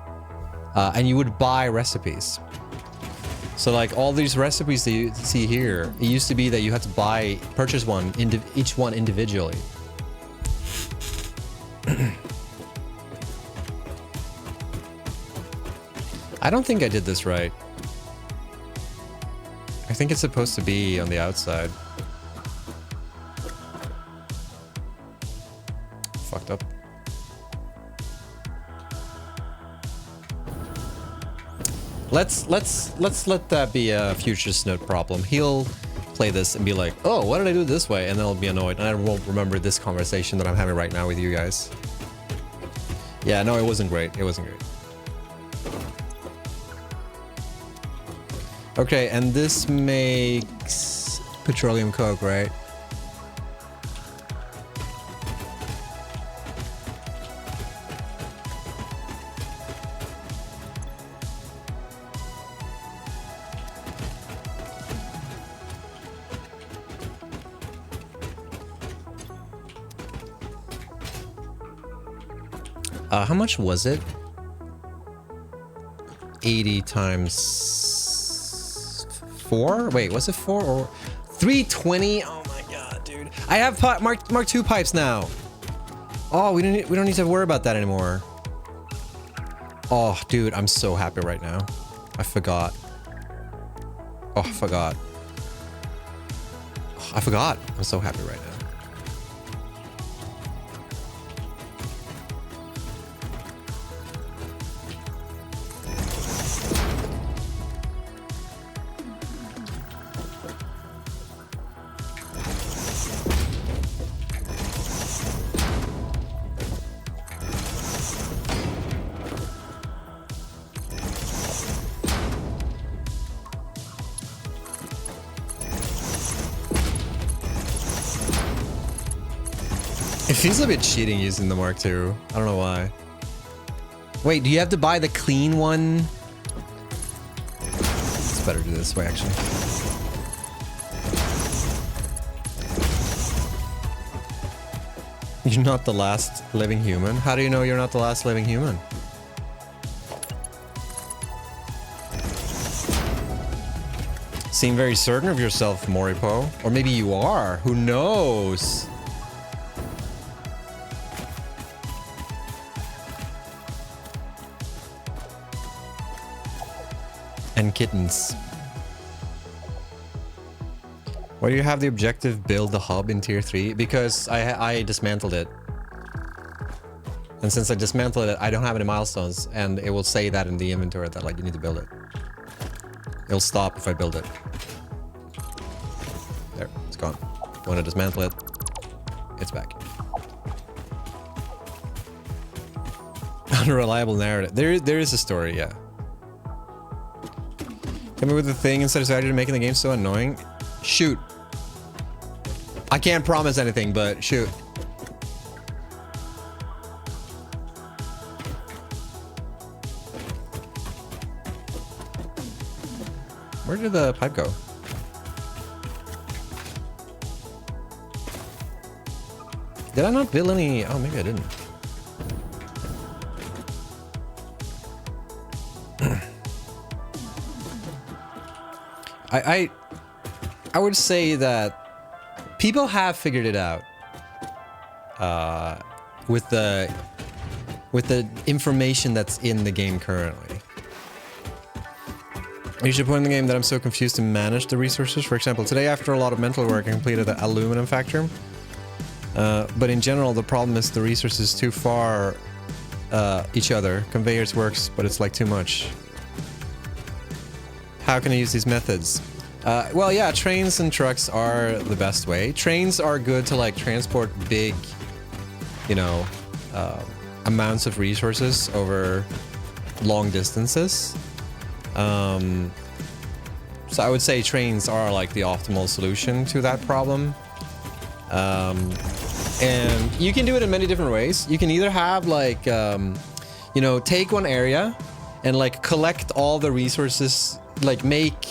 and you would buy recipes. So like all these recipes that you see here, it used to be that you had to purchase each one individually. I don't think I did this right. I think it's supposed to be on the outside. Fucked up. Let's let that be a future Snoot problem. He'll play this and be like, oh, why did I do it this way? And then I'll be annoyed and I won't remember this conversation that I'm having right now with you guys. Yeah, no, it wasn't great. It wasn't great. Okay, and this makes petroleum coke, right? How much was it? 80 times 4? Wait, was it 4 or 320? Oh my god, dude! I have Mark II pipes now. Oh, we don't need to worry about that anymore. Oh, dude, I'm so happy right now. I forgot. Oh, I forgot. Oh, I forgot. I'm so happy right now. It feels a bit cheating using the Mark II. I don't know why. Wait, do you have to buy the clean one? It's better to do this way, actually. You're not the last living human? How do you know you're not the last living human? Seem very certain of yourself, Moripo. Or maybe you are. Who knows? And kittens. Why do you have the objective build the hub in tier 3? Because I dismantled it. And since I dismantled it, I don't have any milestones, and it will say that in the inventory that like you need to build it. It'll stop if I build it. There, it's gone. When I dismantle it, it's back. Unreliable narrative. There is a story, yeah. Hit me with the thing in Satisfactory making the game so annoying. Shoot. I can't promise anything, but shoot. Where did the pipe go? Did I not build any? Oh, maybe I didn't. I would say that people have figured it out with the information that's in the game currently. You should put in the game that I'm so confused to manage the resources. For example, today after a lot of mental work, I completed the aluminum factory. But in general, the problem is the resources too far each other. Conveyors works, but it's like too much. How can I use these methods? Well, yeah, trains and trucks are the best way. Trains are good to like transport big, you know, amounts of resources over long distances. So I would say trains are like the optimal solution to that problem. And you can do it in many different ways. You can either have like, you know, take one area and like collect all the resources, like make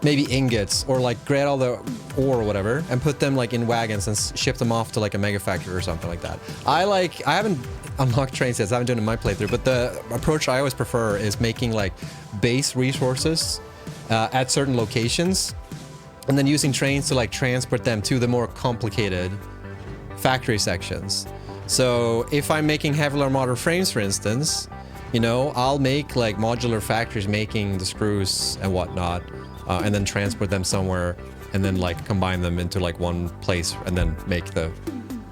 maybe ingots or like grab all the ore or whatever and put them like in wagons and ship them off to like a mega factory or something like that. I haven't unlocked train sets, I haven't done it in my playthrough, but the approach I always prefer is making like base resources at certain locations and then using trains to like transport them to the more complicated factory sections. So if I'm making Kevlar motor frames, for instance, you know, I'll make like modular factories making the screws and whatnot, and then transport them somewhere and then like combine them into like one place and then make the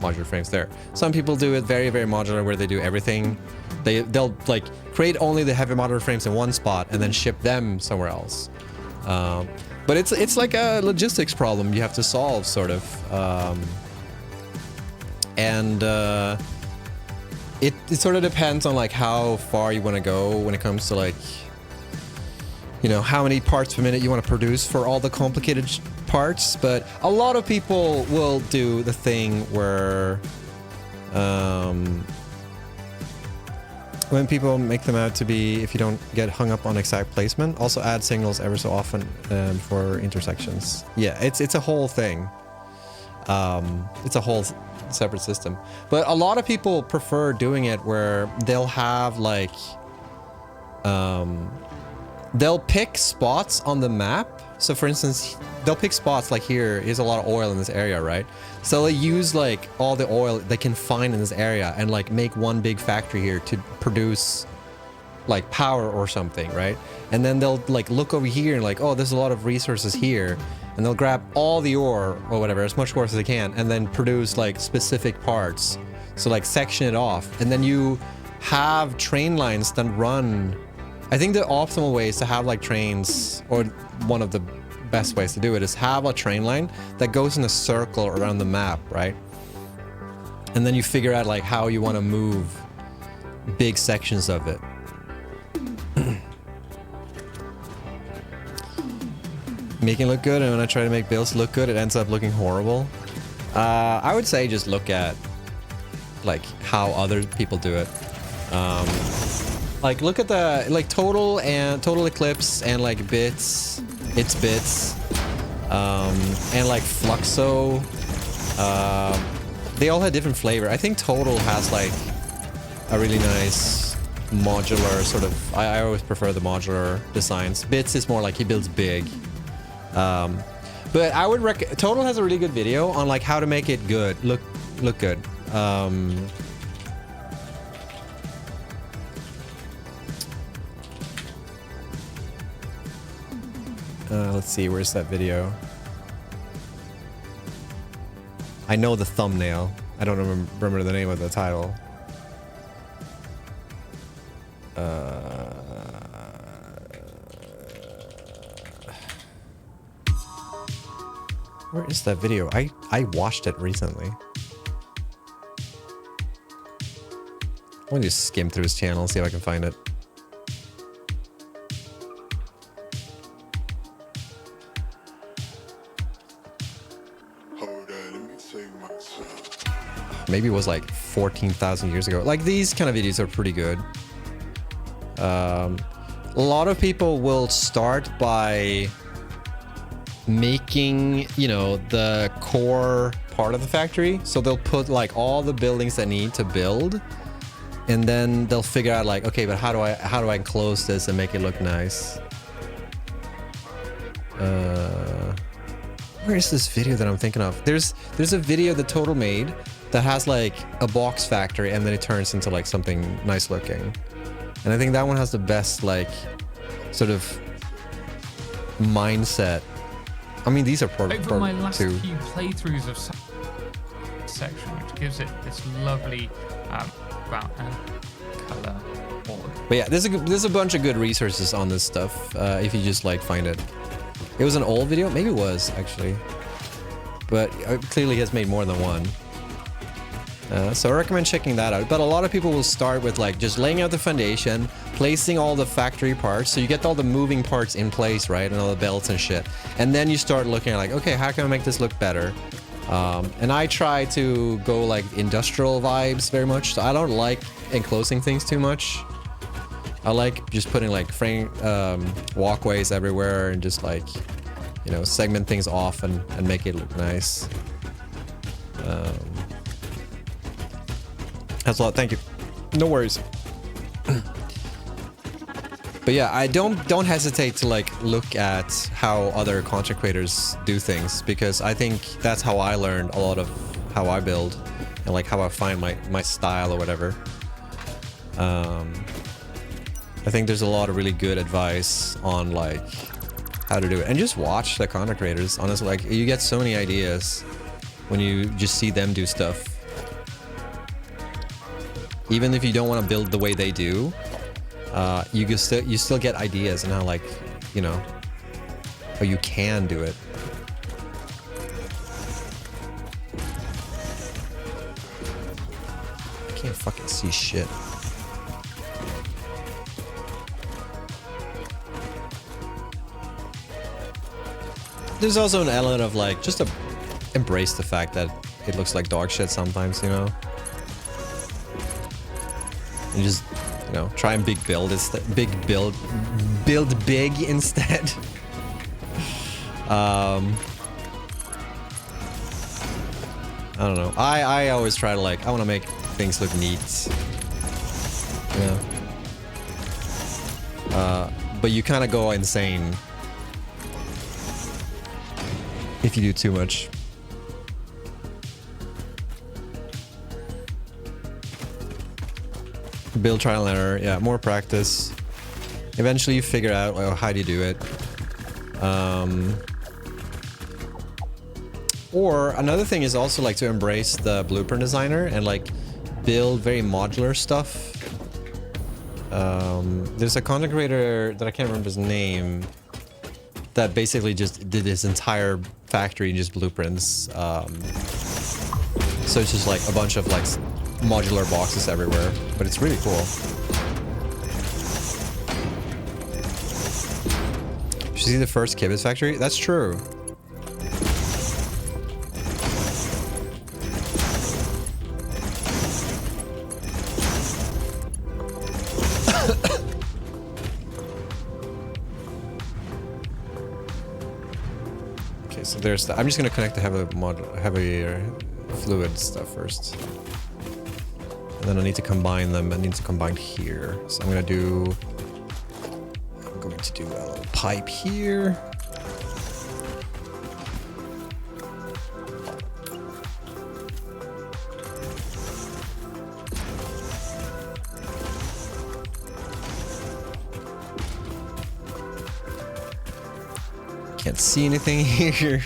modular frames there. Some people do it very, very modular where they do everything. They'll like create only the heavy modular frames in one spot and then ship them somewhere else. But it's like a logistics problem you have to solve, sort of. It sort of depends on like how far you want to go when it comes to like, you know, how many parts per minute you want to produce for all the complicated parts. But a lot of people will do the thing where when people make them out to be, if you don't get hung up on exact placement, also add signals ever so often for intersections. Yeah, it's a whole thing. It's a whole separate system. But a lot of people prefer doing it where they'll have like they'll pick spots on the map. So for instance, they'll pick spots like here's a lot of oil in this area, right? So they use like all the oil they can find in this area and like make one big factory here to produce like power or something, right? And then they'll like look over here and like, oh, there's a lot of resources here. And they'll grab all the ore or whatever, as much ore as they can, and then produce like specific parts. So like section it off. And then you have train lines that run. I think the optimal way is to have like trains, or one of the best ways to do it is have a train line that goes in a circle around the map, right? And then you figure out like how you want to move big sections of it. Making it look good, and when I try to make builds look good, it ends up looking horrible. I would say just look at like how other people do it. Like look at the like total eclipse and like bits, its bits, and like Fluxo. They all had different flavor. I think Total has like a really nice modular sort of. I always prefer the modular designs. Bits is more like he builds big. But I would Total has a really good video on like how to make it good, look good. Let's see, where's that video? I know the thumbnail. I don't remember the name of the title. Where is that video? I watched it recently. Let me just skim through his channel and see if I can find it. Maybe it was like 14,000 years ago. Like these kind of videos are pretty good. A lot of people will start by making, you know, the core part of the factory. So they'll put like all the buildings they need to build, and then they'll figure out like, okay, but how do I enclose this and make it look nice? Where is this video that I'm thinking of? There's a video that Total made that has like a box factory, and then it turns into like something nice looking. And I think that one has the best like sort of mindset. I mean, these are Over my last too. few playthroughs of section, which gives it this lovely brown and color. But yeah, there's a bunch of good resources on this stuff if you just like find it. It was an old video, maybe it was actually, but clearly he has made more than one. So I recommend checking that out. But a lot of people will start with like just laying out the foundation, placing all the factory parts, so you get all the moving parts in place, right, and all the belts and shit. And then you start looking at like, okay, how can I make this look better? And I try to go like industrial vibes very much. So I don't like enclosing things too much. I like just putting like frame walkways everywhere and just like, you know, segment things off and make it look nice. That's a lot. Thank you. No worries. But yeah, I don't hesitate to like look at how other content creators do things, because I think that's how I learned a lot of how I build and like how I find my style or whatever. I think there's a lot of really good advice on like how to do it, and just watch the content creators. Honestly, like you get so many ideas when you just see them do stuff. Even if you don't want to build the way they do, you still get ideas and how, like, you know, how you can do it. I can't fucking see shit. There's also an element of like just to embrace the fact that it looks like dog shit sometimes, you know. And just, you know, try and build big instead. I don't know. I always try to like, I want to make things look neat. Yeah. But you kind of go insane if you do too much. Build, trial and error. Yeah, more practice. Eventually you figure out, well, how do you do it. Or another thing is also like to embrace the blueprint designer and like build very modular stuff. There's a content creator that I can't remember his name that basically just did his entire factory in just blueprints. So it's just like a bunch of like modular boxes everywhere, but it's really cool. You see the first Kibitz factory? That's true. Okay, so there's that. I'm just gonna connect the heavier fluid stuff first. And then I need to combine them. I need to combine here. So I'm going to do a little pipe here. Can't see anything here.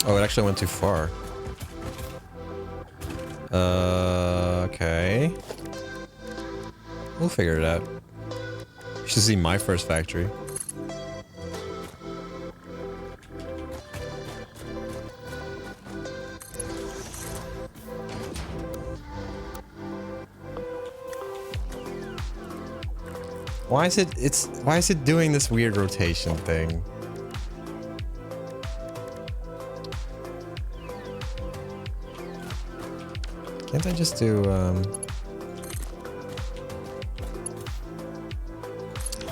Oh, it actually went too far. Okay. We'll figure it out. You should see my first factory. Why is it doing this weird rotation thing? Can't I just do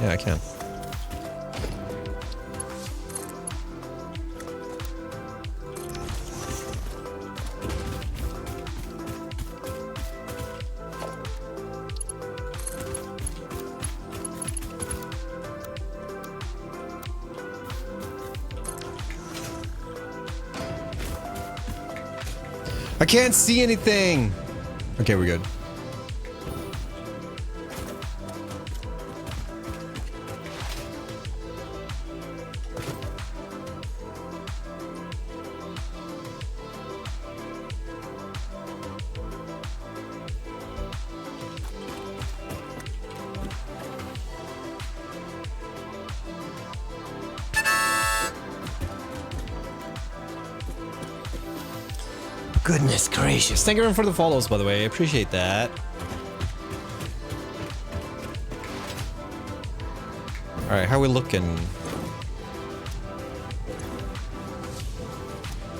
yeah, I can. I can't see anything. Okay, we're good. Goodness gracious. Thank you for the follows, by the way. I appreciate that. Alright, how are we looking?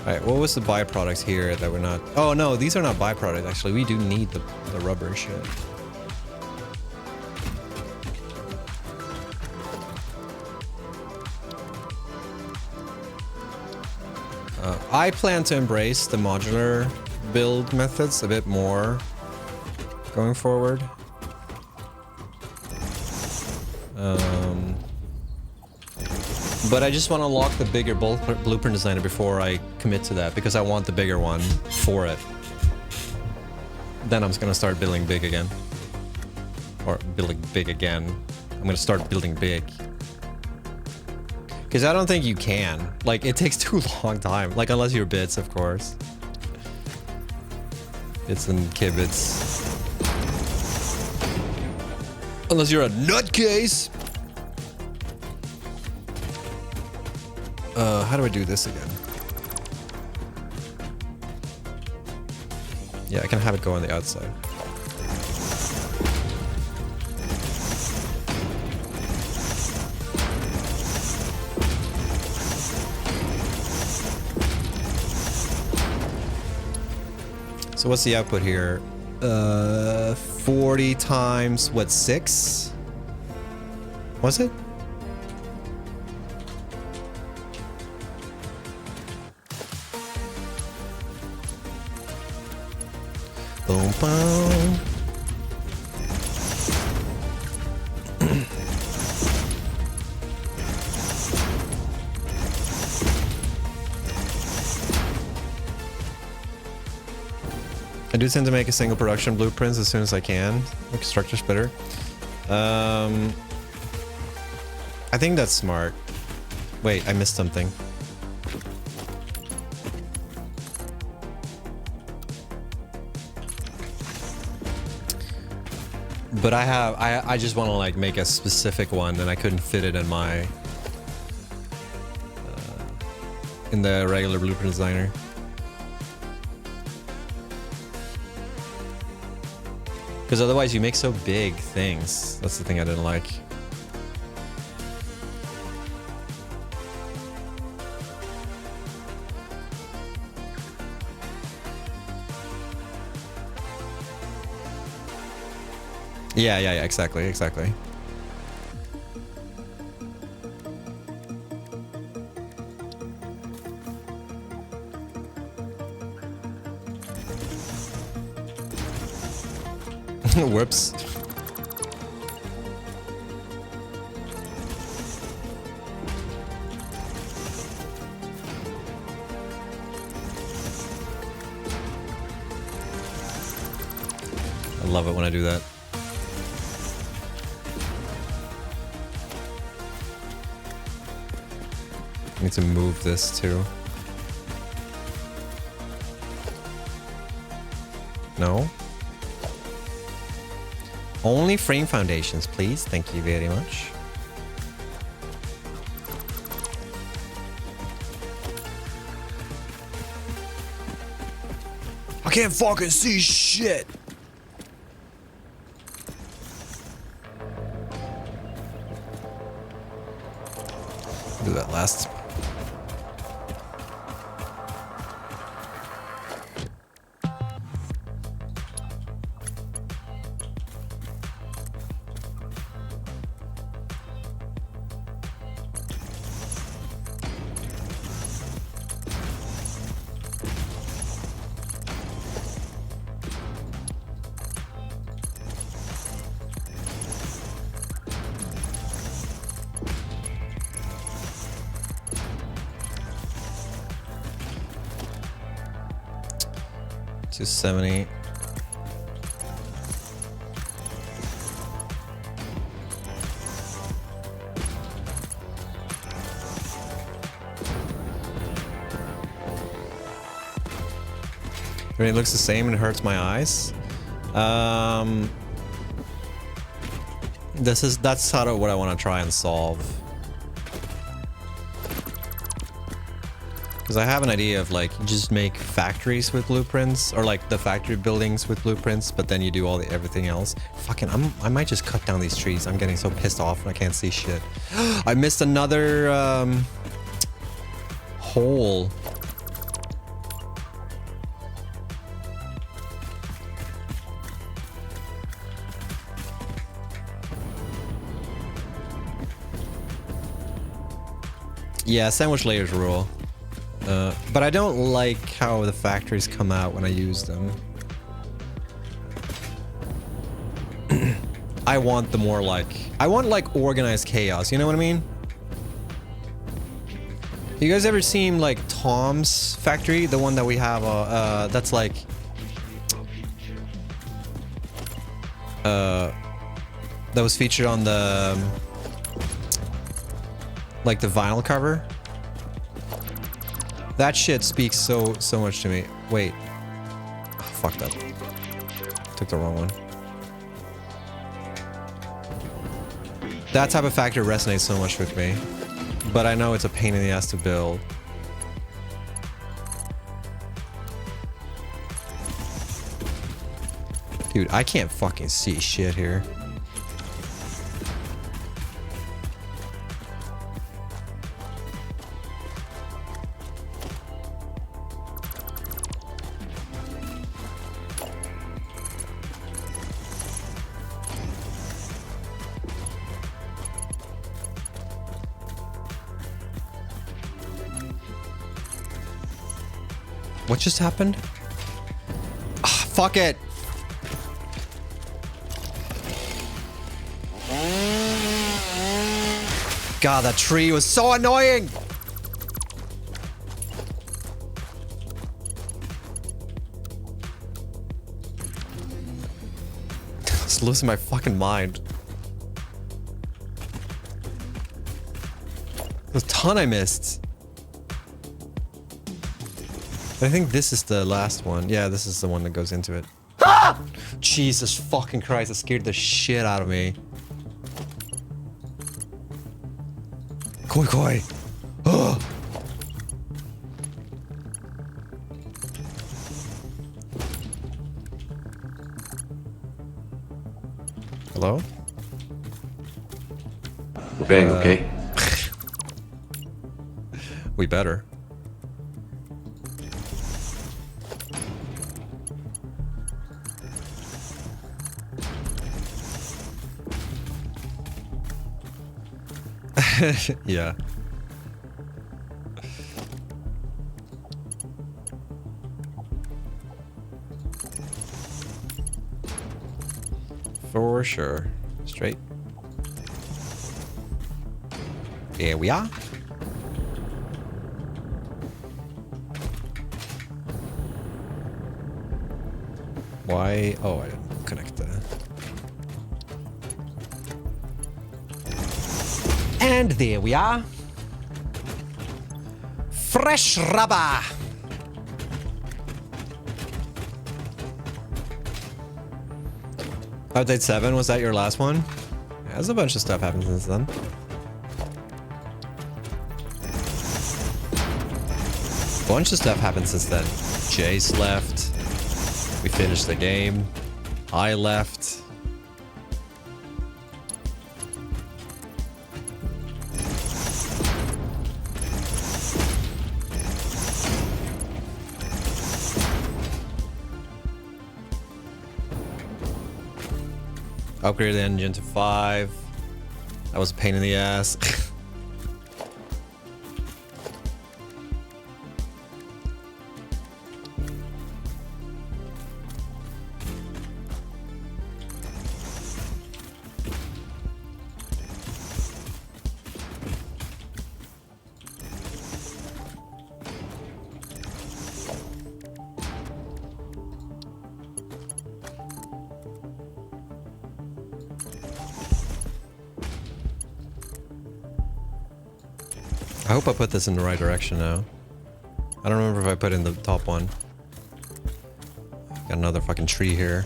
Alright, what was the byproduct here that we're not... Oh, no, these are not byproducts, actually. We do need the rubber shit. I plan to embrace the modular build methods a bit more going forward. But I just want to lock the bigger blueprint designer before I commit to that, because I want the bigger one for it. Then I'm just gonna start building big again. Or building big again. I'm gonna start building big. Because I don't think you can. Like, it takes too long time. Like, unless you're bits, of course. Bits and kibits. Unless you're a nutcase! How do I do this again? Yeah, I can have it go on the outside. So what's the output here? 40 times, what, 6? Was it? Boom, boom. I do tend to make a single production blueprints as soon as I can. Make structure splitter. I think that's smart. Wait, I missed something. But I just want to like make a specific one, and I couldn't fit it in my in the regular blueprint designer. Because otherwise you make so big things. That's the thing I didn't like. Yeah, exactly. Whoops. I love it when I do that. I need to move this too. No. Only frame foundations, please. Thank you very much. I can't fucking see shit. Do that last. To 70. It looks the same and hurts my eyes. That's sort of what I want to try and solve. Because I have an idea of like just make factories with blueprints, or like the factory buildings with blueprints, but then you do all the everything else. Fucking, I might just cut down these trees. I'm getting so pissed off and I can't see shit. I missed another hole. Yeah, sandwich layers rule. But I don't like how the factories come out when I use them. I want the more like... I want like organized chaos, you know what I mean? You guys ever seen like Tom's factory? The one that we have, that's like... that was featured on the... like the vinyl cover? That shit speaks so much to me. Wait. Oh, fucked up. Took the wrong one. That type of factor resonates so much with me. But I know it's a pain in the ass to build. Dude, I can't fucking see shit here. What just happened? Ah, fuck it. God, that tree was so annoying. I was losing my fucking mind. There's a ton I missed. I think this is the last one. Yeah, this is the one that goes into it. Ah! Jesus fucking Christ, that scared the shit out of me. Koi koi. Oh. Hello? We're bang, okay? We better. Yeah. For sure. Straight. Here we are. Why? Oh, I didn't connect that. And there we are. Fresh rubber. Update 7, was that your last one? Yeah, there's a bunch of stuff happened since then. Bunch of stuff happened since then. Jace left. We finished the game. I left. Upgraded the engine to 5. That was a pain in the ass. I hope I put this in the right direction now. I don't remember if I put in the top one. Got another fucking tree here.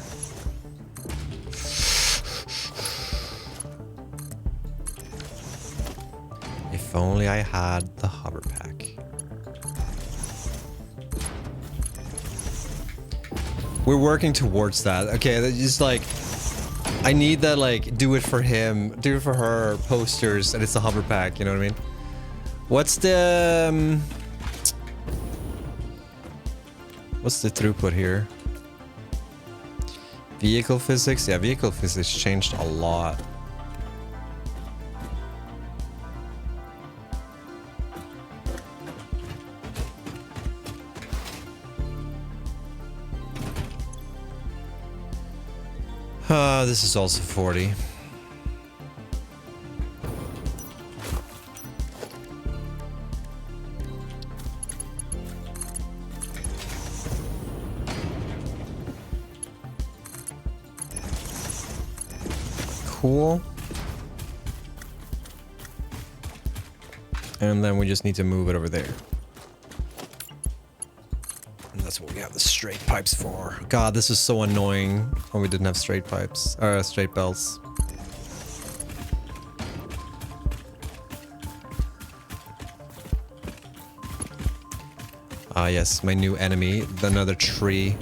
If only I had the hover pack. We're working towards that. Okay, that's just like... I need that, like, do it for him, do it for her posters, and it's a hover pack, you know what I mean? What's the throughput here? Vehicle physics? Yeah, vehicle physics changed a lot. This is also 40. Cool. And then we just need to move it over there. And that's what we have the straight pipes for. God, this is so annoying when we didn't have straight pipes, or straight belts. Ah, yes, my new enemy, another tree.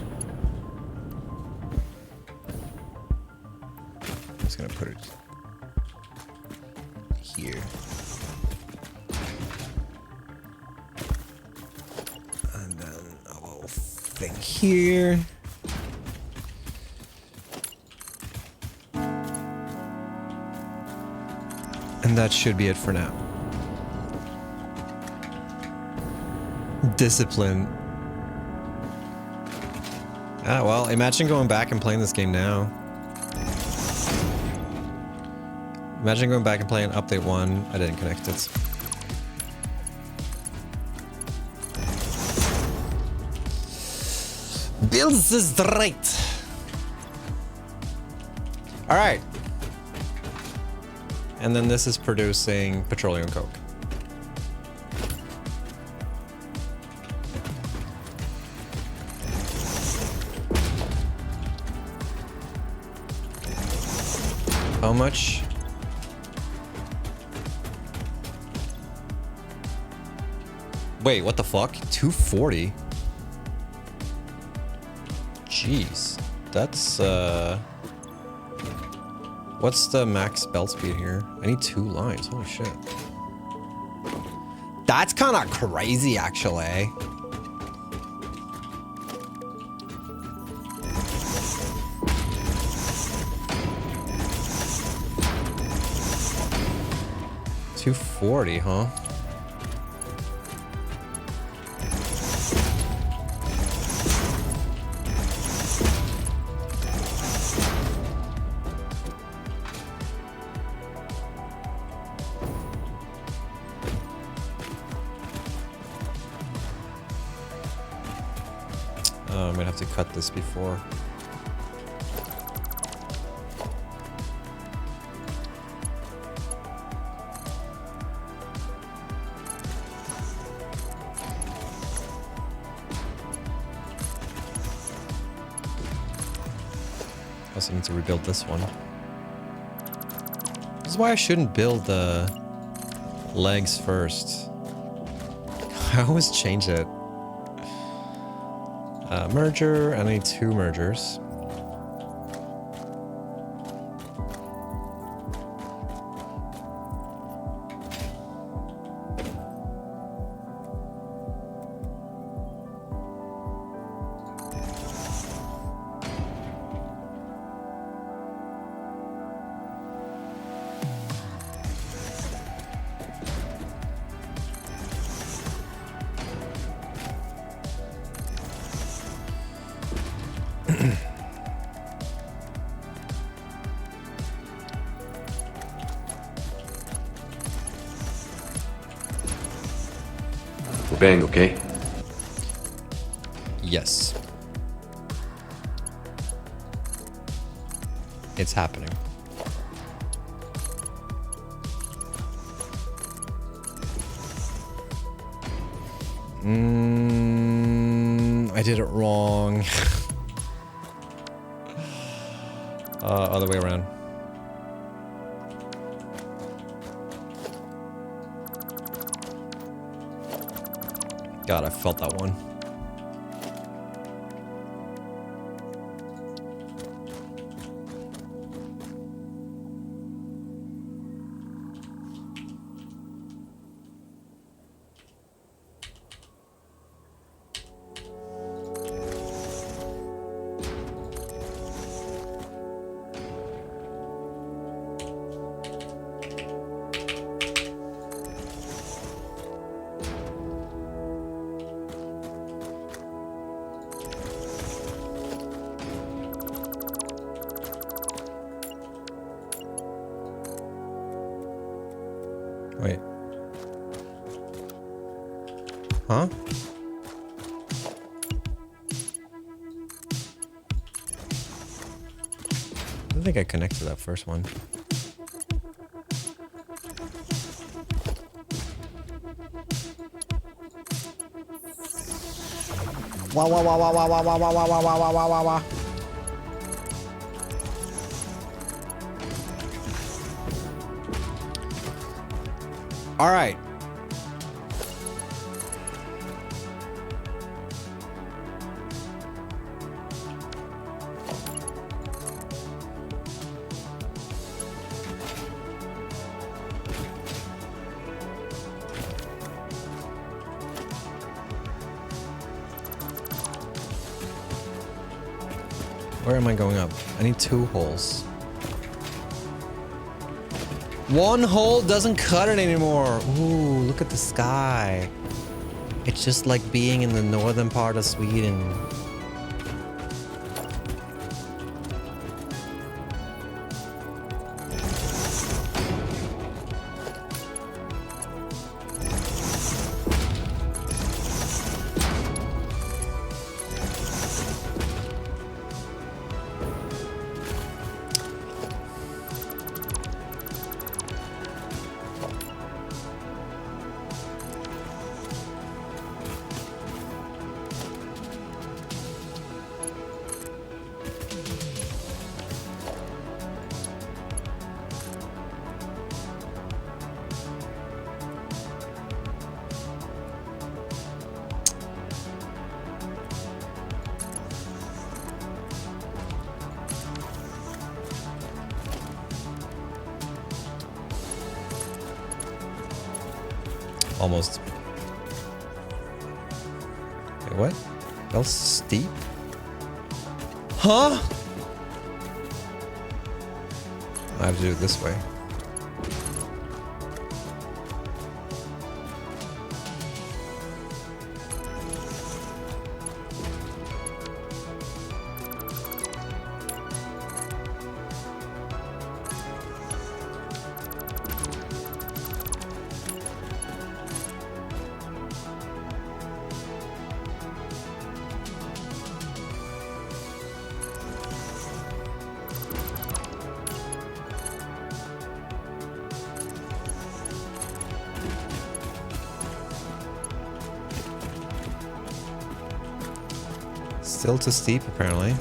Gonna put it here. And then a little thing here. And that should be it for now. Discipline. Ah, well, imagine going back and playing this game now. Imagine going back and playing update 1. I didn't connect it. Builds is right. All right. And then this is producing petroleum coke. How much? Wait, what the fuck? 240? Jeez. That's, what's the max belt speed here? I need 2 lines. Holy shit. That's kind of crazy, actually. $240, huh? I'm gonna have to cut this before. Also need to rebuild this one. This is why I shouldn't build the legs first. I always change it. Merger, I need 2 mergers. We're bang, okay? Yes. It's happening. I did it wrong. Other way around. God, I felt that one. Wait. Huh? I don't think I connected to that first one. Wow, wow, wow, wow, wow, wow, wow, wow, wow, wow, wow, wow, wow. All right. Where am I going up? I need 2 holes. 1 hole doesn't cut it anymore. Ooh, look at the sky. It's just like being in the northern part of Sweden. Almost. Wait, what? That was steep? Huh? I have to do it this way. Still too steep, apparently.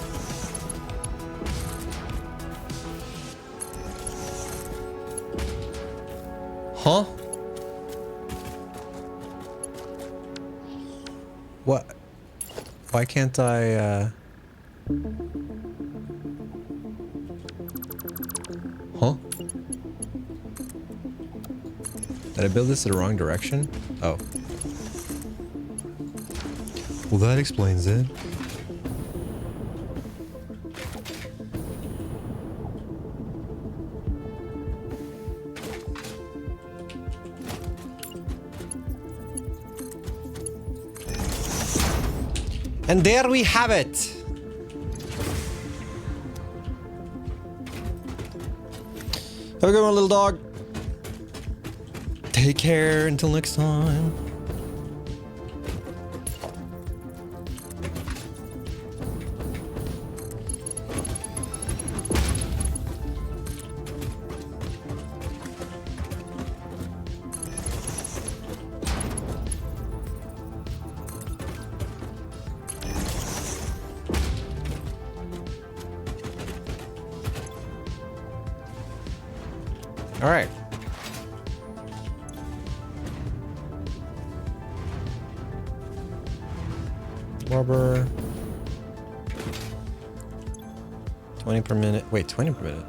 Why can't I, Huh? Did I build this in the wrong direction? Oh. Well, that explains it. And there we have it. Have a good one, little dog. Take care until next time. All right. Rubber. 20 per minute. Wait, 20 per minute.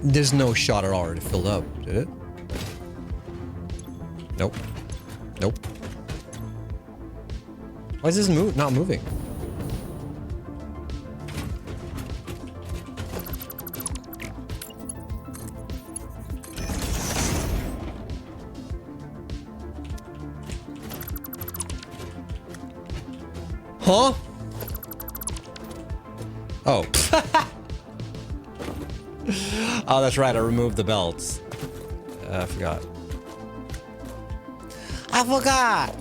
There's no shot it already filled up, did it? Nope. Nope. Why is this not moving? Huh? Oh. Oh, that's right. I removed the belts. I forgot. I forgot!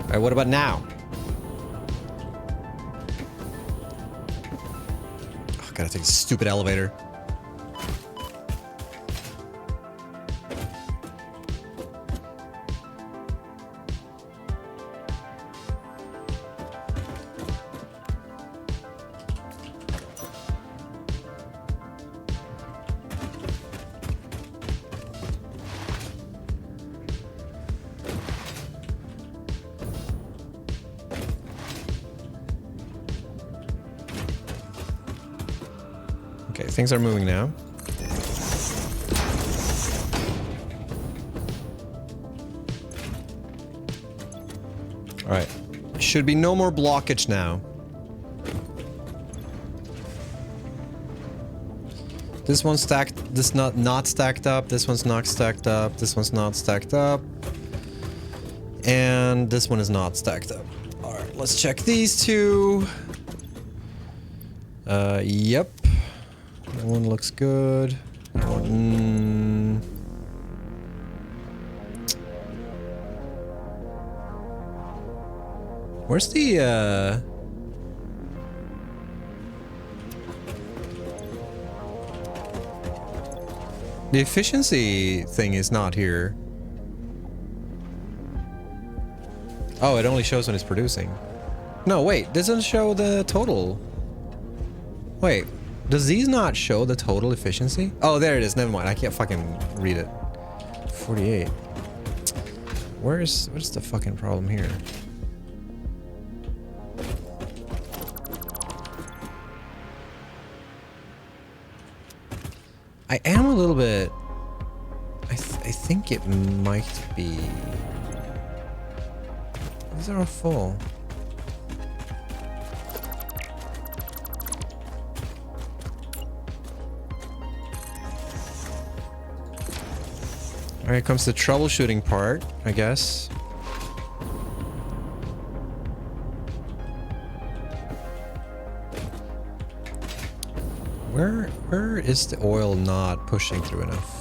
Alright, what about now? Oh, gotta take a stupid elevator. Okay, things are moving now. Alright. Should be no more blockage now. This one's stacked, this not stacked up, this one's not stacked up, this one's not stacked up. And this one is not stacked up. Alright, let's check these two. Yep. That one looks good. That one, Where's the, The efficiency thing is not here. Oh, it only shows when it's producing. No, wait, doesn't show the total. Wait, does these not show the total efficiency? Oh, there it is. Never mind. I can't fucking read it. 48. What's the fucking problem here? I am a little bit... I think it might be... These are all full. Alright, comes the troubleshooting part, I guess. Where is the oil not pushing through enough?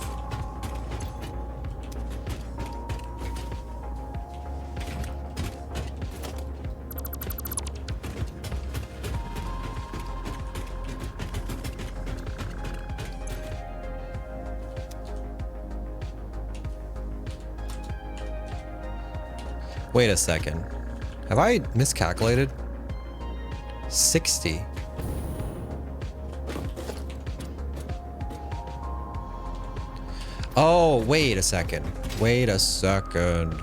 Wait a second. Have I miscalculated? 60. Oh, wait a second. Wait a second.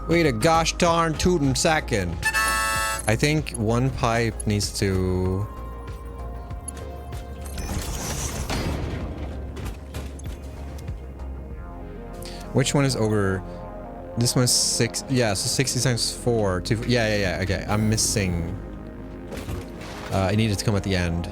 Wait a gosh darn tootin' second. I think one pipe needs to... Which one is over? This one's 6. Yeah, so 60 times 4. Yeah. Okay, I'm missing. It needed to come at the end.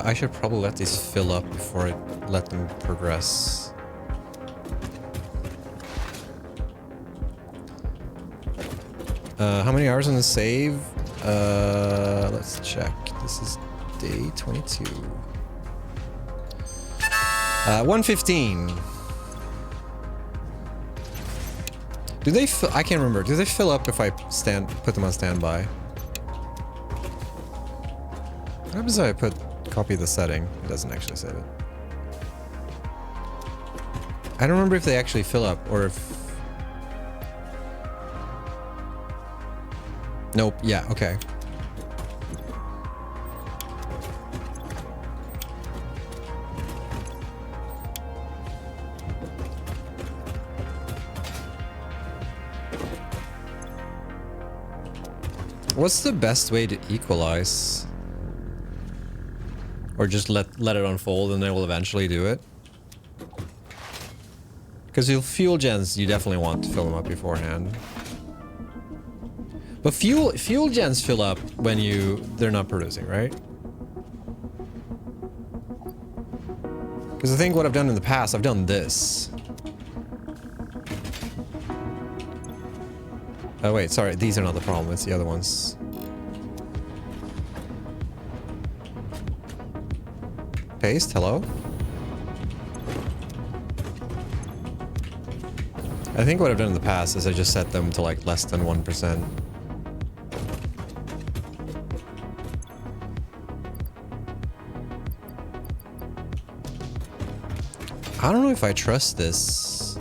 I should probably let these fill up before I let them progress. How many hours on the save? Let's check. This is day 22. 115. Do they I can't remember. Do they fill up if I put them on standby? What happens if I copy the setting? It doesn't actually save it. I don't remember if they actually fill up or if... Nope. Yeah, okay. What's the best way to equalize? Or just let it unfold and then we'll eventually do it? Because your fuel gens, you definitely want to fill them up beforehand. But fuel gens fill up when they're not producing, right? Because I think what I've done in the past, I've done this. Oh wait, sorry, these are not the problem, it's the other ones. Paste, hello? I think what I've done in the past is I just set them to like less than 1%. I don't know if I trust this.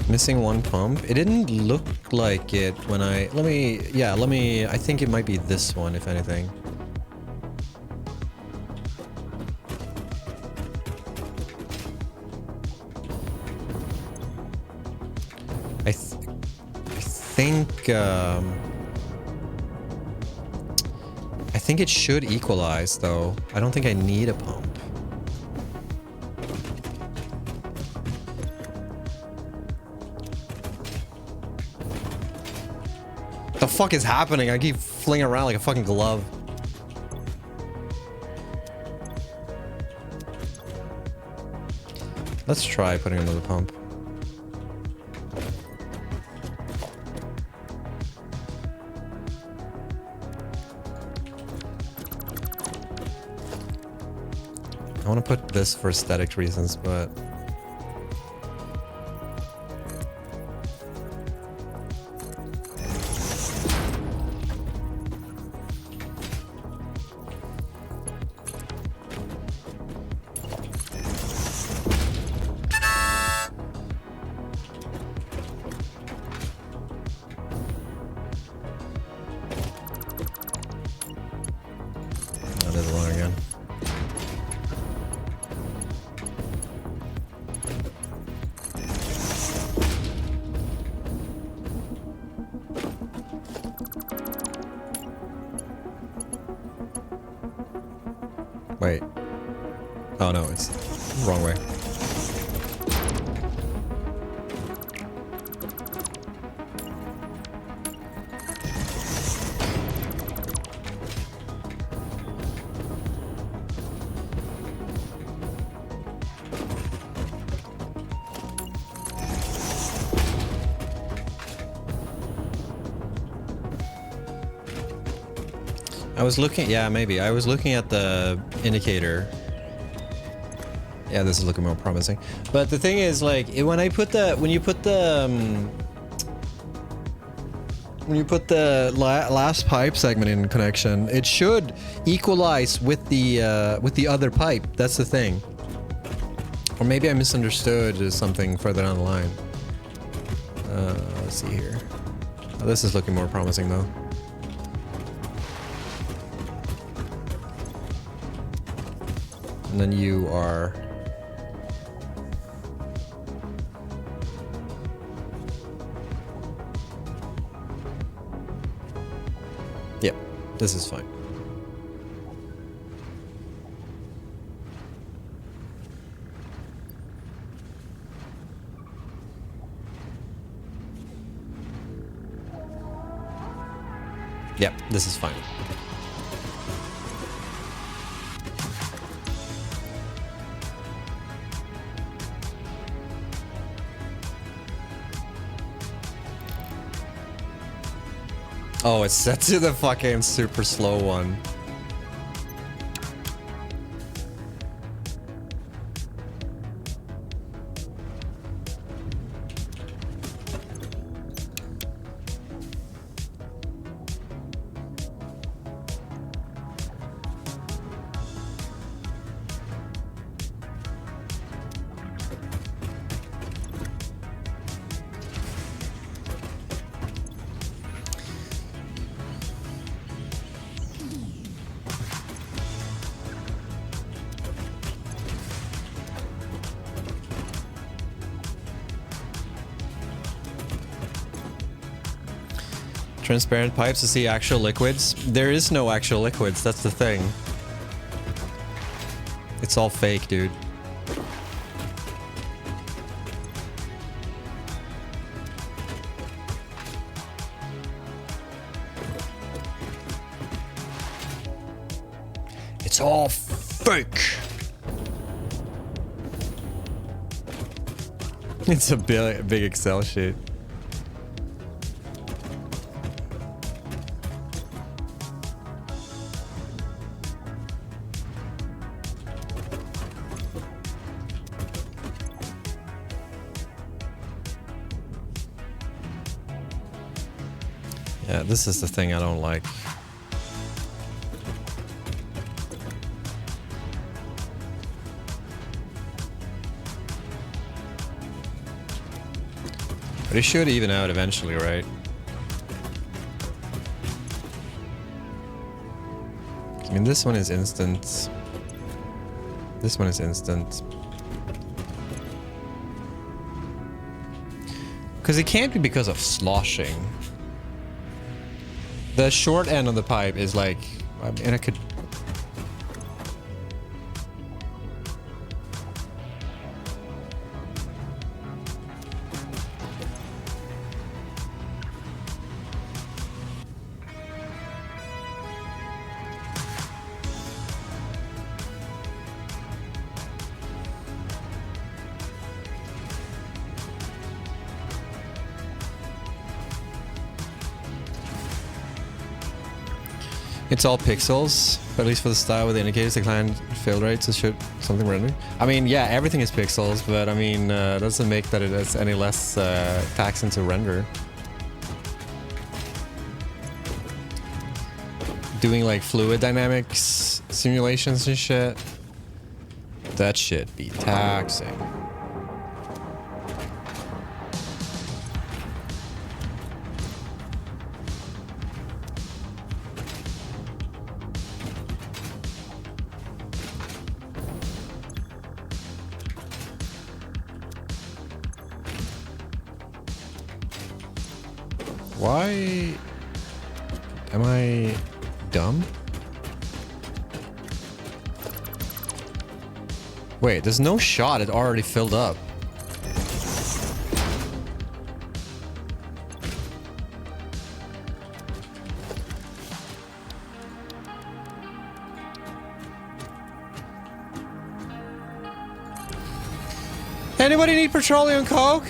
Missing one pump. It didn't look like it when I... I think it might be this one, if anything. I think it should equalize, though. I don't think I need a pump. What the fuck is happening? I keep flinging around like a fucking glove. Let's try putting another pump. I want to put this for aesthetic reasons, but... I did it wrong again. Wait. Oh no, it's... Wrong way. I was looking, yeah, maybe. I was looking at the indicator. Yeah, this is looking more promising. But the thing is, like, when you put the last pipe segment in connection, it should equalize with the other pipe. That's the thing. Or maybe I misunderstood something further down the line. Let's see here. Oh, this is looking more promising though. And then you are... Yep, this is fine. Yep, this is fine. Oh, it's set to the fucking super slow one. Transparent pipes to see actual liquids. There is no actual liquids, that's the thing. It's all fake, dude. It's all fake. It's a big Excel sheet. Yeah, this is the thing I don't like. But it should even out eventually, right? I mean, this one is instant. This one is instant. Because it can't be because of sloshing. The short end of the pipe is like, and I could... It's all pixels, at least for the style with the indicators, decline fail rates, it should something rendering. I mean, yeah, everything is pixels, but I mean, doesn't make that it is any less taxing to render. Doing like fluid dynamics simulations and shit, that shit be taxing. Why am I dumb? Wait, there's no shot. It already filled up. Anybody need petroleum coke?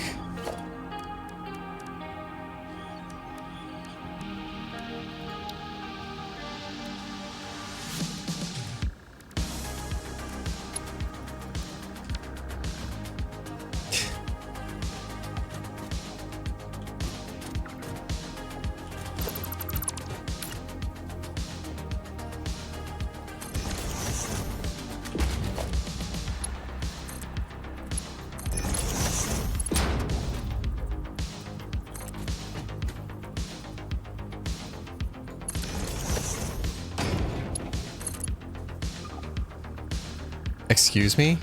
Excuse me?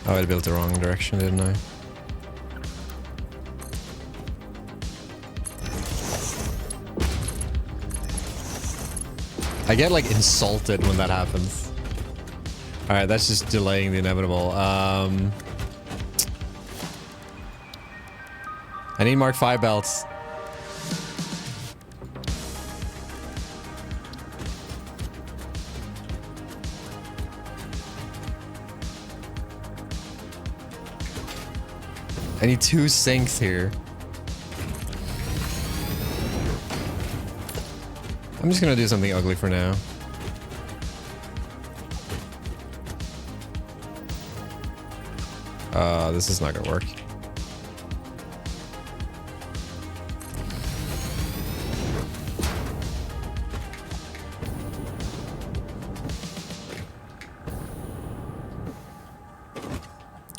Oh, I built the wrong direction, didn't I? I get like insulted when that happens. Alright, that's just delaying the inevitable. I need Mark 5 belts. I need 2 sinks here. I'm just gonna do something ugly for now. This is not gonna work.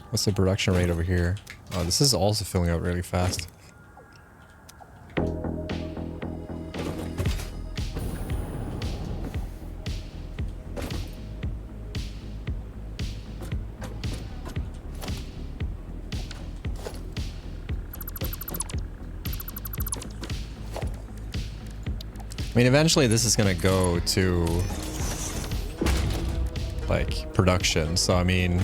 What's the production rate over here? Oh, this is also filling up really fast. I mean, eventually this is gonna go to like production, so I mean,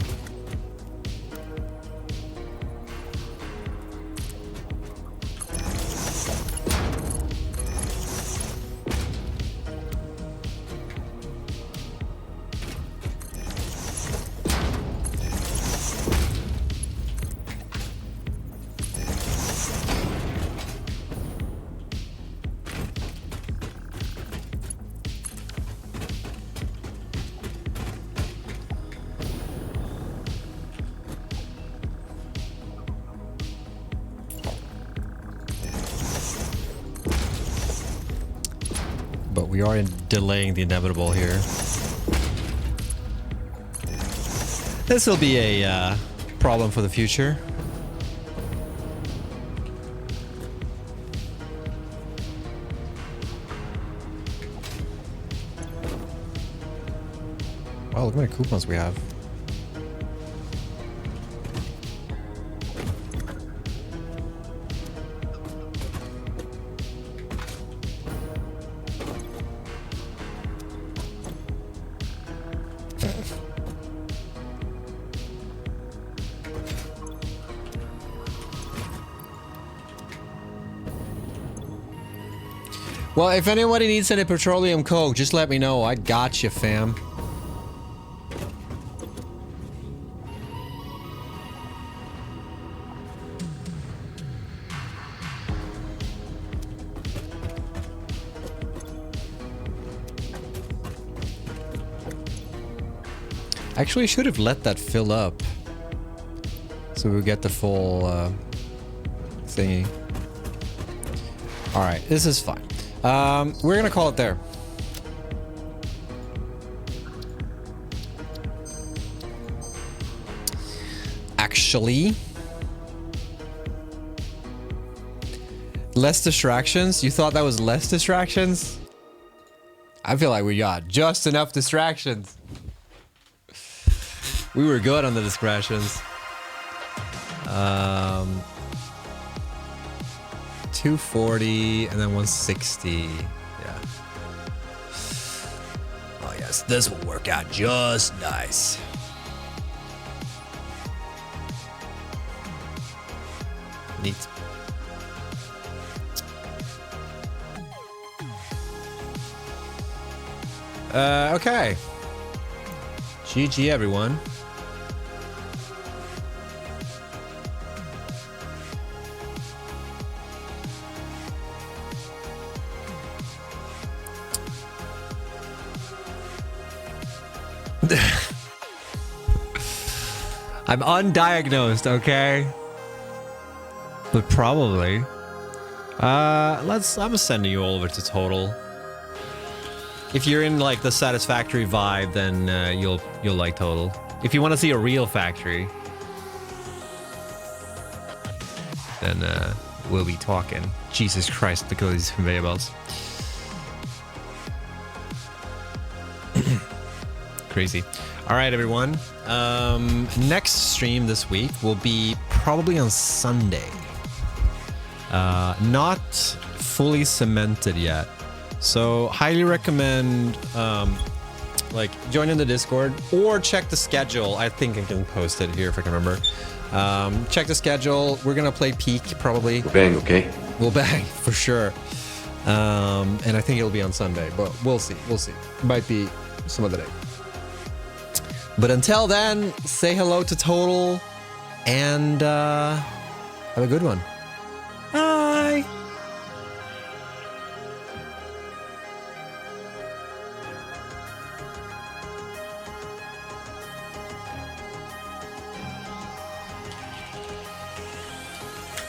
but we are delaying the inevitable here. This will be a problem for the future. Wow, look how many coupons we have. Well, if anybody needs any petroleum coke, just let me know. I got you, fam. Actually, I should have let that fill up, so we get the full thingy. All right, this is fine. We're gonna call it there. Actually, less distractions? You thought that was less distractions? I feel like we got just enough distractions. We were good on the distractions. 240 and then 160. Yeah. Oh yeah, this. This will work out just nice. Neat. Okay. GG, everyone. I'm undiagnosed, okay? But probably. I'm sending you all over to Total. If you're in like the Satisfactory vibe, then you'll like Total. If you want to see a real factory, then we'll be talking. Jesus Christ, look at these conveyor belts. Crazy. All right, everyone. Next stream this week will be probably on Sunday. Not fully cemented yet. So highly recommend like joining the Discord or check the schedule. I think I can post it here if I can remember. Check the schedule. We're gonna play Peak probably. We'll bang, okay? We'll bang for sure. And I think it'll be on Sunday, but we'll see. We'll see. Might be some other day. But until then, say hello to Total and have a good one.